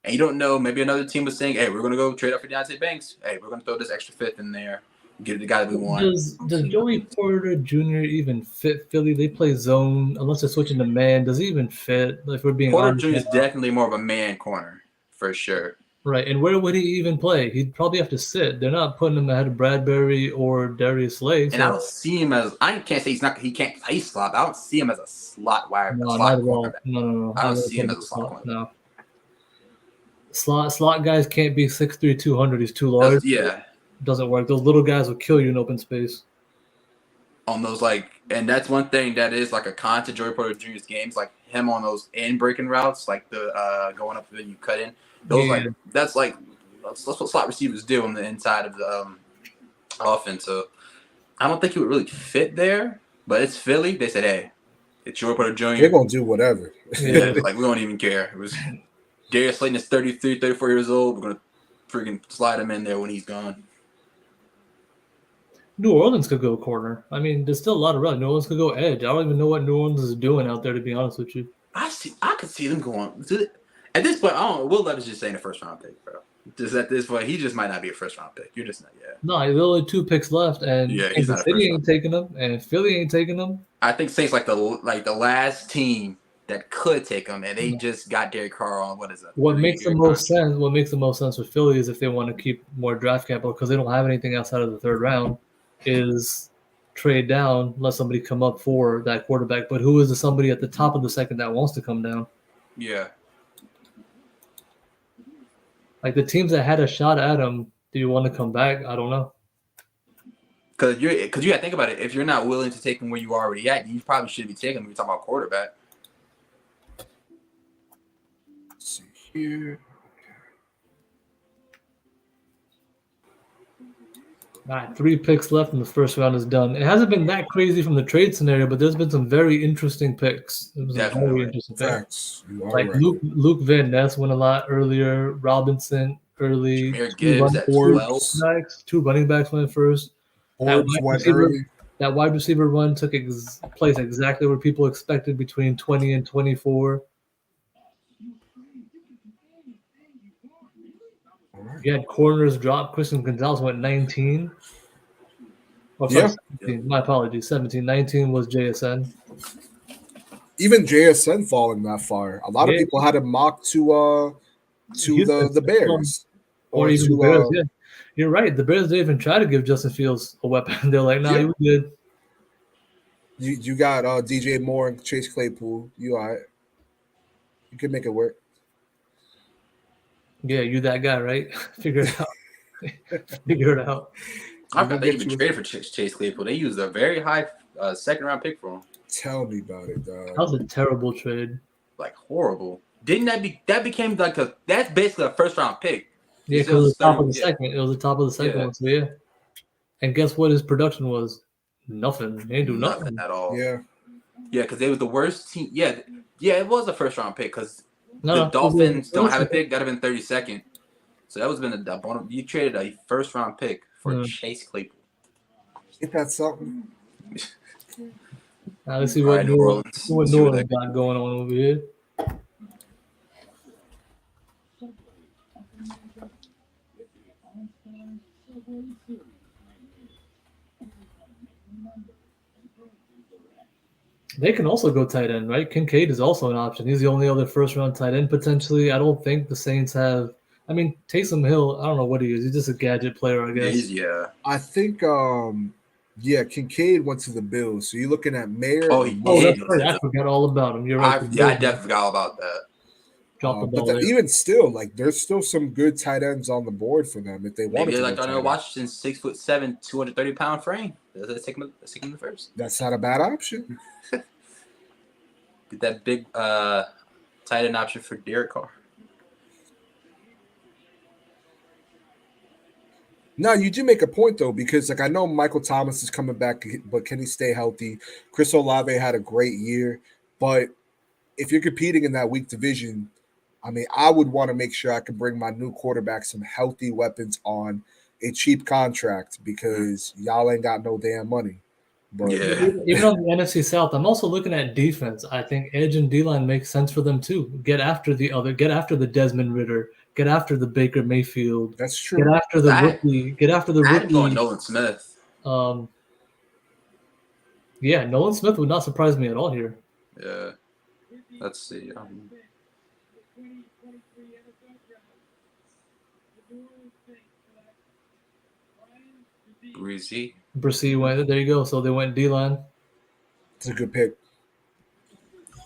And you don't know, maybe another team was saying, hey, we're going to go trade up for Deontay Banks. Hey, we're going to throw this extra 5th in there. Get the guy that we want. Does Joey Porter Jr. even fit Philly? They play zone unless they're switching to man. Does he even fit? If we're being Porter honest, Jr. is definitely more of a man corner for sure. Right, and where would he even play? He'd probably have to sit. They're not putting him ahead of Bradbury or Darius Slay. And I don't see him as he can't play slot. I don't see him as a slot wide. No, slot not at all. cornerback. No. I don't see him as a slot corner. No. Slot guys can't be 6'3", 200. He's too large. Yeah. Doesn't work. Those little guys will kill you in open space. On those and that's one thing that is like a con to Joey Porter Jr.'s games, like him on those in breaking routes, like the going up and you cut in. Those that's what slot receivers do on the inside of the offense. So I don't think he would really fit there, but it's Philly. They said, hey, it's Joey Porter Jr. They're gonna do whatever. Yeah, we don't even care. It was Darius Slayton is 33, 34 years old. We're gonna freaking slide him in there when he's gone. New Orleans could go corner. I mean, there's still a lot of run. New Orleans could go edge. I don't even know what New Orleans is doing out there, to be honest with you. I could see them going. At this point, I don't know. Will Levis just saying a first round pick, bro. Just at this point, he just might not be a first round pick. You're just not yet. No, there's only 2 picks left, and Yeah, he's Kansas not a City first ain't taking them, and Philly ain't taking them. I think Saints like the last team that could take him, and they just got Derek Carr on what is it? What makes the most sense? What makes the most sense with Philly is if they want to keep more draft capital because they don't have anything outside of the 3rd round, is trade down, let somebody come up for that quarterback. But who is the somebody at the top of the 2nd that wants to come down? Yeah. Like the teams that had a shot at him, do you want to come back? I don't know. Because you got to think about it. If you're not willing to take him where you are already at, you probably shouldn't be taking him when you're talking about quarterback. Let's see here. All right, 3 picks left and the first round is done. It hasn't been that crazy from the trade scenario, but there's been some very interesting picks. Definitely. Interesting Facts. You are like right. Luke Van Ness went a lot earlier. Robinson early. Jahmyr Gibbs at 12. 2 running backs went first. Forbes went early. That wide receiver run took place exactly where people expected between 20 and 24. You had corners drop. Christian Gonzalez went 19. Oh, sorry, 17. My apologies. 17. 19 was JSN. Even JSN falling that far. A lot of people had him mocked to the Bears. Or even the Bears, yeah. You're right. The Bears didn't even try to give Justin Fields a weapon. They're like, nah, you good. You got DJ Moore and Chase Claypool. You all right. You can make it work. Yeah, you that guy, right? Figure it out. Figure it out. I forgot they even traded for Chase Claypool. They used a very high 2nd round pick for him. Tell me about it, dog. That was a terrible trade. Like horrible. Didn't that became like that's basically a 1st round pick. Yeah, because it was the top of the 2nd. It was the top of the 2nd one. So yeah. And guess what his production was? Nothing. They didn't do nothing at all. Yeah. Yeah, because they were the worst team. Yeah, it was a 1st round pick because the Dolphins don't have a pick. That would have been 32nd. So that was been a bonus. You traded a 1st round pick for Chase Claypool. Ain't that something? Now let's see what New Orleans got going on over here. They can also go tight end, right? Kincaid is also an option. He's the only other 1st round tight end potentially. I don't think the Saints have. I mean, Taysom Hill, I don't know what he is. He's just a gadget player, I guess. Yeah. I think, Kincaid went to the Bills. So you're looking at Mayer. Oh, that's right. I forgot all about him. You're right. I definitely forgot about that. Drop the ball. But even still, like, there's still some good tight ends on the board for them if they want to. Maybe like Darnell Washington's 6'7", 230-pound frame. Let's take him the 1st. That's not a bad option. Get that big tight end option for Derek Carr. No, you do make a point though, because like I know Michael Thomas is coming back, but can he stay healthy? Chris Olave had a great year, but if you're competing in that weak division, I mean, I would want to make sure I can bring my new quarterback some healthy weapons on a cheap contract because y'all ain't got no damn money. But even on the NFC South, I'm also looking at defense. I think edge and D-line makes sense for them too. Get after the Desmond Ridder. Get after the Baker Mayfield. That's true. Get after the rookie. Get after the rookie. Going Nolan Smith. Yeah, Nolan Smith would not surprise me at all here. Yeah. Let's see. Bresee went. There you go. So they went D-line. It's a good pick.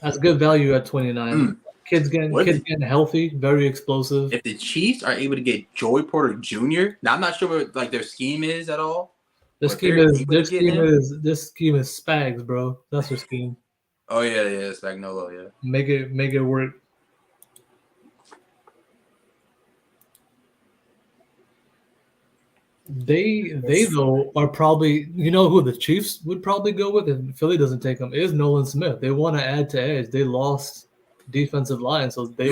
That's good value at 29. Kids getting healthy, very explosive. If the Chiefs are able to get Joey Porter Jr., now I'm not sure what like their scheme is at all. This scheme is Spags, bro. That's their scheme. Oh yeah, Spagnolo, yeah. Make it work. They though are probably, you know who the Chiefs would probably go with if Philly doesn't take them is Nolan Smith. They want to add to edge. They lost defensive line, so they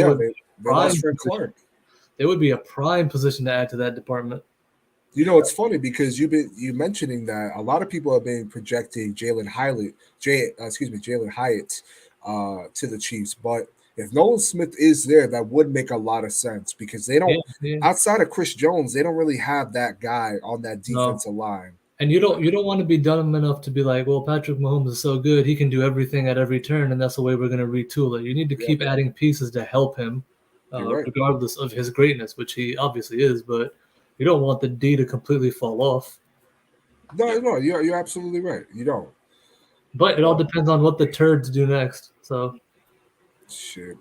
They lost Frank Clark. It would be a prime position to add to that department. You know, it's funny because you mentioning that a lot of people have been projecting Jalen Hyatt to the Chiefs, but if Nolan Smith is there, that would make a lot of sense because they don't outside of Chris Jones, they don't really have that guy on that defensive line. And you don't want to be dumb enough to be like, well, Patrick Mahomes is so good, he can do everything at every turn, and that's the way we're going to retool it. You need to keep adding pieces to help him, regardless of his greatness, which he obviously is, but you don't want the D to completely fall off. No, you're absolutely right. You don't. But it all depends on what the turds do next. So, shit,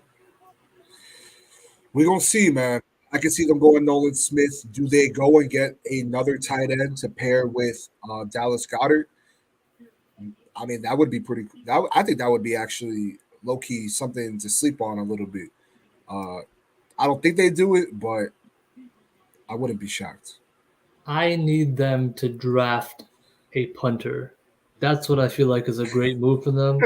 we're gonna see, man. I can see them going Nolan Smith. Do they go and get another tight end to pair with Dallas Goedert? I mean, that would be pretty. I think that would be actually low key something to sleep on a little bit. I don't think they do it, but I wouldn't be shocked. I need them to draft a punter. That's what I feel like is a great move for them.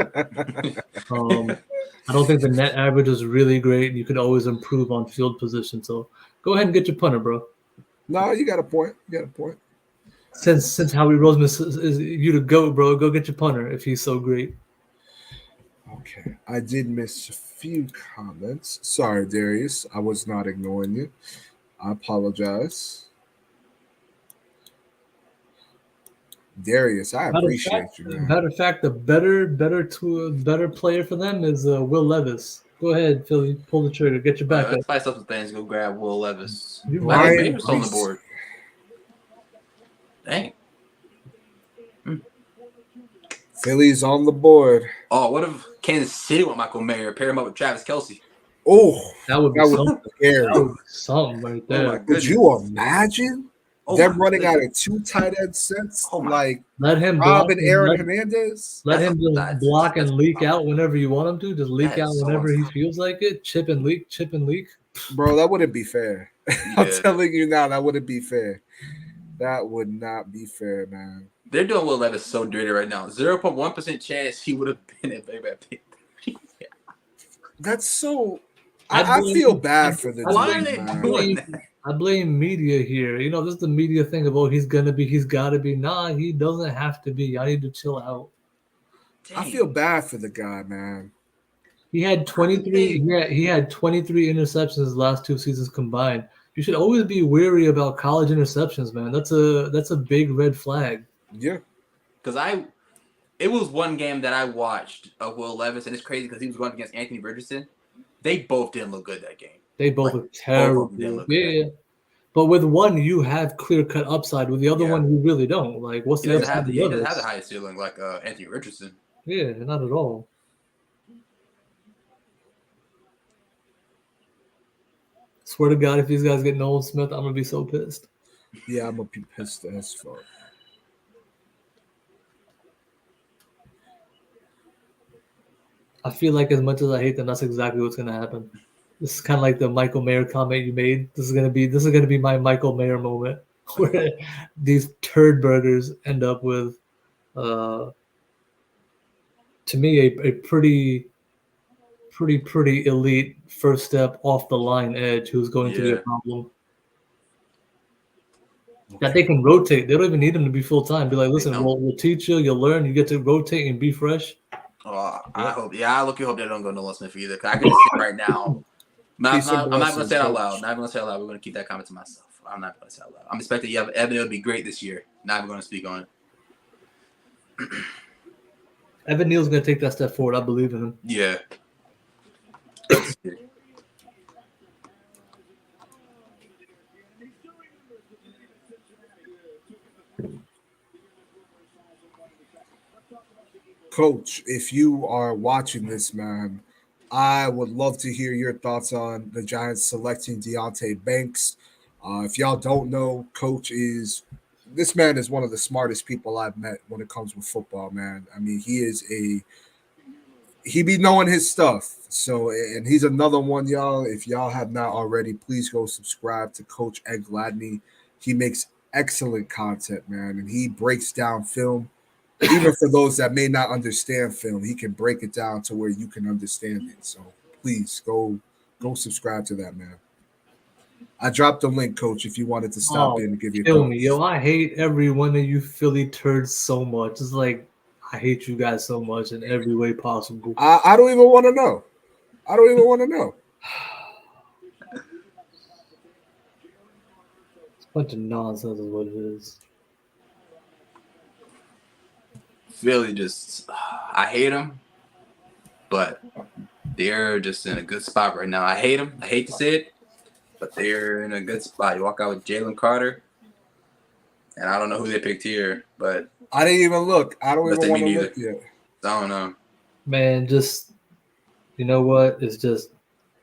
I don't think the net average is really great. You could always improve on field position. So go ahead and get your punter, bro. No, you got a point. Since Howie Roseman is you to go, bro, go get your punter if he's so great. Okay, I did miss a few comments. Sorry, Darius. I was not ignoring you. I apologize. Darius, I appreciate you, man. Matter of fact, the better player for them is Will Levis. Go ahead, Philly, pull the trigger, get your back up. Let's spice up some things. Go grab Will Levis. Michael Mayor's on the board. Dang. Philly's on the board. Oh, what if Kansas City with Michael Mayer? Pair him up with Travis Kelce. Oh, that would be scary. That would be something right there. Oh, could you imagine them running out of two tight end sets? Let him Rob and Aaron Hernandez. Let him just block and leak out whenever you want him to. Just leak out whenever he feels like it. Chip and leak. Bro, that wouldn't be fair. I'm telling you now, that wouldn't be fair. That would not be fair, man. They're doing Will Levis so dirty right now. 0.1% chance he would have been a baby at pick. That's so. I feel bad for the Why are they doing that? I blame media here. You know, this is the media thing of he's got to be. Nah, he doesn't have to be. I need to chill out. Dang. I feel bad for the guy, man. He had 23. Yeah, he had 23 interceptions his last 2 seasons combined. You should always be wary about college interceptions, man. That's a big red flag. Yeah, because it was one game that I watched of Will Levis, and it's crazy because he was going against Anthony Richardson. They both didn't look good that game. They both look terrible. Yeah. But with one, you have clear-cut upside. With the other one, you really don't. Like, what's the upside? He doesn't have the highest ceiling like Anthony Richardson. Yeah, not at all. Swear to God, if these guys get Nolan Smith, I'm gonna be so pissed. Yeah, I'm gonna be pissed as fuck. I feel like as much as I hate them, that's exactly what's gonna happen. This is kind of like the Michael Mayer comment you made. This is gonna be my Michael Mayer moment, where these turd burgers end up with, to me, a pretty elite first step off the line edge who's going to be a problem. That they can rotate. They don't even need them to be full time. Be like, listen, we'll teach you. You'll learn. You get to rotate and be fresh. I hope. Yeah, I hope they don't go Nolan Smith either. Cause I can just say right now. I'm not going to say it out loud. Not going to say it out loud. We're going to keep that comment to myself. I'm not going to say it out loud. I'm expecting Evan will be great this year. Not even going to speak on it. Evan Neal's going to take that step forward. I believe in him. Yeah. Coach, if you are watching this, man, I would love to hear your thoughts on the Giants selecting Deonte Banks. If y'all don't know, Coach this man is one of the smartest people I've met when it comes with football, man. I mean, he be knowing his stuff. So, and he's another one, y'all. If y'all have not already, please go subscribe to Coach Ed Gladney. He makes excellent content, man, and he breaks down film. Even for those that may not understand film, he can break it down to where you can understand it. So please go Go subscribe to that, man. I dropped the link, Coach, if you wanted to stop in and give you a kill thoughts. me, yo! I hate every one of you Philly turds so much. It's like I hate you guys so much in every way possible. I don't even want to know. I don't even want to know. It's a bunch of nonsense is what it is. Philly just, I hate them, but they're just in a good spot right now. I hate them. I hate to say it, but they're in a good spot. You walk out with Jalen Carter, and I don't know who they picked here, but I didn't even look. I don't even me want to neither. look yet. I don't know. Man, just you know what? It's just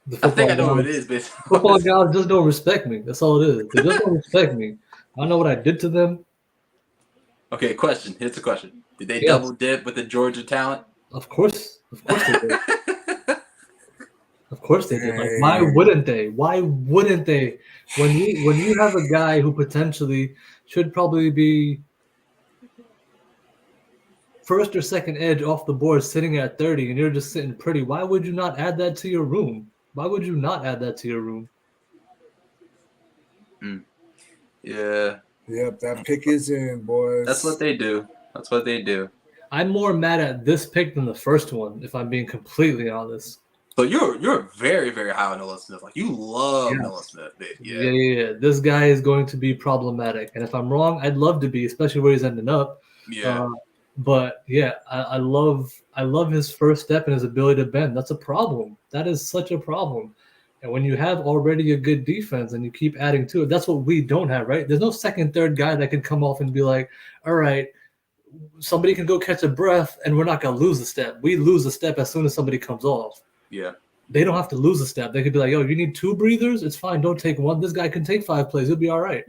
the I think I know football who it guys. is, but Football guys just don't respect me. That's all it is. They just don't respect me. I know what I did to them. Okay, question. Here's the question. Did they Yes. double dip with the Georgia talent? Of course they did. Of course they did. Like, Dang. why wouldn't they? Why wouldn't they? When you have a guy who potentially should probably be first or second edge off the board sitting at 30 and you're just sitting pretty, why would you not add that to your room? Why would you not add that to your room? Yeah. Yep, that pick is in, boys. That's what they do. That's what they do. I'm more mad at this pick than the first one, if I'm being completely honest. So you're very, very high on Noah Smith. Like, you love Yes. Noah Smith. Yeah. This guy is going to be problematic. And if I'm wrong, I'd love to be, especially where he's ending up. Yeah. But yeah, I love his first step and his ability to bend. That's a problem. That is such a problem. And when you have already a good defense and you keep adding to it, that's what we don't have, right? There's no second, third guy that can come off and be like, all right, somebody can go catch a breath and we're not going to lose a step. We lose a step as soon as somebody comes off. Yeah. They don't have to lose a step. They could be like, yo, you need 2 breathers? It's fine. Don't take one. This guy can take 5 plays. He'll be all right.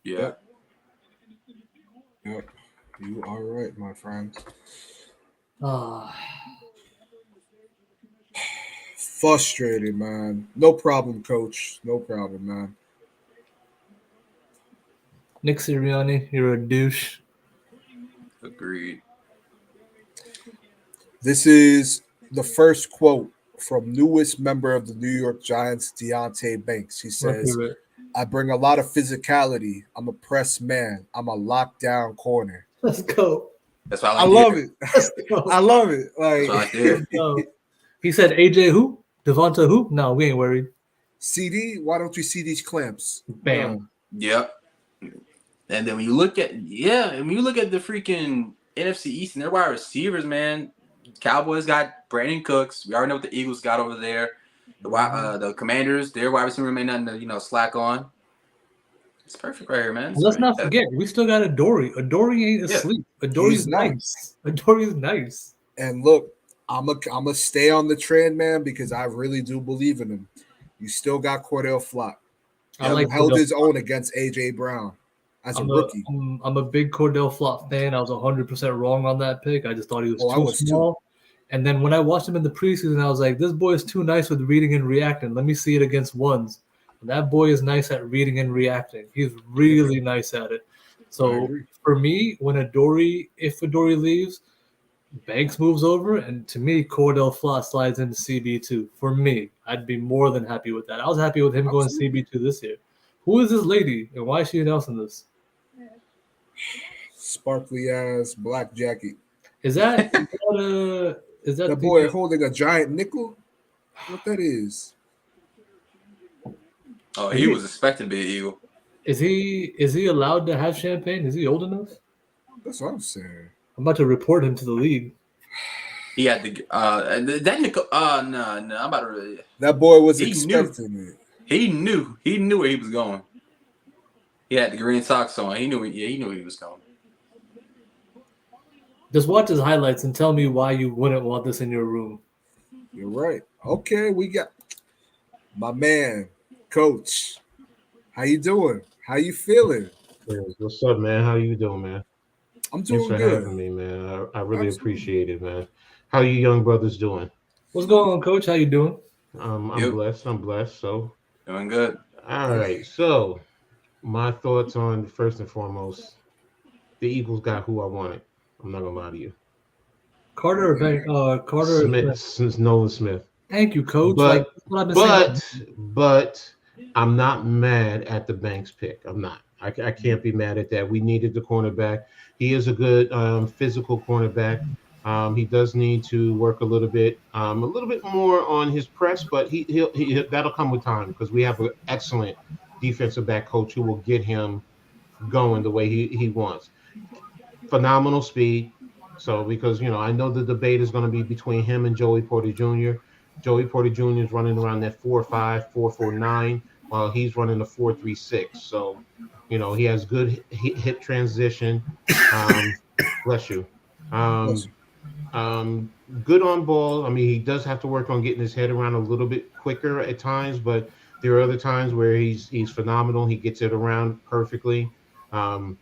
Yeah. Yep. You are right, my friend. Frustrated, man. No problem, Coach. No problem, man. Nick Sirianni, you're a douche. Agreed. This is the first quote from newest member of the New York Giants, Deontay Banks. He says, I bring a lot of physicality. I'm a press man. I'm a lockdown corner. Let's go. That's why I love it. I love it. Like, That's why he said, AJ who? Devonta who? No, we ain't worried. CD, why don't you see these clamps? Bam. Yep. And then when you look at the freaking NFC East and their wide receivers, man, Cowboys got Brandon Cooks. We already know what the Eagles got over there. The Commanders, their wide receiver may nothing to slack on. It's perfect right here, man. Let's not forget, we still got Adoree. Adoree ain't asleep. Adoree's nice. Adoree's nice. And look, I'm a stay on the trend, man, because I really do believe in him. You still got Cordell Flott. Held his own against AJ Brown as a rookie. I'm a big Cordell Flott fan. I was 100% wrong on that pick. I just thought he was too small. Too. And then when I watched him in the preseason, I was like, this boy is too nice with reading and reacting. Let me see it against ones. And that boy is nice at reading and reacting. He's really nice at it. So for me, if Adoree leaves, Banks moves over, and to me, Cordell Flott slides into CB2. For me, I'd be more than happy with that. I was happy with him going CB2 this year. Who is this lady, and why is she announcing this? Sparkly ass black jacket. Is that that boy holding a giant nickel? What that is? Oh, he was expecting to be an Eagle. Is he allowed to have champagne? Is he old enough? That's what I'm saying. I'm about to report him to the league. He had to that nickel. No, I'm about to. That boy was expecting it. He knew where he was going. He had the green socks on. He knew where he was going. Just watch his highlights and tell me why you wouldn't want this in your room. You're right. Okay, we got my man, Coach. How you doing? How you feeling? What's up, man? How you doing, man? I'm doing good. Thanks for having me, man. I really appreciate it, man. How you young brothers doing? What's going on, Coach? How you doing? I'm blessed. So doing good. All right. So my thoughts on, first and foremost, the Eagles got who I wanted. I'm not gonna lie to you. Carter Smith, Nolan Smith. Thank you, coach. Like But that's what I've been saying. but I'm not mad at the Banks pick. I'm not. I can't be mad at that. We needed the cornerback. He is a good physical cornerback. He does need to work a little bit more on his press, but he that'll come with time because we have an excellent defensive back coach who will get him going the way he wants. Phenomenal speed. So because I know the debate is going to be between him and Joey Porter Jr. Joey Porter Jr. is running around that 4.5, 4.49, while he's running a 4.36. So he has good hip transition. Um, bless you. Bless Um, you. um, good on ball. I mean, he does have to work on getting his head around a little bit quicker at times, but there are other times where he's phenomenal. He gets it around perfectly. Um,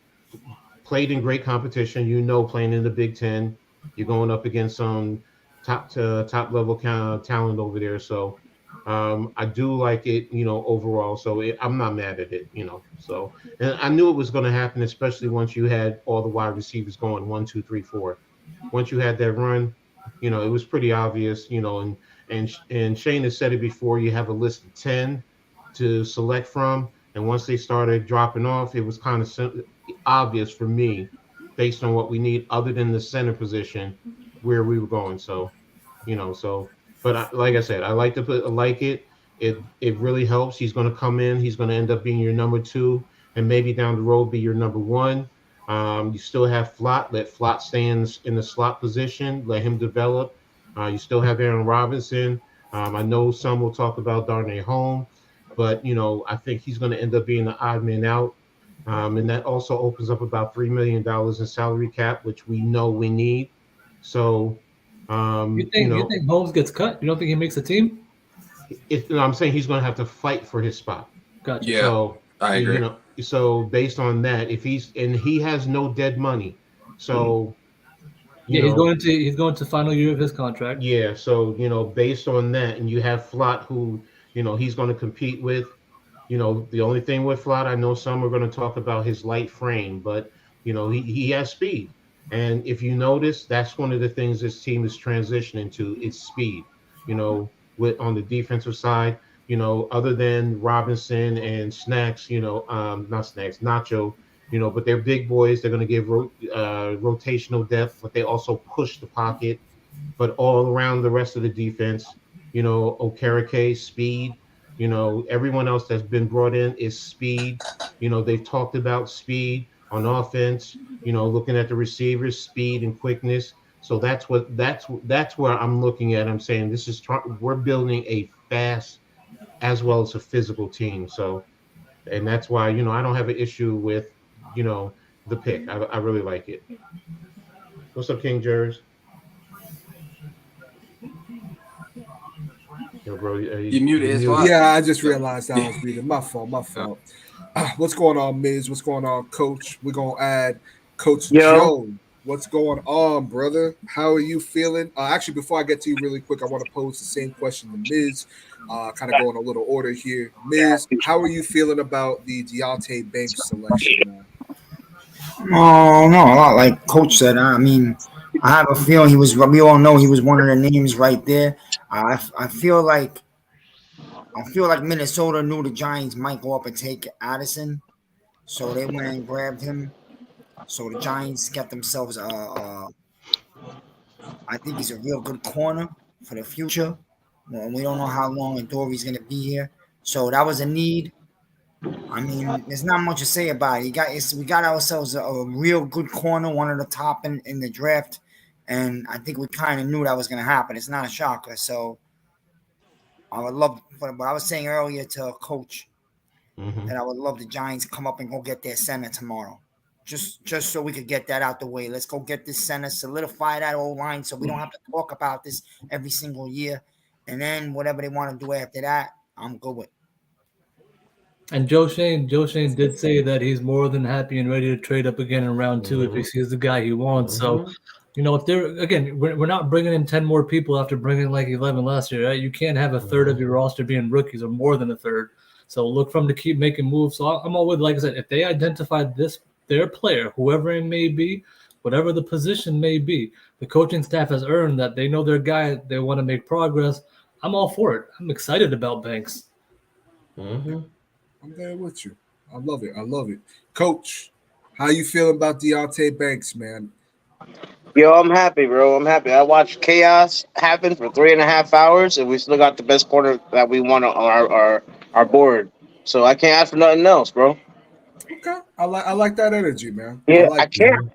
Played in great competition. Playing in the Big Ten, you're going up against some top level kind of talent over there. So I do like it, overall. So I'm not mad at it, So and I knew it was going to happen, especially once you had all the wide receivers going 1, 2, 3, 4. Once you had that run, it was pretty obvious, and Shane has said it before. You have a list of 10 to select from, and once they started dropping off, it was kind of obvious for me, based on what we need, other than the center position, where we were going. So, but like I said, I like it. It really helps. He's going to come in. He's going to end up being your number 2, and maybe down the road be your number 1. You still have Flott. Let Flott stay in the slot position. Let him develop. You still have Aaron Robinson. I know some will talk about Darnay Holmes, but I think he's going to end up being the odd man out. And that also opens up about $3 million in salary cap, which we know we need. So, You think Holmes gets cut? You don't think he makes the team? I'm saying he's going to have to fight for his spot. Gotcha. Yeah, So, I agree. So based on that, he has no dead money, so he's going to final year of his contract. yeah. So based on that, and you have Flott, who he's going to compete with. The only thing with Flott, I know some are going to talk about his light frame, but he has speed. And if you notice, that's one of the things this team is transitioning to. It's speed. With on the defensive side, other than Robinson and Snacks, not Snacks, Nacho, but they're big boys. They're going to give rotational depth, but they also push the pocket. But all around the rest of the defense, Okereke, speed. Everyone else that's been brought in is speed. They've talked about speed on offense. Looking at the receivers, speed and quickness. So that's where I'm looking at. I'm saying we're building a fast as well as a physical team. So, and that's why I don't have an issue with the pick. I really like it. What's up, King Jers? Yo, bro, You muted his spot. Yeah, I just realized I was muted. My fault. What's going on, Miz? What's going on, Coach? We're gonna add Coach Joe. What's going on, brother? How are you feeling? Actually, before I get to you really quick, I want to pose the same question to Miz. Kind of go in a little order here. Miz, how are you feeling about the Deontay Banks selection, man? Oh no, a lot like Coach said. I mean, I have a feeling we all know he was one of the names right there. I feel like Minnesota knew the Giants might go up and take Addison, so they went and grabbed him. So the Giants get themselves I think he's a real good corner for the future. Well, we don't know how long Dory's going to be here, so that was a need. I mean, there's not much to say about it. We got ourselves a real good corner, one of the top in the draft, and I think we kind of knew that was going to happen. It's not a shocker. So I would love, what I was saying earlier to Coach, that I would love the Giants come up and go get their center tomorrow, just so we could get that out the way. Let's go get this center, solidify that old line, so we don't have to talk about this every single year. And then whatever they want to do after that, I'm good with. And Joe Shane did say that he's more than happy and ready to trade up again in round 2 if he sees the guy he wants. So, if we're not bringing in 10 more people after bringing like 11 last year, right? You can't have a third of your roster being rookies or more than a third. So look for them to keep making moves. So I'm all with, like I said, if they identify their player, whoever it may be, whatever the position may be, the coaching staff has earned that they know their guy, they want to make progress. I'm all for it. I'm excited about Banks. Mm-hmm. I'm there with you. I love it. I love it. Coach, how you feeling about Deontay Banks, man? Yo, I'm happy, bro. I'm happy. I watched chaos happen for 3.5 hours, and we still got the best corner that we want on our board. So I can't ask for nothing else, bro. Okay. I like that energy, man. I Yeah, I like that. can't.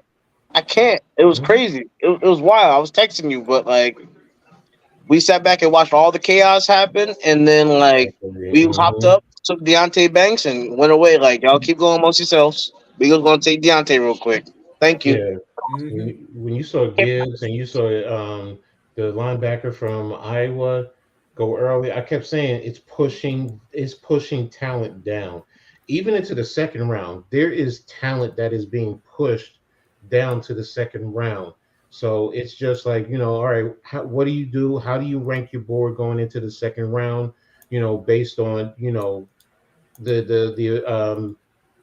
I can't. It was crazy. It was wild. I was texting you, but like we sat back and watched all the chaos happen, and then like we hopped Mm-hmm. up, took Deontay Banks, and went away. Like y'all keep going amongst yourselves. We was gonna take Deontay real quick. Thank you. Yeah. Mm-hmm. When you saw Gibbs and you saw the linebacker from Iowa go early, I kept saying it's pushing talent down. Even into the second round, there is talent that is being pushed down to the second round. So it's just like, all right, what do you do? How do you rank your board going into the second round? Based on,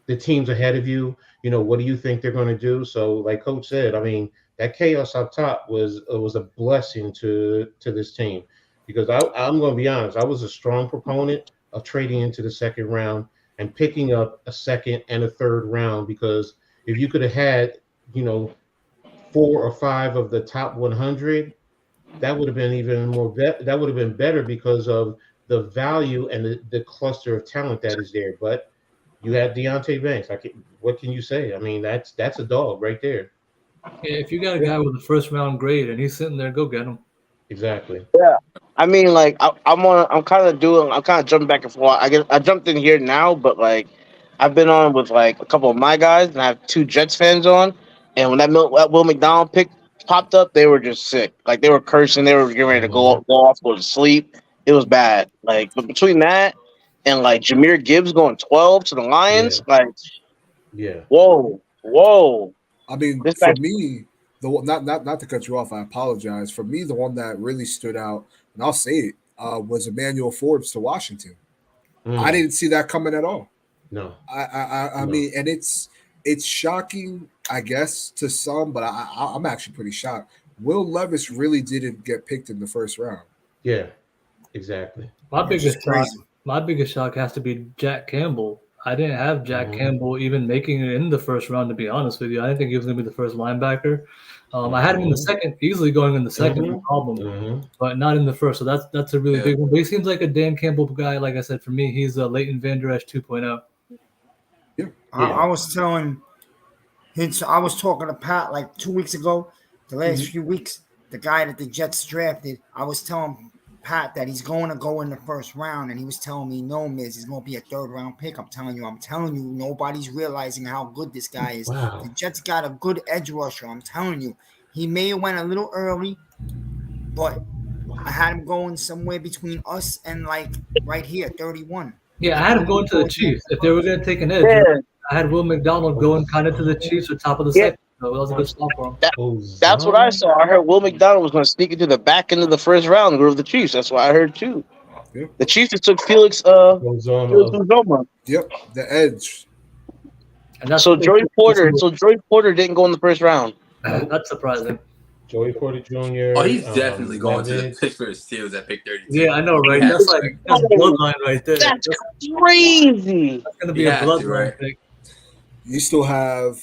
the teams ahead of you. What do you think they're going to do? So, like Coach said, I mean, that chaos up top was a blessing to this team, because I'm going to be honest, I was a strong proponent of trading into the second round and picking up a second and a third round, because if you could have had, 4 or 5 of the top 100, that would have been even more that would have been better because of the value and the cluster of talent that is there. But you had Deontay Banks. What can you say? I mean, that's a dog right there. Yeah, if you got a guy with a first round grade and he's sitting there, go get him. Exactly. Yeah. I mean, like I'm kind of doing. I'm kind of jumping back and forth. I jumped in here now, but like I've been on with like a couple of my guys, and I have 2 Jets fans on. And when that Will McDonald pick popped up, they were just sick. Like they were cursing. They were getting ready to Mhm. go off, go to sleep. It was bad. Like, but between that and like Jameer Gibbs going 12 to the Yeah. Lions, like Yeah. whoa, I mean, this for guy. me, not to cut you off, I apologize. For me, the one that really stood out, and I'll say it, was Emmanuel Forbes to Washington. I Mm. didn't see that coming at all. No. I No. mean, and it's shocking, I guess, to some, but I'm actually pretty shocked. Will Levis really didn't get picked in the first round. Yeah. Exactly. My Which is biggest shock, crazy. my biggest shock has to be Jack Campbell. I didn't have Jack Mhm. Campbell even making it in the first round, to be honest with you. I didn't think he was going to be the first linebacker. I had him in the Mhm. second, easily going in the second, no Mhm. problem, Mhm. but not in the first. So that's a really Yeah. big one. But he seems like a Dan Campbell guy. Like I said, for me, he's a Leighton Vander Esch 2.0. Yeah. I Yeah. was telling I was talking to Pat like 2 weeks ago, the last Mhm. few weeks, the guy that the Jets drafted. I was telling Pat that he's going to go in the first round, and he was telling me, no, Miz, he's going to be a third round pick. I'm telling you, nobody's realizing how good this guy is. The Wow. Jets got a good edge rusher. I'm telling you, he may have went a little early, but I had him going somewhere between us and like right here, 31. Yeah, He I had him could be going to the towards the end. Chiefs. If they were going to take an edge, Yeah, I had Will McDonald going kind of to the Chiefs or top of the yeah. second. So that was a good spot for him. That's what I Ozama. saw. I heard Will McDonald was going to sneak into the back end of the first round and go to the Chiefs. That's what I heard too. Yeah. The Chiefs just took Felix Ozama. Uzoma. Yep. The edge. And that's So what they Joey did. Porter. So Joey Porter didn't go in the first round. Nope. That's surprising. Joey Porter Oh, Jr. he's definitely going to the Levis. Pittsburgh Steelers at pick 32. Yeah, I know, He right? has That's to, right? that's Oh, bloodline right there. that's That's crazy. going to He be a has to, bloodline right? pick. You still have,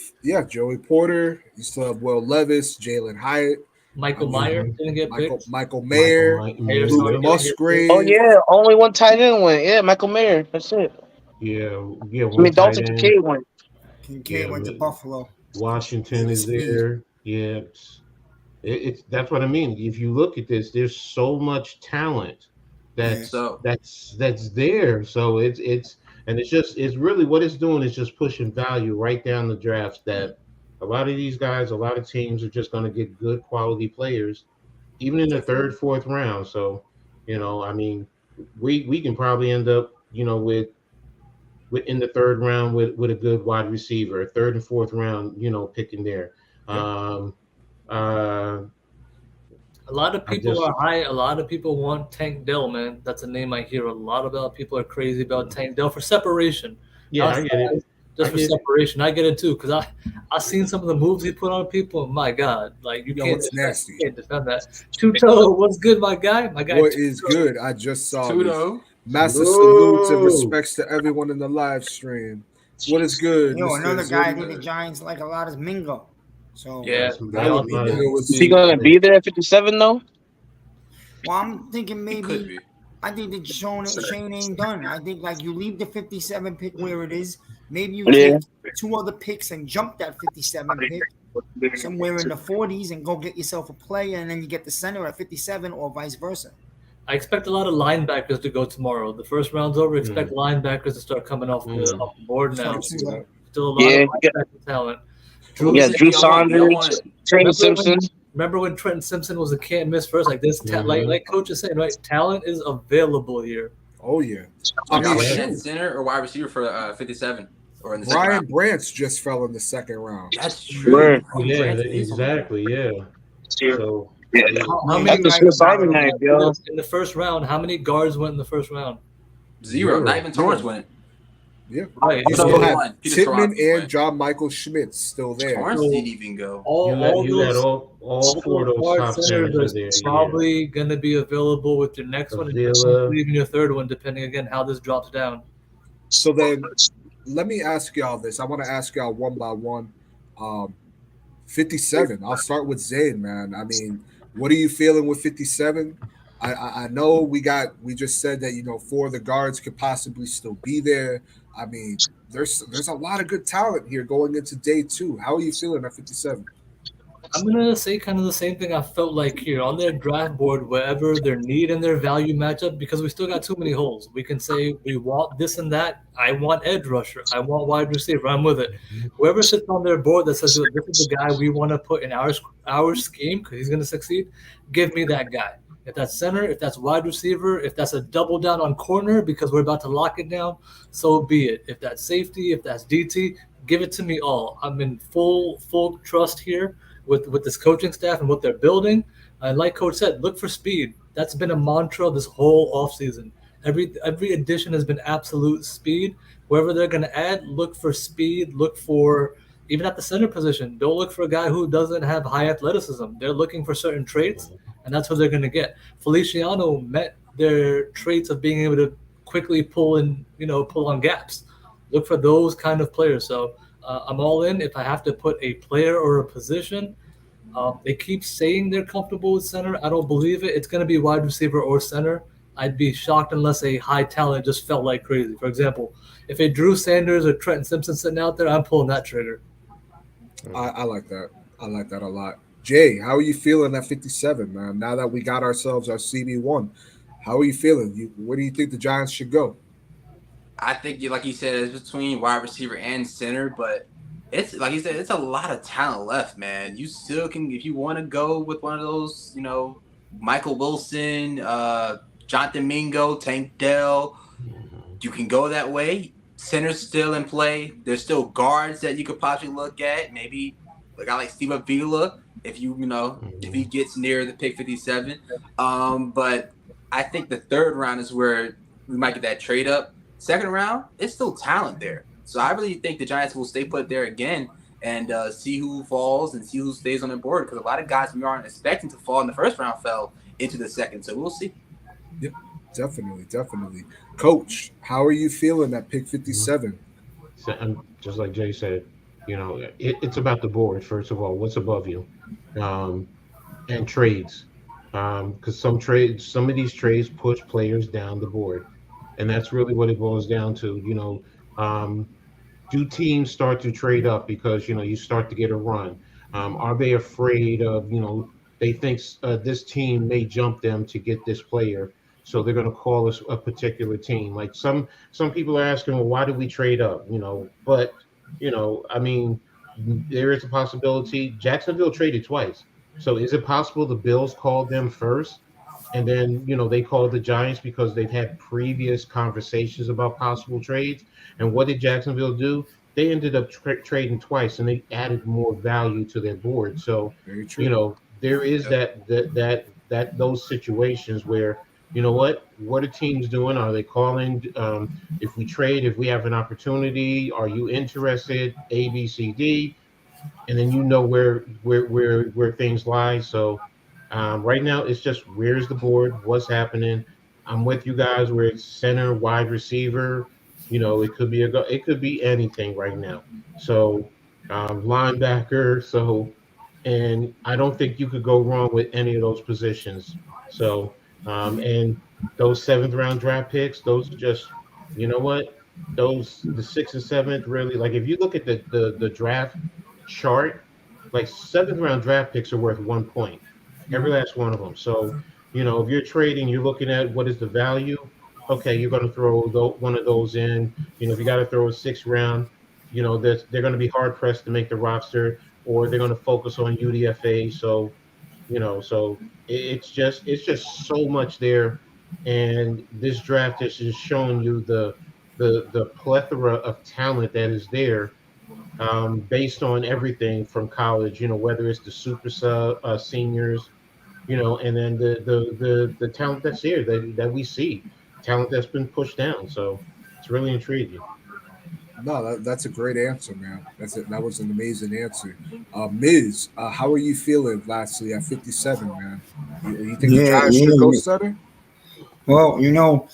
Joey Porter. You still have Will Levis, Jalen Hyatt. Michael I Meyer mean, didn't get picked. Michael Michael Mayer, Mayer Mayer. Luke Stark Yep. didn't get picked. Oh Musgrave. yeah, only one tight end went. Yeah, Michael Mayer. That's it. Yeah. Yeah. I One mean, tight Dalton end. Kincaid went. Kincaid Yeah. went to Buffalo. Washington Need a is speed. there. Yeah. It's that's what I mean. If you look at this, there's so much talent Yeah. So that's there. So it's really what it's doing is just pushing value right down the drafts. That a lot of these guys, a lot of teams are just going to get good quality players, even in the third, fourth round. So, I mean, we can probably end up, with in the third round with a good wide receiver, third and fourth round, picking there. Yeah. Uh, A lot of I people just are high. A lot of people want Tank Dell, man. That's a name I hear a lot about. People are crazy about Tank Dell for separation. Yeah, I get it. just for separation. I get it too because I seen some of the moves he put on people. My God, like you can't defend that. Tuto, what's good, my guy? My guy. What Tuto. is good? I just saw Tuto. this. Massive salutes and respects to everyone in the live stream. What is good, Yo, Mr. another guy I Zim? think the Giants like a lot is Mingo. So Yeah, that would be nice. Is he gonna be there at 57 though? Well, I'm thinking It could maybe. be. I think that Shane ain't done. I think like you leave the 57 pick where it is. Maybe you Yeah. take 2 other picks and jump that 57 pick somewhere in the 40s and go get yourself a player, and then you get the center at 57 or vice versa. I expect a lot of linebackers to go tomorrow. The first round's over. Expect linebackers to start coming off the board now. Still a lot of linebacker talent. Drew Saunders, Trenton Simpson. Remember when Trenton Simpson was a can't miss first? Like this, like Coach is saying, right? Talent is available here. Oh yeah. I mean, at center or wide receiver for 57 or in the second Brian round. Brant's just fell in the second round. That's true. Yeah, exactly. Yeah. So How many That's a Swiss Army knife, yo. in the first round? How many guards went in the first round? 0. Not even Torrance went. Yeah. Right. You still had Tippmann and John Michael Schmitz still there. Torrance didn't even go. You had all 4 of those top centers are there. Probably going to be available with your next one, and even your third one, depending again how this drops down. So then, let me ask y'all this. I want to ask y'all one by one. 57. I'll start with Zayn, man. I mean, what are you feeling with 57? I know we just said that 4 of the guards could possibly still be there. I mean, there's a lot of good talent here going into day 2. How are you feeling at 57? I'm gonna say kind of the same thing I felt like here on their draft board, wherever their need and their value match up, because we still got too many holes. We can say we want this and that. I want edge rusher. I want wide receiver. I'm with it. Whoever sits on their board that says this is the guy we want to put in our scheme because he's gonna succeed, give me that guy. If that's center, if that's wide receiver, if that's a double down on corner because we're about to lock it down, so be it. If that's safety, if that's DT, give it to me all. I'm in full trust here with this coaching staff and what they're building. And like Coach said, look for speed. That's been a mantra this whole offseason. Every addition has been absolute speed. Wherever they're going to add, look for speed. Look for, even at the center position, don't look for a guy who doesn't have high athleticism. They're looking for certain traits, and that's what they're going to get. Feliciano met their traits of being able to quickly pull on gaps. Look for those kind of players. So I'm all in. If I have to put a player or a position, they keep saying they're comfortable with center. I don't believe it. It's going to be wide receiver or center. I'd be shocked unless a high talent just felt like crazy. For example, if a Drew Sanders or Trenton Simpson sitting out there, I'm pulling that trigger. I like that. I like that a lot. Jay, how are you feeling at 57, man? Now that we got ourselves our CB1, how are you feeling? Where do you think the Giants should go? I think, like you said, it's between wide receiver and center, but it's like you said, it's a lot of talent left, man. You still can, if you want to go with one of those, Michael Wilson, Jonathan Mingo, Tank Dell, you can go that way. Center's still in play. There's still guards that you could possibly look at. Maybe a guy like Steve Avila, if if he gets near the pick 57. But I think the third round is where we might get that trade up. Second round, it's still talent there. So I really think the Giants will stay put there again and see who falls and see who stays on the board, because a lot of guys we aren't expecting to fall in the first round fell into the second. So we'll see. Yep, definitely. Coach, how are you feeling at pick 57? Just like Jay said, it's about the board, first of all. What's above you? And trades. Because some of these trades push players down the board. And that's really what it boils down to. Do teams start to trade up because, you start to get a run? Are they afraid of, they think this team may jump them to get this player, so they're going to call us a particular team? Like some people are asking, well, why did we trade up? But, I mean, there is a possibility. Jacksonville traded twice. So is it possible the Bills called them first? And then, they called the Giants because they've had previous conversations about possible trades. And what did Jacksonville do? They ended up trading twice, and they added more value to their board. So, there is that those situations where, you know what are teams doing? Are they calling? If we trade, if we have an opportunity, are you interested? A, B, C, D, and then you know where things lie. So right now it's just where's the board, what's happening. I'm with you guys where it's center, wide receiver. You know, it could be it could be anything right now. So linebacker. So and I don't think you could go wrong with any of those positions. So and those seventh round draft picks, those are just you know what those the sixth and seventh really like if you look at the draft chart, like seventh round draft picks are worth 1 point, every last one of them. So, you know, if you're trading, you're looking at what is the value. Okay, you're going to throw one of those in. You know, if you got to throw a sixth round, you know, they're going to be hard pressed to make the roster, or they're going to focus on UDFA. So, you know, so it's just so much there, and this draft is just showing you the plethora of talent that is there based on everything from college, you know, whether it's the super seniors, you know, and then the talent that's here that we see, talent that's been pushed down. So it's really intriguing. No, that's a great answer, man. That was an amazing answer. Miz, how are you feeling lastly at 57, man? You think the Yeah, Giants should go yeah. center? Well,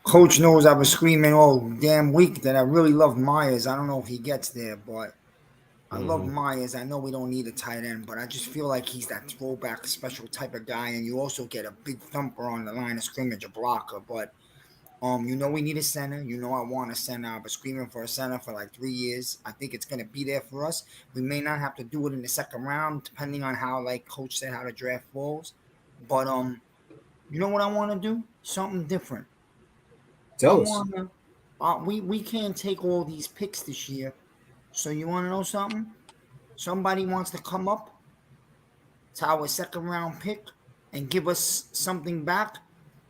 Coach knows I was screaming all damn week that I really love Myers. I don't know if he gets there, but I love Hmm. Myers. I know we don't need a tight end, but I just feel like he's that throwback special type of guy, and you also get a big thumper on the line of scrimmage, a blocker. But we need a center. I want a center. I've been screaming for a center for like 3 years. I think it's gonna be there for us. We may not have to do it in the second round, depending on how, like Coach said, how the draft falls. But you know what I want to do? Something different. I Tell us. want to. We can't take all these picks this year. So you want to know something? Somebody wants to come up to our second round pick and give us something back.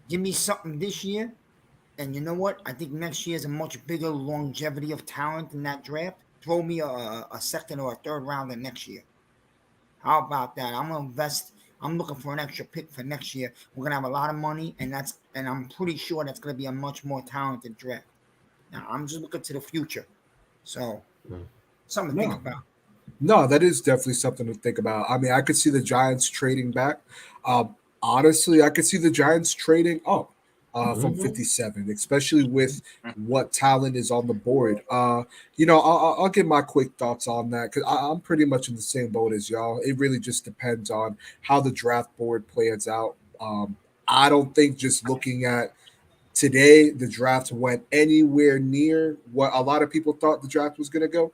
Give me something this year. And you know what? I think next year is a much bigger longevity of talent in that draft. Throw me a second or a third rounder next year. How about that? I'm gonna invest. I'm looking for an extra pick for next year. We're gonna have a lot of money, and I'm pretty sure that's gonna be a much more talented draft. Now I'm just looking to the future. So something to think No, about. no, that is definitely something to think about. I mean, I could see the Giants trading back. Honestly, I could see the Giants trading up from Hmm. 57, especially with what talent is on the board. I'll give my quick thoughts on that because I'm pretty much in the same boat as y'all. It really just depends on how the draft board plays out. I don't think just looking at today, the draft went anywhere near what a lot of people thought the draft was going to go.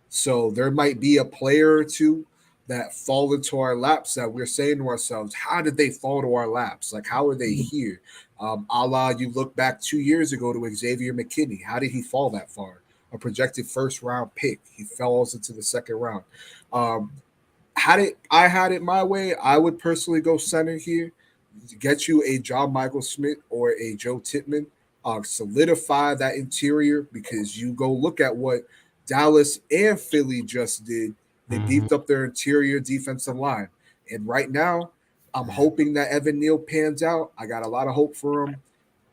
So there might be a player or two that fall into our laps that we're saying to ourselves, how did they fall to our laps? Like, how are they here? A la you look back 2 years ago to Xavier McKinney. How did he fall that far? A projected first round pick. He falls into the second round. Um, had it my way, I would personally go center here, get you a John Michael Smith or a Joe Titman, solidify that interior because you go look at what Dallas and Philly just did. They Hmm. beefed up their interior defensive line. And right now, I'm hoping that Evan Neal pans out. I got a lot of hope for him.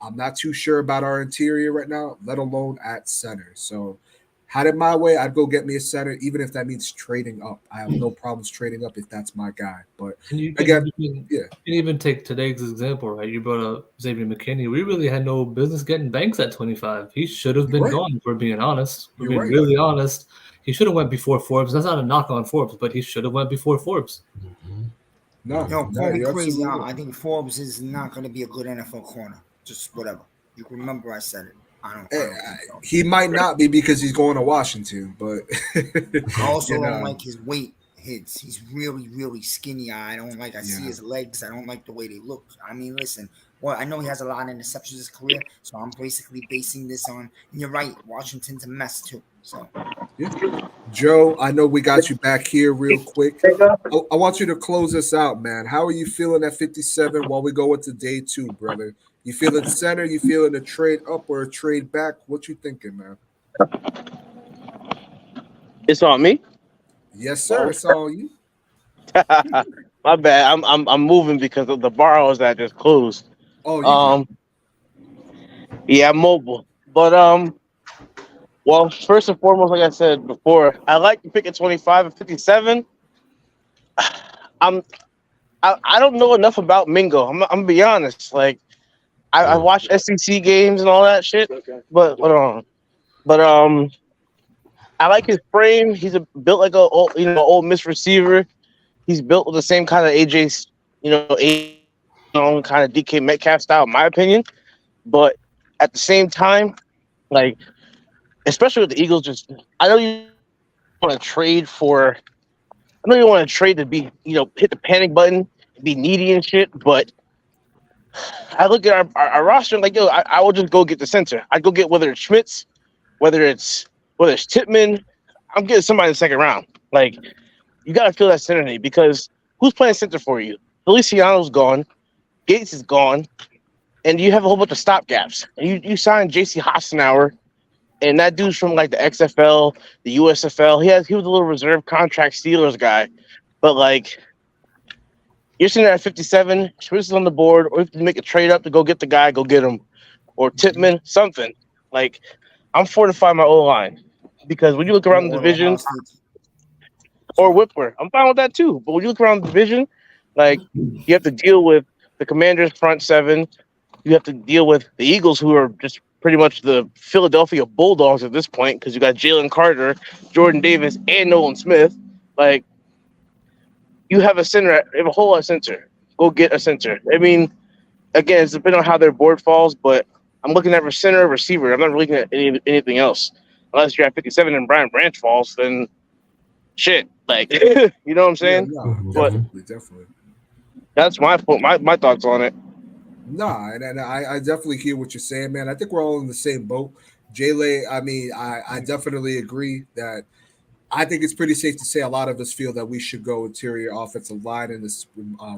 I'm not too sure about our interior right now, let alone at center. So, had it my way, I'd go get me a center, even if that means trading up. I have no problems trading up if that's my guy. But And you can again, even yeah, you can even take today's example, right? You brought up Xavier McKinney. We really had no business getting Banks at 25. He should have you're been right. gone. If we're being honest. We're You're being right. really honest. He should have went before Forbes. That's not a knock on Forbes, but he should have went before Forbes. No, Call no, me you're crazy. absolutely I right. think Forbes is not going to be a good NFL corner. Just whatever. You can remember I said it. I don't. Eh, I don't think so. He might not be because he's going to Washington, but I also you don't know, like his weight hits. He's really, really skinny. I don't like. I see yeah. his legs. I don't like the way they look. I mean, listen. Well, I know he has a lot of interceptions in his career, so I'm basically basing this on. And you're right. Washington's a mess too. So Yeah. Joe, I know we got you back here real quick. I want you to close us out, man. How are you feeling at 57 while we go into day two, brother? You feeling center? You feeling a trade up or a trade back? What you thinking, man? It's on me. Yes, sir. It's all you. My bad. I'm moving because of the borrows that just closed. Oh, you can. Um, yeah, I'm mobile. But well, first and foremost, like I said before, I like to pick at 25 and 57. I'm I don't know enough about Mingo. I'm gonna be honest. Like I watch SEC games and all that shit, but I like his frame. He's built like a old Miss receiver. He's built with the same kind of AJ's kind of DK Metcalf style, in my opinion. But at the same time, like especially with the Eagles, just I know you want to trade for. I know you want to trade to be hit the panic button, be needy and shit, but I look at our roster and like, I will just go get the center. I'd go get whether it's Schmitz, whether it's Tippmann. I'm getting somebody in the second round. Like, you gotta feel that center need because who's playing center for you? Feliciano's gone, Gates is gone, and you have a whole bunch of stopgaps. And you signed JC Hassenauer, and that dude's from like the XFL, the USFL. He was a little reserve contract Steelers guy, but like you're sitting there at 57, Schmitz is on the board, or if you make a trade up to go get the guy, go get him. Or Tippmann, something. Like, I'm fortifying my O line. Because when you look around the division, or Whipper, I'm fine with that too. But when you look around the division, like, you have to deal with the Commanders' front seven. You have to deal with the Eagles, who are just pretty much the Philadelphia Bulldogs at this point, because you got Jalen Carter, Jordan Davis, and Nolan Smith. Like, you have a center, you have a whole lot of center. Go get a center. I mean, again, it's depending on how their board falls, but I'm looking at center, receiver. I'm not looking at anything else. Unless you're at 57 and Brian Branch falls, then shit. Like, you know what I'm saying? Yeah, no, but definitely. That's my thoughts on it. Nah, and I definitely hear what you're saying, man. I think we're all in the same boat. Jay, I mean, I definitely agree that I think it's pretty safe to say a lot of us feel that we should go interior offensive line in this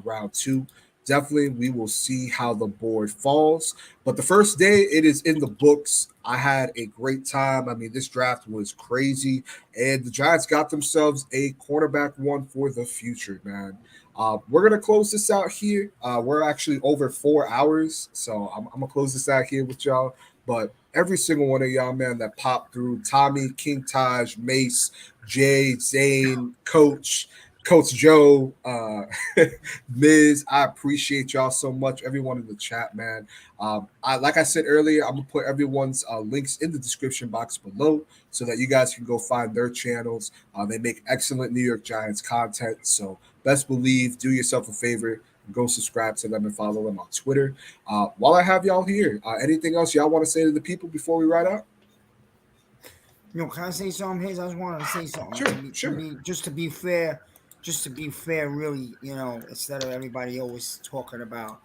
round two. Definitely, we will see how the board falls. But the first day, it is in the books. I had a great time. I mean, this draft was crazy, and the Giants got themselves a cornerback one for the future, man. We're gonna close this out here. We're actually over 4 hours, so I'm gonna close this out here with y'all. But every single one of y'all, man, that popped through, Tommy, King Taj, Mace, Jay, Zane, Coach Joe, Miz, I appreciate y'all so much. Everyone in the chat, man. Like I said earlier, I'm gonna put everyone's links in the description box below so that you guys can go find their channels. They make excellent New York Giants content, so best believe, do yourself a favor, go subscribe to them and follow them on Twitter. While I have y'all here, anything else y'all want to say to the people before we ride out? Can I say something, Hayes? I just wanted to say something. Sure. Just to be fair, really, instead of everybody always talking about,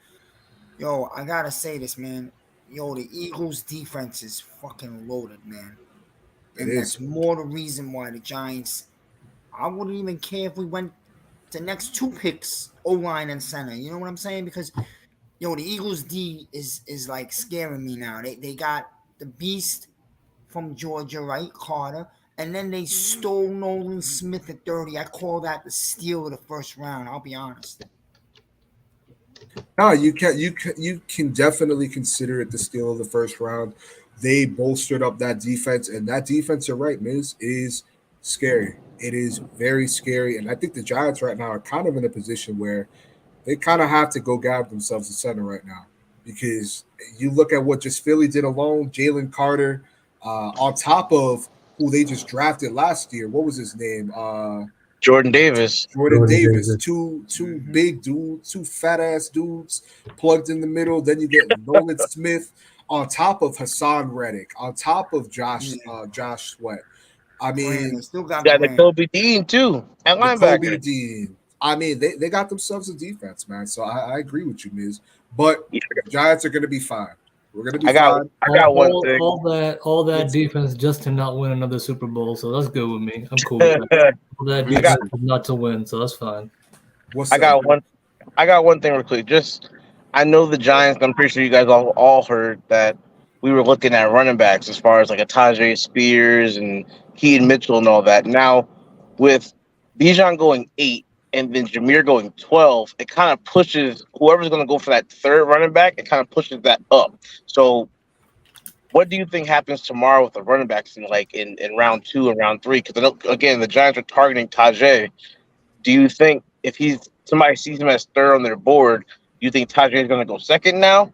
I gotta say this, man. The Eagles' defense is fucking loaded, man. And that's more the reason why the Giants, I wouldn't even care if we went the next two picks, O-line and center. You know what I'm saying? Because, the Eagles' D is like scaring me now. They got the beast from Georgia, right? Carter. And then they stole Nolan Smith at 30. I call that the steal of the first round. I'll be honest. No, you can definitely consider it the steal of the first round. They bolstered up that defense, and that defense, you're right, Miz, is scary. It is very scary, and I think the Giants right now are kind of in a position where they kind of have to go grab themselves a center right now because you look at what just Philly did alone, Jalen Carter, on top of who they just drafted last year. What was his name? Jordan Davis. Jordan Davis. Two big dudes, two fat ass dudes plugged in the middle. Then you get Nolan Smith on top of Hassan Reddick, on top of Josh Sweat. I mean, still got the Kobe Dean too at linebacker. Kobe Dean. I mean, they got themselves a defense, man. So I agree with you, Miz. But the Giants are going to be fine. We're going to be fine. I got one thing. All that defense just to not win another Super Bowl, so that's good with me. I'm cool with that. All that defense not to win, so that's fine. I got one thing real quick. Just I know the Giants. I'm pretty sure you guys all heard that we were looking at running backs as far as like a Tajay Spears and Keaton Mitchell and all that. Now with Bijan going 8 and then Jameer going 12, it kind of pushes whoever's going to go for that third running back. It kind of pushes that up. So, what do you think happens tomorrow with the running backs in round 2 and round 3? Because again, the Giants are targeting Tajay. Do you think if somebody sees him as third on their board, do you think Tajay is going to go second now?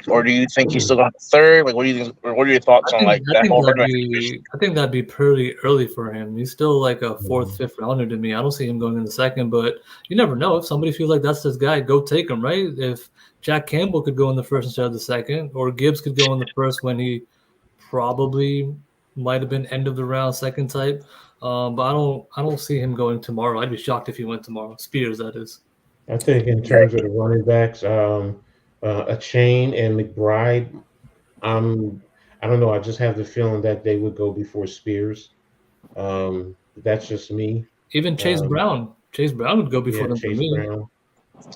Or do you think he's still going third? Like, what do you think? Or what are your thoughts on that whole running back situation? I think that'd be pretty early for him. He's still like a fourth, fifth rounder to me. I don't see him going in the second, but you never know. If somebody feels like that's his guy, go take him, right? If Jack Campbell could go in the first instead of the second, or Gibbs could go in the first when he probably might have been end of the round second type. But I don't see him going tomorrow. I'd be shocked if he went tomorrow. Spears, that is. I think in terms of the running backs, a Chain and McBride, I don't know. I just have the feeling that they would go before Spears. That's just me. Even Chase Brown. Chase Brown would go before them for me. Brown.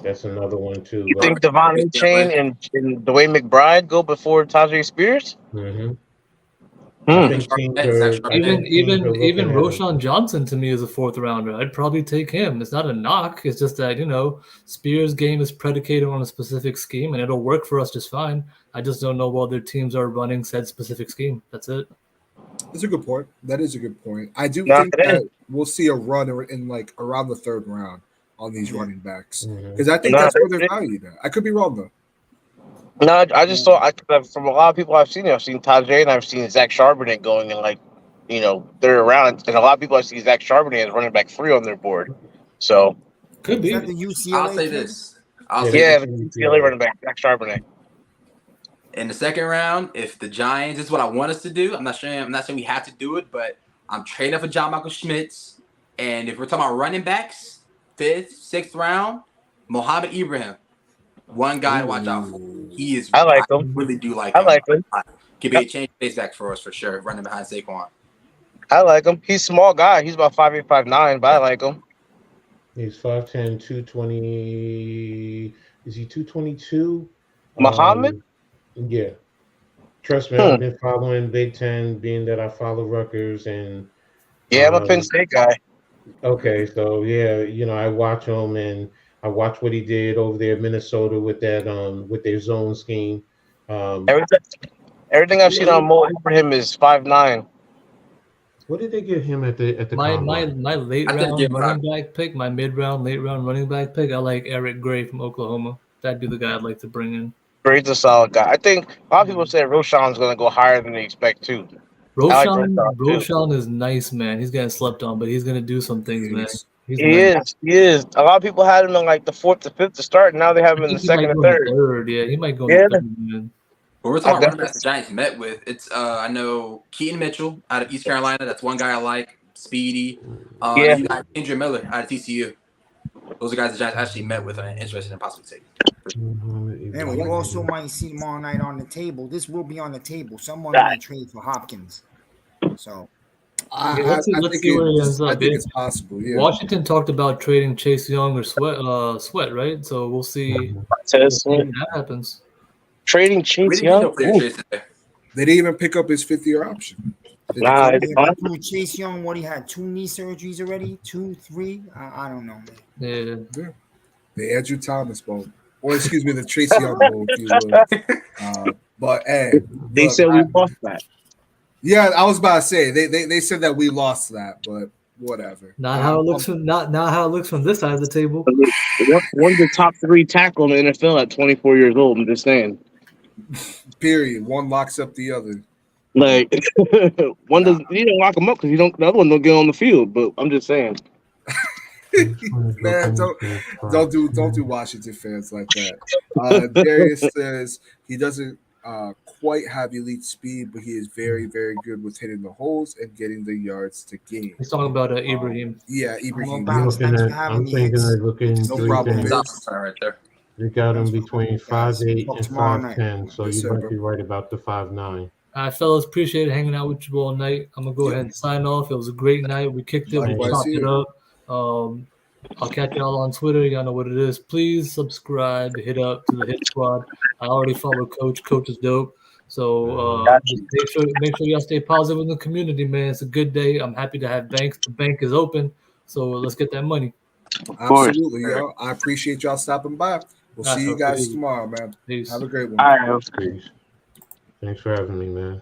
That's another one too. You think Devon Chain and Dwayne McBride go before Tajay Spears? Mm-hmm. Hmm. Even Roshan Johnson to me is a fourth rounder. I'd probably take him. It's not a knock. It's just that, Spears' game is predicated on a specific scheme and it'll work for us just fine. I just don't know what their teams are running said specific scheme. That's it. That's a good point. That is a good point. I do think that we'll see a run in like around the third round on these running backs because I think that's where they're valued at. I could be wrong though. No, I just saw from a lot of people I've seen Tajay and I've seen Zach Charbonnet going in third round, and a lot of people I see Zach Charbonnet as running back 3 on their board. So could be. Is that the UCLA I'll say this. the UCLA running back Zach Charbonnet. In the second round, if the Giants, this is what I want us to do. I'm not saying we have to do it, but I'm trading up for John Michael Schmitz. And if we're talking about running backs, 5th, 6th round, Mohamed Ibrahim, one guy to watch out for. He is. I like him. Really do like I him. like him. Could be a change pace back for us for sure. Running behind Saquon. I like him. He's a small guy. He's about 5'8", 5'9", but I like him. He's 5'10", 220. Is he 222? Muhammad? Yeah. Trust me, I've been following Big Ten, being that I follow Rutgers and. Yeah, I'm a Penn State guy. Okay, so I watch him and I watch what he did over there in Minnesota with that with their zone scheme. Everything I've seen on Mo Ibrahim is 5'9". What did they get him at the my late round running back pick, my mid round, late round running back pick? I like Eric Gray from Oklahoma. That'd be the guy I'd like to bring in. Gray's a solid guy. I think a lot of people say Roshan's going to go higher than they expect too. Roshan is nice, man. He's getting slept on, but he's going to do some things, man. He is. A lot of people had him in like the 4th to 5th to start. And now they have him in the 2nd and 3rd. Yeah, he might go in the 3rd, man. But we're talking about running backs the Giants met with. It's I know Keaton Mitchell out of East Carolina. That's one guy I like. Speedy. You got Andrew Miller out of TCU. Those are guys the Giants actually met with and interested in possibly taking. And we also might see tomorrow night on the table. This will be on the table. Someone might trade for Hopkins. So let's see where it ends up. I think it's possible. Yeah. Washington talked about trading Chase Young or Sweat, right? So we'll see if that happens. Trading Chase Young. They didn't even pick up his 5th-year option. Chase Young, what he had 2 knee surgeries already, 2, 3. I don't know, man. Yeah. The Andrew Thomas bowl, or excuse me, the Tracy Young bowl, if you will. But hey, they said we lost that. Yeah, I was about to say they said that we lost that, but whatever. Not how it looks from this side of the table. One's the top 3 tackle in the NFL at 24 years old. I'm just saying. Period. One locks up the other. Like one doesn't. You don't lock them up because the other one don't get on the field. But I'm just saying. Man, don't do Washington fans like that. Darius says he doesn't quite have elite speed, but he is very, very good with hitting the holes and getting the yards to gain. He's talking about Ibrahim. Yeah, Ibrahim. I'm looking no problem. Right there. You got him between 5'8" and 5'10", so you might be right about the 5'9". All right, fellas, appreciate hanging out with you all night. I'm gonna go ahead and sign off. It was a great night. We kicked it, we chopped it up. I'll catch y'all on Twitter. Y'all know what it is. Please subscribe, hit up to the Hit Squad. I already follow Coach. Coach is dope. So make sure y'all stay positive in the community, man. It's a good day. I'm happy to have banks. The bank is open, so let's get that money. Of course. Absolutely, yo. I appreciate y'all stopping by. We'll see you guys tomorrow, man. Peace. Have a great one. All right. Peace. Thanks for having me, man.